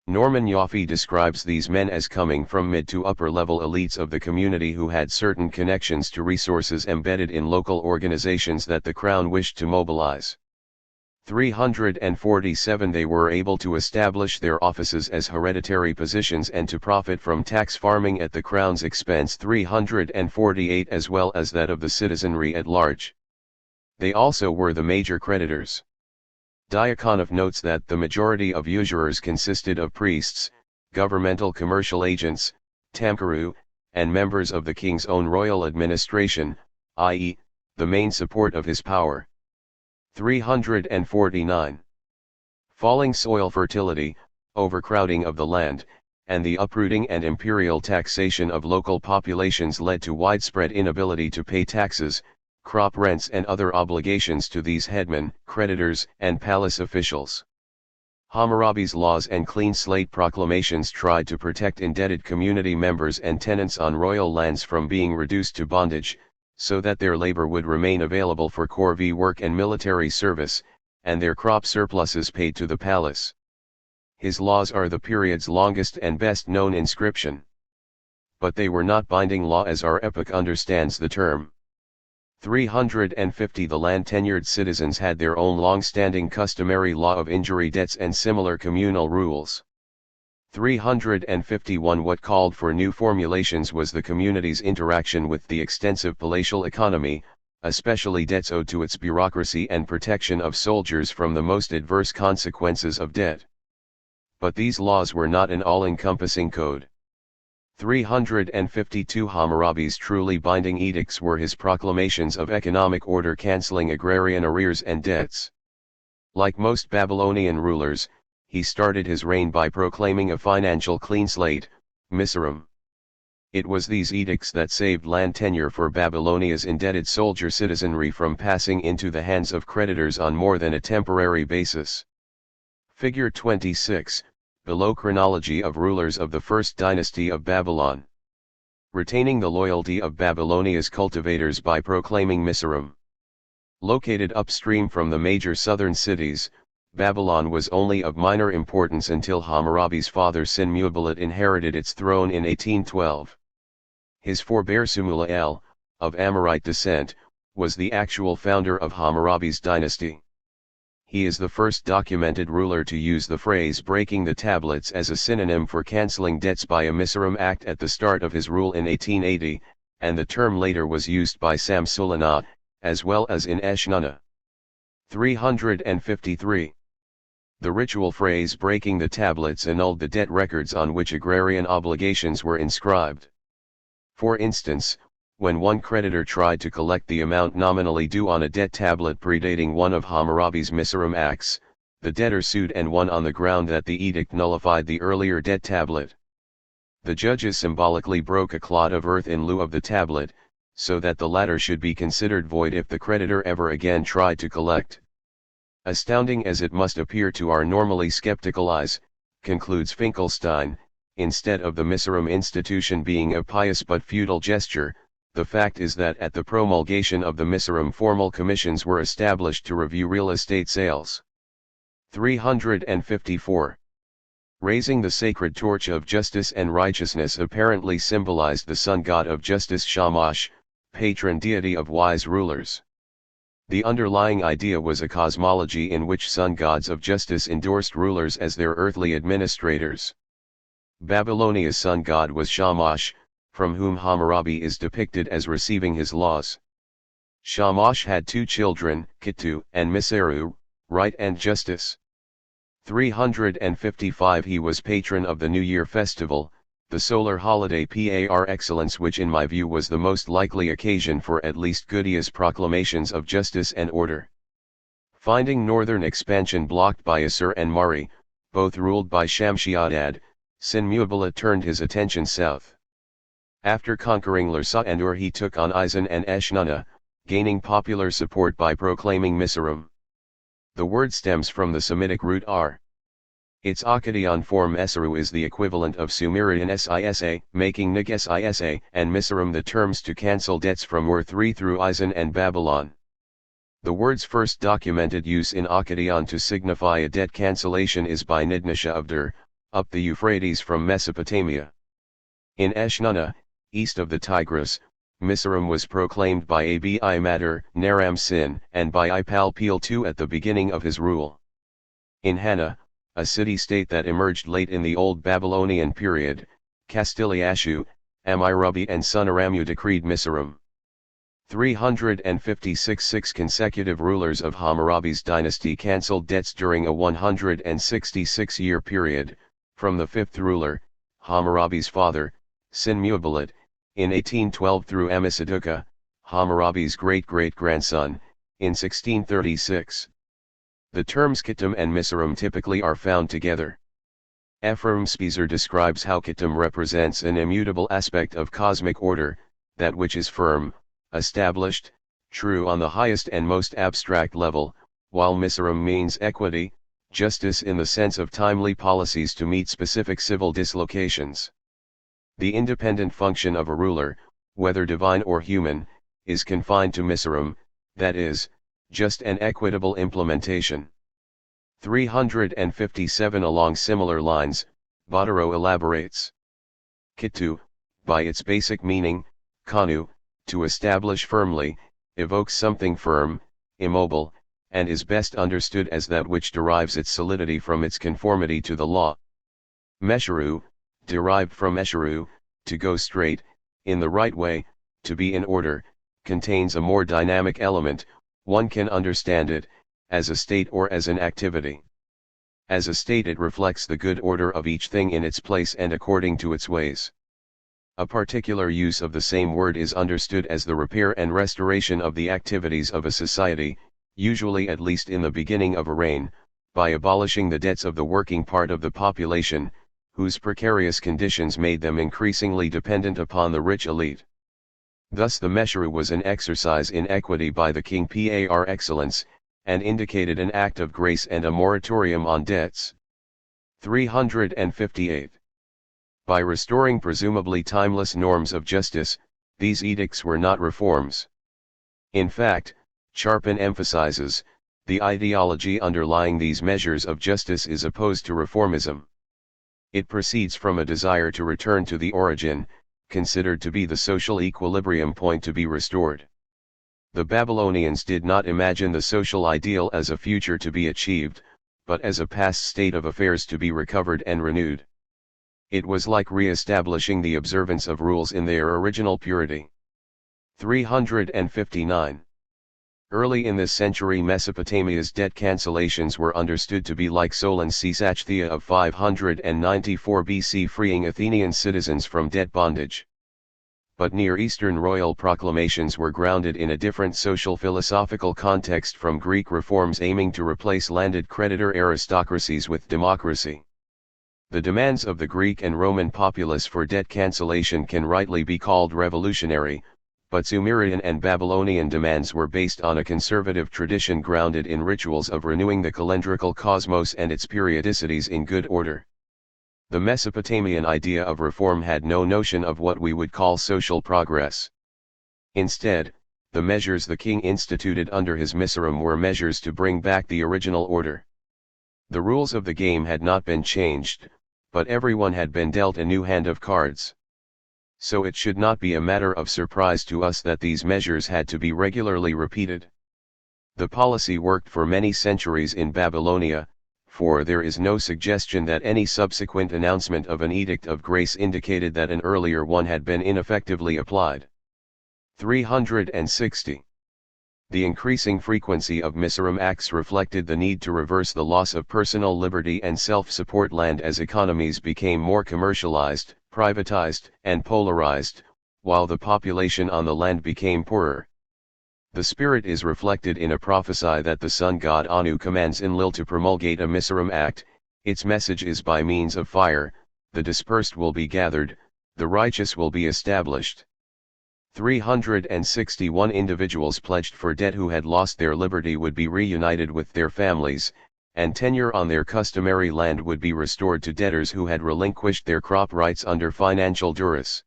Norman Yoffe describes these men as coming from mid to upper level elites of the community who had certain connections to resources embedded in local organizations that the crown wished to mobilize. 347 They were able to establish their offices as hereditary positions and to profit from tax farming at the crown's expense. 348 As well as that of the citizenry at large. They also were the major creditors. Diakonov notes that the majority of usurers consisted of priests, governmental commercial agents, tamkaru, and members of the king's own royal administration, i.e., the main support of his power. 349. Falling soil fertility, overcrowding of the land, and the uprooting and imperial taxation of local populations led to widespread inability to pay taxes, crop rents and other obligations to these headmen, creditors, and palace officials. Hammurabi's laws and clean slate proclamations tried to protect indebted community members and tenants on royal lands from being reduced to bondage, so that their labor would remain available for corvée work and military service, and their crop surpluses paid to the palace. His laws are the period's longest and best known inscription. But they were not binding law as our epoch understands the term. 350 The land-tenured citizens had their own long-standing customary law of injury debts and similar communal rules. 351 What called for new formulations was the community's interaction with the extensive palatial economy, especially debts owed to its bureaucracy and protection of soldiers from the most adverse consequences of debt. But these laws were not an all-encompassing code. 352 Hammurabi's truly binding edicts were his proclamations of economic order cancelling agrarian arrears and debts. Like most Babylonian rulers, he started his reign by proclaiming a financial clean slate, Mizraim. It was these edicts that saved land tenure for Babylonia's indebted soldier citizenry from passing into the hands of creditors on more than a temporary basis. Figure 26, below chronology of rulers of the first dynasty of Babylon. Retaining the loyalty of Babylonia's cultivators by proclaiming Mizraim. Located upstream from the major southern cities, Babylon was only of minor importance until Hammurabi's father Sin-Muballit inherited its throne in 1812. His forebear Sumuel, of Amorite descent, was the actual founder of Hammurabi's dynasty. He is the first documented ruler to use the phrase breaking the tablets as a synonym for cancelling debts by a Mizraim Act at the start of his rule in 1880, and the term later was used by Samsulanat, as well as in Eshnunna. 353. The ritual phrase breaking the tablets annulled the debt records on which agrarian obligations were inscribed. For instance, when one creditor tried to collect the amount nominally due on a debt tablet predating one of Hammurabi's Mizraim Acts, the debtor sued and won on the ground that the edict nullified the earlier debt tablet. The judges symbolically broke a clod of earth in lieu of the tablet, so that the latter should be considered void if the creditor ever again tried to collect. Astounding as it must appear to our normally skeptical eyes, concludes Finkelstein, instead of the Mizraim institution being a pious but futile gesture, the fact is that at the promulgation of the Mizraim formal commissions were established to review real estate sales. 354. Raising the sacred torch of justice and righteousness apparently symbolized the sun god of justice Shamash, patron deity of wise rulers. The underlying idea was a cosmology in which sun gods of justice endorsed rulers as their earthly administrators. Babylonia's sun god was Shamash, from whom Hammurabi is depicted as receiving his laws. Shamash had two children, Kittu and Miseru, right and justice. 355 He was patron of the New Year festival, the solar holiday par excellence, which in my view was the most likely occasion for at least Goodye's proclamations of justice and order. Finding northern expansion blocked by Asur and Mari, both ruled by Shamshi-Adad, Sin Mu'abala turned his attention south. After conquering Larsa and Ur, he took on Isin and Eshnunna, gaining popular support by proclaiming Misoram. The word stems from the Semitic root ar. Its Akkadian form Esaru is the equivalent of Sumerian Sisa, making Nig Sisa and Misoram the terms to cancel debts from Ur III through Isin and Babylon. The word's first documented use in Akkadian to signify a debt cancellation is by Nidnisha of Dur, up the Euphrates from Mesopotamia. In Eshnunna, east of the Tigris, Misoram was proclaimed by Abi Matur, Naram Sin, and by Ipalpil II at the beginning of his rule. In Hana, a city-state that emerged late in the Old Babylonian period, Castiliashu, Amirabi and Sunaramu decreed Misoram. 356 consecutive rulers of Hammurabi's dynasty cancelled debts during a 166-year period, from the fifth ruler, Hammurabi's father, Sin Mu'abala, in 1812 through Ammisaduqa, Hammurabi's great-great-grandson, in 1636. The terms Kittim and Misoram typically are found together. Ephraim Spiezer describes how Kittim represents an immutable aspect of cosmic order, that which is firm, established, true on the highest and most abstract level, while Misoram means equity, justice in the sense of timely policies to meet specific civil dislocations. The independent function of a ruler, whether divine or human, is confined to Misoram, that is, just and equitable implementation. 357 Along similar lines, Baudero elaborates. Kittu, by its basic meaning, kanu, to establish firmly, evokes something firm, immobile, and is best understood as that which derives its solidity from its conformity to the law. Mesheru, derived from esheru, to go straight, in the right way, to be in order, contains a more dynamic element. One can understand it, as a state or as an activity. As a state it reflects the good order of each thing in its place and according to its ways. A particular use of the same word is understood as the repair and restoration of the activities of a society, usually at least in the beginning of a reign, by abolishing the debts of the working part of the population, whose precarious conditions made them increasingly dependent upon the rich elite. Thus the Mesheru was an exercise in equity by the king par excellence, and indicated an act of grace and a moratorium on debts. 358. By restoring presumably timeless norms of justice, these edicts were not reforms. In fact, Charpin emphasizes, the ideology underlying these measures of justice is opposed to reformism. It proceeds from a desire to return to the origin, considered to be the social equilibrium point to be restored. The Babylonians did not imagine the social ideal as a future to be achieved, but as a past state of affairs to be recovered and renewed. It was like re-establishing the observance of rules in their original purity. 359. Early in this century Mesopotamia's debt cancellations were understood to be like Solon's Sisachthea of 594 BC freeing Athenian citizens from debt bondage. But Near Eastern royal proclamations were grounded in a different social philosophical context from Greek reforms aiming to replace landed creditor aristocracies with democracy. The demands of the Greek and Roman populace for debt cancellation can rightly be called revolutionary, but Sumerian and Babylonian demands were based on a conservative tradition grounded in rituals of renewing the calendrical cosmos and its periodicities in good order. The Mesopotamian idea of reform had no notion of what we would call social progress. Instead, the measures the king instituted under his Misoram were measures to bring back the original order. The rules of the game had not been changed, but everyone had been dealt a new hand of cards. So it should not be a matter of surprise to us that these measures had to be regularly repeated. The policy worked for many centuries in Babylonia, for there is no suggestion that any subsequent announcement of an edict of grace indicated that an earlier one had been ineffectively applied. 360. The increasing frequency of Misoram acts reflected the need to reverse the loss of personal liberty and self-support land as economies became more commercialized, privatized and polarized, while the population on the land became poorer. The spirit is reflected in a prophecy that the sun god Anu commands Enlil to promulgate a Misiram Act. Its message is by means of fire, the dispersed will be gathered, the righteous will be established. 361 individuals pledged for debt who had lost their liberty would be reunited with their families, and tenure on their customary land would be restored to debtors who had relinquished their crop rights under financial duress.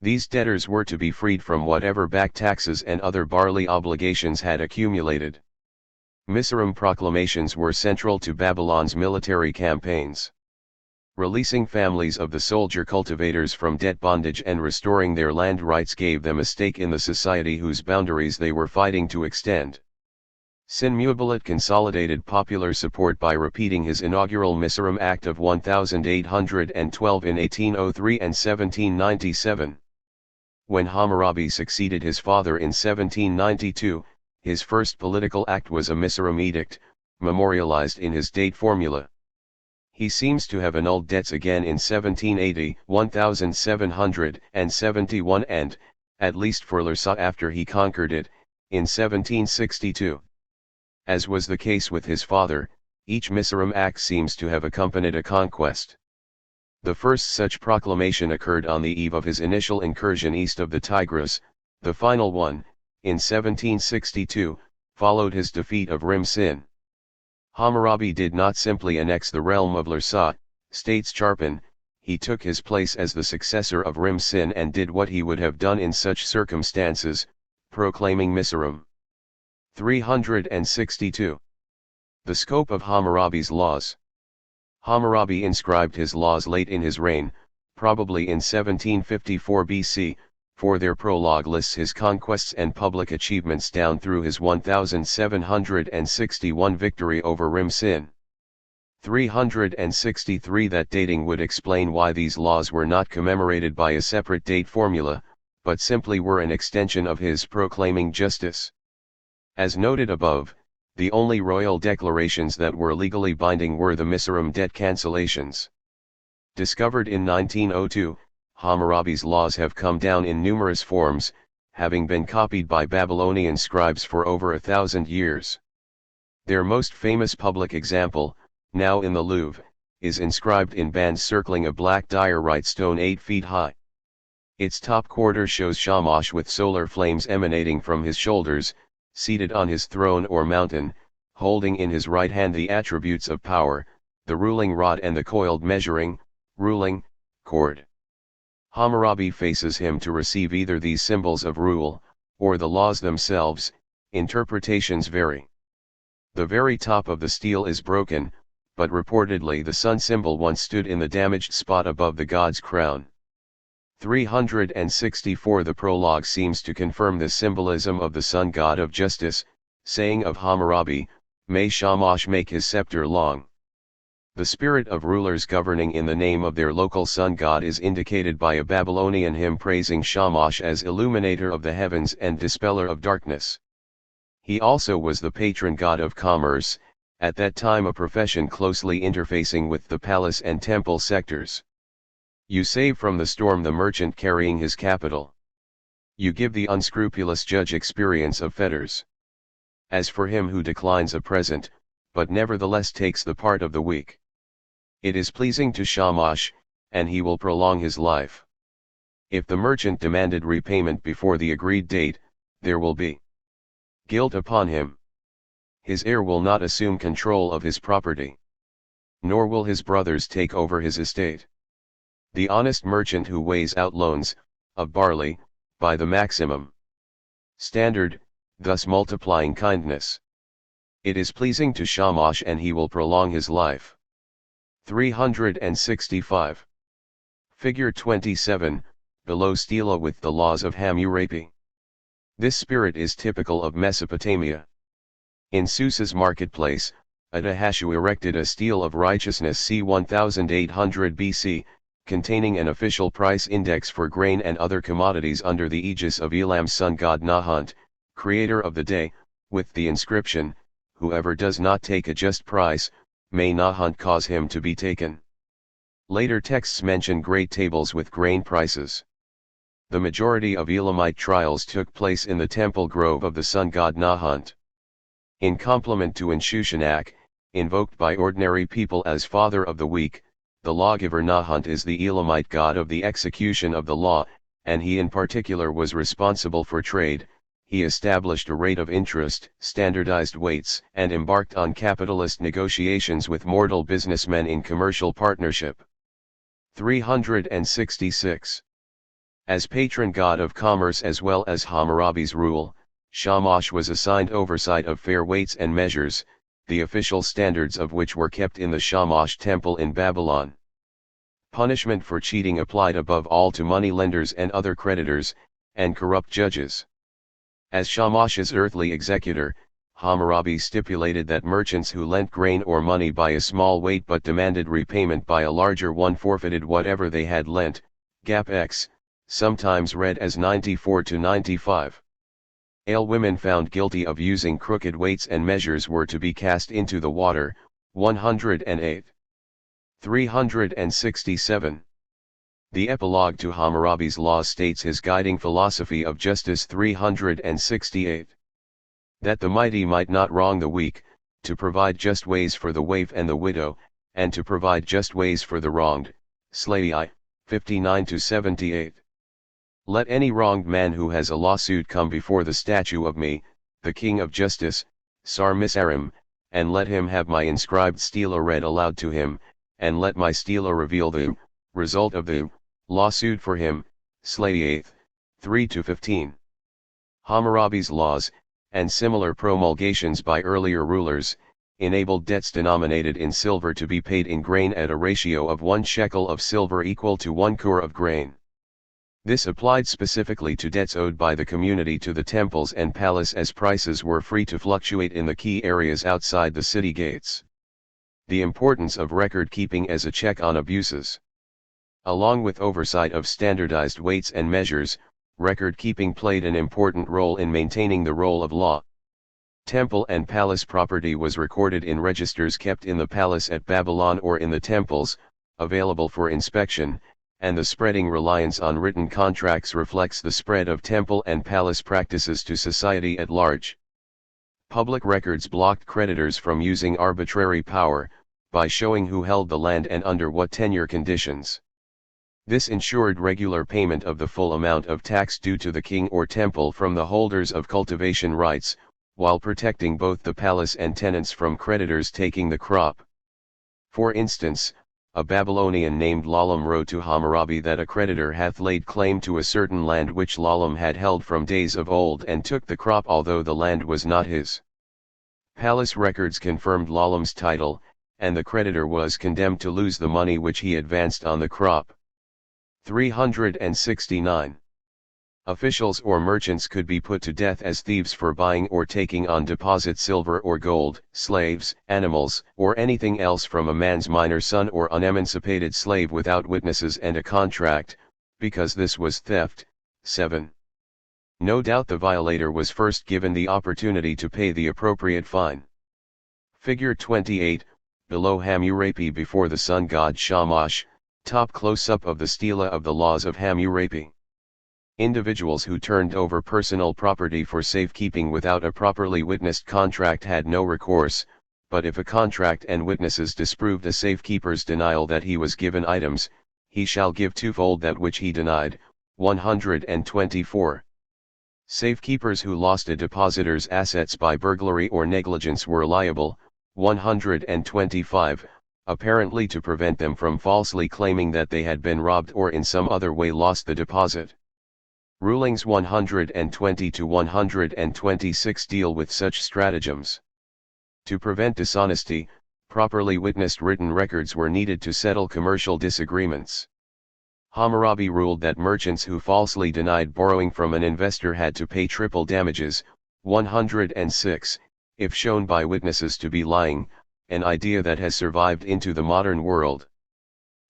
These debtors were to be freed from whatever back taxes and other barley obligations had accumulated. Misiram proclamations were central to Babylon's military campaigns. Releasing families of the soldier cultivators from debt bondage and restoring their land rights gave them a stake in the society whose boundaries they were fighting to extend. Sin Mubalat consolidated popular support by repeating his inaugural Misiram Act of 1812 in 1803 and 1797. When Hammurabi succeeded his father in 1792, his first political act was a Misiram Edict, memorialized in his date formula. He seems to have annulled debts again in 1780, 1771 and, at least for Larsa after he conquered it, in 1762. As was the case with his father, each Misiram Act seems to have accompanied a conquest. The first such proclamation occurred on the eve of his initial incursion east of the Tigris. The final one, in 1762, followed his defeat of Rim-Sin. Hammurabi did not simply annex the realm of Larsa, states Charpin, he took his place as the successor of Rim-Sin and did what he would have done in such circumstances, proclaiming Misiram. 362. The scope of Hammurabi's laws. Hammurabi inscribed his laws late in his reign, probably in 1754 BC, for their prologue lists his conquests and public achievements down through his 1761 victory over Rim-Sin. 363. That dating would explain why these laws were not commemorated by a separate date formula, but simply were an extension of his proclaiming justice. As noted above, the only royal declarations that were legally binding were the Misiram debt cancellations. Discovered in 1902, Hammurabi's laws have come down in numerous forms, having been copied by Babylonian scribes for over 1,000 years. Their most famous public example, now in the Louvre, is inscribed in bands circling a black diorite stone 8 feet high. Its top quarter shows Shamash with solar flames emanating from his shoulders, seated on his throne or mountain, holding in his right hand the attributes of power, the ruling rod and the coiled measuring, ruling, cord. Hammurabi faces him to receive either these symbols of rule, or the laws themselves. Interpretations vary. The very top of the stele is broken, but reportedly the sun symbol once stood in the damaged spot above the god's crown. 364. The prologue seems to confirm the symbolism of the sun god of justice, saying of Hammurabi, "May Shamash make his scepter long." The spirit of rulers governing in the name of their local sun god is indicated by a Babylonian hymn praising Shamash as illuminator of the heavens and dispeller of darkness. He also was the patron god of commerce, at that time a profession closely interfacing with the palace and temple sectors. You save from the storm the merchant carrying his capital. You give the unscrupulous judge experience of fetters. As for him who declines a present, but nevertheless takes the part of the weak, it is pleasing to Shamash, and he will prolong his life. If the merchant demanded repayment before the agreed date, there will be guilt upon him. His heir will not assume control of his property, nor will his brothers take over his estate. The honest merchant who weighs out loans, of barley, by the maximum standard, thus multiplying kindness. It is pleasing to Shamash and he will prolong his life. 365. Figure 27, below stela with the laws of Hammurabi. This spirit is typical of Mesopotamia. In Susa's marketplace, Adahashu erected a stele of righteousness c. 1800 BC, containing an official price index for grain and other commodities under the aegis of Elam's sun god Nahant, creator of the day, with the inscription, "Whoever does not take a just price, may Nahant cause him to be taken." Later texts mention great tables with grain prices. The majority of Elamite trials took place in the temple grove of the sun god Nahant. In complement to Inshushanak, invoked by ordinary people as father of the weak, the lawgiver Nahant is the Elamite god of the execution of the law, and he in particular was responsible for trade. He established a rate of interest, standardized weights, and embarked on capitalist negotiations with mortal businessmen in commercial partnership. 366. As patron god of commerce as well as Hammurabi's rule, Shamash was assigned oversight of fair weights and measures, the official standards of which were kept in the Shamash temple in Babylon. Punishment for cheating applied above all to money lenders and other creditors, and corrupt judges. As Shamash's earthly executor, Hammurabi stipulated that merchants who lent grain or money by a small weight but demanded repayment by a larger one forfeited whatever they had lent, Gap X, sometimes read as 94 to 95. Ale women found guilty of using crooked weights and measures were to be cast into the water. 108. 367. The epilogue to Hammurabi's law states his guiding philosophy of justice. 368. That the mighty might not wrong the weak, to provide just ways for the waif and the widow, and to provide just ways for the wronged. Slai, 59 to 78. Let any wronged man who has a lawsuit come before the statue of me, the king of justice, Sarmisarim, and let him have my inscribed stela read aloud to him, and let my stela reveal the result of the lawsuit for him. Slay 8, 3 to 15. Hammurabi's laws, and similar promulgations by earlier rulers, enabled debts denominated in silver to be paid in grain at a ratio of 1 shekel of silver equal to 1 kur of grain. This applied specifically to debts owed by the community to the temples and palace, as prices were free to fluctuate in the key areas outside the city gates. The importance of record keeping as a check on abuses. Along with oversight of standardized weights and measures, record keeping played an important role in maintaining the role of law. Temple and palace property was recorded in registers kept in the palace at Babylon or in the temples, available for inspection, and the spreading reliance on written contracts reflects the spread of temple and palace practices to society at large. Public records blocked creditors from using arbitrary power, by showing who held the land and under what tenure conditions. This ensured regular payment of the full amount of tax due to the king or temple from the holders of cultivation rights, while protecting both the palace and tenants from creditors taking the crop. For instance, a Babylonian named Lalam wrote to Hammurabi that a creditor hath laid claim to a certain land which Lalam had held from days of old and took the crop although the land was not his. Palace records confirmed Lalam's title, and the creditor was condemned to lose the money which he advanced on the crop. 369. Officials or merchants could be put to death as thieves for buying or taking on deposit silver or gold, slaves, animals, or anything else from a man's minor son or unemancipated slave without witnesses and a contract, because this was theft. 7. No doubt the violator was first given the opportunity to pay the appropriate fine. Figure 28, below Hammurabi before the sun god Shamash, top close-up of the stela of the laws of Hammurabi. Individuals who turned over personal property for safekeeping without a properly witnessed contract had no recourse, but if a contract and witnesses disproved a safekeeper's denial that he was given items, he shall give twofold that which he denied. 124. Safekeepers who lost a depositor's assets by burglary or negligence were liable. 125, apparently to prevent them from falsely claiming that they had been robbed or in some other way lost the deposit. Rulings 120 to 126 deal with such stratagems. To prevent dishonesty, properly witnessed written records were needed to settle commercial disagreements. Hammurabi ruled that merchants who falsely denied borrowing from an investor had to pay triple damages. 106, if shown by witnesses to be lying, an idea that has survived into the modern world.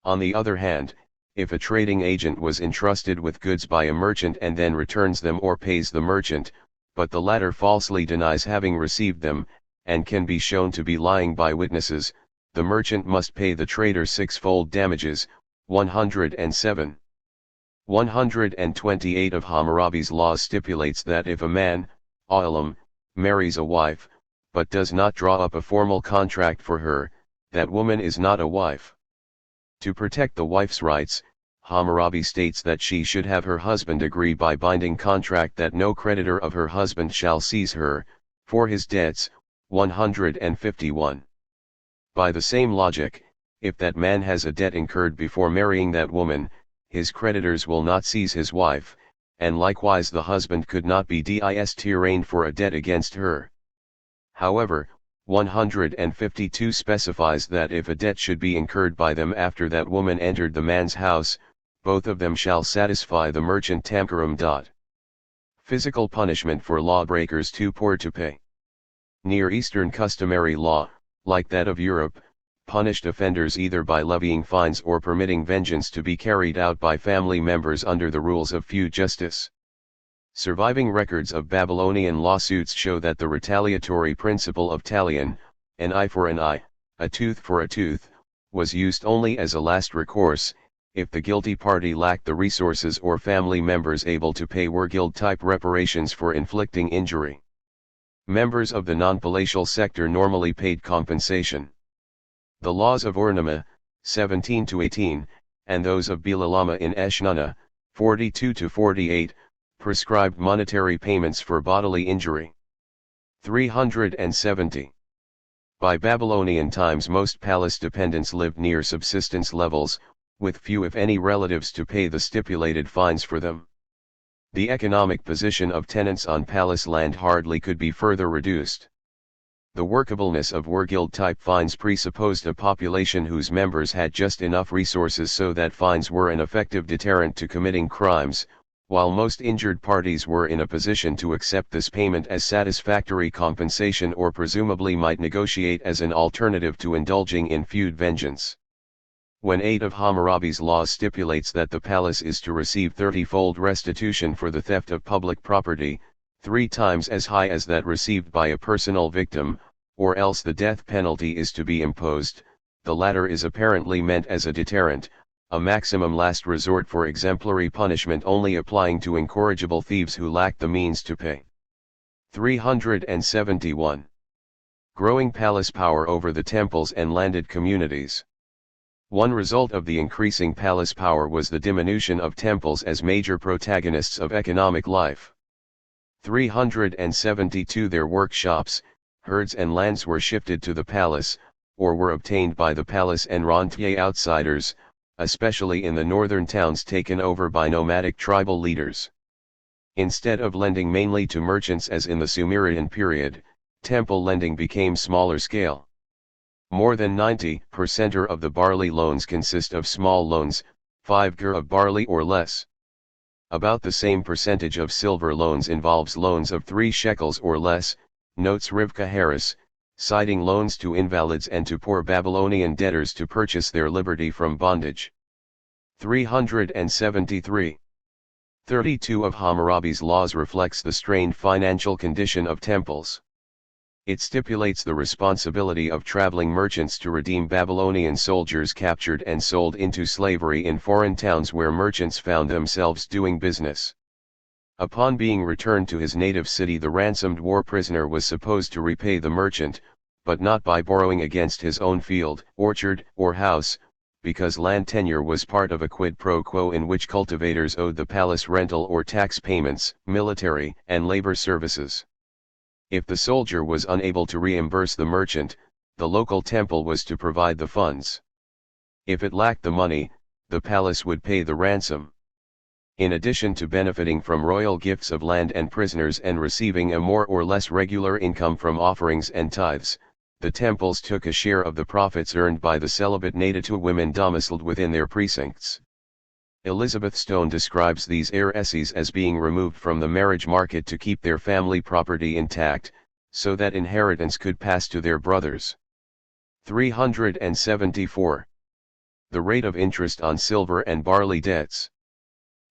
On the other hand, if a trading agent was entrusted with goods by a merchant and then returns them or pays the merchant, but the latter falsely denies having received them, and can be shown to be lying by witnesses, the merchant must pay the trader sixfold damages. 107. 128 of Hammurabi's laws stipulates that if a man, Alim, marries a wife, but does not draw up a formal contract for her, that woman is not a wife. To protect the wife's rights, Hammurabi states that she should have her husband agree by binding contract that no creditor of her husband shall seize her, for his debts. 151. By the same logic, if that man has a debt incurred before marrying that woman, his creditors will not seize his wife, and likewise the husband could not be disarraigned for a debt against her. However, 152 specifies that if a debt should be incurred by them after that woman entered the man's house, both of them shall satisfy the merchant tamkaram. Physical punishment for lawbreakers too poor to pay. Near Eastern customary law, like that of Europe, punished offenders either by levying fines or permitting vengeance to be carried out by family members under the rules of feud justice. Surviving records of Babylonian lawsuits show that the retaliatory principle of talion, an eye for an eye, a tooth for a tooth, was used only as a last recourse, if the guilty party lacked the resources or family members able to pay war-guild-type reparations for inflicting injury. Members of the non-palatial sector normally paid compensation. The laws of Urnama, 17-18, and those of Bilalama in Eshnunna, 42-48, prescribed monetary payments for bodily injury. 370. By Babylonian times most palace dependents lived near subsistence levels, with few if any relatives to pay the stipulated fines for them. The economic position of tenants on palace land hardly could be further reduced. The workableness of war-guild-type fines presupposed a population whose members had just enough resources so that fines were an effective deterrent to committing crimes, while most injured parties were in a position to accept this payment as satisfactory compensation or presumably might negotiate as an alternative to indulging in feud vengeance. When 8 of Hammurabi's laws stipulates that the palace is to receive 30-fold restitution for the theft of public property, 3 times as high as that received by a personal victim, or else the death penalty is to be imposed, the latter is apparently meant as a deterrent, a maximum last resort for exemplary punishment only applying to incorrigible thieves who lack the means to pay. 371. Growing palace power over the temples and landed communities. One result of the increasing palace power was the diminution of temples as major protagonists of economic life. 372 Their workshops, herds and lands were shifted to the palace, or were obtained by the palace and rentier outsiders, especially in the northern towns taken over by nomadic tribal leaders. Instead of lending mainly to merchants as in the Sumerian period, temple lending became smaller scale. More than 90% of the barley loans consist of small loans, 5 gur of barley or less. About the same percentage of silver loans involves loans of 3 shekels or less, notes Rivka Harris, citing loans to invalids and to poor Babylonian debtors to purchase their liberty from bondage. 373. 32 of Hammurabi's laws reflects the strained financial condition of temples. It stipulates the responsibility of traveling merchants to redeem Babylonian soldiers captured and sold into slavery in foreign towns where merchants found themselves doing business. Upon being returned to his native city, the ransomed war prisoner was supposed to repay the merchant, but not by borrowing against his own field, orchard, or house, because land tenure was part of a quid pro quo in which cultivators owed the palace rental or tax payments, military and labor services. If the soldier was unable to reimburse the merchant, the local temple was to provide the funds. If it lacked the money, the palace would pay the ransom. In addition to benefiting from royal gifts of land and prisoners and receiving a more or less regular income from offerings and tithes, the temples took a share of the profits earned by the celibate Naditu women domiciled within their precincts. Elizabeth Stone describes these heiresses as being removed from the marriage market to keep their family property intact, so that inheritance could pass to their brothers. 374. The rate of interest on silver and barley debts.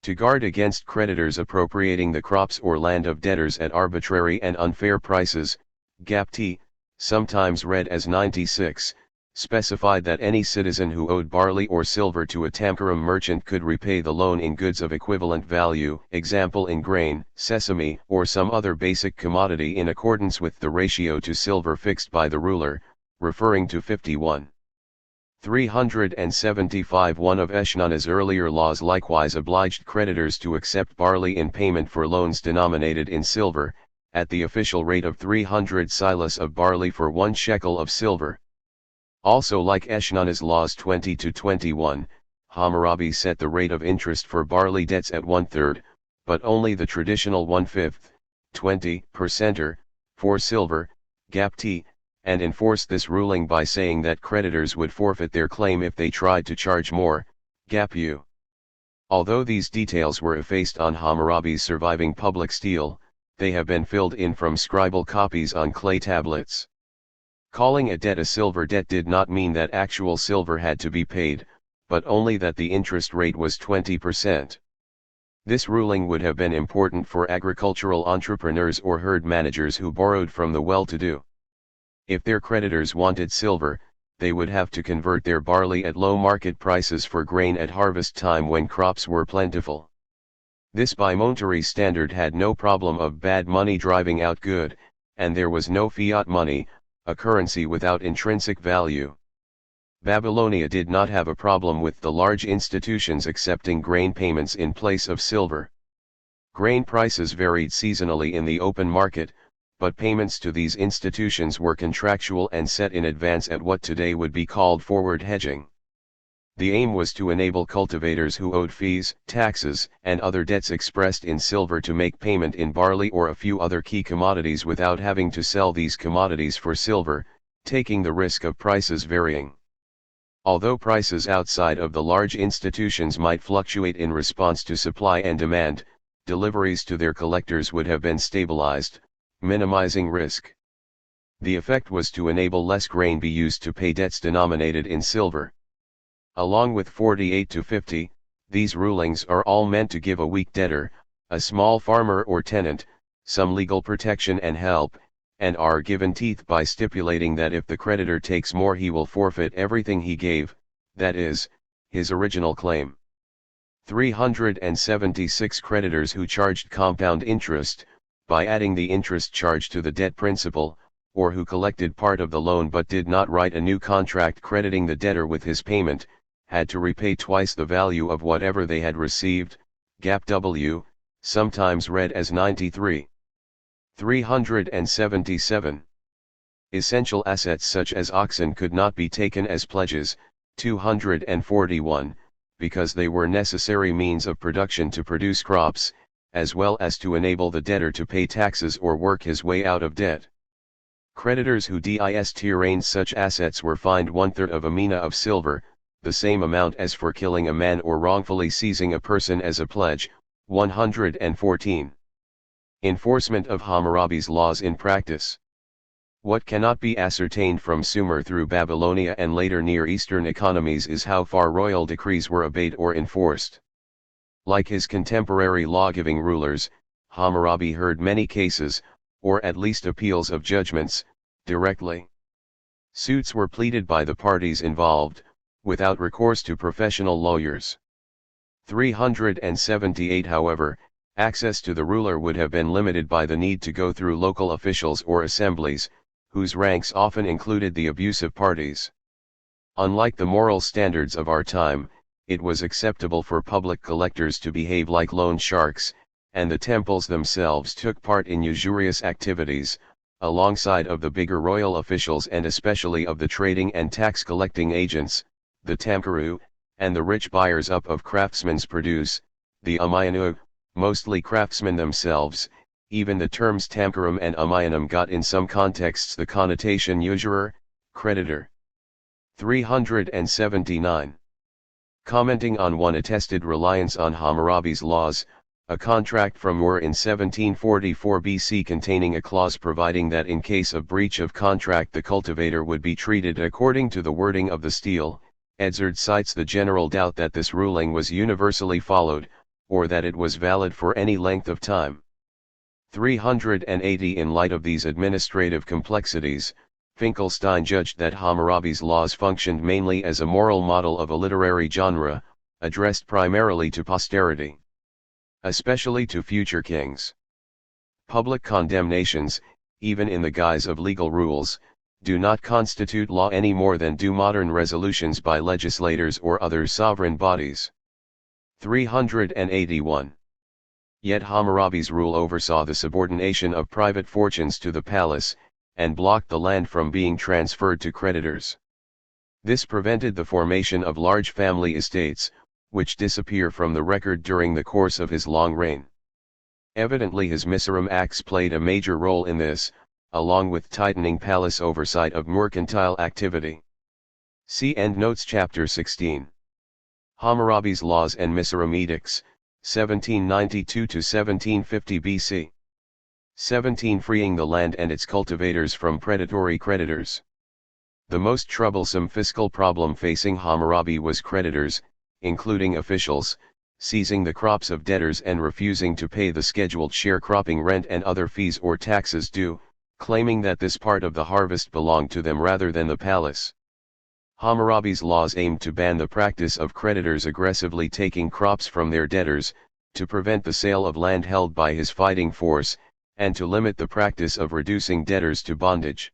To guard against creditors appropriating the crops or land of debtors at arbitrary and unfair prices, Gap T, sometimes read as 96, specified that any citizen who owed barley or silver to a Tamkaram merchant could repay the loan in goods of equivalent value, example in grain, sesame, or some other basic commodity in accordance with the ratio to silver fixed by the ruler, referring to 51. 375. One of Eshnana's earlier laws likewise obliged creditors to accept barley in payment for loans denominated in silver, at the official rate of 300 silas of barley for 1 shekel of silver. Also, like Eshnana's laws 20 to 21, Hammurabi set the rate of interest for barley debts at 1/3, but only the traditional 1/5, 20%, for silver, gapti, and enforced this ruling by saying that creditors would forfeit their claim if they tried to charge more, gapu. Although these details were effaced on Hammurabi's surviving public stele, they have been filled in from scribal copies on clay tablets. Calling a debt a silver debt did not mean that actual silver had to be paid, but only that the interest rate was 20%. This ruling would have been important for agricultural entrepreneurs or herd managers who borrowed from the well-to-do. If their creditors wanted silver, they would have to convert their barley at low market prices for grain at harvest time when crops were plentiful. This bimonetary standard had no problem of bad money driving out good, and there was no fiat money, a currency without intrinsic value. Babylonia did not have a problem with the large institutions accepting grain payments in place of silver. Grain prices varied seasonally in the open market, but payments to these institutions were contractual and set in advance at what today would be called forward hedging. The aim was to enable cultivators who owed fees, taxes, and other debts expressed in silver to make payment in barley or a few other key commodities without having to sell these commodities for silver, taking the risk of prices varying. Although prices outside of the large institutions might fluctuate in response to supply and demand, deliveries to their collectors would have been stabilized, minimizing risk. The effect was to enable less grain be used to pay debts denominated in silver. Along with 48 to 50, these rulings are all meant to give a weak debtor, a small farmer or tenant, some legal protection and help, and are given teeth by stipulating that if the creditor takes more he will forfeit everything he gave, that is, his original claim. 376 creditors who charged compound interest, by adding the interest charge to the debt principal, or who collected part of the loan but did not write a new contract crediting the debtor with his payment, had to repay twice the value of whatever they had received, Gap W, sometimes read as 93. 377. Essential assets such as oxen could not be taken as pledges, 241, because they were necessary means of production to produce crops, as well as to enable the debtor to pay taxes or work his way out of debt. Creditors who distirrained such assets were fined 1/3 of a mina of silver, the same amount as for killing a man or wrongfully seizing a person as a pledge, 114. Enforcement of Hammurabi's laws in practice. What cannot be ascertained from Sumer through Babylonia and later Near Eastern economies is how far royal decrees were obeyed or enforced. Like his contemporary law-giving rulers, Hammurabi heard many cases, or at least appeals of judgments, directly. Suits were pleaded by the parties involved, without recourse to professional lawyers. 378. However, access to the ruler would have been limited by the need to go through local officials or assemblies, whose ranks often included the abusive parties. Unlike the moral standards of our time, it was acceptable for public collectors to behave like loan sharks, and the temples themselves took part in usurious activities, alongside of the bigger royal officials and especially of the trading and tax-collecting agents, the tamkaru, and the rich buyers up of craftsmen's produce, the umayanu, mostly craftsmen themselves. Even the terms tamkarum and umayanum got in some contexts the connotation usurer, creditor. 379. Commenting on one attested reliance on Hammurabi's laws, a contract from Ur in 1744 BC containing a clause providing that in case of breach of contract the cultivator would be treated according to the wording of the stele, Edzard cites the general doubt that this ruling was universally followed, or that it was valid for any length of time. 380. In light of these administrative complexities, Finkelstein judged that Hammurabi's laws functioned mainly as a moral model of a literary genre, addressed primarily to posterity, especially to future kings. Public condemnations, even in the guise of legal rules, do not constitute law any more than do modern resolutions by legislators or other sovereign bodies. 381. Yet Hammurabi's rule oversaw the subordination of private fortunes to the palace, and blocked the land from being transferred to creditors. This prevented the formation of large family estates, which disappear from the record during the course of his long reign. Evidently his Misoram Acts played a major role in this, along with tightening palace oversight of mercantile activity. See Endnotes Chapter 16. Hammurabi's Laws and Misoram Edicts, 1792 to 1750 BC. 17. Freeing the land and its cultivators from predatory creditors. The most troublesome fiscal problem facing Hammurabi was creditors, including officials, seizing the crops of debtors and refusing to pay the scheduled sharecropping rent and other fees or taxes due, claiming that this part of the harvest belonged to them rather than the palace. Hammurabi's laws aimed to ban the practice of creditors aggressively taking crops from their debtors, to prevent the sale of land held by his fighting force, and to limit the practice of reducing debtors to bondage.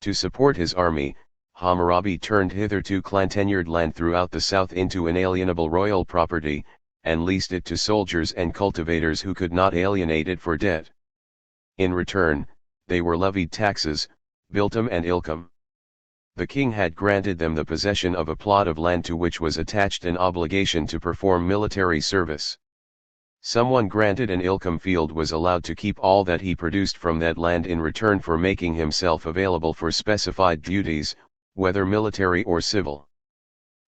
To support his army, Hammurabi turned hitherto clan-tenured land throughout the south into inalienable royal property, and leased it to soldiers and cultivators who could not alienate it for debt. In return, they were levied taxes, biltum and ilkum. The king had granted them the possession of a plot of land to which was attached an obligation to perform military service. Someone granted an ilkum field was allowed to keep all that he produced from that land in return for making himself available for specified duties, whether military or civil.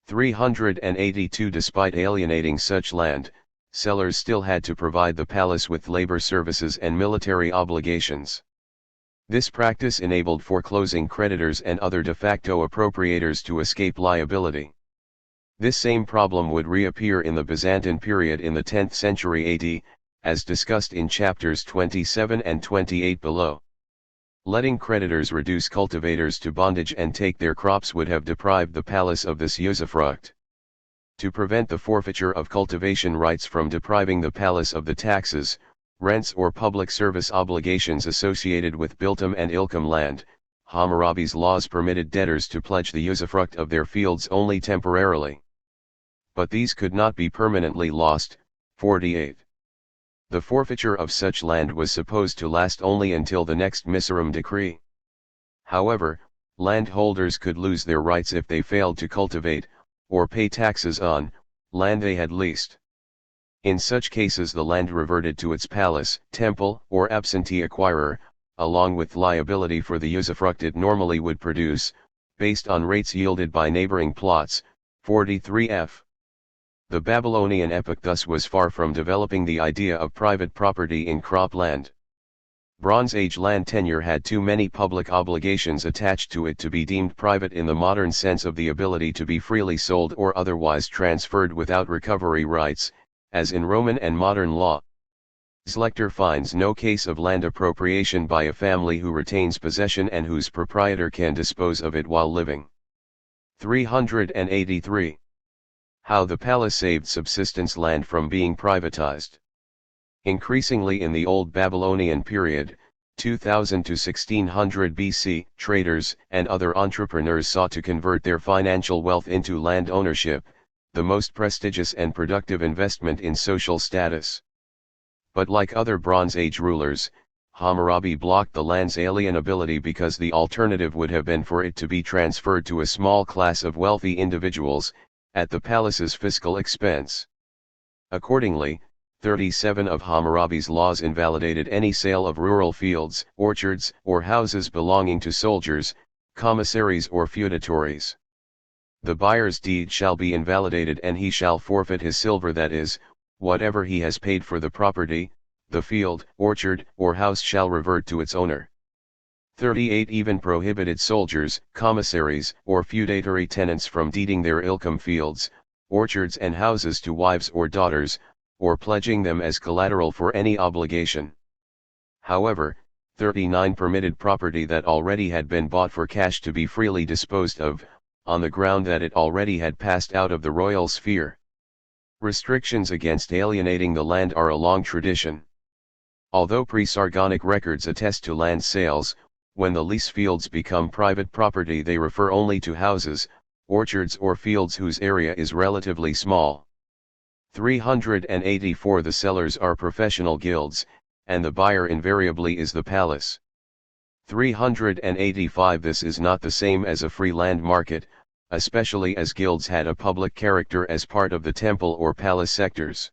382. Despite alienating such land, sellers still had to provide the palace with labor services and military obligations. This practice enabled foreclosing creditors and other de facto appropriators to escape liability. This same problem would reappear in the Byzantine period in the 10th century AD, as discussed in chapters 27 and 28 below. Letting creditors reduce cultivators to bondage and take their crops would have deprived the palace of this usufruct. To prevent the forfeiture of cultivation rights from depriving the palace of the taxes, rents or public service obligations associated with biltum and ilkum land, Hammurabi's laws permitted debtors to pledge the usufruct of their fields only temporarily. But these could not be permanently lost. 48. The forfeiture of such land was supposed to last only until the next Misoram decree. However, landholders could lose their rights if they failed to cultivate, or pay taxes on, land they had leased. In such cases the land reverted to its palace, temple, or absentee acquirer, along with liability for the usufruct it normally would produce, based on rates yielded by neighboring plots. 43f. The Babylonian epoch thus was far from developing the idea of private property in cropland. Bronze Age land tenure had too many public obligations attached to it to be deemed private in the modern sense of the ability to be freely sold or otherwise transferred without recovery rights, as in Roman and modern law. Zlector finds no case of land appropriation by a family who retains possession and whose proprietor can dispose of it while living. 383. How the palace saved subsistence land from being privatized. Increasingly in the Old Babylonian period, 2000 to 1600 BC, traders and other entrepreneurs sought to convert their financial wealth into land ownership, the most prestigious and productive investment in social status. But like other Bronze Age rulers, Hammurabi blocked the land's alienability because the alternative would have been for it to be transferred to a small class of wealthy individuals, at the palace's fiscal expense. Accordingly, 37 of Hammurabi's laws invalidated any sale of rural fields, orchards, or houses belonging to soldiers, commissaries or feudatories. The buyer's deed shall be invalidated and he shall forfeit his silver, that is, whatever he has paid for the property, the field, orchard, or house shall revert to its owner. 38 Even prohibited soldiers, commissaries, or feudatory tenants from deeding their ilkum fields, orchards and houses to wives or daughters, or pledging them as collateral for any obligation. However, 39 Permitted property that already had been bought for cash to be freely disposed of, on the ground that it already had passed out of the royal sphere. Restrictions against alienating the land are a long tradition. Although pre-Sargonic records attest to land sales, when the lease fields become private property they refer only to houses, orchards or fields whose area is relatively small. 384 The sellers are professional guilds, and the buyer invariably is the palace. 385 This is not the same as a free land market, especially as guilds had a public character as part of the temple or palace sectors.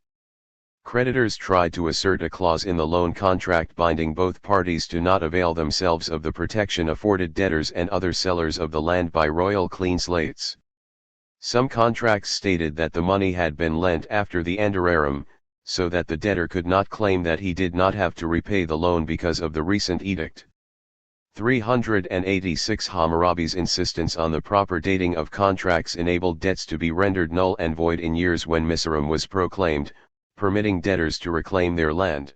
Creditors tried to assert a clause in the loan contract binding both parties to not avail themselves of the protection afforded debtors and other sellers of the land by royal clean slates. Some contracts stated that the money had been lent after the antererum, so that the debtor could not claim that he did not have to repay the loan because of the recent edict. 386 Hammurabi's insistence on the proper dating of contracts enabled debts to be rendered null and void in years when Miserum was proclaimed, permitting debtors to reclaim their land.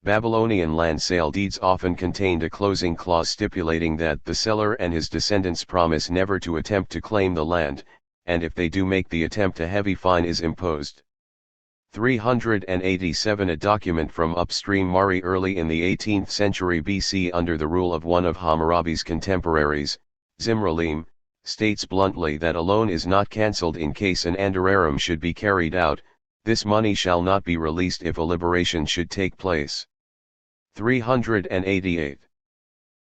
Babylonian land sale deeds often contained a closing clause stipulating that the seller and his descendants promise never to attempt to claim the land, and if they do make the attempt a heavy fine is imposed. 387 A document from upstream Mari early in the 18th century BC under the rule of one of Hammurabi's contemporaries, Zimralim, states bluntly that a loan is not cancelled in case an antererum should be carried out. This money shall not be released if a liberation should take place. 388.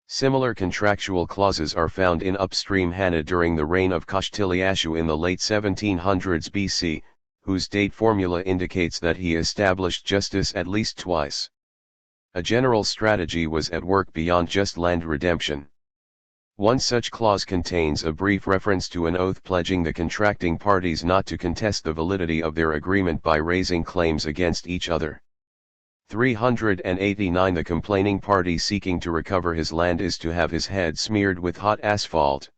Similar contractual clauses are found in upstream Hana during the reign of Kashtiliashu in the late 1700s BC, whose date formula indicates that he established justice at least twice. A general strategy was at work beyond just land redemption. One such clause contains a brief reference to an oath pledging the contracting parties not to contest the validity of their agreement by raising claims against each other. 389 The complaining party seeking to recover his land is to have his head smeared with hot asphalt.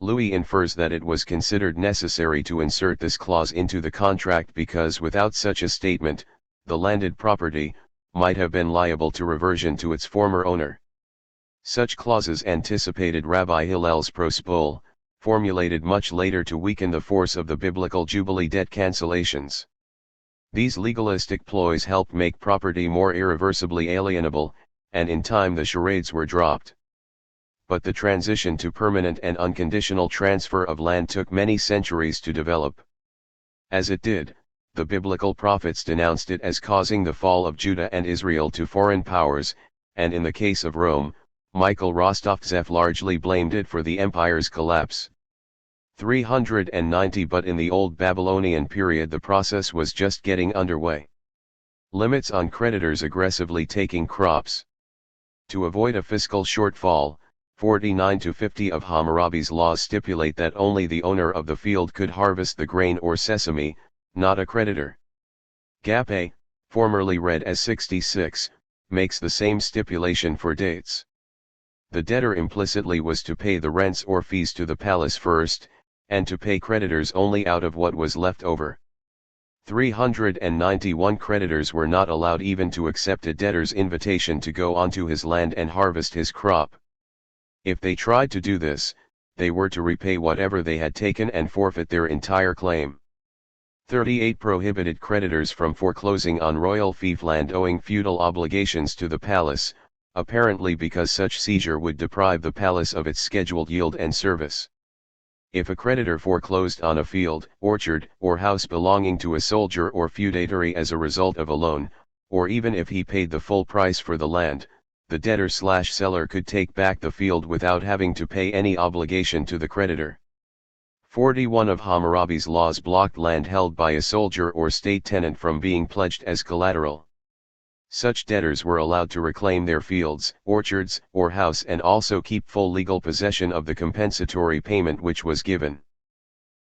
Louis infers that it was considered necessary to insert this clause into the contract because without such a statement, the landed property might have been liable to reversion to its former owner. Such clauses anticipated Rabbi Hillel's prospol, formulated much later to weaken the force of the biblical Jubilee debt cancellations. These legalistic ploys helped make property more irreversibly alienable, and in time the charades were dropped. But the transition to permanent and unconditional transfer of land took many centuries to develop. As it did, the biblical prophets denounced it as causing the fall of Judah and Israel to foreign powers, and in the case of Rome, Michael Rostovtsev largely blamed it for the empire's collapse. 390 But in the Old Babylonian period the process was just getting underway. Limits on creditors aggressively taking crops. To avoid a fiscal shortfall, 49 to 50 of Hammurabi's laws stipulate that only the owner of the field could harvest the grain or sesame, not a creditor. Gap A, formerly read as 66, makes the same stipulation for dates. The debtor implicitly was to pay the rents or fees to the palace first, and to pay creditors only out of what was left over. 391 Creditors were not allowed even to accept a debtor's invitation to go onto his land and harvest his crop. If they tried to do this, they were to repay whatever they had taken and forfeit their entire claim. 38 Prohibited creditors from foreclosing on royal fief land owing feudal obligations to the palace, apparently because such seizure would deprive the palace of its scheduled yield and service. If a creditor foreclosed on a field, orchard, or house belonging to a soldier or feudatory as a result of a loan, or even if he paid the full price for the land, the debtor/seller could take back the field without having to pay any obligation to the creditor. 41 of Hammurabi's laws blocked land held by a soldier or state tenant from being pledged as collateral. Such debtors were allowed to reclaim their fields, orchards, or house and also keep full legal possession of the compensatory payment which was given.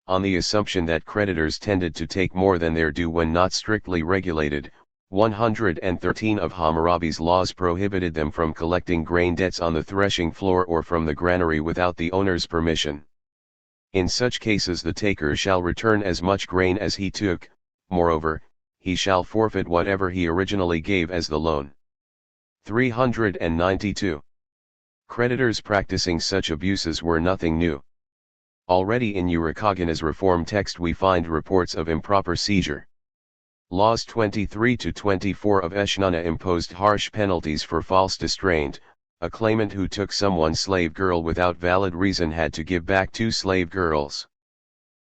On the assumption that creditors tended to take more than their due when not strictly regulated, 113 of Hammurabi's laws prohibited them from collecting grain debts on the threshing floor or from the granary without the owner's permission. In such cases the taker shall return as much grain as he took, moreover, he shall forfeit whatever he originally gave as the loan. 392. Creditors practicing such abuses were nothing new. Already in Urukagina's reform text we find reports of improper seizure. Laws 23 to 24 of Eshnana imposed harsh penalties for false distraint. A claimant who took someone's slave girl without valid reason had to give back 2 slave girls.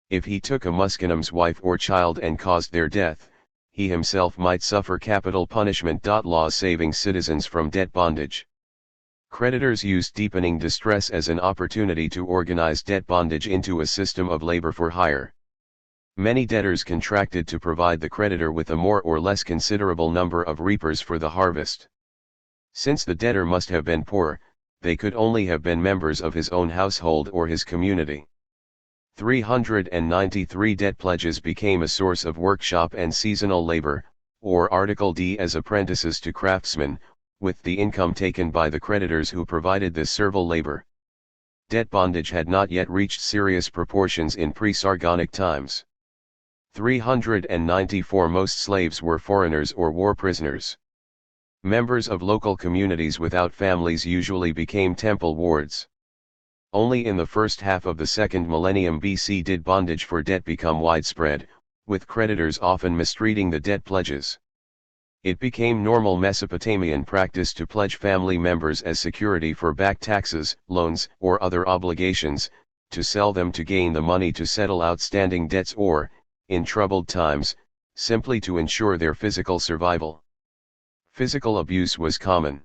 If he took a Muskanum's wife or child and caused their death, he himself might suffer capital punishment. Laws saving citizens from debt bondage. Creditors used deepening distress as an opportunity to organize debt bondage into a system of labor for hire. Many debtors contracted to provide the creditor with a more or less considerable number of reapers for the harvest. Since the debtor must have been poor, they could only have been members of his own household or his community. 393 Debt pledges became a source of workshop and seasonal labor, or Article D, as apprentices to craftsmen, with the income taken by the creditors who provided this servile labor. Debt bondage had not yet reached serious proportions in pre-Sargonic times. 394 Most slaves were foreigners or war prisoners. Members of local communities without families usually became temple wards. Only in the first half of the second millennium BC did bondage for debt become widespread, with creditors often mistreating the debt pledges. It became normal Mesopotamian practice to pledge family members as security for back taxes, loans, or other obligations, to sell them to gain the money to settle outstanding debts or, in troubled times, simply to ensure their physical survival. Physical abuse was common.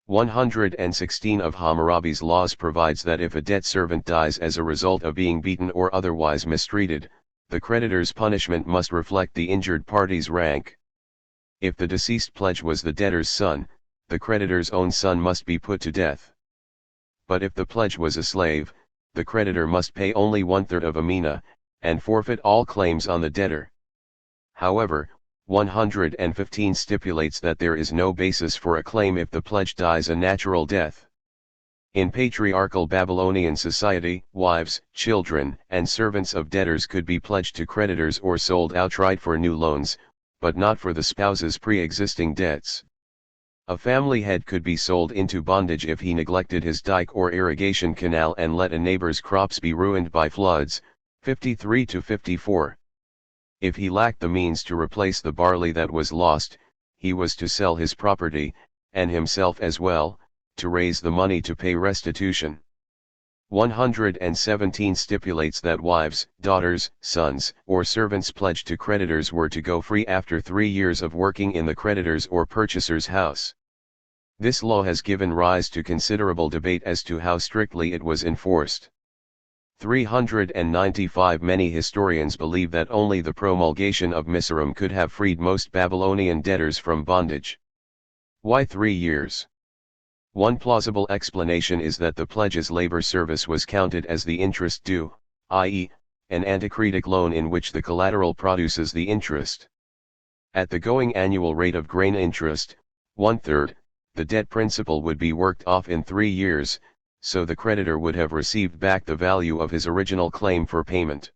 116 of Hammurabi's laws provides that if a debt servant dies as a result of being beaten or otherwise mistreated, the creditor's punishment must reflect the injured party's rank. If the deceased pledge was the debtor's son, the creditor's own son must be put to death. But if the pledge was a slave, the creditor must pay only 1/3 of a mina, and forfeit all claims on the debtor. However, 115 stipulates that there is no basis for a claim if the pledge dies a natural death. In patriarchal Babylonian society, wives, children, and servants of debtors could be pledged to creditors or sold outright for new loans, but not for the spouse's pre-existing debts. A family head could be sold into bondage if he neglected his dike or irrigation canal and let a neighbor's crops be ruined by floods, 53 to 54. If he lacked the means to replace the barley that was lost, he was to sell his property, and himself as well, to raise the money to pay restitution. 117 stipulates that wives, daughters, sons, or servants pledged to creditors were to go free after 3 years of working in the creditor's or purchaser's house. This law has given rise to considerable debate as to how strictly it was enforced. 395 Many historians believe that only the promulgation of Mizraim could have freed most Babylonian debtors from bondage. Why 3 years? One plausible explanation is that the pledge's labor service was counted as the interest due, i.e., an anticritic loan in which the collateral produces the interest. At the going annual rate of grain interest, 1/3, the debt principal would be worked off in 3 years, so the creditor would have received back the value of his original claim for payment.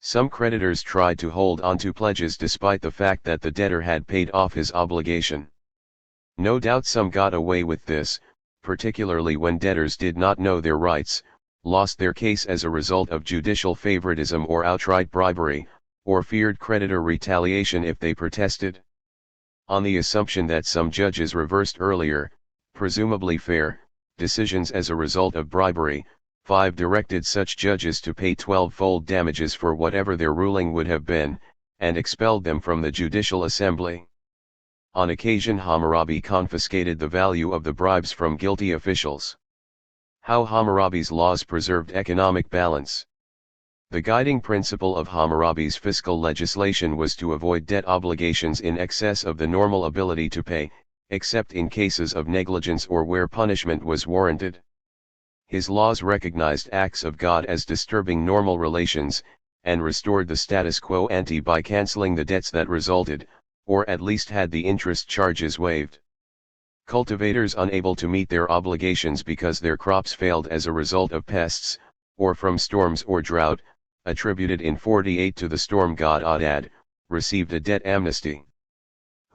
Some creditors tried to hold onto pledges despite the fact that the debtor had paid off his obligation. No doubt some got away with this, particularly when debtors did not know their rights, lost their case as a result of judicial favoritism or outright bribery, or feared creditor retaliation if they protested. On the assumption that some judges reversed earlier, presumably fair, decisions as a result of bribery, 5 directed such judges to pay 12-fold damages for whatever their ruling would have been, and expelled them from the judicial assembly. On occasion Hammurabi confiscated the value of the bribes from guilty officials. How Hammurabi's laws preserved economic balance. The guiding principle of Hammurabi's fiscal legislation was to avoid debt obligations in excess of the normal ability to pay, except in cases of negligence or where punishment was warranted. His laws recognized acts of God as disturbing normal relations, and restored the status quo ante by canceling the debts that resulted, or at least had the interest charges waived. Cultivators unable to meet their obligations because their crops failed as a result of pests, or from storms or drought, attributed in 48 to the storm god Adad, received a debt amnesty.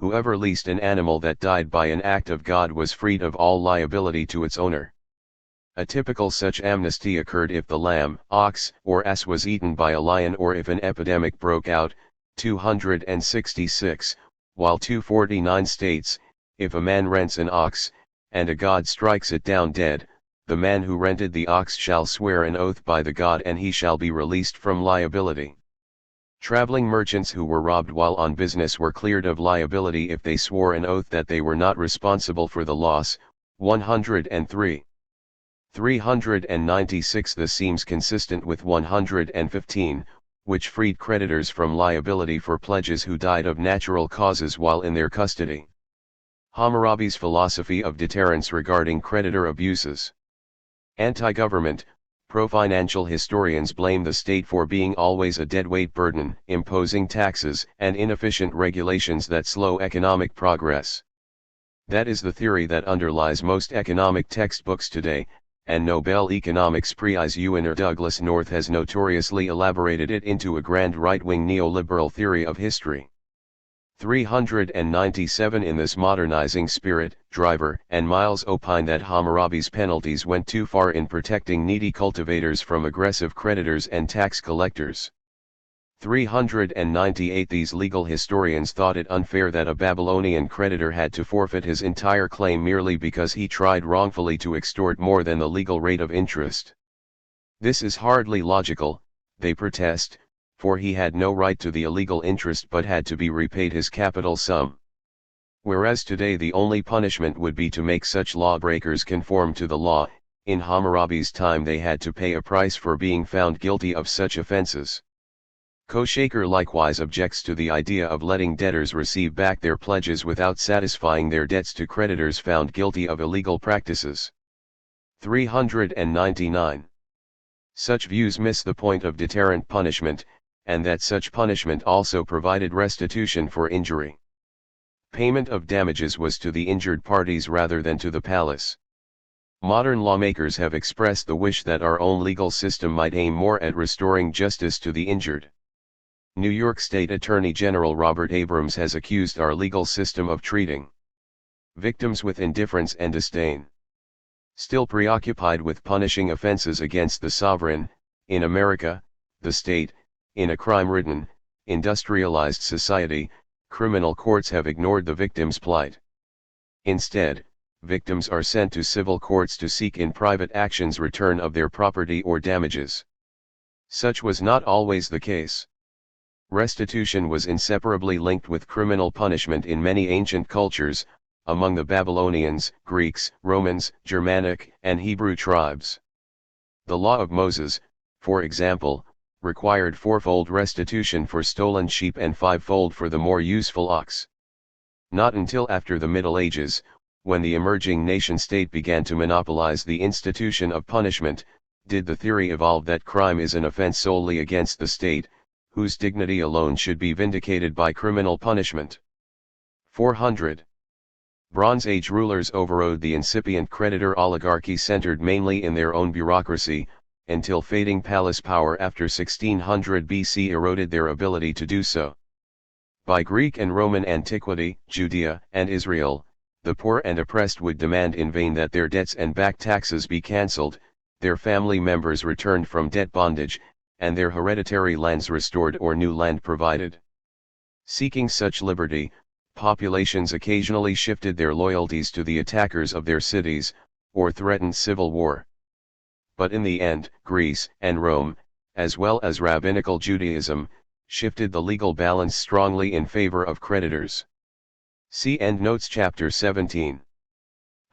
whoever leased an animal that died by an act of God was freed of all liability to its owner. A typical such amnesty occurred if the lamb, ox, or ass was eaten by a lion, or if an epidemic broke out. 266, while 249 states, if a man rents an ox, and a god strikes it down dead, the man who rented the ox shall swear an oath by the god, and he shall be released from liability. Traveling merchants who were robbed while on business were cleared of liability if they swore an oath that they were not responsible for the loss. 103. 396. This seems consistent with 115, which freed creditors from liability for pledges who died of natural causes while in their custody. Hammurabi's philosophy of deterrence regarding creditor abuses. Anti-government, pro-financial historians blame the state for being always a deadweight burden, imposing taxes and inefficient regulations that slow economic progress. That is the theory that underlies most economic textbooks today, and Nobel Economics Prize winner Douglas North has notoriously elaborated it into a grand right-wing neoliberal theory of history. 397. In this modernizing spirit, Driver and Miles opine that Hammurabi's penalties went too far in protecting needy cultivators from aggressive creditors and tax collectors. 398. These legal historians thought it unfair that a Babylonian creditor had to forfeit his entire claim merely because he tried wrongfully to extort more than the legal rate of interest. This is hardly logical, they protest, for he had no right to the illegal interest but had to be repaid his capital sum. Whereas today the only punishment would be to make such lawbreakers conform to the law, in Hammurabi's time they had to pay a price for being found guilty of such offenses. Koshaker likewise objects to the idea of letting debtors receive back their pledges without satisfying their debts to creditors found guilty of illegal practices. 399. Such views miss the point of deterrent punishment, and that such punishment also provided restitution for injury. Payment of damages was to the injured parties rather than to the palace. Modern lawmakers have expressed the wish that our own legal system might aim more at restoring justice to the injured. New York State Attorney General Robert Abrams has accused our legal system of treating victims with indifference and disdain. Still preoccupied with punishing offenses against the sovereign, in America, the state, in a crime-ridden, industrialized society, criminal courts have ignored the victim's plight. Instead, victims are sent to civil courts to seek in private actions return of their property or damages. Such was not always the case. Restitution was inseparably linked with criminal punishment in many ancient cultures, among the Babylonians, Greeks, Romans, Germanic, and Hebrew tribes. The Law of Moses, for example, required fourfold restitution for stolen sheep and fivefold for the more useful ox. Not until after the Middle Ages, when the emerging nation-state began to monopolize the institution of punishment, did the theory evolve that crime is an offense solely against the state, whose dignity alone should be vindicated by criminal punishment. 400. Bronze Age rulers overrode the incipient creditor oligarchy centered mainly in their own bureaucracy, until fading palace power after 1600 BC eroded their ability to do so. By Greek and Roman antiquity, Judea and Israel, the poor and oppressed would demand in vain that their debts and back taxes be cancelled, their family members returned from debt bondage, and their hereditary lands restored or new land provided. Seeking such liberty, populations occasionally shifted their loyalties to the attackers of their cities, or threatened civil war. But in the end, Greece and Rome, as well as rabbinical Judaism, shifted the legal balance strongly in favor of creditors. See Endnotes Chapter 17.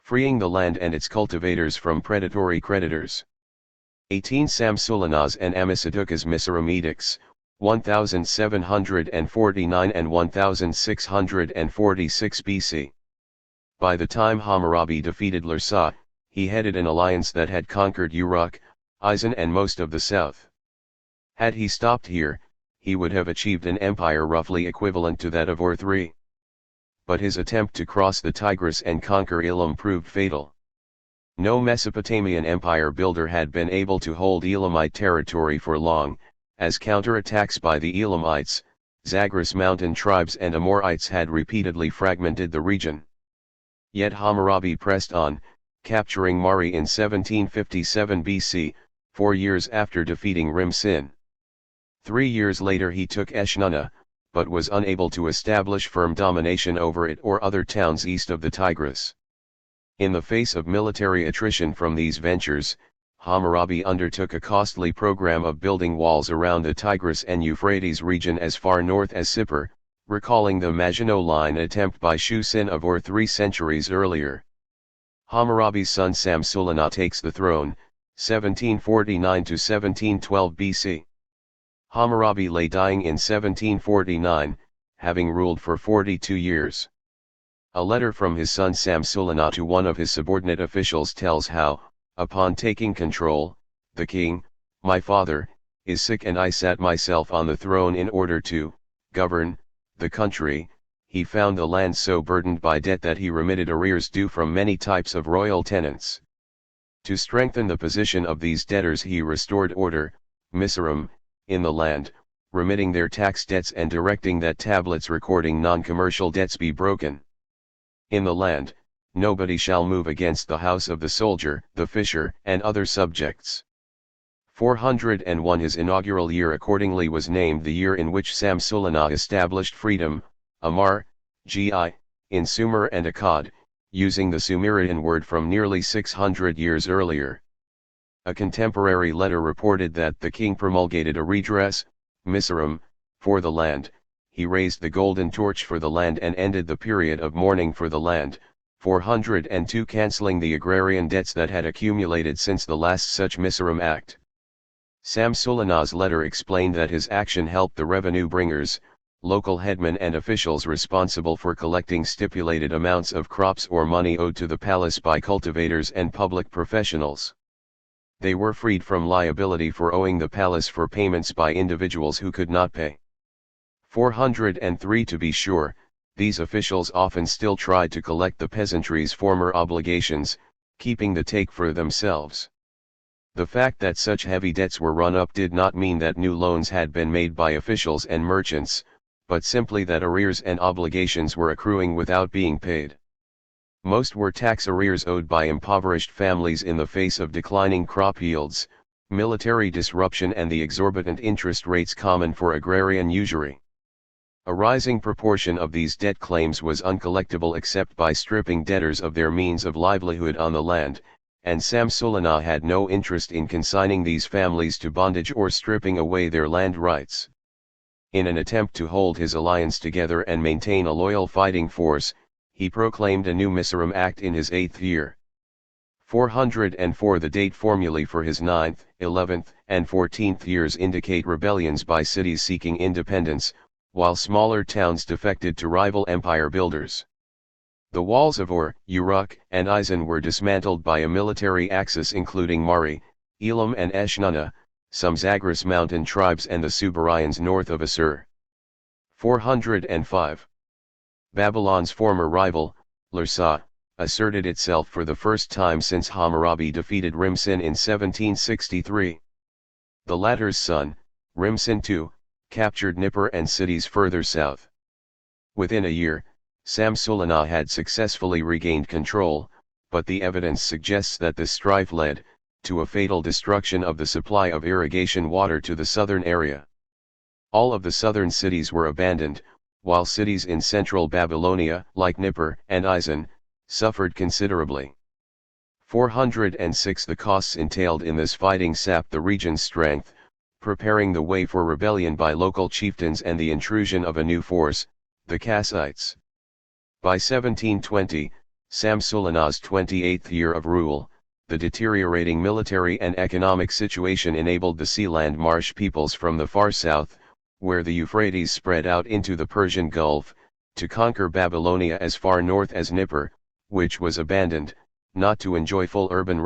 Freeing the land and its cultivators from predatory creditors. 18 Samsulinas and Ammisadukas Miseremetics, 1749 and 1646 BC. By the time Hammurabi defeated Larsa, he headed an alliance that had conquered Uruk, Isan and most of the south. Had he stopped here, he would have achieved an empire roughly equivalent to that of Ur III. But his attempt to cross the Tigris and conquer Elam proved fatal. No Mesopotamian empire builder had been able to hold Elamite territory for long, as counterattacks by the Elamites, Zagros mountain tribes and Amorites had repeatedly fragmented the region. Yet Hammurabi pressed on, capturing Mari in 1757 BC, 4 years after defeating Rim-Sin. 3 years later he took Eshnunna, but was unable to establish firm domination over it or other towns east of the Tigris. In the face of military attrition from these ventures, Hammurabi undertook a costly program of building walls around the Tigris and Euphrates region as far north as Sippar, recalling the Maginot Line attempt by Shu-Sin of Ur 3 centuries earlier. Hammurabi's son Samsulanna takes the throne, 1749 to 1712 BC. Hammurabi lay dying in 1749, having ruled for 42 years. A letter from his son Samsulanna to one of his subordinate officials tells how, upon taking control, the king, my father, is sick and I sat myself on the throne in order to govern the country. He found the land so burdened by debt that he remitted arrears due from many types of royal tenants. To strengthen the position of these debtors he restored order, miserum, in the land, remitting their tax debts and directing that tablets recording non-commercial debts be broken. In the land, nobody shall move against the house of the soldier, the fisher, and other subjects. 401 His inaugural year accordingly was named the year in which Samsulanna established freedom, Amar, Gi, in Sumer and Akkad, using the Sumerian word from nearly 600 years earlier. A contemporary letter reported that the king promulgated a redress, miserum, for the land. He raised the golden torch for the land and ended the period of mourning for the land, 402 cancelling the agrarian debts that had accumulated since the last such miserum act. Samsulanna's letter explained that his action helped the revenue bringers, local headmen and officials responsible for collecting stipulated amounts of crops or money owed to the palace by cultivators and public professionals. They were freed from liability for owing the palace for payments by individuals who could not pay. 403 To be sure, these officials often still tried to collect the peasantry's former obligations, keeping the take for themselves. The fact that such heavy debts were run up did not mean that new loans had been made by officials and merchants, but simply that arrears and obligations were accruing without being paid. Most were tax arrears owed by impoverished families in the face of declining crop yields, military disruption and the exorbitant interest rates common for agrarian usury. A rising proportion of these debt claims was uncollectible except by stripping debtors of their means of livelihood on the land, and Samsulanna had no interest in consigning these families to bondage or stripping away their land rights. In an attempt to hold his alliance together and maintain a loyal fighting force, he proclaimed a new miserum act in his 8th year. 404 The date formulae for his 9th, 11th, and 14th years indicate rebellions by cities seeking independence, while smaller towns defected to rival empire builders. The walls of Ur, Uruk, and Isin were dismantled by a military axis including Mari, Elam and Eshnunna, some Zagros mountain tribes and the Subarians north of Assur. 405. Babylon's former rival, Larsa, asserted itself for the first time since Hammurabi defeated Rim-Sin in 1763. The latter's son, Rim-Sin II, captured Nippur and cities further south. Within a year, Samsulanna had successfully regained control, but the evidence suggests that this strife led to a fatal destruction of the supply of irrigation water to the southern area. All of the southern cities were abandoned, while cities in central Babylonia, like Nippur and Isin, suffered considerably. 406 The costs entailed in this fighting sapped the region's strength, preparing the way for rebellion by local chieftains and the intrusion of a new force, the Kassites. By 1720, Samsulanna's 28th year of rule, the deteriorating military and economic situation enabled the sealand marsh peoples from the far south, where the Euphrates spread out into the Persian Gulf, to conquer Babylonia as far north as Nippur, which was abandoned, not to enjoy full urban